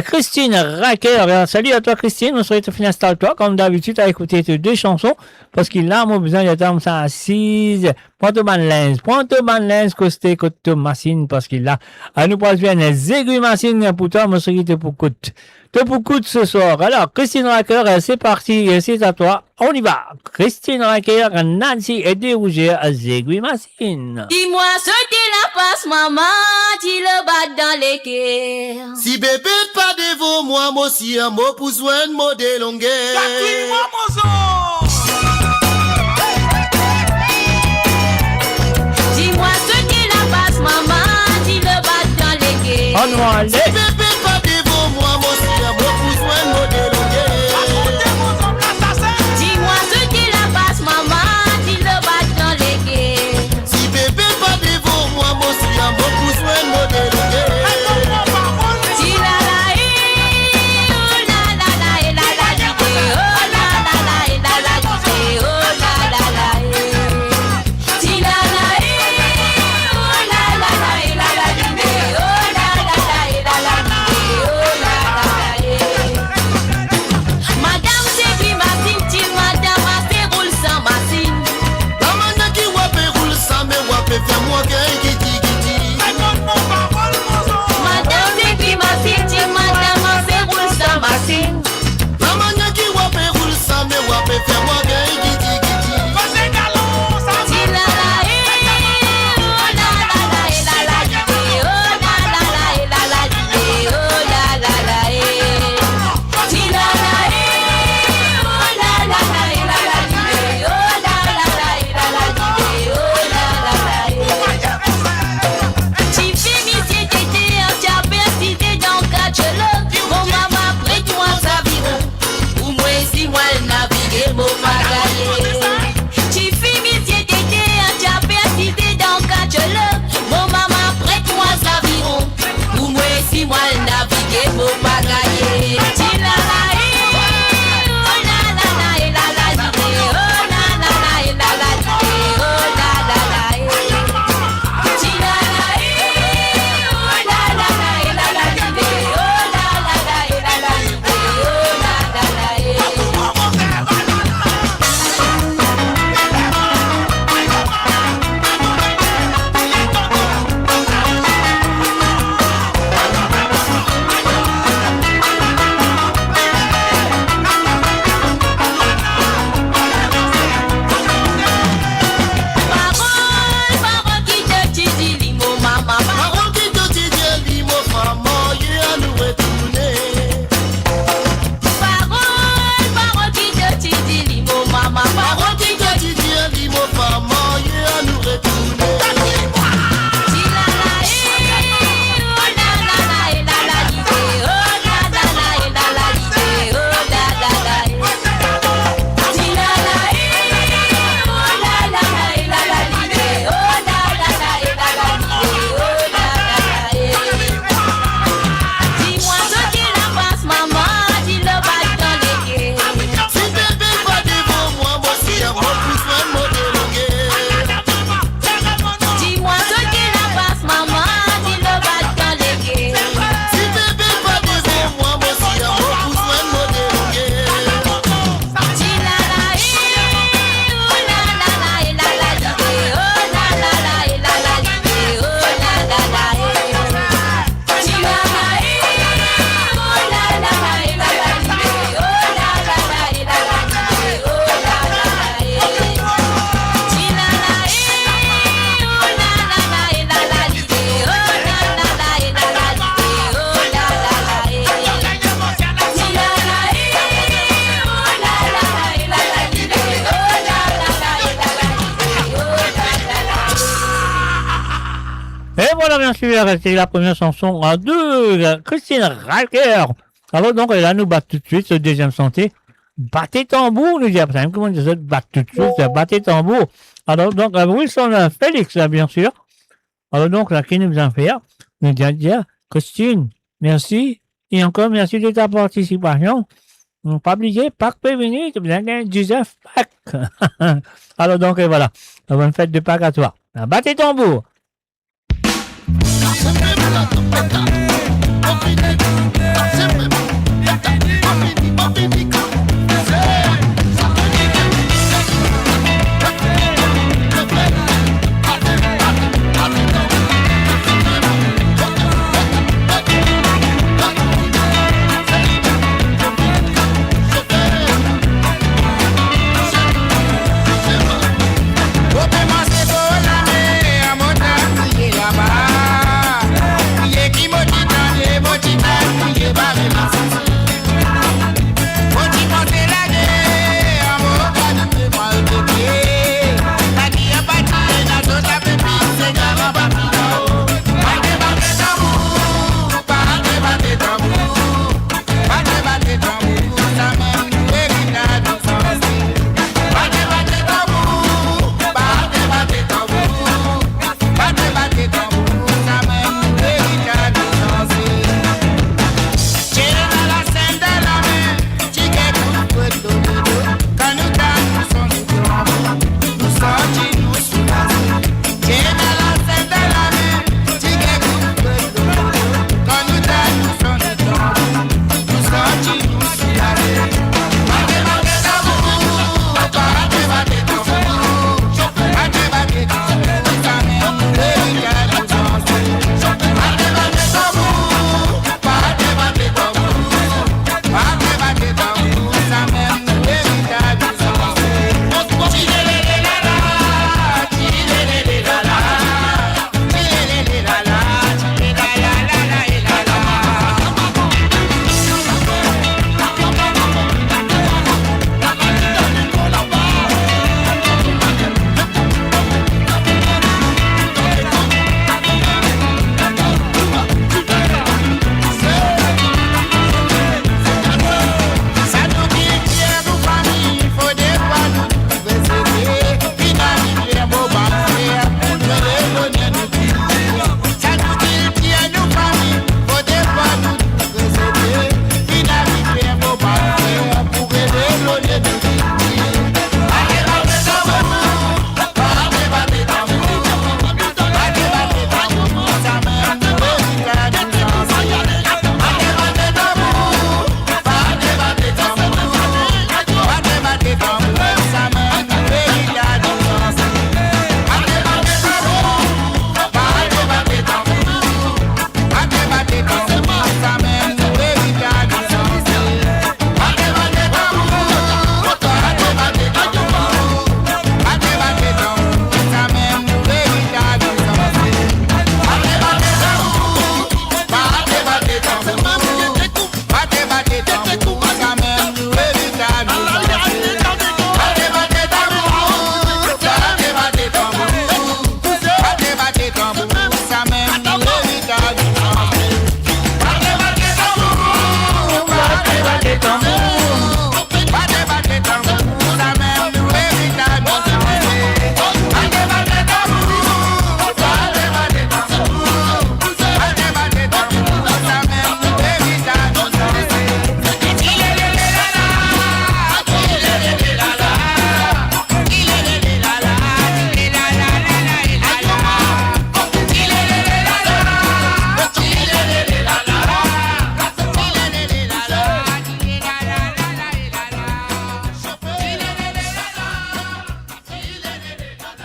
Christine Racker. Salut à toi, Christine. On souhaite te installe-toi. Comme d'habitude, à écouter tes deux chansons. Parce qu'il a besoin de temps ça assise. Pointe Manlens, Costé, Côte Massine. Parce qu'il a, à nous passe bien les aiguilles Massine pour toi, mon souhaite pour Côte. Te pour Côte ce soir. Alors, Christine Racker, c'est parti. C'est à toi. On y va. Christine Racker, Nancy et Dérouger à aiguilles Massine. Dis-moi ce qu'il a passe, maman, tu le bats dans les cœurs. Si bébé pas devant moi, moi aussi, un mot pour joindre mon délonguer. Dis-moi ce qu'il a passe, maman, tu le bats dans les cœurs. On va aller. Si bébé pas devant moi, moi aussi, un mot pour joindre mon délonguer. Dis-moi ce qu'il a passe, maman, tu le bats dans les cœurs. Si bébé pas devant moi, moi aussi, un mot pour joindre mon délonguer. bien sûr, c'est la première chanson de Christine Riker. Alors donc, là, nous battons tout de suite ce deuxième santé. Battez tambour, nous dit après. Comment on dit ça? Battre tout de suite, battez tambour. Alors donc, Wilson Félix, là, bien sûr. Alors donc, là, qui nous en fait? Nous dit, Christine, merci. Et encore, merci de ta participation. Pas oublier, Pâques prévenu, tu viens gagner 19 Pâques. Alors donc, voilà. Bonne fête de Pâques à toi. Battez tambour.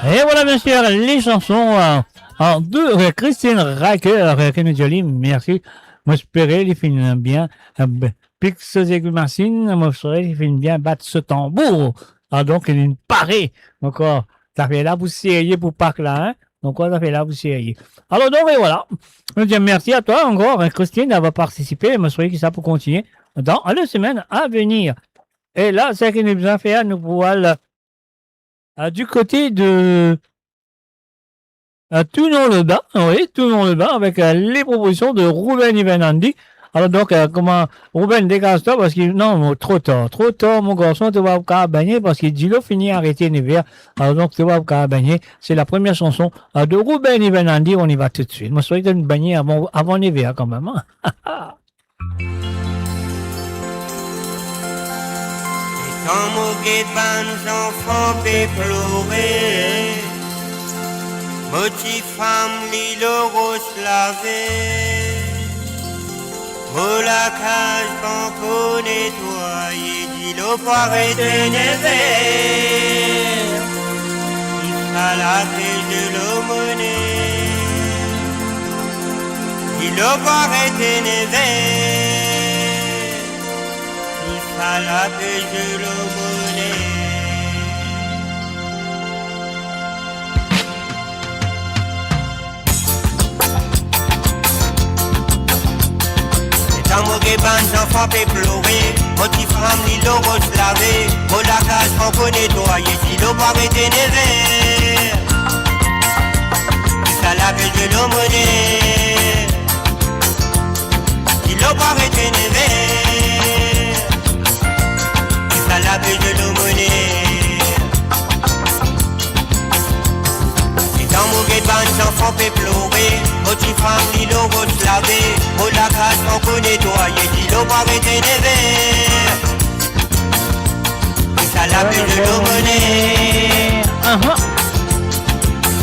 Et voilà, bien sûr, les chansons de Christine Riker, qui nous dit merci. Moi, j'espérais, les films bien, Pix Zégumarcine, moi, j'espérais, les films bien battre ce tambour. Ah, donc, il y a une parée. Donc, ça fait là, vous seriez pour Pâques là, hein. Donc, ça fait là, vous seriez. Alors, donc, et voilà. Je dis merci à toi encore, Christine, d'avoir participé. Je me souhaite que ça pour continuer dans les semaines à venir. Et là, c'est qu'il nous a fait à nous pouvoir du côté de Tournons le bas, oui, tournons le bas avec les propositions de Ruben Ivenandi. Alors donc, comment Ruben dégage-toi parce que non, trop tard, mon garçon, tu vas pas baigner parce qu'il dit l'eau finit arrêter l'hiver. Alors donc, tu vas pas baigner. C'est la première chanson de Ruben Ivenandi. On y va tout de suite. Moi, je souhaite une baigner avant l'hiver quand même. Hein? Quand mon guépin enfants fait pleurer, motif femme l'île rose lavé, la cage qu'on nettoyer, dit l'eau paraît ténévère, il a la pêche de l'aumônier, dit l'eau paraît ténévère, il a la pêche de l'aumônier. Dans mon guébin, enfants fait pleurer, motif femme, l'île rose lavé, la cage qu'on nettoyer, si l'eau paraît ténévère, ça la pêche de l'aumônier, si l'eau paraît ténévère, ça la pêche de l'aumônier. Dans mon guébin, enfants fait pleurer, motif femme, l'île rose lavé, la cage qu'on nettoyer, si l'eau paraît ténévère, ça la pêche de l'aumônier,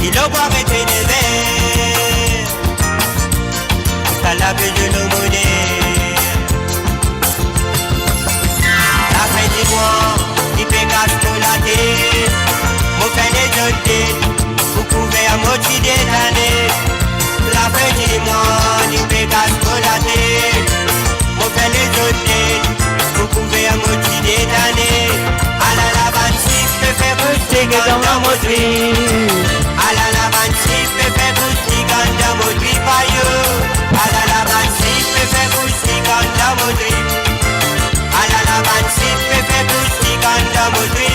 si l'eau paraît ténévère, ça la pêche de l'aumônier. La fin du mois, il fait casse pour la tête, mon fait les jetés, vous pouvez à moitié des années. La fin du mois, il fait casse pour la tête, mon fait les jetés, vous pouvez à moitié des années. À la lavande, si je fais pousser dans la moitié, à la lavande, si je fais pousser dans la moitié, à la lavande, si je fais pousser dans la moitié, à la lavande, si je fais pousser dans la moitié.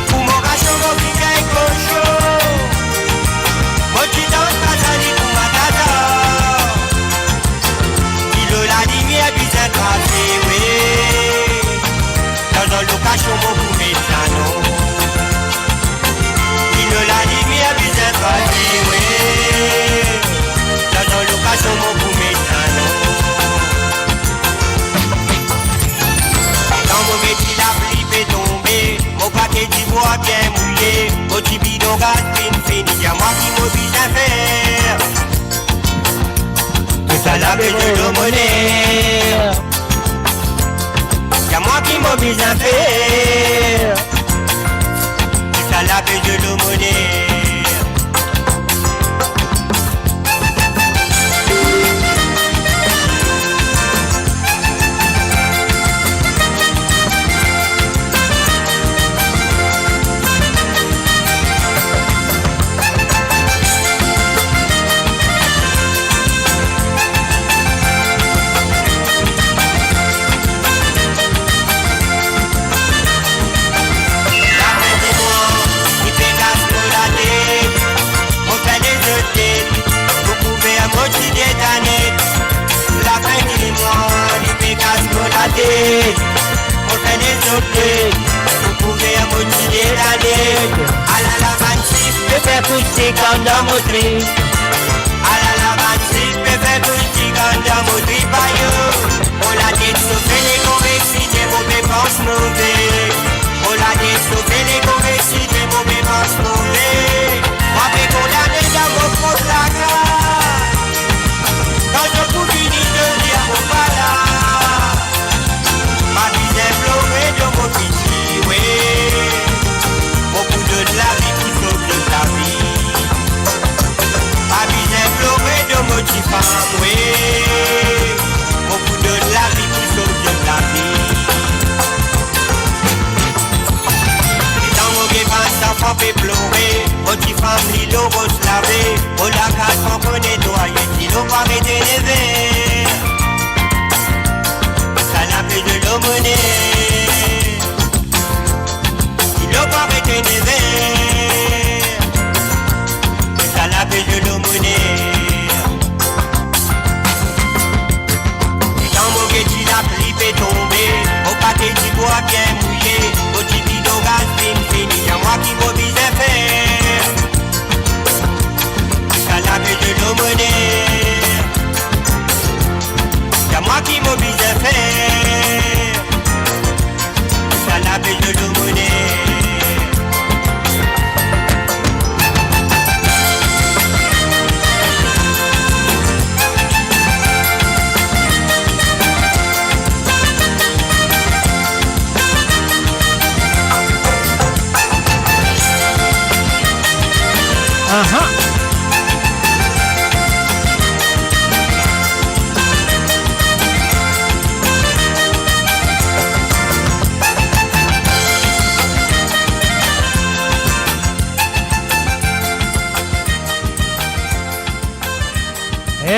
Pour mon cachot, mon piquet est cochon, mon petit dans ta salie pour ma tata. Il a la lumière, puis un café, oui. Dans le cachot, mon poumé, ça non. Il a la lumière, puis un café, oui. Dans le cachot, mon poumé, ça non. Dans mon métier, la pluie fait tomber, mon paquet d'ivoire bien mouillé, mon petit bidon gaz fini, y'a moi qui m'oblige à faire. Tout ça la pêche de l'aumônier, y'a moi qui m'oblige à faire. Tout ça la pêche de l'aumônier. On fait des autres, vous pouvez à moitié l'année. À la lavande, si je fais pousser quand dans mon tri. À la lavande, si je fais pousser quand dans mon tri. On l'a dit, sauver les convexes, des mauvais penses mauvais. On l'a dit, sauver les convexes, des mauvais penses mauvais. Moi, j'ai condamné dans mon propre placard. Quand je vous finis de dire mon palais. Ma vie est pleurée de mon petit, oui. Beaucoup de la vie, tout sauf de la vie. Ma vie est pleurée de mon petit femme, oui. Beaucoup de la vie, tout sauf de la vie. Et dans mon guépin, d'enfant fait pleurer, mon petit femme, l'île rose lavé, au lac à son qu'on nettoyer, si l'eau paraît d'élever. La paix de l'aumônier, il n'a pas été névé,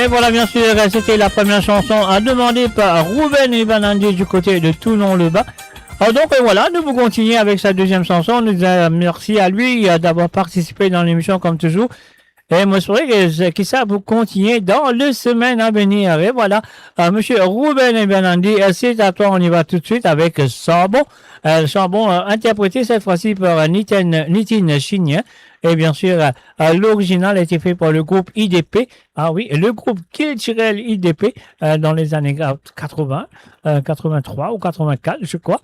Et voilà, bien sûr, c'était la première chanson demandée par Ruben et Banandi du côté de Toulon-le-Bas. Donc voilà, nous vous continuons avec sa deuxième chanson. Nous merci à lui d'avoir participé dans l'émission comme toujours. Et moi, je souhaite que ça vous continue dans les semaines à venir. Et voilà, monsieur Ruben et Banandi, c'est à toi, on y va tout de suite avec Charbon. Charbon interprété cette fois-ci par Nitin Chignin. Et bien sûr, l'original a été fait par le groupe IDP. Ah oui, le groupe culturel IDP dans les années 80, 83 ou 84, je crois.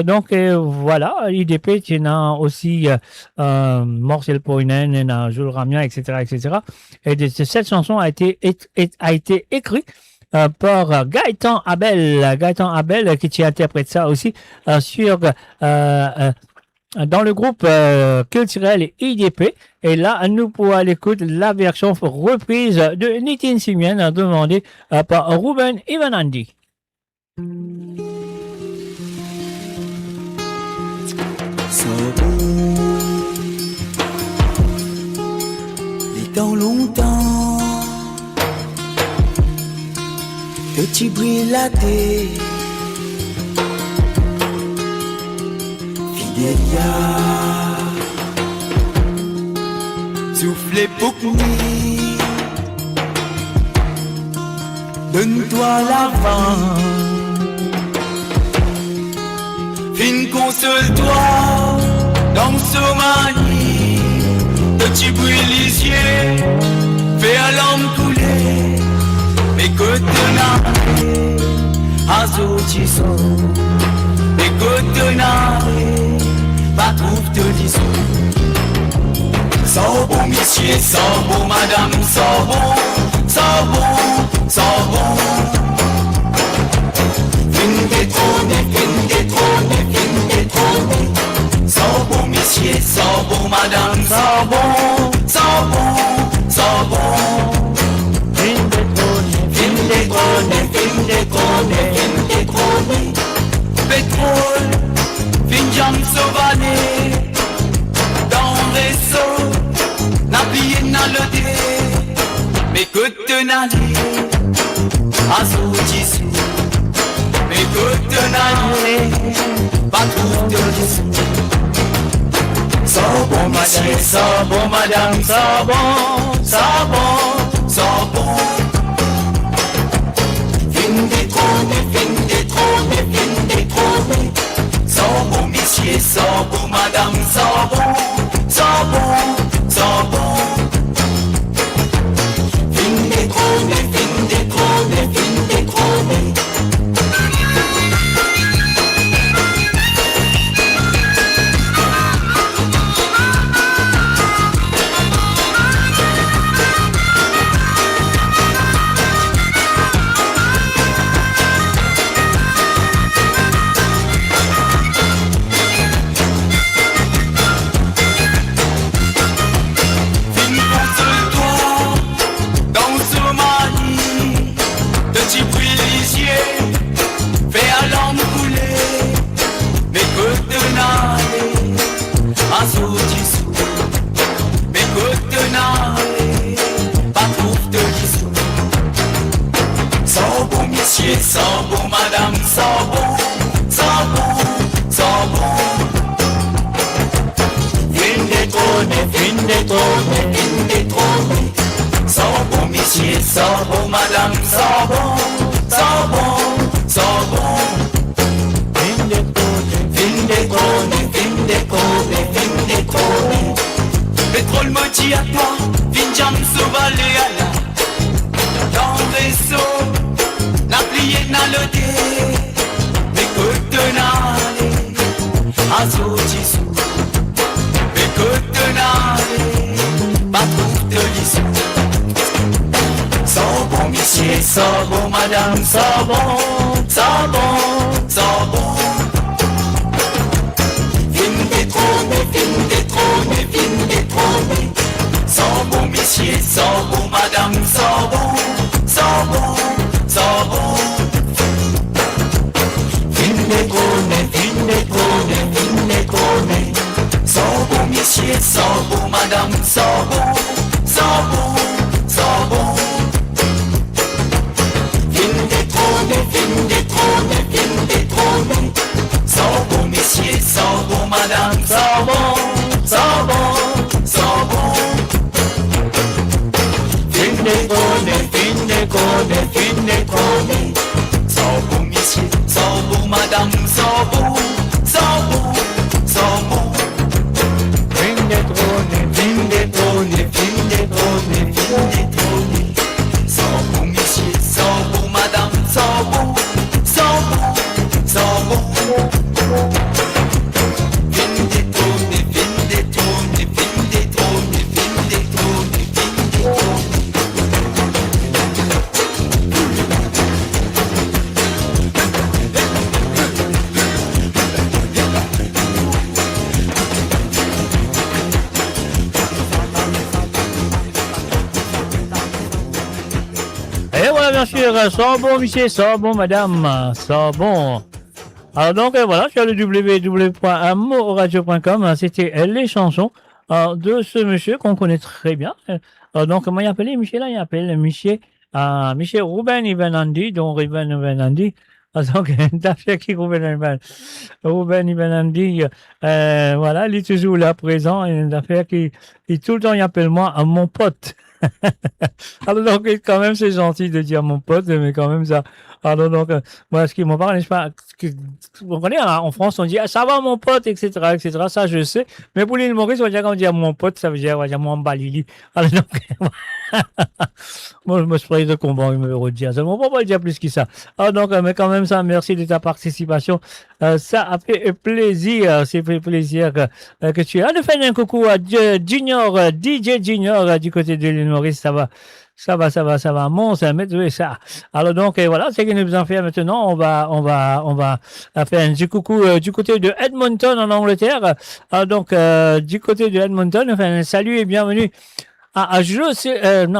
Donc voilà, IDP, tu as aussi Marcel Poinen, Jules Ramia, etc., etc. Et cette chanson a été écrite par Gaëtan Abel qui interprète ça aussi sur dans le groupe culturel IDP. Et là, nous pourrons l'écouter la version reprise de Nitin Chignin demandée par Ruben et Banandi. Les temps longtemps que tu brilles la tête. Fidelia, soufflez pour nuit, donne-toi l'avant, fin console-toi dans ce manie, petit bruit les yeux, fais à l'homme couler, mais que te n'arrêt, à sautisson, mais que te n'arrêt. Pas trouve de l'issue. Sans bon messieurs, sans bon madame, sans bon, sans bon, sans bon. Fin détrôné, fin détrôné, fin détrôné. Sans bon messieurs, sans bon madame, sans bon, sans bon, sans bon. Fin détrôné, fin détrôné, fin détrôné, fin détrôné. Pétrole. Jam sauvané dans le réseau, n'a plié n'a le dé, mais que te n'allez à sautissu, mais que te n'allez pas tout de dessous. Sans bon monsieur, sans bon madame, sans bon, sans bon, sans bon. Fin détrôné, fin détrôné, fin détrôné. Sans bon messieurs, sans bon madame, sans bon, sans bon, sans bon. Fin détrôné, fin détrôné, fin détrôné. Sans bon madame, sans bon, sans bon, sans bon. Fin détrôné, fin détrôné, fin détrôné. Sans bon messieurs, sans bon madame, sans bon, sans bon, sans bon. Fin détrôné, fin détrôné, fin détrôné, fin détrôné. Pétrole me dit à toi, fin jam sauvalé à la. Dans le réseau. La plié n'a le dé, mais que te n'allez à sautissu, mais que te n'allez pas trouve de l'issue. Sans bon messieurs, sans bon madame, sans bon, sans bon, sans bon. Fin détrôné, fin détrôné, fin détrôné. Sans bon messieurs, sans bon madame, sans bon, sans bon. Sans bon. Fin détrôné, fin détrôné, fin détrôné. Sans bon messieurs, sans bon madame, sans bon, sans bon, sans bon. Sans bon, monsieur, sans bon, madame, sans bon. Alors donc voilà, sur le www.amourradio.com, c'était les chansons de ce monsieur qu'on connaît très bien. Donc comment il appelle monsieur là? Il appelle monsieur Ruben Ibenandi, donc Ruben Ibenandi. Donc d'affaire qui Ruben Ibenandi, voilà, il est toujours là présent, et d'affaire qui tout le temps il appelle moi mon pote. Alors donc quand même c'est gentil de dire mon pote, mais quand même ça. Alors donc moi ce qui m'en parle, n'est-ce pas, vous comprenez, en France on dit ah, ça va mon pote, etc., ça je sais, mais pour l'île Maurice on dit quand on dit mon pote, ça veut dire on va dire mon balili. Alors donc moi je me suis de combat, je me redire ça, on va pas le dire plus que ça. Alors donc mais quand même ça, merci de ta participation, ça a fait plaisir, c'est fait plaisir que tu es là. De faire un coucou à Junior, DJ Junior du côté de l'île Maurice, ça va, mon, ça met ça. Alors donc voilà, c'est ce que nous allons faire maintenant. On va faire un petit coucou du côté de Edmonton en Angleterre. Alors donc du côté de Edmonton, on fait un salut et bienvenue à Josiane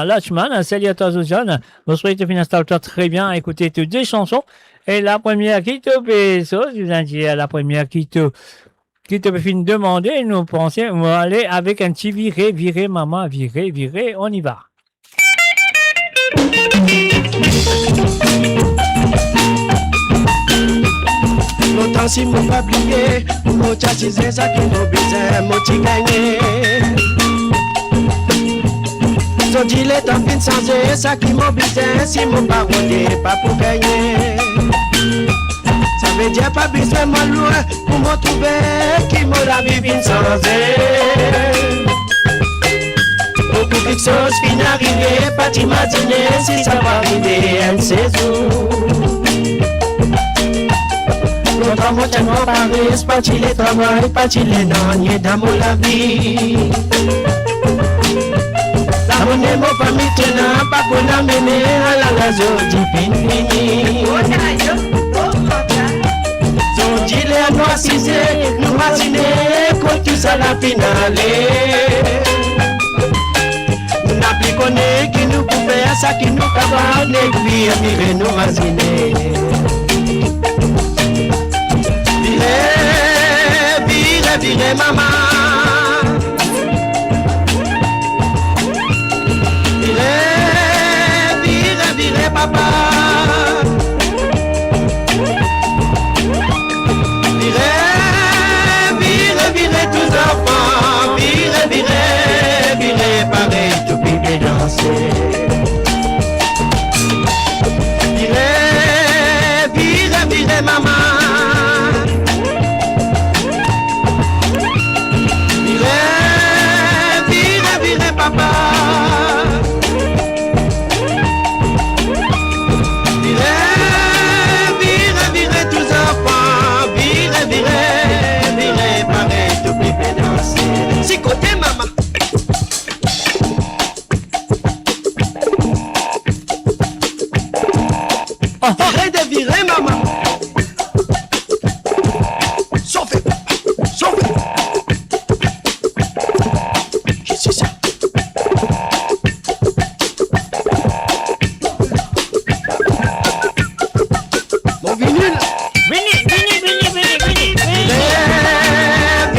Lachman. Salut à toi Josiane. Bonsoir, tu installe-toi très bien, écoutez toutes des chansons. Et la première qui te fait ça, je vous dis la première qui te fait demander, nous pensons, on va aller avec un petit virer, maman, virer, on y va. Longtemps si mon pas plié, mon tchassis c'est ça qui nous besoin, mon petit gagné. Son dit les temps fin changer, ça qui m'a besoin, si mon pas rodé, pas pour gagner. Ça veut dire pas besoin moi loin pour me trouver qui m'a la vie fin changer. Beaucoup de choses fin arriver, pas t'imaginer si ça va arriver un séjour. Longtemps moi t'aime mon Paris, pas t'y les travail, pas t'y les nanier dans mon la vie. La monnaie m'a pas mis tenant, pas qu'on a mené à la raison du fini. Son gilet à noircisé, nous matiner, quand tu sais la finale. Nous n'avons plus connu qui nous pouvait, ça qui nous cabane, et puis virer nous matiner. Virer maman. Virer papa. Virer tous enfants. Virer pareil, tout piqué danser. Virer maman. Papa. Virer tous enfants. Virer pareil, tout piqué danser. Si côté maman. Virer maman. Sauvé. Qu'est-ce que c'est ça?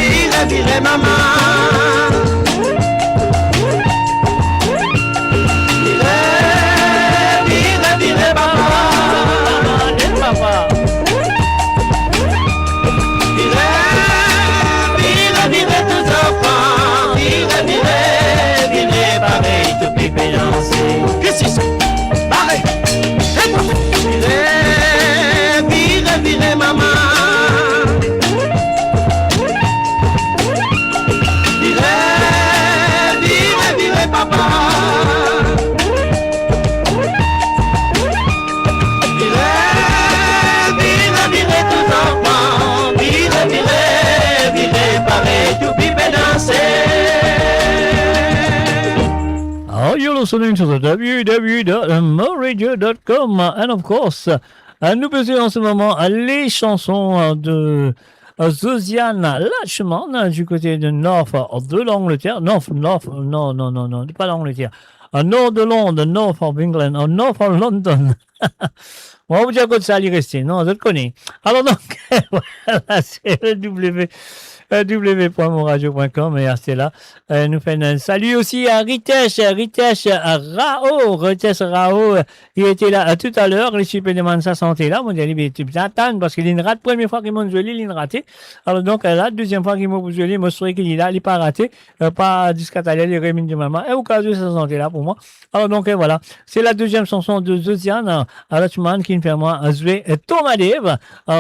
Virer maman. Virer papa. Virer tous enfants. Virer pareil, tout piqué danser. Qu'est-ce que c'est ça? Pareil. Virer maman. Virer papa. Virer tous enfants. Virer pareil, tout piqué danser. Oh, you're listening to the www.moradio.com, and of course, nous faisons en ce moment les chansons de Josiane Lachman du côté de North de l'Angleterre. Non, pas l'Angleterre. nord de Londres, north of England, north of London. On va vous dire que ça allait rester, non, je le connais. Alors donc, voilà, c'est le www.moradio.com et c'est là. Nous fait un salut aussi à Ritesh Rao. Il était là tout à l'heure. Les super demandent sa santé là. Mon dieu, il est attendre parce qu'il est une rate. Première fois qu'il m'a joué, il est raté. Alors donc, la deuxième fois qu'il m'a joué, il m'a souhaité qu'il est là, il n'est pas raté. Pas jusqu'à taler les rémines de maman. Et au cas où sa santé là pour moi. Alors donc, voilà. C'est la deuxième chanson de Zosiane Alachman qui me fait moi jouer Thomas Dave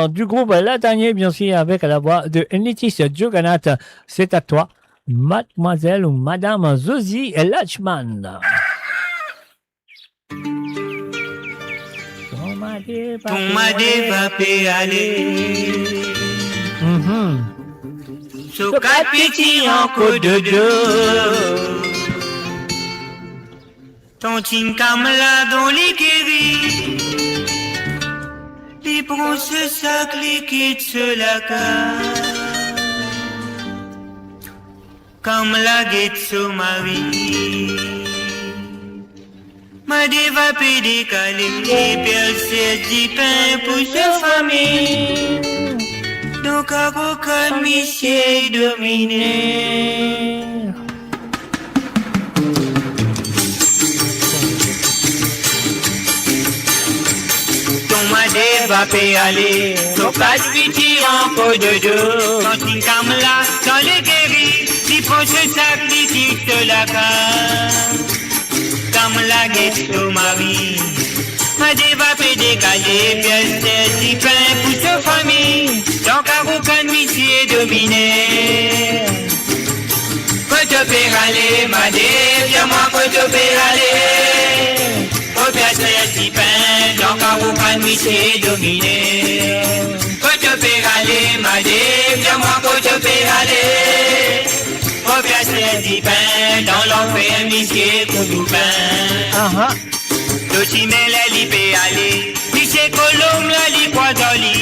du groupe Latanier, bien sûr, avec la voix de Laetitia Joganath. C'est à toi, mademoiselle ou madame Zosie Lachman. Thomas Dave va aller. So quatre petits en côte de deux. Ton team Kamala dans les guéris. Les bronzes sacs, les quittes se la carte. Comme la guette sur ma vie. Ma déva peut décaler. Et percer du pain pour sa famille. Donc à aucun monsieur dominé. Va aller, nos quatre petits en peau de deux. Quand une Kamala dans les guéris, si proche sac, les quitte la carte. Kamala guette au mari. Ma déva peut décaler, pièce du pain pour sa famille. Donc à aucun monsieur dominé. Quand tu peux aller, ma déva, viens-moi quand tu peux aller. Au pièce du pain, donc à aucun monsieur dominé. Quand tu peux aller, ma déva, viens-moi quand tu peux aller. Au pièce du pain, dans l'enfer, monsieur pour tout pain. L'autimel, elle y peut aller. Lycée Colombe, là, l'y poisoli.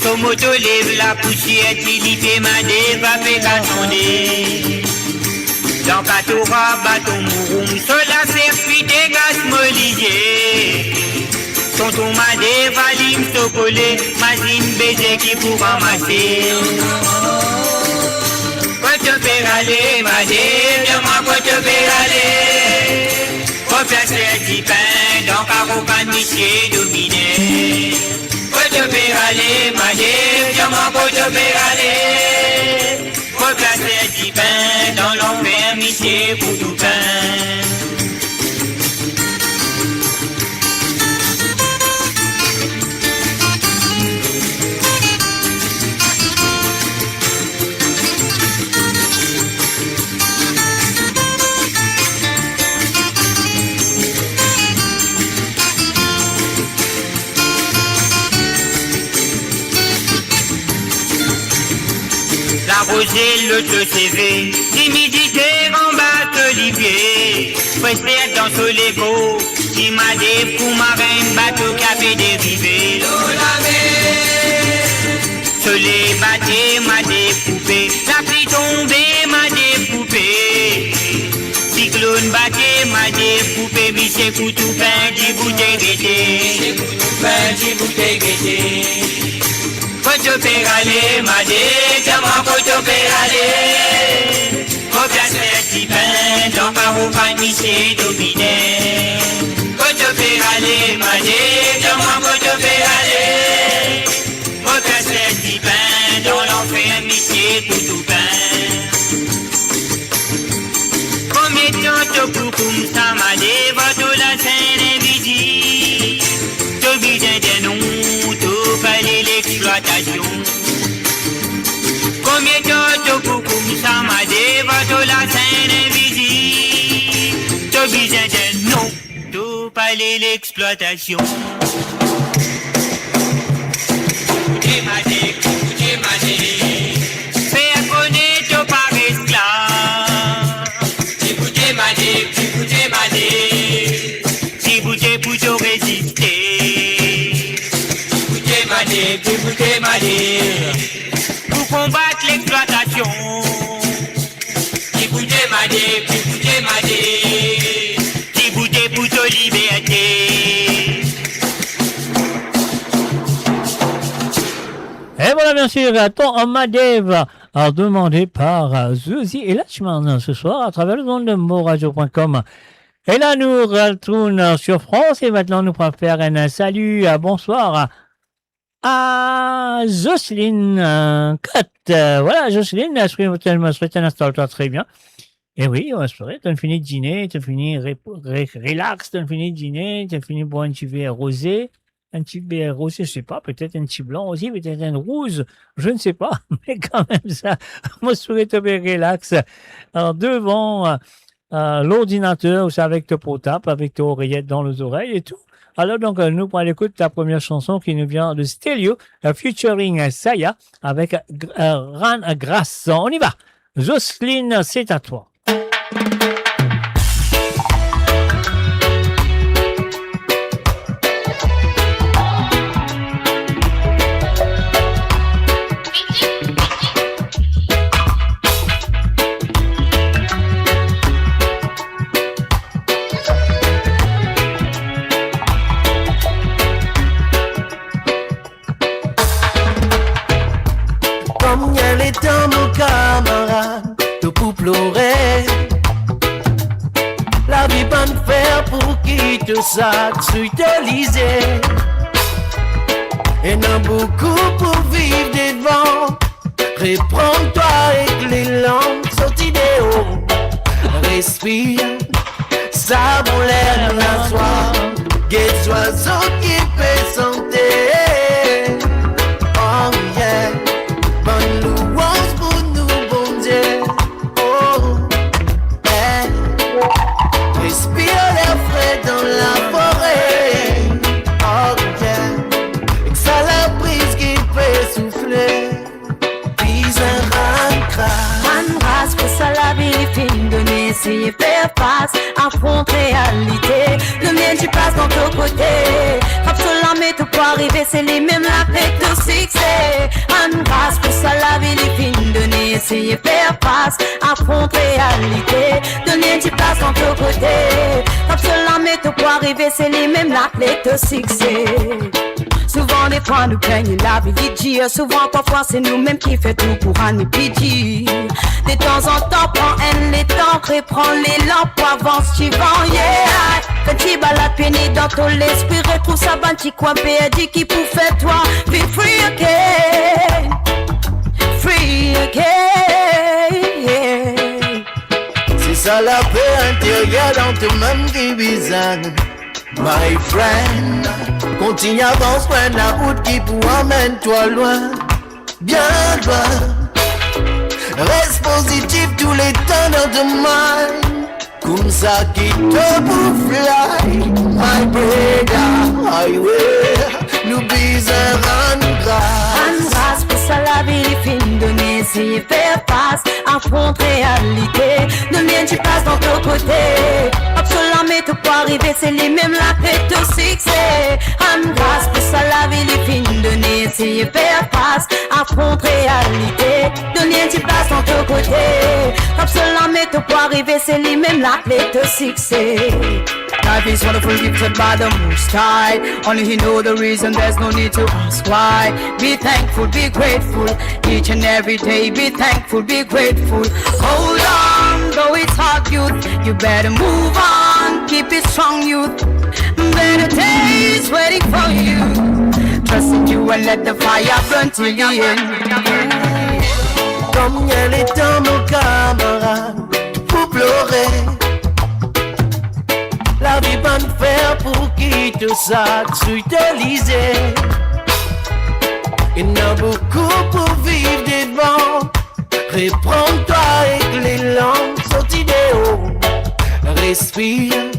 Son moto lève la poussière, il y fait ma déva, fait qu'attendez. Dans Katoura, bâton mouroum, sur la serpille des gaz molisés. Tonton ma déva, lim, socolé, machine baiser qui pour ramasser. Quand tu peux aller, ma déva, viens-moi quand tu peux aller. Replacer du pain, dans Carocan, monsieur dominé. Quand tu peux aller, ma déva, viens-moi quand tu peux aller. Replacer du pain, dans l'enfer, monsieur pour tout pain. Arroser le CV, timidité en bas Olivier. Prester dans ce Lego, qui m'a des pour marin, bateau qui avait dérivé. Se les battait, m'a des poupées, la pluie tombée, m'a des poupées. Cyclone battait, m'a des poupées, biché coutou pain, du bouteille gaieté. Quand tu peux aller, ma déva, viens-moi quand tu peux aller. Quand tu as petit pain, dans Carocan, monsieur dominé. Quand tu peux aller, ma déva, viens-moi quand tu peux aller. Quand tu as petit pain, dans l'enfer, monsieur tout pain. Combien de temps tu peux comme ça, ma déva, de la scène invisible. Tu besoin de nous. L'exploitation. Combien de temps pour comme ça ma déva de la scène invisible. Tu besoin de non, tout parler l'exploitation. Écoutez ma déva, faire connaître par esclave. Écoutez ma déva, si vous êtes pour te résister. Écoutez ma déva, pour combattre l'exploitation. Écoutez ma déva, bien sûr, ton Madève, demandé par Zuzi et Lachman ce soir à travers le monde de moradio.com. Et là, nous retournons sur France et maintenant nous pourrons faire un salut, bonsoir à Jocelyne Cotte. Voilà, Jocelyne, je souhaite un installe-toi très bien. Et oui, on va espérer, tu as fini de dîner, tu as fini relax, tu as fini de dîner, tu as fini de boire un petit verre rosé. Un petit verre rosé, je sais pas, peut-être un petit blanc aussi, peut-être un rouge, je ne sais pas, mais quand même ça, moi je souhaite te bien relax. Alors, devant l'ordinateur, c'est avec ton portable, avec tes oreillettes dans les oreilles et tout. Alors donc, nous prenons l'écoute de la première chanson qui nous vient de Stelio, featuring Saya, avec Ran Grass. On y va. Jocelyne, c'est à toi. Comme y'a les temps, mon camarade, tout pour pleurer. La vie pas de faire pour qui te sac sur te liser. Et n'a beaucoup pour vivre devant. Reprends-toi avec l'élan, sorti des hauts. Respire, ça vaut l'air de la soie. Guet oiseau qui fait santé. Oh yeah. Bonne louange pour nous, bon Dieu. Oh, hey. Respire l'air frais dans la forêt. Oh, yeah. Exhale la brise qui fait souffler. Puis un grâce pour ça la vie fine donner, essayer de faire face, affronte réalité. Le mien tu passes dans ton côté. Absolument mais tout peut arriver, c'est les mêmes la fête de succès. En grâce pour ça la vie fine donner, essayer de faire face, affronte réalité. Le mien tu passes dans ton côté. Absolument mais tout peut arriver, c'est les mêmes la fête de succès. Souvent des fois nous plaignons la vie dire. Souvent parfois c'est nous-mêmes qui fait tout pour en épidier. De temps en temps prends un les temps, reprends l'élan pour avance tu vas, yeah. Petit balade péné dans ton l'esprit, retrouve sa bande qui coin perdu qui pour faire toi. Be free again, free again, yeah. C'est ça la paix intérieure dans ton même qui bizarre. My friend, continue avance, prends la route qui pour emmène toi loin, bien loin. Reste positif tous les temps dans ton mind, comme ça qui te pour fly. My brother, highway, nous besoin rendre grâce pour ça la vie fine donner, essayer de faire face, affronte réalité. Le mien tu passes dans ton côté. Absolument mais tout peut arriver, c'est les mêmes la fête au succès. En grâce pour ça la vie fine donner, essayer de faire face, affronte réalité. Le mien tu passes dans ton côté. Absolument mais tout peut arriver, c'est les mêmes la fête au succès. Life is wonderful, gifted by the Most High. Only He know the reason, there's no need to ask why. Be thankful, be grateful, each and every day. Be thankful, be grateful. Hold on, though it's hard, youth. You better move on, keep it strong, youth. Better days waiting for you. Trust in you and let the fire burn till the end. Comme y'a les temps, mon camarade, pour pleurer. La vie pas de faire pour qui te sac sur te liser. Il y a beaucoup pour vivre devant. Reprends-toi avec l'élan, sorti des hauts. Respire,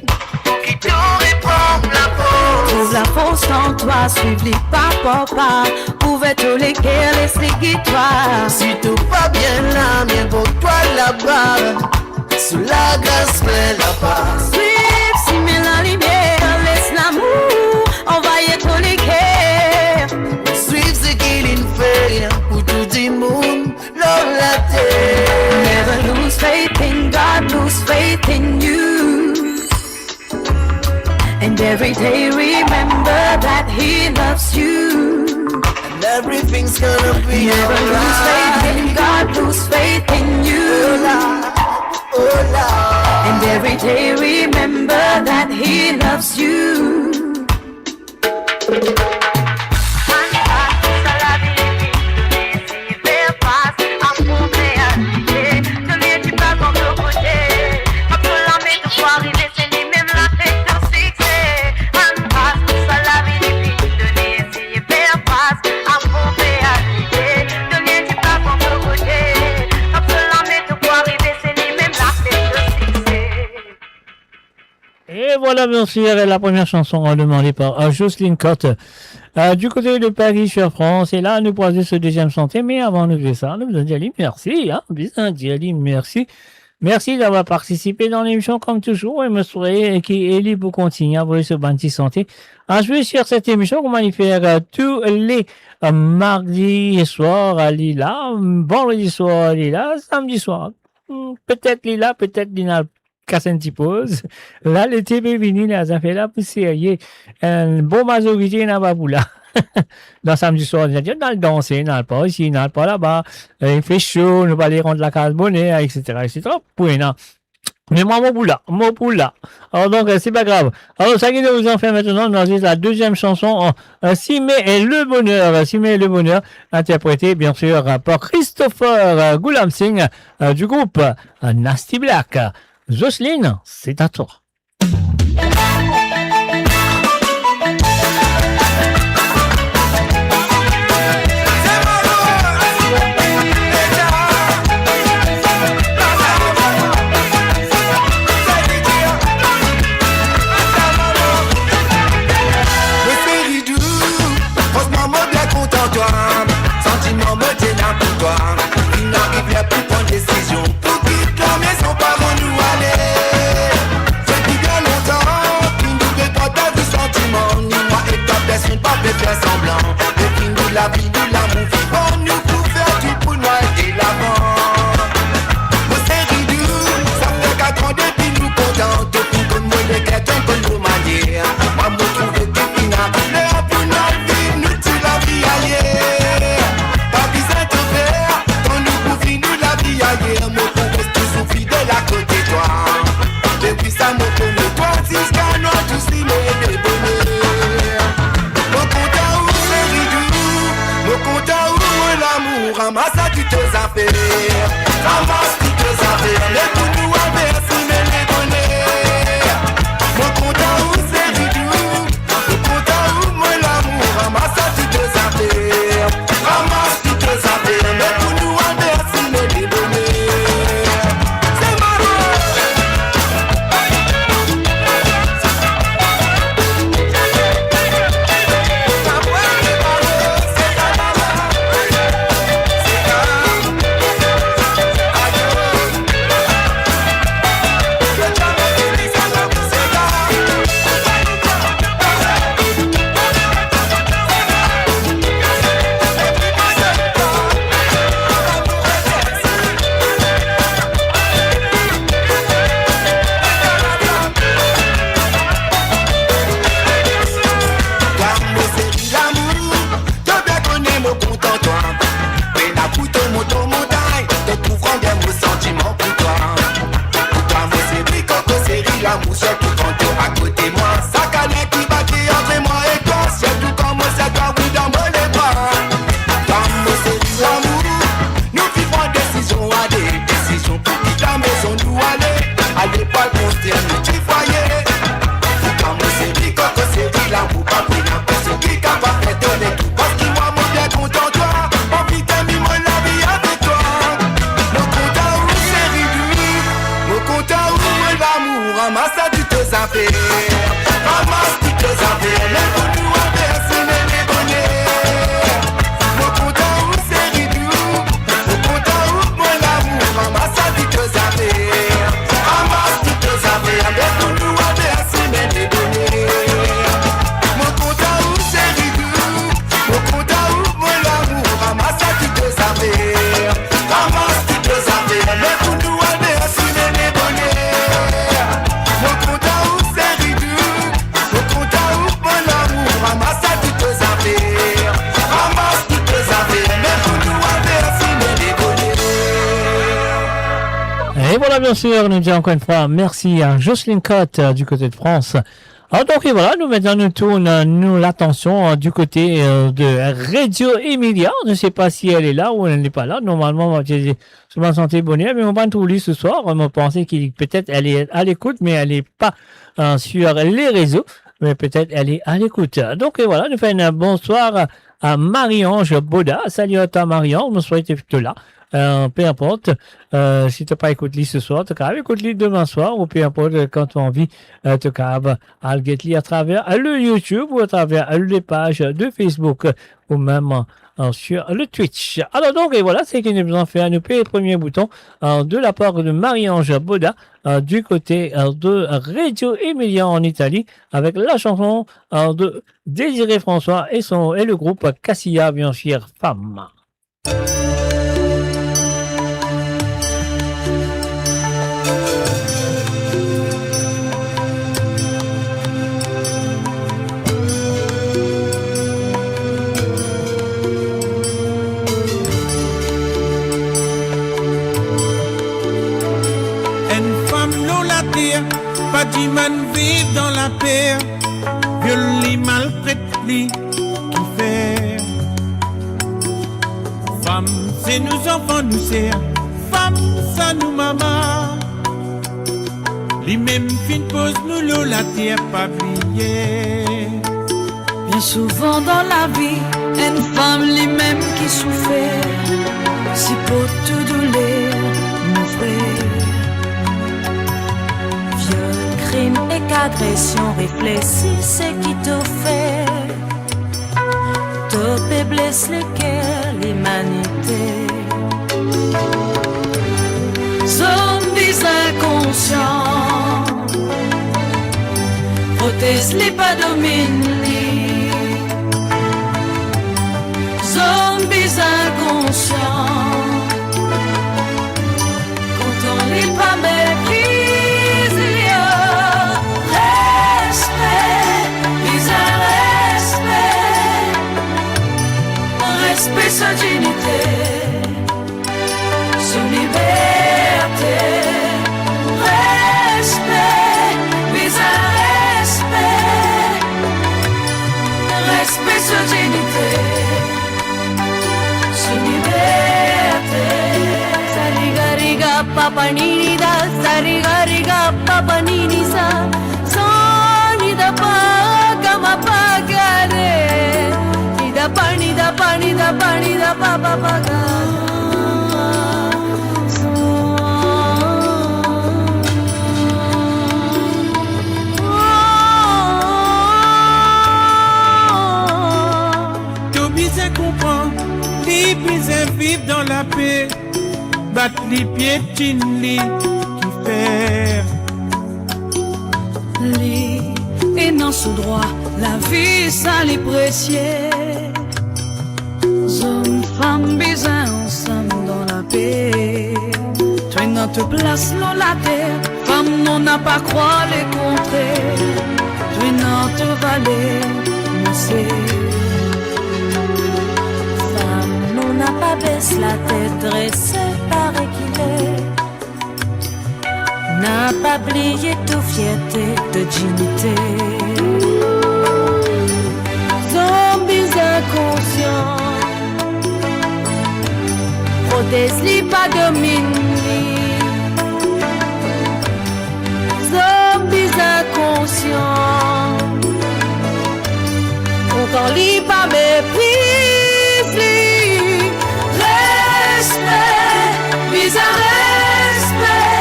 pour qui te reprend la force. Trouve la force en toi, suive les pas par pas. Ouvre tous les cœurs, laisse les guides-toi. Si tout va bien là, viens pour toi là-bas. Sous la grâce, mais la passe. Si mets la lumière, laisse l'amour envahir tous les cœurs. Suive ce qu'il en fait pour tout le monde dans la terre. Never lose faith in God, lose faith in you. And every day remember that He loves you. And everything's gonna be Never lose faith in God, lose faith in you. Oh Lord. And every day remember that He loves you. Et voilà, bien sûr, la première chanson demandée par Jocelyne Cotte du côté de Paris, sur France. Et là, nous posons ce deuxième chantier. Mais avant de faire ça, nous allons dire merci. Merci. Merci d'avoir participé dans l'émission comme toujours. Et me souhaite qui est libre pour continuer à voir ce bâti santé. À jouer sur cette émission, comment il faire tous les mardis soirs à Lila, vendredi soir à Lila, samedi soir. Peut-être Lila, peut-être Lina. Casse une petite pause. Là, le TV vini, là, ça fait là pour sérieux. Un bon majorité n'a pas pour là. Dans samedi soir, on a dit, on a le danser, on a le pas ici, on a le pas là-bas. Il fait chaud, on va aller rendre la case bonnet, etc., etc. Puis, non. Mais moi, mon poula. Alors, donc, c'est pas grave. Alors, ça qui nous vous en fait maintenant, on enregistre la deuxième chanson, Simé et le bonheur, interprétée, bien sûr, par Christopher Goulam Singh, du groupe Nasty Black. Jocelyne, c'est à toi. Sentiment me tient pour toi. Il n'arrive plus prendre décision. Pour quitter la maison, par où nous aller. Depuis bien longtemps, qui nous fait pas de sentiments. Ni moi et ta personne, pas fait faire semblant. Et qui nous la vie, nous l'amour vivant. Nous pour faire du pour nous et l'avant. Nos séries douces, ça fait 4 ans depuis nous contents. Depuis que nous les quêtons, que nous manières. Moi, me trouver des finales. L'heure pour notre vie, nous tue la vie alliée. Mon pour rester toujours fidèle à côté de toi. Depuis ça, mon connaît toi, jusqu'à nous tous les bonheurs. Mon compte à où c'est ridou, mon compte à où l'amour, ramasse toutes tes affaires, ramasse toutes tes affaires, les pour nous avertir les bonheurs. Mon compte à où c'est ridou, mon compte à où l'amour, ramasse toutes tes affaires, ramasse toutes tes affaires, les pour nous avertir les bonheurs. Et voilà, bien sûr, nous disons encore une fois merci à Jocelyne Cotte du côté de France. Alors donc, et voilà, nous maintenant nous tournons l'attention du côté de Radio Emilia. Je ne sais pas si elle est là ou elle n'est pas là. Normalement, je me sentais bonheur, mais on va trouver ce soir. On pensait qu'elle peut-être elle est à l'écoute, mais elle n'est pas sur les réseaux. Mais peut-être elle est à l'écoute. Donc, et voilà, nous faisons un bonsoir à Marie-Ange Boda. Salut à toi, Marie-Ange. Bonsoir, tu es là. Peu importe, si tu n'as pas écouté ce soir, tu as écouté demain soir, ou peu importe, quand tu as envie, tu as à travers le YouTube ou à travers les pages de Facebook ou même sur le Twitch. Alors donc, et voilà, c'est ce que nous avons fait. Nous payer le premier bouton de la part de Marie-Ange Boda du côté de Radio Emilia en Italie avec la chanson de Désiré François et le groupe Cassia, bien sûr, Femme. Pas du man vivre dans la paix, viole les maltraite les qui fait. Femme, c'est nous enfants, nous c'est femme, ça nous maman. Les mêmes fin pose nous l'eau, la terre pas pliée. Bien souvent dans la vie, une femme les mêmes qui souffert, si pour tout douleur, mon frère. Crime et qu'agression, réfléchis ce qui te fait. Te blesse le cœur, l'humanité. Zombies inconscients, protège-les pas domine-les. Zombies inconscients, quand on les pas mépris. Respect sa dignité, sa liberté, respect, mais un respect, respect sa dignité, sa liberté. Sariga riga papa nini da, sariga riga papa nini sa, soni da pa kama pagare. Pani da pani da pani da papa paga. Tout bien comprend, les bien vivre dans la paix, battre les pieds les qui faire. Li et non sous droit, la vie ça les précieux. Hommes, femmes, besoin ensemble dans la paix. Toi, notre place dans la terre. Femme, on n'a pas croire les contrées. Toi, notre vallée, nous c'est. Femme, on n'a pas baissé la tête, dressée par qu'il est. N'a pas oublié toute fierté de dignité. Zombies inconscients, protège-les pas domine-les. Zombies inconscients, encore-les pas méprise-les. Respect, mise à respect,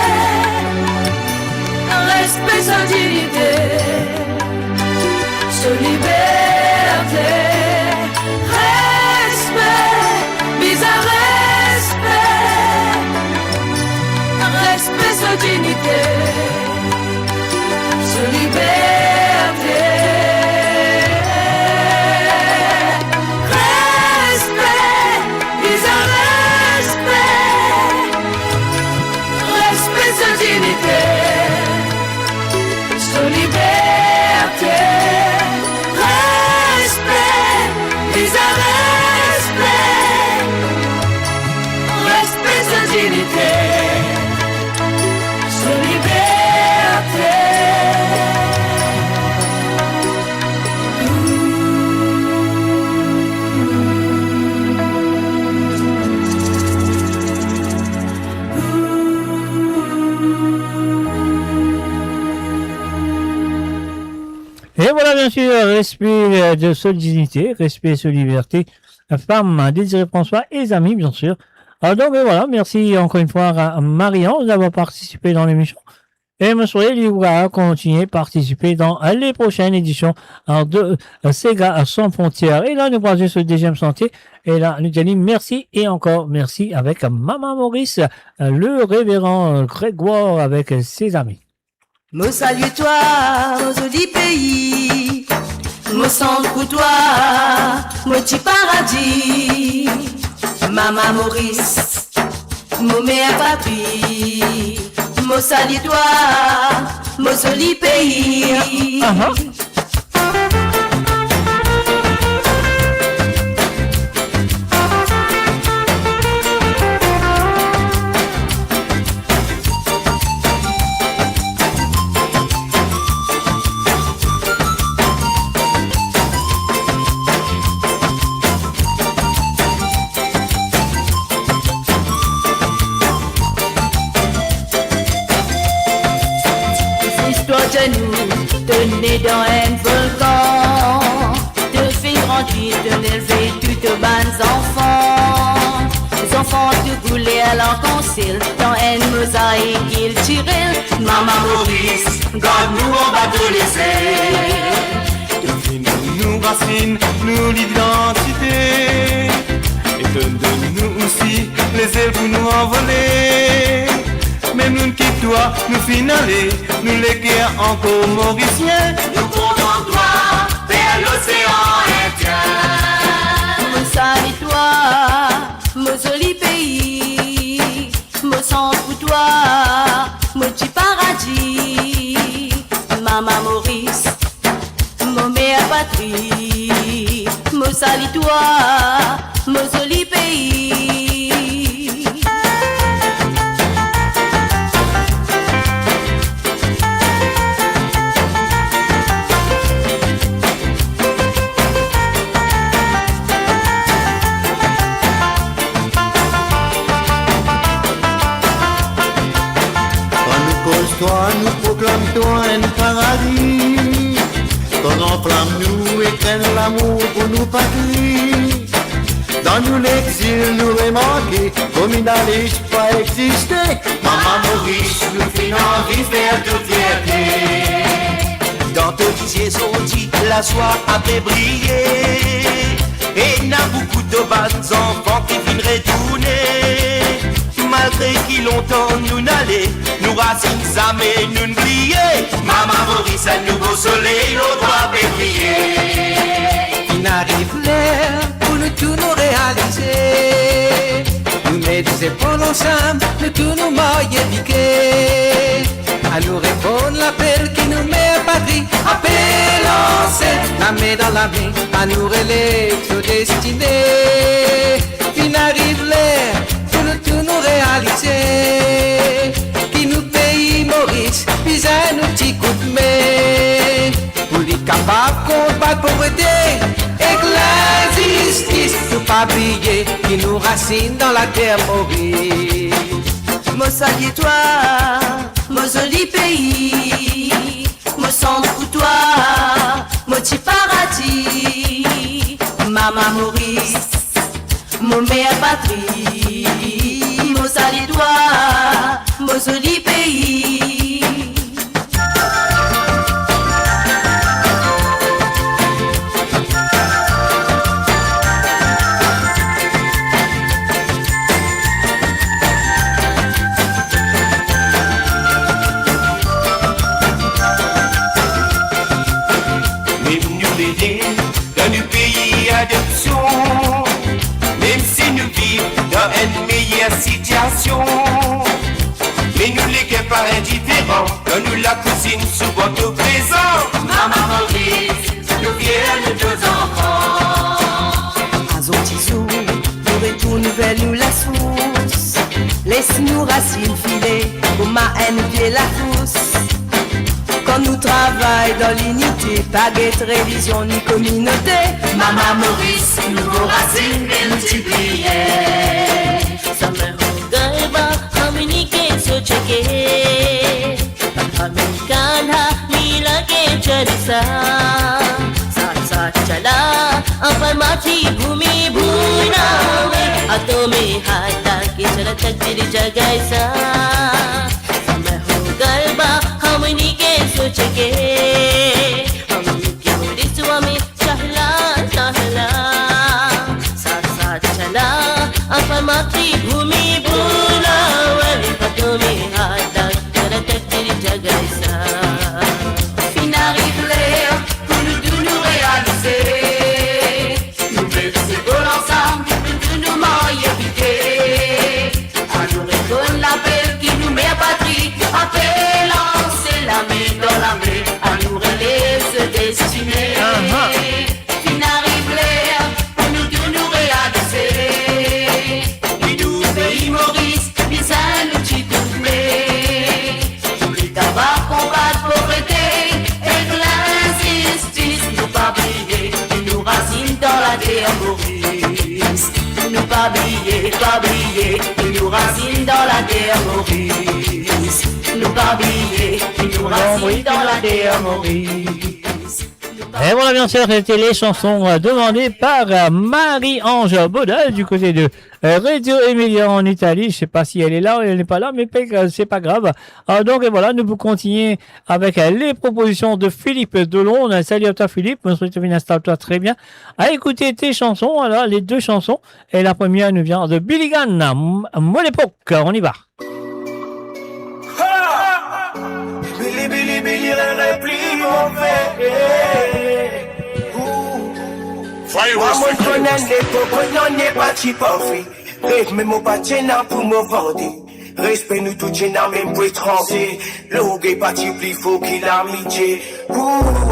respect sa dignité, sa liberté. Respect, mise à respect, bien sûr, respect de sa dignité, respect de sa liberté. Femme, Désiré François et les amis, bien sûr. Alors, donc, voilà, merci encore une fois à Marianne d'avoir participé dans l'émission. Et me souhaite de continuer à participer dans les prochaines éditions de Sega sans frontières. Et là, nous passons sur le deuxième sentier. Et là, nous disons merci et encore merci avec Maman Maurice, le révérend Grégoire avec ses amis. Me salue toi, mon joli pays, me sens pour toi, mon petit paradis. Maman Maurice, mon mère patrie. Mo sali toi, mo joli pays. Tenez dans un volcan, de filles grandir, de l'élever, toutes bonnes enfants. Les enfants de bouler à l'enconcile, dans une mosaïque ils tirent. Maman Maurice, garde-nous en bas de l'essai. Nous racines, nous l'identité, et donne-nous aussi les ailes pour nous envoler. Mais nous ne quittons toi, nous finalés, nous les guerres encore mauriciens. Nous comptons toi vers l'océan Indien. Mon sali toi, mon joli pays, mon sang pour toi, mon petit paradis. Maman Maurice, mon mère patrie, mon sali toi, mon joli pays. Toi, nous proclame-toi un paradis. Ton enflamme-nous et craigne l'amour pour nous patrie. Dans nous l'exil nous remarquer, comme il n'allait pas exister. Maman Maurice, nous finons vivre vers toute fierté. Dans toutes ces sorties, la soie a fait briller. Et n'a beaucoup de bonnes enfants qui viennent retourner. Malgré qui longtemps nous n'allait, nous racines jamais nous n'oublier. Maman Maurice, un nouveau soleil, au droit briller. Il n'arrive l'air pour nous tout nous réaliser. Nous mettons des épaules ensemble, nous tout nous moyens piquer. À nous répondre l'appel qui nous met à patrie. Appel ancêtre, la main dans la main, à nous relève nos destinées. Il n'arrive l'air pour nous tout nous réaliser. Qui nous pays Maurice, puis à nous petit coup de main. Pour les capables combattre pauvreté et que l'injustice nous pas briller. Qui nous racine dans la terre Maurice. Mo salie toi, mon joli pays, mon centre pour toi, mon petit paradis, Maman Maurice, mon meilleur patrie, mon salie toi, mon joli pays. Dans le pays adoption, même si nous vivons dans une meilleure situation, mais nous les guets pas indifférents, quand nous la cousine souvent au présent. Maman Maurice, nous viennent deux enfants. Azotizou, nous retournons vers nous la source. Laisse-nous racines filer, pour ma haine pied la fousse. Quand nous travaillons dans l'unité, pas de révision ni communauté. Maman Maurice, nouveau racines multipliées. Sa mère Gaïba, communiquer, se checker. Americana, Mila, que ça. चला अपन मातृभूमी भुलावे हाथों में हाथ डाके चला तकदीर जगैसा समय हो गरबा हमनी के सोच के हमनी के रिश्वा में चहला चहला साथ साथ चला अपन मातृभूमि भुलावे हाथों में हाथ डाके चला तकदीर जगैसा Pas briller, il nous racine dans la terre Maurice. Nous pas briller, il nous racine dans la terre Maurice. Et voilà, bien sûr, c'était les chansons demandées par Marie-Ange Baudel du côté de Radio Emilia en Italie. Je sais pas si elle est là ou elle n'est pas là, mais c'est pas grave. Donc et voilà, nous vous continuer avec les propositions de Philippe Delon. Salut à toi Philippe, bonsoir, installe-toi très bien. À écouter tes chansons, alors les deux chansons. Et la première nous vient de Billy Gunn, Mon époque, on y va. Billy, Billy, Billy, repli mauvais. Moi, je connais l'époque, on n'est pas si parfait. Rêve, mais mon bâtiment pour me vendre. Respect nous tout gênant, même pour étranger. Le hockey parti plus faux qu'il a amitié.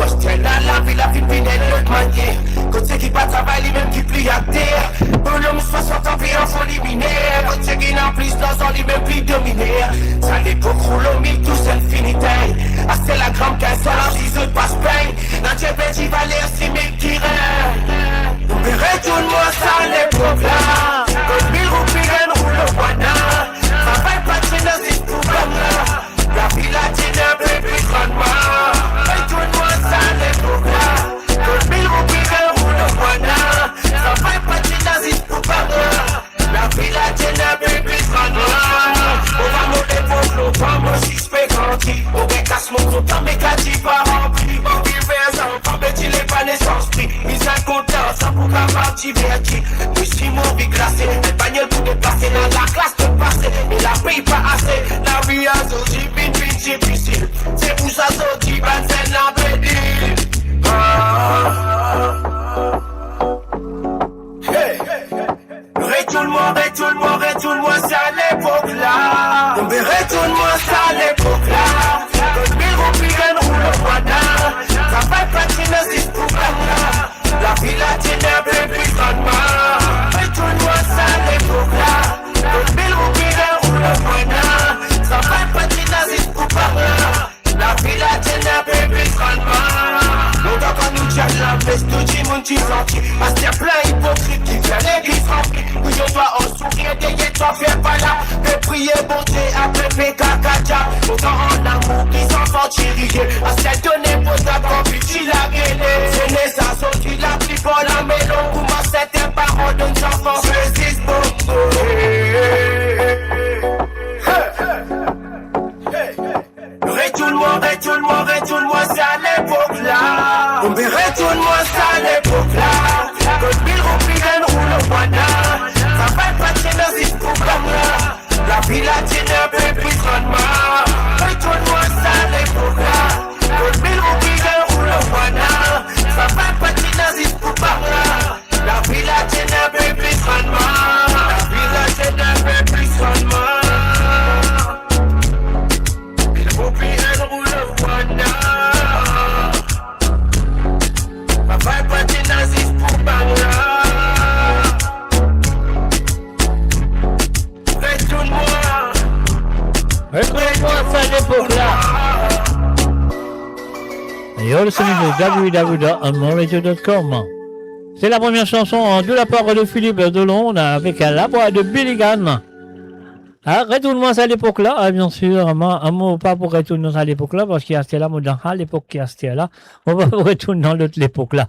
C'était la vie, la vie, l'autre manière. Quand c'est qui pas travail, lui même qui plie à terre. Pour l'homme 60 ans, puis enfant liminaire. Quand c'est qui n'a plus dans lui même plus dominaire. Ça l'époque roule au mille, tout seul finitaire. Ah, c'est la grande 15 ans, 6 autres passe paye. Dans tes petits valeurs, 6 000 qui rêvent. On verrait tout le monde, ça l'époque là. Quand 1000 roupies, roule au Wana. La vie latine un peu plus grandement. Et tout le monde ça l'époque là. Tout 1000 roupies roule au Wana. Ça fait pas de nazisme pour parler. La vie latine un peu plus grandement. On va monter pour l'autre, moi suspect grandi. On recasse mon compte, mais qu'à dit pas rempli. On vit vers un enfant, mais tu l'es pas naissance prix. Mise à content, ça pour qu'à partir verti. Mais si mon vie glacée, les bagnoles pour déplacer dans la classe de passer. Et la paye pas assez, la vie a sorti, vite, difficile. C'est pour ça sorti, ben c'est la bédille. Hey, retourne-moi, c'est à l'époque là. On verrait tout le monde, c'est à l'époque là. Quand 1000 roupies roule au Wana. Ça fait pas de nazisme pour là. La vie latine un peu plus grandement. Retourne-moi, c'est à l'époque là. Quand 1000 roupies roule au Wana. Ça fait pas de nazisme pour là. La vie latine un peu plus grandement. Longtemps qu'on nous tient la veste, tout le monde qui sentit. À ce plein hypocrite qui vient l'église remplie. Oui, on doit en sourire, derrière toi, fais pas là. Mais prier, bon Dieu, après Pékakaja. Autant en amour, qui s'en font tirer. À ce donner, pour ta compétition, la gueule. C'est les assortis, la plus bonne la mélon. Pour moi, c'était parole d'un enfant. Je dis bon. Retourne-moi, c'est à l'époque là. On me retourne-moi, c'est à l'époque là. Quand 1000 roupies roule au Wana. Ça fait pas de nazisme pour là. La vie latine un peu plus grandement. Retourne-moi, c'est à l'époque là. Quand 1000 roupies roule au Wana. Ça fait pas de nazisme pour là. La vie latine un peu plus grandement. La vie latine un peu plus grandement. Retourne-moi, c'est à l'époque là. You're listening to www.moradio.com. C'est la première chanson de la part de Philippe Delon avec la voix de Billy Gunn. Ah, retourne-moi à l'époque là, bien sûr, un mot pas pour retourner à l'époque là, parce qu'il y a là, moi dans l'époque qui a là, on va retourner dans l'autre l'époque là.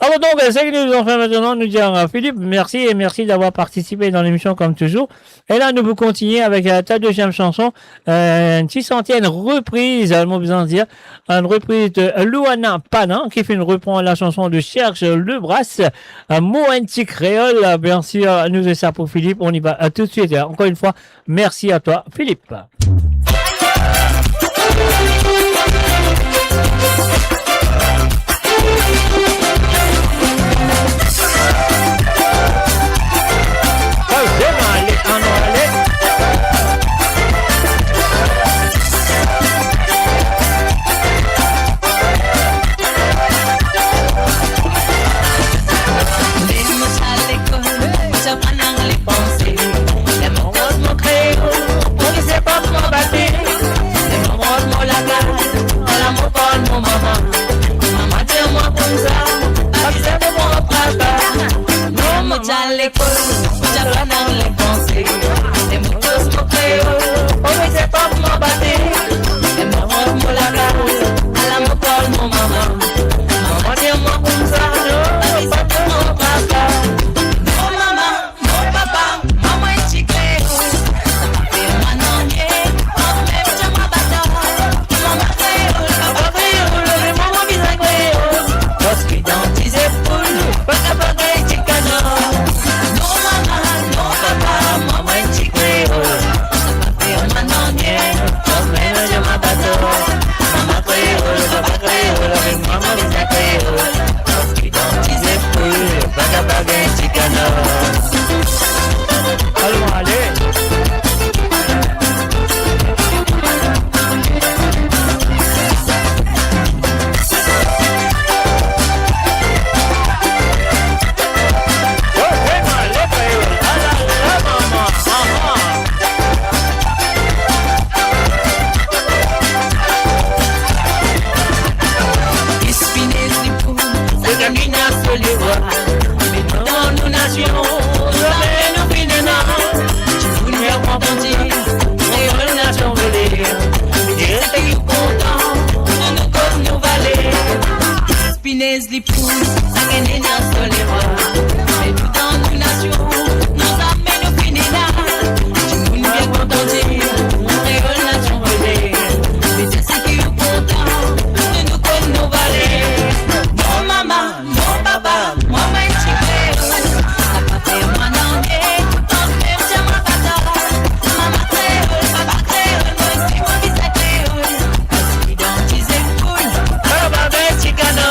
Alors donc, c'est que nous en fait maintenant, nous dire Philippe, merci et merci d'avoir participé dans l'émission comme toujours. Et là, nous vous continuer avec ta deuxième chanson, une 600e reprise, allons besoin de dire, une reprise de Luana Panan, qui fait une reprend la chanson de Serge Lebras, Moenti Créole, bien sûr, nous et ça pour Philippe, on y va tout de suite. Encore une fois, merci à toi, Philippe. À l'école, j'apprends dans les pensées. Les mots tous mon créole, oh oui c'est pas pour m'abattre. Les mots mon la garde, à la mon col mon maman. Maman dis-moi comme ça, non, c'est pas mon papa. Mon maman, mon papa, maman est chic créole. Ça m'a fait un manonnier, même je m'abatte. Maman créole, papa créole, les mamans bizarre créole. Parce que dans tes épaules, papa est chic canon. Allons, allez. Les poules, ça gagne dans ce les mais tout dans nos nations, nous amène au Pineda. Tu nous bien contenté, réole nation relais. Mais c'est ce qui est content, de nous comme nos valets. Non maman, non papa, moi même tu fais. Ça pas fait moi non bien, même j'ai ma bataille. Maman créole, papa créole, moi aussi moi qui ça créole. Parce qu'ils identisent cool, papa ben chicano.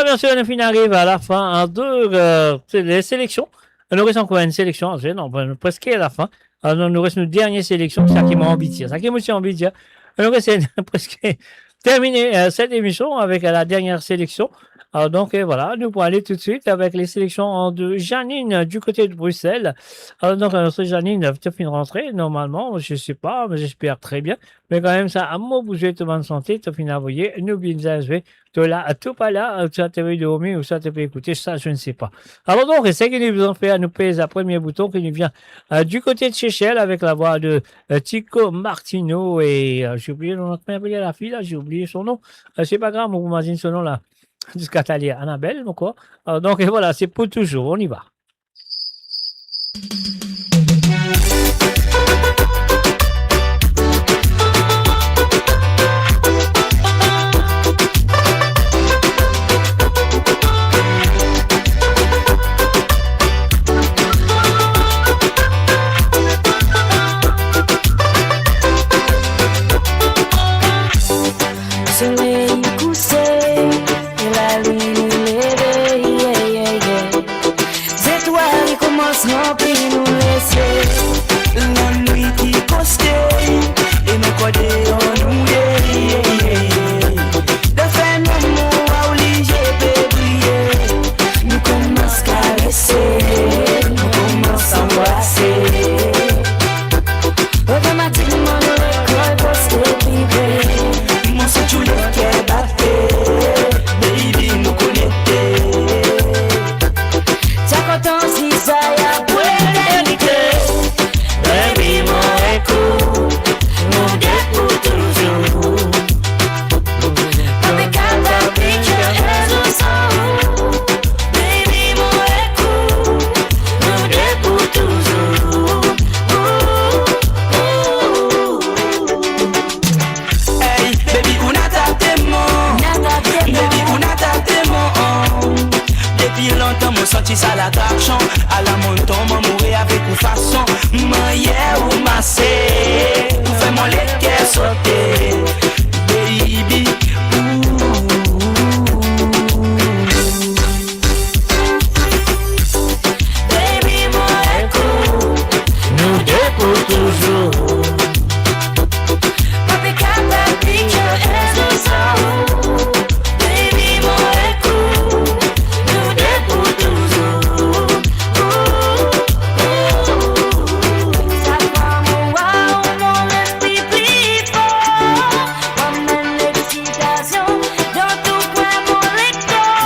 bien sûr, on arrive à la fin de les sélections. Il nous reste encore une sélection, non, presque à la fin. Alors, il nous reste une dernière sélection, c'est ça qui m'a envie de dire. Ça qui m'a aussi envie de dire. Il nous reste presque terminé cette émission avec la dernière sélection. Alors donc voilà, nous pourrons aller tout de suite avec les sélections de Janine du côté de Bruxelles. Alors donc notre Janine, tu as fini de rentrer normalement, je sais pas, mais j'espère très bien. Mais quand même ça, à moi bouger de bonne santé, tu as fini d'envoyer, n'oublie de jouer, tu là, à tout pas là, tu as TV de Omi ou ça tu peux écouter, ça je ne sais pas. Alors donc, c'est qu'il nous en fait à nous payer un premier bouton qui nous vient du côté de Seychelles avec la voix de Tico Martino et j'ai oublié le nom, comment il appelait la fille là, j'ai oublié son nom. C'est pas grave, on vous imagine ce nom là. Jusqu'à Talia Annabelle, donc quoi. Donc et voilà, c'est pour toujours, on y va. Soleil couché et la lune levée, yeah, yeah, yeah. C'est toi qui commence à nous laisser. La nuit qui coste et nous codons nous, yeah, yeah, yeah. De fait, nous à obligé de briller. Nous commençons à caresser, nous commençons à embrasser. Automatiquement, nous récoltons pour se vibrer. Mon tu le qu'est batté, baby nous connecter. T'as content si ça y a pour l'éternité. Baby, mon écoute, nous deux pour toujours. Avec un picture et un son. Baby, mon écoute, nous deux pour toujours. Hey, baby, on a tapé mon, baby, on a tapé mon. Depuis longtemps, mon senti ça l'attraction. À la montagne, mon mourir avec une façon. Moi, yeah, ou massé. Tout fait mon lait qui sauter. Baby, Baby, mon écoute, nous deux pour toujours. avec un picture et un son. Baby, mon écoute, nous deux pour toujours. Ça va mon esprit plus fort. Emmène l'excitation dans tout point mon lecteur.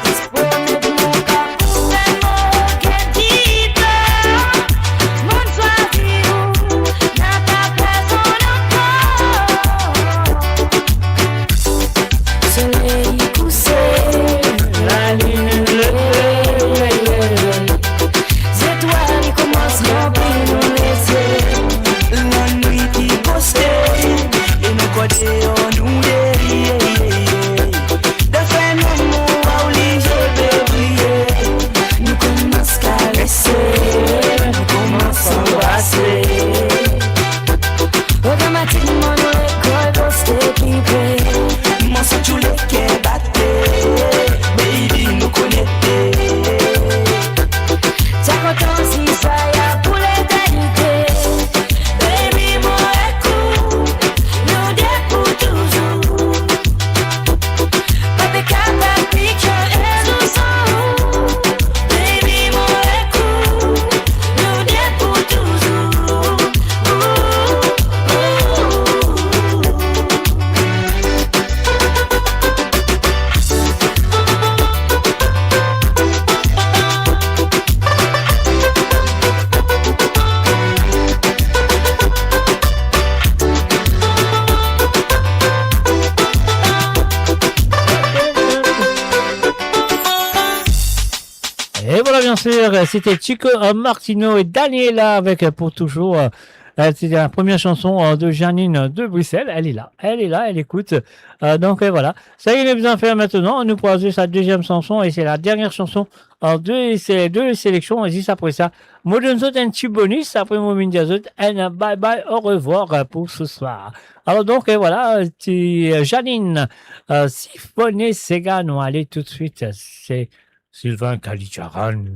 Dispose de mon corps, fais mon qu'est dit peur. Mon choisi n'a pas besoin encore. Soleil couché, la lune levée. C'est toi qui commence à nous laisser. la nuit qui coste et nous codons nous, yeah, yeah, yeah. De fait, nous à obligé de briller. Nous commençons à caresser, nous commençons à embrasser. Automatiquement, nous récoltons pour se vibrer. Mon sang tu le qu'est batté, baby nous connecter. T'as content si ça y a pour l'éternité. Baby, mon écoute, nous deux pour toujours. Avec un picture et un son. Baby, mon écoute, nous deux pour toujours. Et voilà, bien sûr, c'était Chico Martino et Daniela avec Pour toujours. C'était la première chanson de Janine de Bruxelles. Elle est là, elle écoute. Donc voilà, ça y est, il est besoin de faire maintenant. On nous propose sa deuxième chanson et c'est la dernière chanson de ces deux sélections. Et juste après ça, moi je vous un petit bonus après mon mini-jazz. Un bye bye, au revoir pour ce soir. Alors donc voilà, Janine, Siphonné Sega, nous allons tout de suite. C'est Sylvain Kalicharan.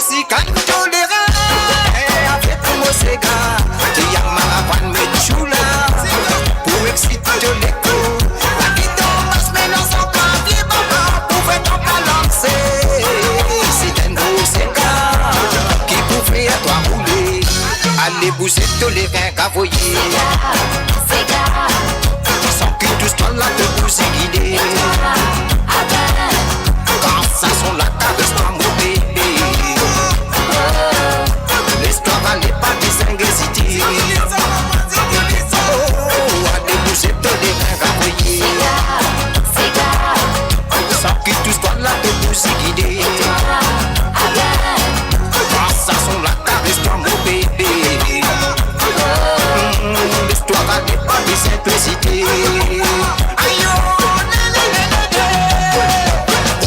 si canto le ra avec mon sega tu y a ma me chula pour exciter l'écho la vie passe mais non sans papier papa pour faire ton balancer c'est un gros sega qui pouvait à toi rouler allez bouger tous les reins cavoyer sans que tout soit là de bouger guider quand ça sont la caresse toi mon bébé l'histoire n'est pas désinguésité oh allez bouger tous les reins cavoyer sans que tout soit là de bouger guider quand ça sont la caresse toi mon bébé l'histoire n'est pas de simplicité. Aïe,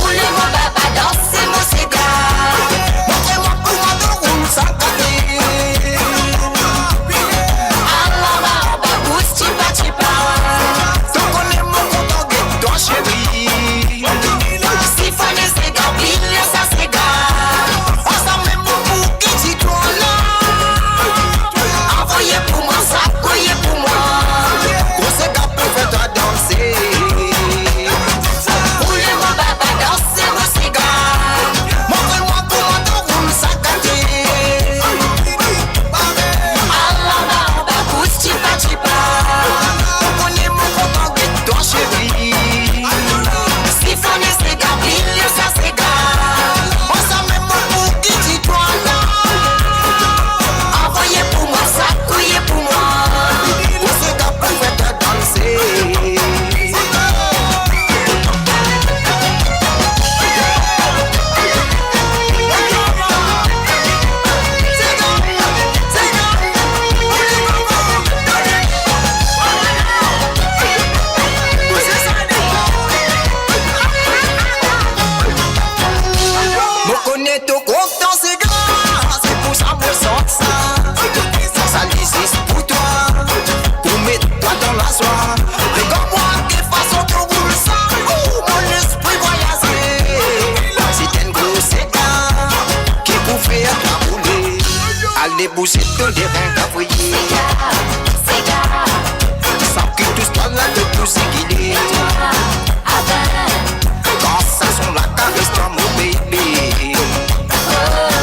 roulez-moi baba, dansez mon cigare. Montrez-moi comment on roule sans caler. Alors, babousse, chipa. Donc on est mon content de toi chérie. Siphonner ses gants, pile ça s'égare. On s'en met mon bouquet, si toi là. Envoyez pour moi ça, couillez pour moi. Grosse gars pour faire toi danser. Roulez-moi baba, dansez mon cigare. Montrez-moi comment on roule ça caté. Alors babousse, chipa. On est mon content de toi chérie. Siphonner ses gants, pile ça s'égare. On s'en met mon bouquet, dis-toi là. Envoyez pour moi ça, couillez pour moi. Grosse gars pour faire toi danser. Me connais tout content c'est grave, c'est pour ça me sort ça. Ça existe pour toi, pour mettre toi dans la soie. Mais comme moi, quelle façon tu roules ça, mon esprit voyager. C'est un gros séquin qui pouvait être roulé. Allez bouger tous les reins cavoyer. Sans que tout soit là de pousser guider. Quand ça sont la caresse toi mon bébé.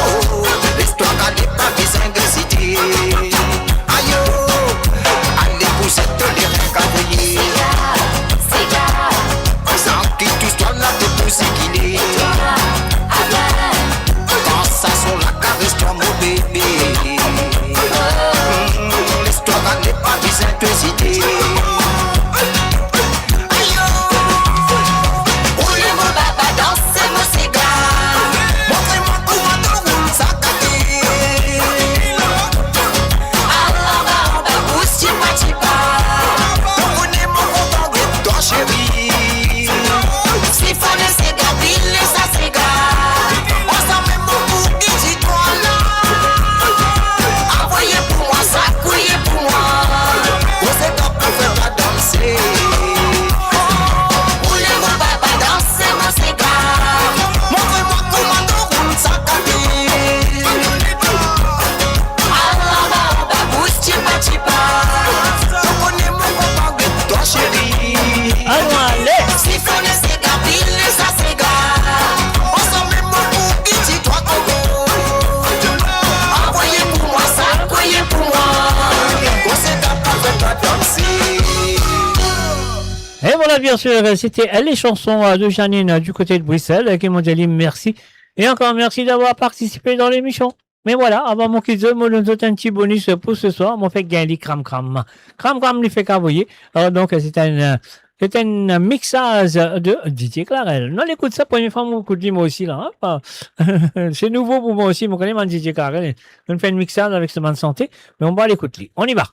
Oh, l'histoire n'est pas désinguésité. Aïe, allez bouger tous les reins cavoyer. Sans que tout soit là de pousser guider. Quand ça sont la caresse toi mon bébé. L'histoire n'est pas désinguésité. Roulez-moi baba, dansez mon cigare. Montrez-moi comment on roule ça caté. Alors babousse, chipa. On est mon content de toi chérie. Siphonner ses gants, pile ça s'égare. On s'en met mon bouquet, dis-toi là. Envoyez pour moi ça, couillez pour moi. Grosse gars pour faire toi danser. Roulez-moi baba, dansez mon cigare. Montrez-moi comment on roule ça caté. Alors babousse, chipa. Donc on est mon content de toi chérie. Allez. Siphonner ses gants, pile ça s'égare. On s'en met mon bouquet, dis-toi Togo. Envoyez pour moi ça, couillez pour moi. Grosse gars pour faire toi danser. Et voilà, bien sûr, c'était les chansons de Janine du côté de Bruxelles qui m'ont dit merci. Et encore merci d'avoir participé dans l'émission. Mais voilà, avant mon kids, moi, nous donne un petit bonus pour ce soir. M'ont fait gagner cram. Cram, les fait cavoyer. Alors, donc, c'est un mixage de Didier Clarel. Non, écoute ça, première fois, mon coup de moi aussi, là. Hein, c'est nouveau pour moi aussi, mon connaît, man, Didier Clarel. On fait un mixage avec ce man de santé, mais on va l'écouter. On y va.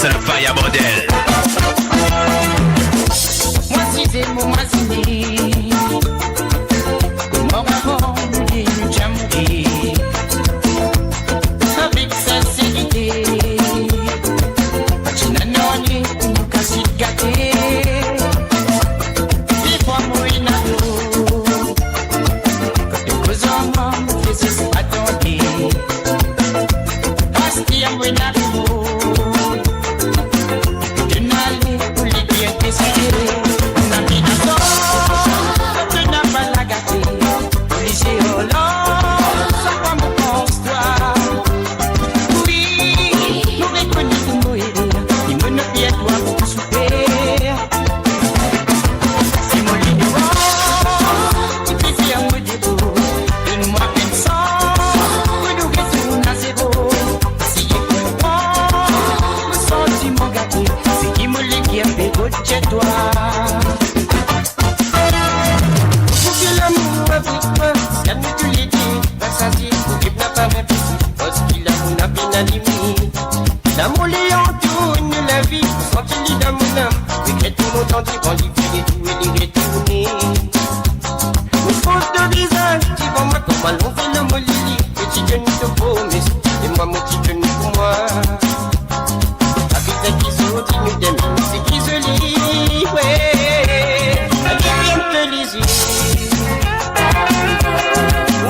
c'est le fire modèle. Moi si c'est mon masini, mon avant il nous jamoué avec sincérité. Tu n'as n'en est nous casse gâté. Des fois moi il n'a pas. Quand tu causes en moi, fais ce attendez. Parce qu'il y a moi n'a pas. Chez toi, pour que l'amour avec moi, la mutualité, va sentir pour qu'il n'a pas même parce qu'il a mon appel à limite. L'amour les entourne la vie, sentir dans mon âme, regrette tout mon temps, tu vas lui faire tout et les retourner. Une faute de visage, tu vois moi comme allons fait l'amour lili, petit genou de promesse, et moi mon petit genou pour moi. Avec celle qui saute, il nous aime, c'est qui se lit. Ouais, elle vient te liser.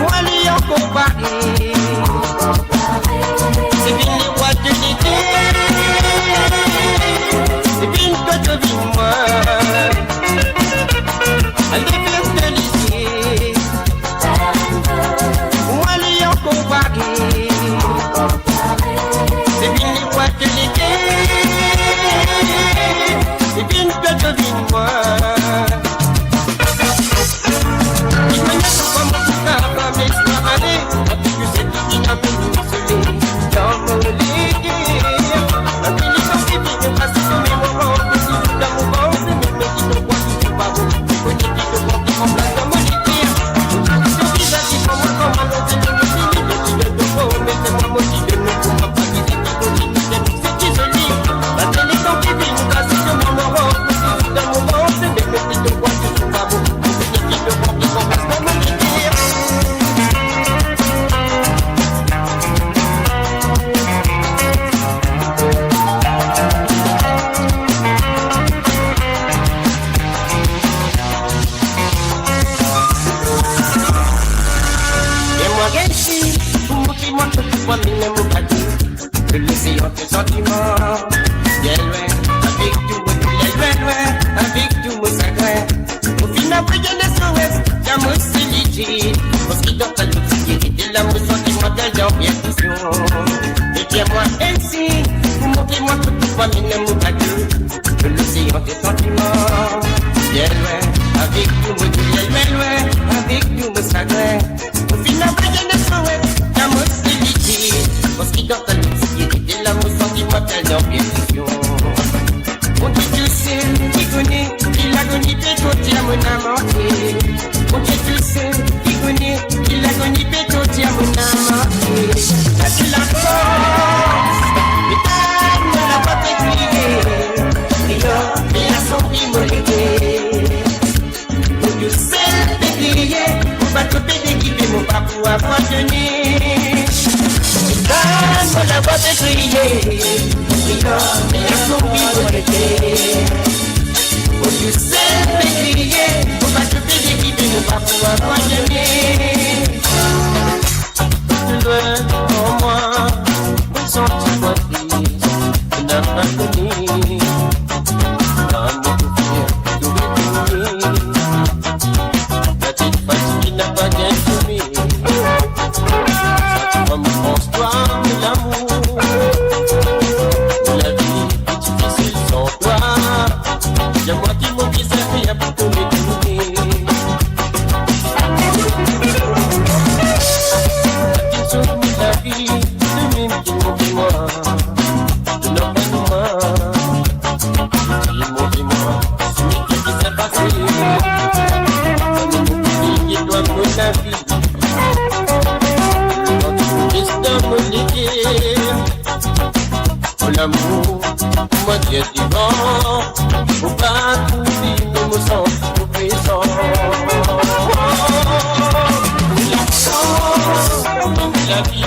Moi, lui en comparé. C'est bien les rois de l'été. C'est bien que je vis moi. Elle vient te liser. Moi, lui en comparé. C'est bien les rois de l'été. C'est bien que je vis moi. Il me laisse comme un coup d'arbre à m'extravaler. Depuis que c'est tout qui n'a plus isolé dans mon lit. L'intelligence qui vit me passe sur mes moments. Que si tout dans mon ventre, c'est même qui ne croit que c'est pas bon. Connais qui te compte en place dans mon lit. Ton visage qui prend mon corps à l'entrée de mon lit. Mais tu ne te vois, mais c'est moi maudit de ne pas pas qui c'est qui continue. C'est qui se lit. L'intelligence qui vit me passe sur mes moments. Dans mon ventre, c'est même si tu crois que c'est pas bon. C'est qui te compte en place dans mon lit. Moi que tu vois mine mon cadeau, de l'océan tes sentiments. Bien loin, avec tout mon loin, avec tout mon sacré. Au final, rien ne s'arrête, l'amour c'est léger. Parce qu'il doit pas l'oublier, de l'amour sentimental dans bien vision. Et tiens-moi ainsi, pour montrer-moi que tu vois mine mon cadeau, de l'océan tes sentiments. Bien loin, avec tout mon loin, avec tout mon sacré. Au final, rien ne s'arrête. L'amour c'est l'idée, parce qu'il doit à l'oublier, de l'amour sentimental dans bien vision. On dit que c'est qui connaît, il a connu péto, tiens mon amanté. On dit que c'est qui connaît, il a connu péto, tiens mon amanté. Là c'est la force, mais t'as ne l'a pas t'écrire. Rio, il a son immolité. On dit que c'est pétrier, on va te péter qui fait mon papou à moi donner. Dans la voix de crier, il a son immolité. Au lieu de se crier, on va te péter qui fait mon papou à moi donner. Loin en moi, on sentit moi triste, on n'a pas connu. Dans mon souffrir, tout retourné. La petite face qui n'a pas bien soumis. Comme pense-toi de l'amour, la vie est difficile sans toi. Y'a moi qui m'en qui s'est fait pour te détourner. A-t-il sauvé la vie de même qui m'ont dit moi, de notre moi. Dis-moi, celui qui s'est passé, on est beaucoup qui doit me la vie. Pour l'amour Moi Dieu divin, pour pas tout vivre, nous me sens tout puissant. La vie,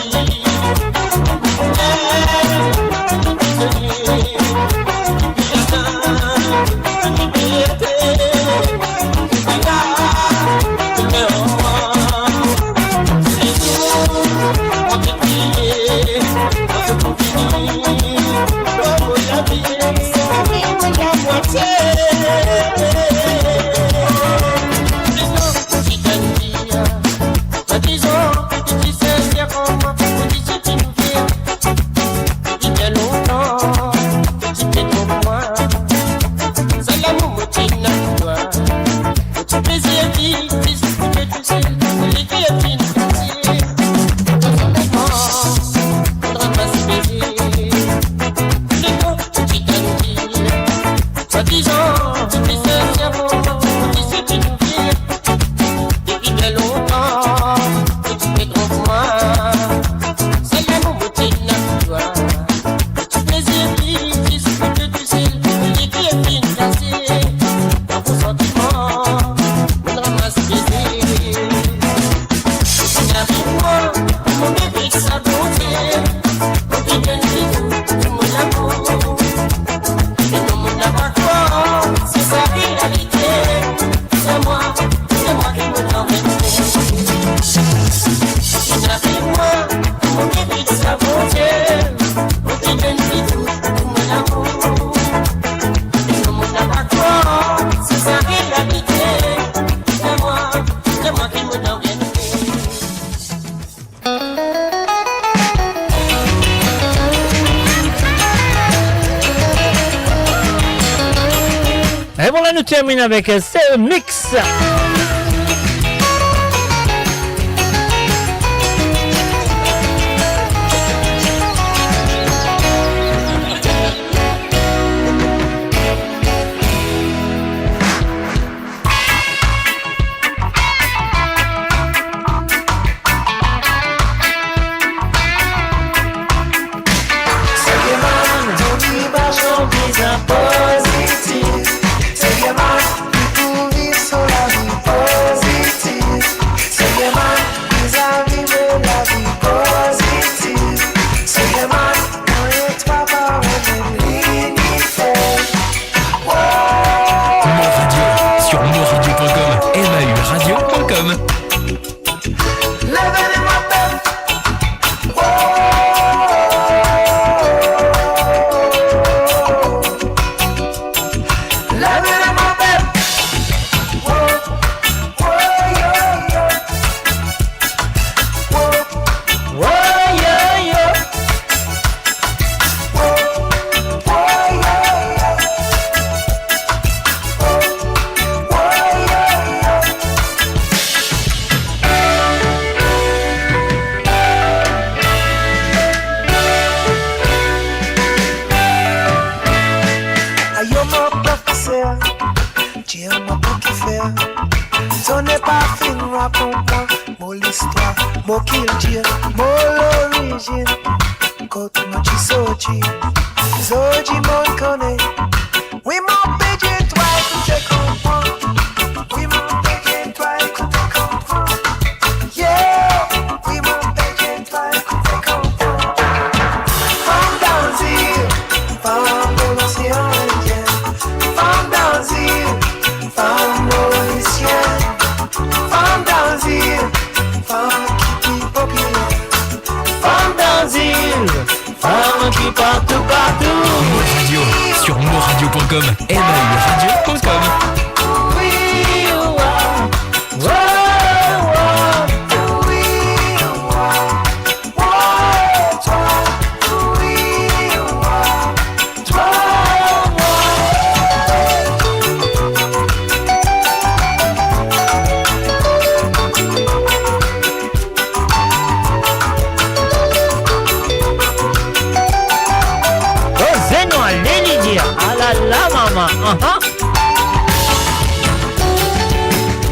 Et voilà, nous terminons avec ce mix.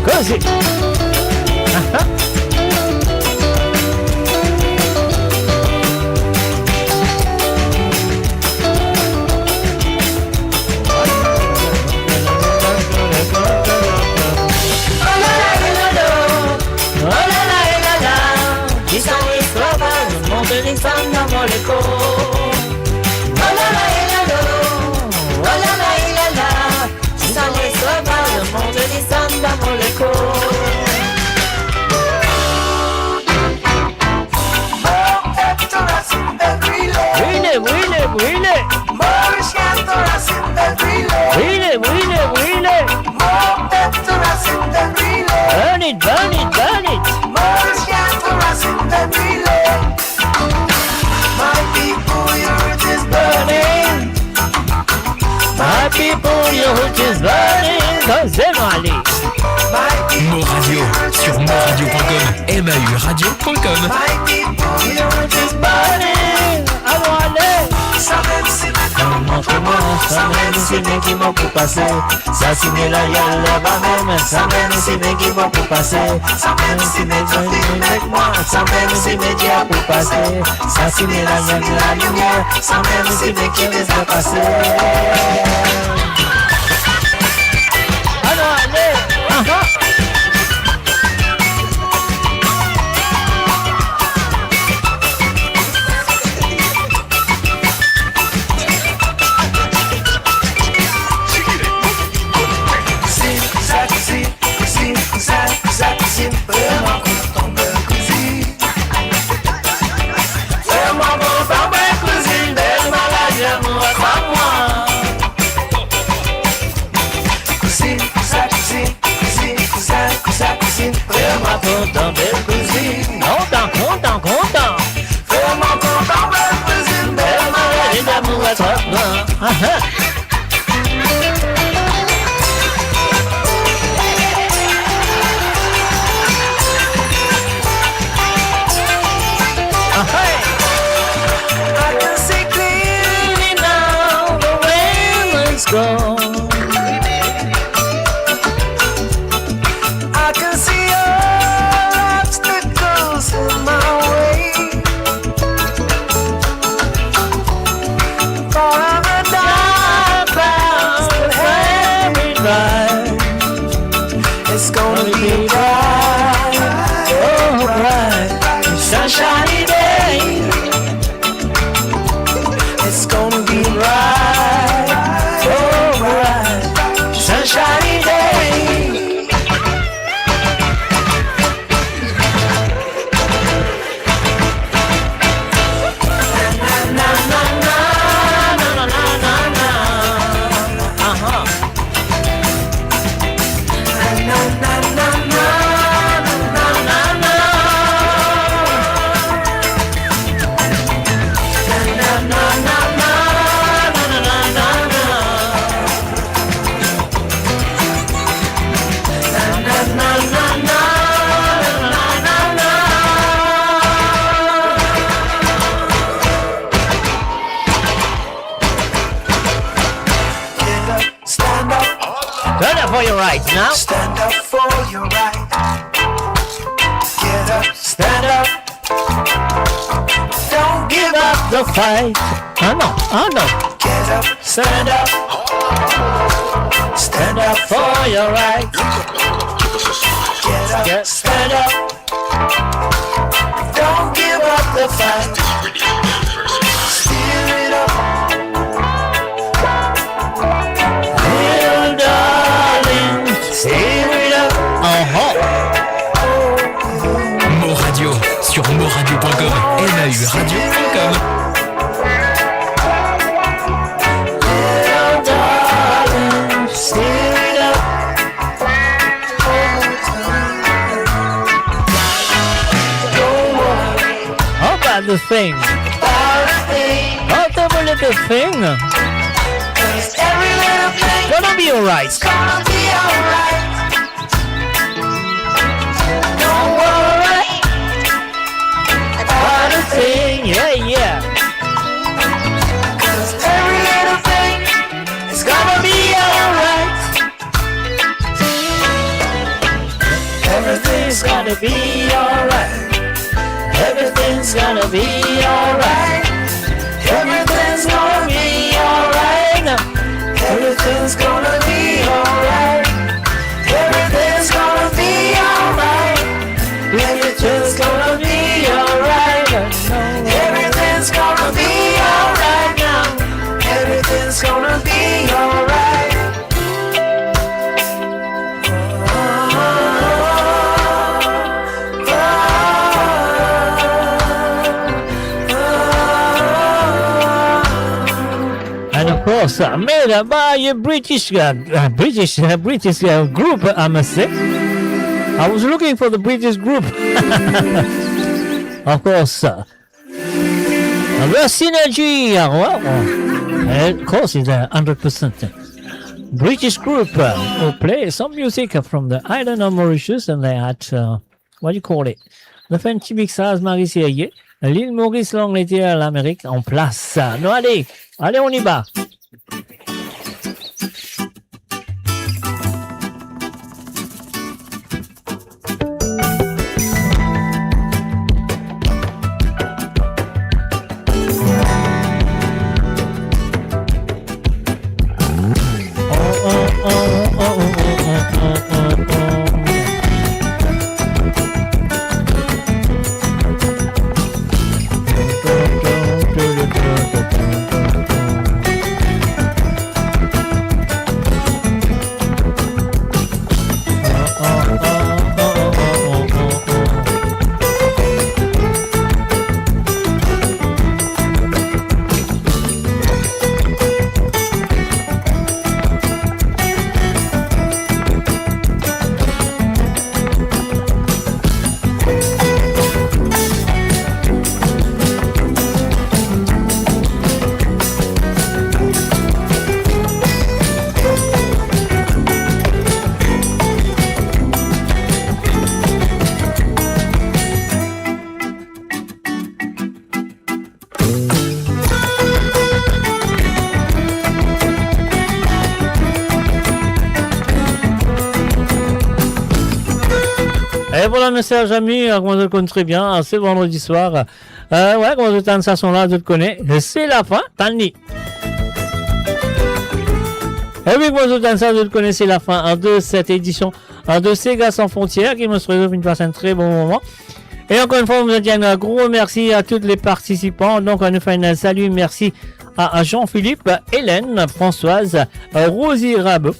Così. l'écho. Oh la la et la lo, oh la la et la la. Ça ne se va, le monde descend dans mon écho. Brûlez, brûlez, brûlez. Brûlez, brûlez, brûlez. Burn it, burn it, burn it. My people, your heart is burning. My people, your heart is burning. Deuxième allée. Mo Radio sur moradio.com, MAUradio.com. My people, your heart is burning. Allons, allez. Montre-moi, ça même si mes qui m'ont pour passer. Ça si mes la y'a là-bas même. Ça même si mes qui m'ont pour passer. Ça même si mes dieux avec moi. Ça même si mes dieux pour passer. Ça si mes la y'a de la lumière. Ça même si mes qui les a passés. Allons, allez. Vraiment content de cuisine. Vraiment content de cuisine. Belle malade, j'aime crois-moi. Cuisine, cuisine. Vraiment content de cuisine. Content, content, content. Vraiment content de cuisine. Belle malade, d'amour à crois-moi. Hey. I can see clearly now the way it's gone. I can see all obstacles in my way. For I'm a dark clouds that have me by. It's gonna be bright, oh bright, sunshiny day. It's gonna be bright, oh bright, sunshiny day. Na na na na na na na na na. Na na na na na na na na. Stand up for your rights now. Stand up for your right. Get up, stand up. Don't give up the fight. Ah non, ah non. Get up, stand up. Stand up for your right. Get up, stand up. Don't give up the fight. Steer it up. Little darling, steer it up. Mo Radio sur moradio.com, MAUradio.com. Little darling, steer it up. How about the thing? How about the little thing? Every little thing Gonna be alright. gonna be alright. Don't worry about a thing. Yeah, yeah. 'Cause every little thing is gonna be alright. Everything's gonna be alright. Everything's gonna be alright. Everything's gonna be alright. Everything's gonna be alright. Everything's gonna be alright. Everything's gonna be alright. Everything's gonna course, made by a British group, I must say. I was looking for the British group. Of course. The Synergy, well, of course, it's 100%. British group who play some music from the island of Mauritius, and they had, what do you call it? Le fait un petit mixage Marie-Sérieux. L'île Maurice, l'Angleterre, l'Amérique en place. Non, allez, on y va. Et voilà, mes chers amis, comment je le connais très bien, c'est vendredi soir. Ouais, comment je t'en ça sont là, je le connais. C'est la fin, Tani. Et oui, moi je t'en ça, je le connais, c'est la fin de cette édition de Sega sans frontières qui me se réserve une passe un très bon moment. Et encore une fois, on vous dit un gros merci à tous les participants. Donc, on nous fait un salut, merci à Jean-Philippe, Hélène, Françoise, Rosie Rabot,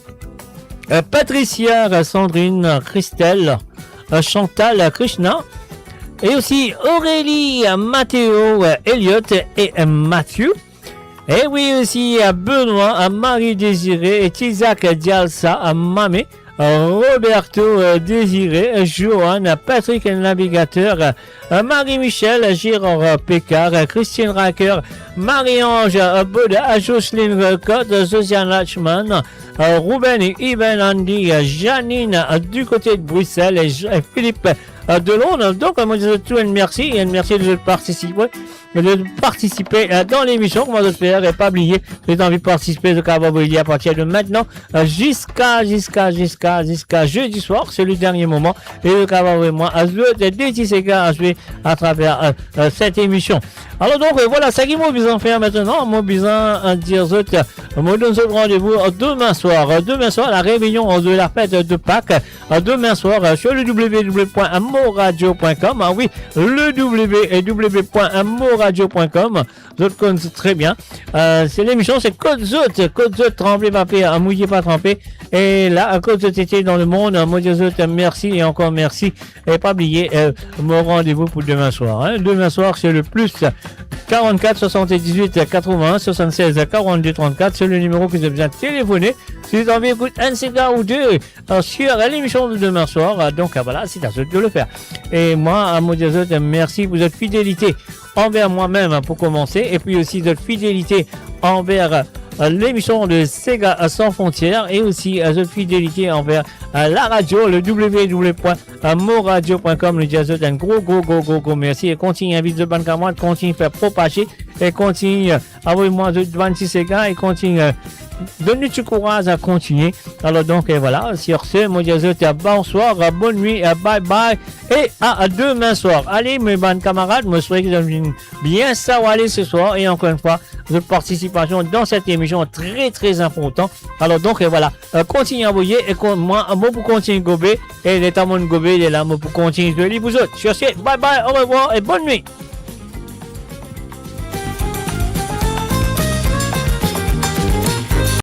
Patricia, Sandrine, Christelle, Chantal, Krishna, et aussi Aurélie, Mathéo, Elliot et Mathieu. Et oui, aussi à Benoît, Marie-Désirée, Tizak Dialsa, Mamé, Roberto Désiré, Johan, Patrick Navigateur, Marie-Michel, Gérard Pécard, Christine Racker, Marie-Ange Boda, Jocelyne Cotte, Josiane Lachman, Ruben et Ivan Andy, Janine du côté de Bruxelles et Philippe de Londres. Donc, moi, je vous merci et merci de participer dans l'émission. Comment de faire et pas oublier, si vous avez envie de participer, de Cavabouli à partir de maintenant jusqu'à jeudi soir, c'est le dernier moment. Et le Cavabouli, moi, à à travers cette émission. Alors donc voilà, ça qui m'a besoin de faire maintenant, m'a besoin de dire moi donne rendez-vous demain soir, la réunion de la fête de Pâques, demain soir sur le www.moradio.com. Ah oui, le www.moradio.com. Je connais très bien. C'est l'émission, c'est Côte Zot, tremblez pas pire, mouillez pas trempé. Et là, Côte Zot était dans le monde, moi Zot, merci et encore merci. Et pas oublier mon rendez-vous pour demain soir. Hein. Demain soir, c'est le plus 44 78 81 76 42 34. C'est le numéro que vous avez besoin de téléphoner. Si vous avez envie d'écouter un cigare ou deux sur l'émission de demain soir, donc voilà, c'est à ceux de le faire. Et moi, à mon Dieu, merci pour votre fidélité envers moi-même pour commencer, et puis aussi votre fidélité envers l'émission de Sega sans frontières, et aussi votre fidélité envers la radio, le www.moradio.com. Le jazz, un gros merci, et continue à vite de bonne camarade, continue à faire propager, et continue à moi de 26 Sega, et continue donne-nous du courage à continuer. Alors donc voilà, sur ce, moi je dis bonsoir, bonne nuit, bye bye et à demain soir. Allez mes bonnes camarades, moi je souhaite que vous avez bien savoir ce soir, et encore une fois votre participation dans cette émission très très important. Alors donc voilà, continuez à envoyer, et moi pour continuer gober, et l'état mon gober il est là pour continuer de lire vous autres. Sur ce, bye bye, au revoir et bonne nuit.